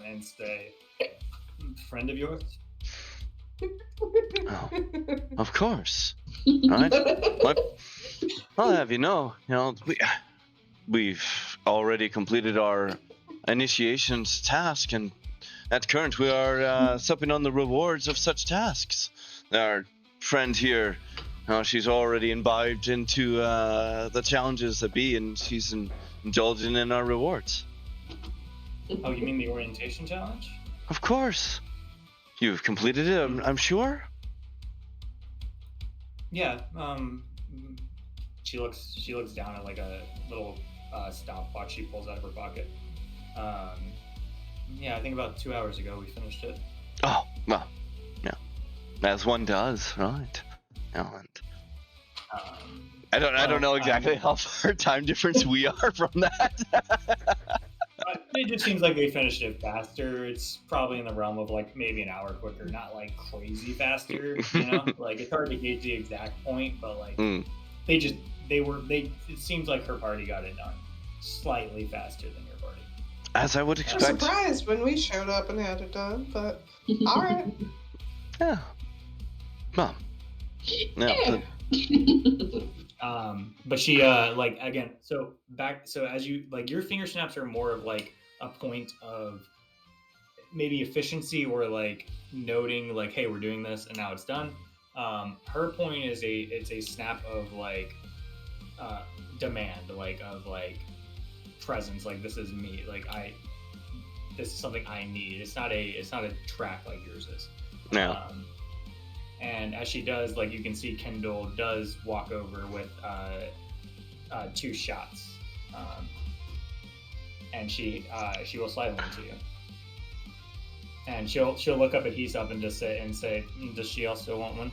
and say, "Friend of yours?" Oh, of course. Right? I'll have you know, we've already completed our initiation's task, and at current we are supping on the rewards of such tasks. Our friend here, she's already imbibed into the challenges that be, and she's indulging in our rewards. Oh, you mean the orientation challenge? Of course. You've completed it, I'm sure? Yeah, she looks down at like a little stopwatch she pulls out of her pocket. Yeah, I think about 2 hours ago we finished it. Oh, well, yeah. As one does, right? And I don't know exactly how far time difference we are from that. It just seems like they finished it faster. It's probably in the realm of like maybe an hour quicker, not like crazy faster. Like it's hard to gauge the exact point, but like it seems like her party got it done slightly faster than your party. As I would expect. I was surprised when we showed up and had it done, but all right. Yeah. Well. Yeah. But she like again, so as you like your finger snaps are more of like a point of maybe efficiency or like noting like, hey, we're doing this and now it's done. Her point is it's a snap of like demand, like of like presence, like this is me, like this is something I need. It's not a track like yours is. Yeah. And as she does, like you can see Kendall does walk over with 2 shots, and she will slide one to you, and she'll look up at Hesop and just say, does she also want one?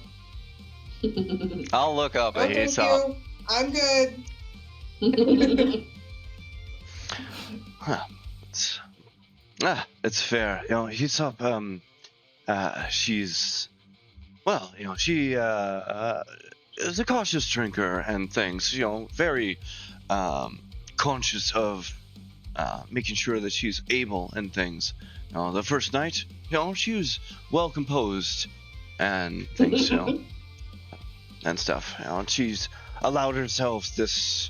I'll look up at Thank Hesop. you. I'm good. It's fair, Hesop. She's. Well, she is a cautious drinker and things, very conscious of making sure that she's able and things. The first night, she was well composed and things, and stuff. She's allowed herself this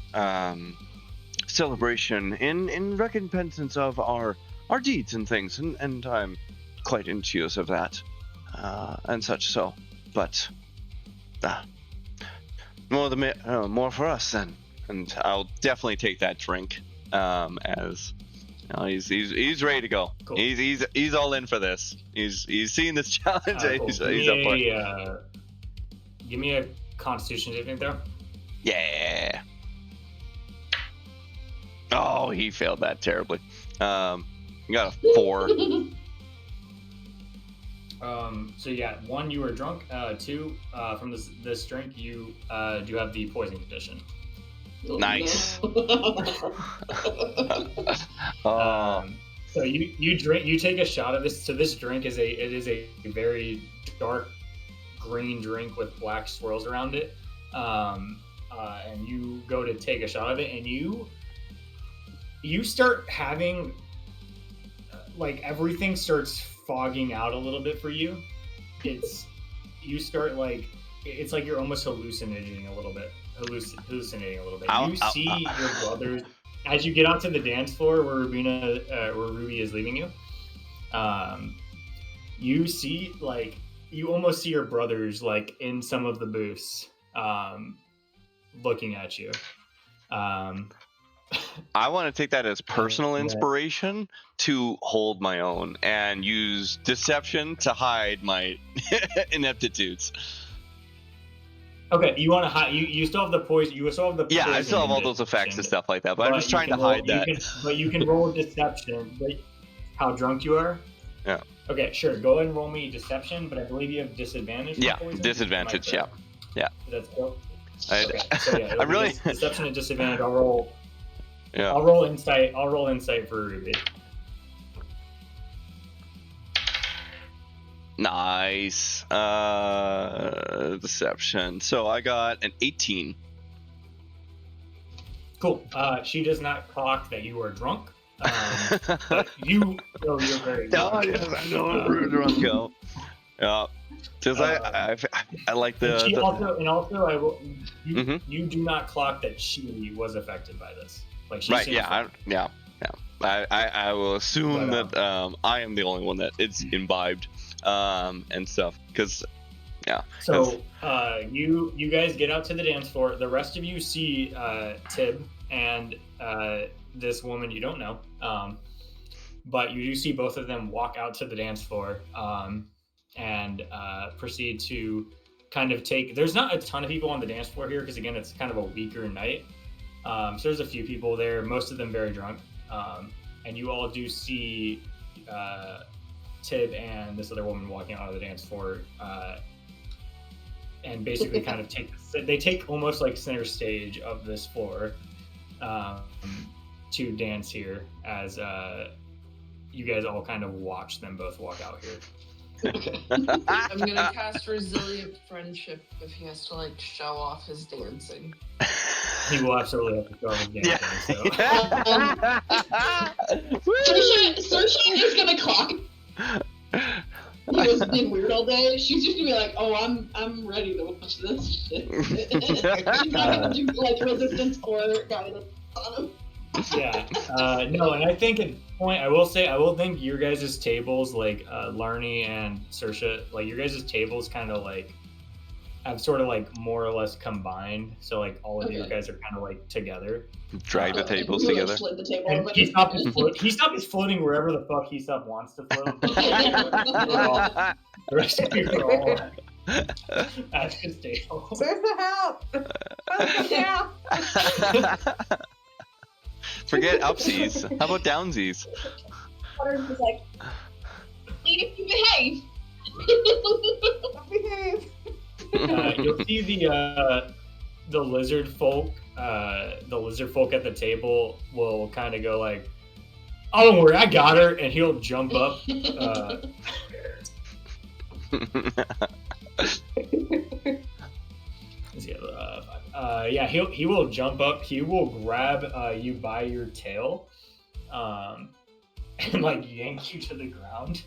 celebration in recompense of our deeds and things, and I'm quite envious of that and such. So. But more for us then, and I'll definitely take that drink as he's ready to go. Cool. He's all in for this. He's seeing this challenge. Cool. He's up for it. Give me a Constitution saving throw. Yeah. Oh, he failed that terribly. You got a 4. So yeah, 1, you were drunk. 2, from this drink, you do have the poison condition. Nice. So you take a shot of this. So this drink is a very dark green drink with black swirls around it. And you go to take a shot of it, and you start having like everything starts fogging out a little bit for you. It's like you're almost hallucinating a little bit. You see your brothers as you get onto the dance floor where Ruby is leaving you. You see you almost see your brothers like in some of the booths, looking at you. I want to take that as personal inspiration to hold my own and use deception to hide my ineptitudes. Okay, you want to hide? You still have the poison. You still have the yeah. poison I still have all those effects and stuff like that, but I'm just trying to hide that. But you can roll deception. How drunk you are? Yeah. Okay, sure. Go ahead and roll me deception, but I believe you have disadvantage. Yeah, poison? disadvantage. Yeah. That's cool. Okay, so yeah, I'm really deception and disadvantage. I'll roll. Yeah. I'll roll insight. I'll roll insight for Ruby. Nice. Deception. So I got an 18. Cool. She does not clock that you are drunk. But you know you're very drunk. Oh, yes, I know I'm very drunk. Go. Yeah. Because I like the. I will. You do not clock that she was affected by this. Like she. Right. Yeah. I will assume that I am the only one that it's imbibed. And stuff, because So you guys get out to the dance floor. The rest of you see Tib and this woman you don't know, but you do see both of them walk out to the dance floor and proceed to kind of take. There's not a ton of people on the dance floor here because again it's kind of a weaker night. So there's a few people there, most of them very drunk, and you all do see Tib and this other woman walking out of the dance floor, and basically kind of take almost like center stage of this floor to dance here as you guys all kind of watch them both walk out here. I'm gonna cast Resilient Friendship if he has to like show off his dancing. He will absolutely have to show off his dancing. So. Saoirse is gonna clock. He was being weird all day. She's just gonna be like, "Oh, I'm ready to watch this shit." She's not gonna do like resistance or guidance on him. Yeah. No, and I think at this point, I will think your guys' tables, like Larnie and Saoirse, like your guys' tables kind of like have sort of like more or less combined. So like all of you guys are kind of like together. Drag the tables together. The table, and he stopped his floating wherever the fuck he wants to float. The rest of you are all at his table. Where's the help? Help! Forget upsies. How about downsies? Water's just like, need to behave. Behave. You'll see the lizard folk. The lizard folk at the table will kind of go like, "Oh, don't worry, I got her," and he'll jump up. He will jump up. He will grab you by your tail, and like yank you to the ground.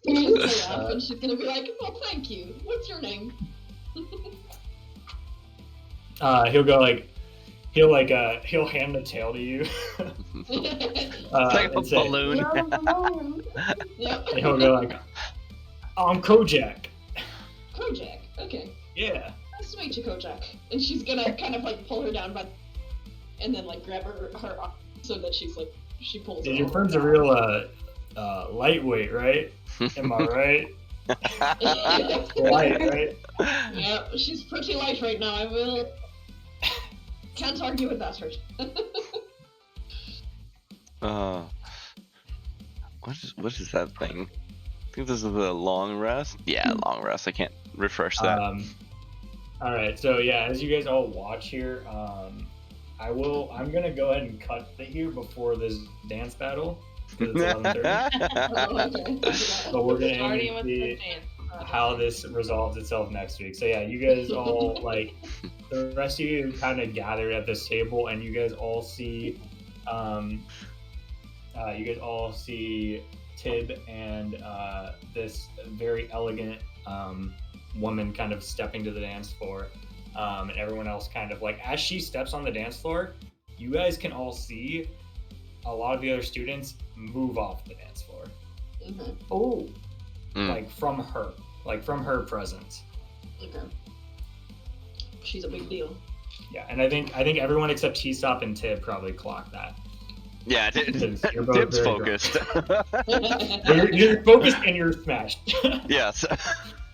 And she's gonna be like, "Oh, thank you. What's your name?" He'll go like, he'll hand the tail to you. Like a balloon. Yep. And he'll go like, "I'm Kojak." Kojak. Okay. Yeah. Nice to meet you, Kojak. And she's gonna kind of like pull her down, and then like grab her arm so that she's like she pulls. Your friend's a real lightweight, right? Am I right? Light, right? Yeah, she's pretty light right now. Can't argue with that, hurt. What is that thing? I think this is the long rest. Yeah, long rest. I can't refresh that. All right, so yeah, as you guys all watch here, I'm gonna go ahead and cut here before this dance battle because it's 11:30. But we're gonna aim to see how this resolves itself next week. So yeah, you guys all like the rest of you kind of gathered at this table, and you guys all see, Tib and this very elegant woman kind of stepping to the dance floor, and everyone else kind of like as she steps on the dance floor, you guys can all see a lot of the other students move off the dance floor. Mm-hmm. Oh. Like from her presence. Okay. She's a big deal. Yeah, and I think everyone except T-Stop and Tib probably clocked that. Yeah, You're both Tib's very focused. you're focused and you're smashed. Yes.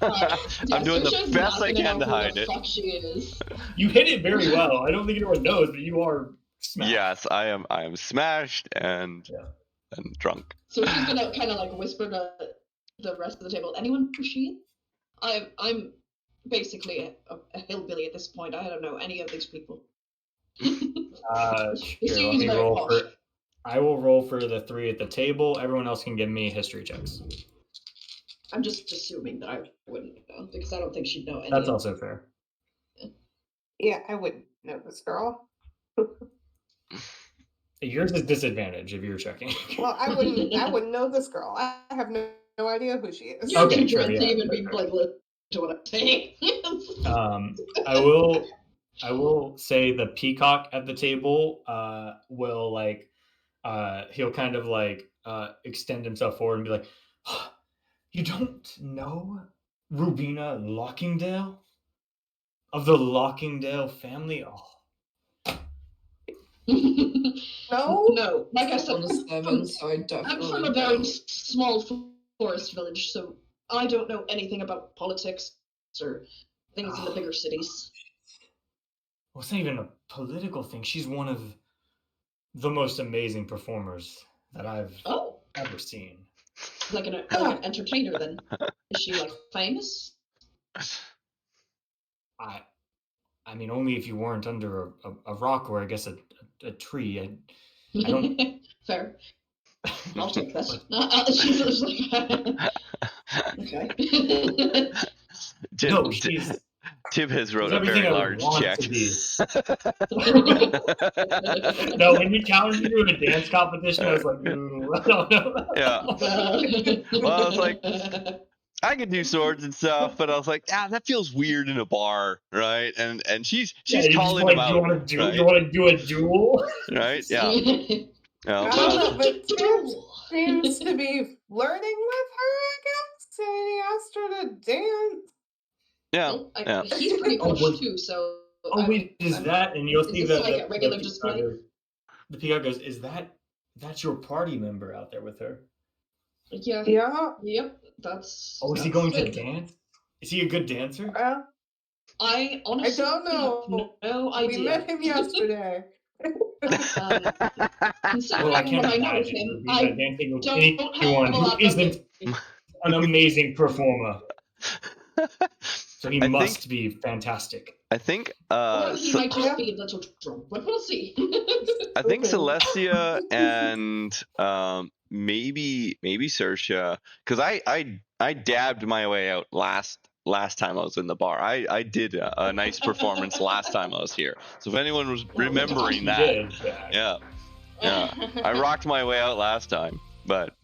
I'm doing the best I can to hide it. Fuck she is. You hit it very well. I don't think anyone knows, but you are smashed. Yes, I am smashed and drunk. So she's gonna kind of like whisper to the rest of the table. Anyone know she? I'm basically a hillbilly at this point. I don't know any of these people. Sure, let me roll for. I will roll for the three at the table. Everyone else can give me history checks. I'm just assuming that I wouldn't know because I don't think she'd know any. That's also fair. Yeah, I wouldn't know this girl. Yours is disadvantage if you're checking. Well, I wouldn't know this girl. I have no idea who she is. You're too drunk to even be like listen to what I'm saying. I will say the peacock at the table will like he'll kind of like extend himself forward and be like, oh, you don't know Rubina Lockingdale of the Lockingdale family? Oh. No. Like I said, I'm from a very small forest village, so I don't know anything about politics or things in the bigger cities. Well, it's not even a political thing. She's one of the most amazing performers that I've ever seen. Like an entertainer, then? Is she like famous? I mean, only if you weren't under a rock or I guess a tree. I don't. Fair. I'll take that. She's like, okay. No, she's. Tib has wrote a very large check. No, when you challenged me to a dance competition, I was like, ooh, I don't know. Yeah. Well, I was like, I could do swords and stuff, but I was like, that feels weird in a bar, right? And she's calling like, him out. You want to do a duel? Right? Yeah. But Tib seems to be flirting with her, I guess. And he asked her to dance. Yeah. He's pretty pushed too, so. Is that? And you'll see that like a regular display. The peacock goes, that's your party member out there with her? Yeah. Yep. That's. Oh, is he going to dance? Is he a good dancer? I honestly don't know. No idea. We met him yesterday. Well, I can't imagine him. Dancing with anyone who isn't an amazing performer. So he must be fantastic. I think or he might just be a little drunk, but we'll see. I think Celestia and maybe Saoirse, because I dabbed my way out last time I was in the bar. I did a nice performance last time I was here. So if anyone was remembering that, yeah, I rocked my way out last time, but.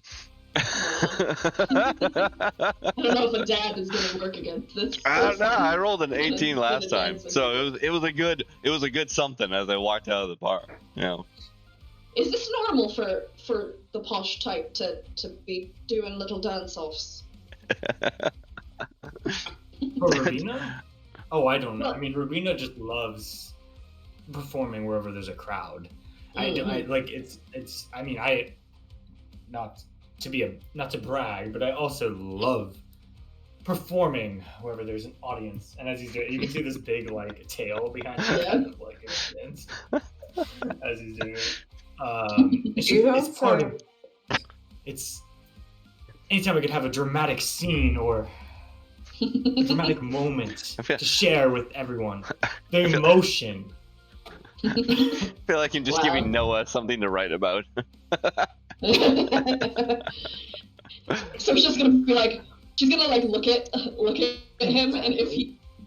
I don't know if a dab is going to work against this. I don't know. I rolled an 18 last time, so it was a good something as I walked out of the bar. Is this normal for the posh type to be doing little dance offs? For Rubina? Oh, I don't know. I mean, Rubina just loves performing wherever there's a crowd. I like it's. I mean, not to brag, but I also love performing wherever there's an audience. And as he's doing, you can see this big like tail behind him, kind of like extends as he's doing it. It's part of. It's anytime I could have a dramatic scene or a dramatic moment to share with everyone, the emotion. I feel like I'm just giving Noah something to write about. So she's gonna be like, she's gonna like look at him, and if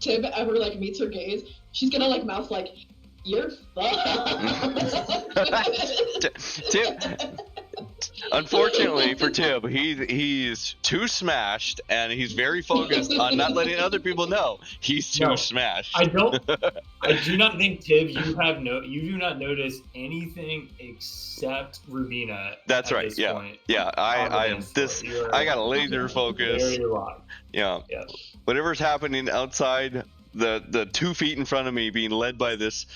Tib ever like meets her gaze, she's gonna like mouth like, "You're fucked." Tib. Unfortunately for Tib, he's too smashed, and he's very focused on not letting other people know he's too smashed. I do not think, Tib, you do not notice anything except Rubina. That's right. Yeah. Point. Yeah. I got a laser focus. Very locked. Yeah. Whatever's happening outside the 2 feet in front of me, being led by this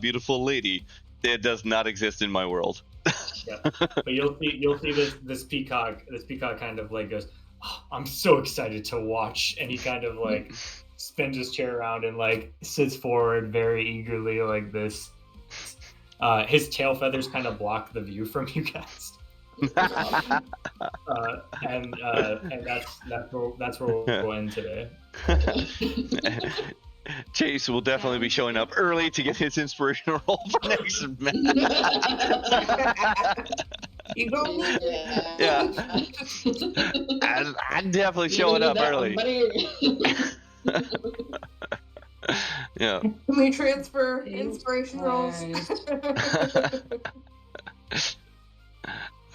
beautiful lady, it does not exist in my world. Yeah, but you'll see this peacock kind of like goes, oh, I'm so excited to watch, and he kind of like spins his chair around and like sits forward very eagerly like this. His tail feathers kind of block the view from you guys. And that's where we'll end today. Chase will definitely be showing up early to get his inspiration roll for next match. You go. Yeah. I'm definitely showing up early. Yeah. Can we transfer inspiration rolls?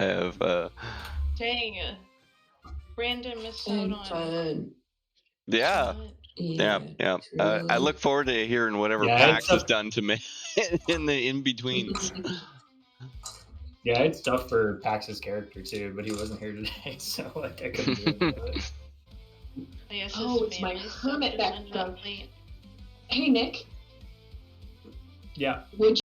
I have Dang. Brandon missed out on. Yeah. I look forward to hearing whatever Pax has done to me in the in-betweens. Yeah, it's tough for Pax's character too, but he wasn't here today, so like I couldn't do it. It's my hermit background. Hey, Nick. Yeah. Would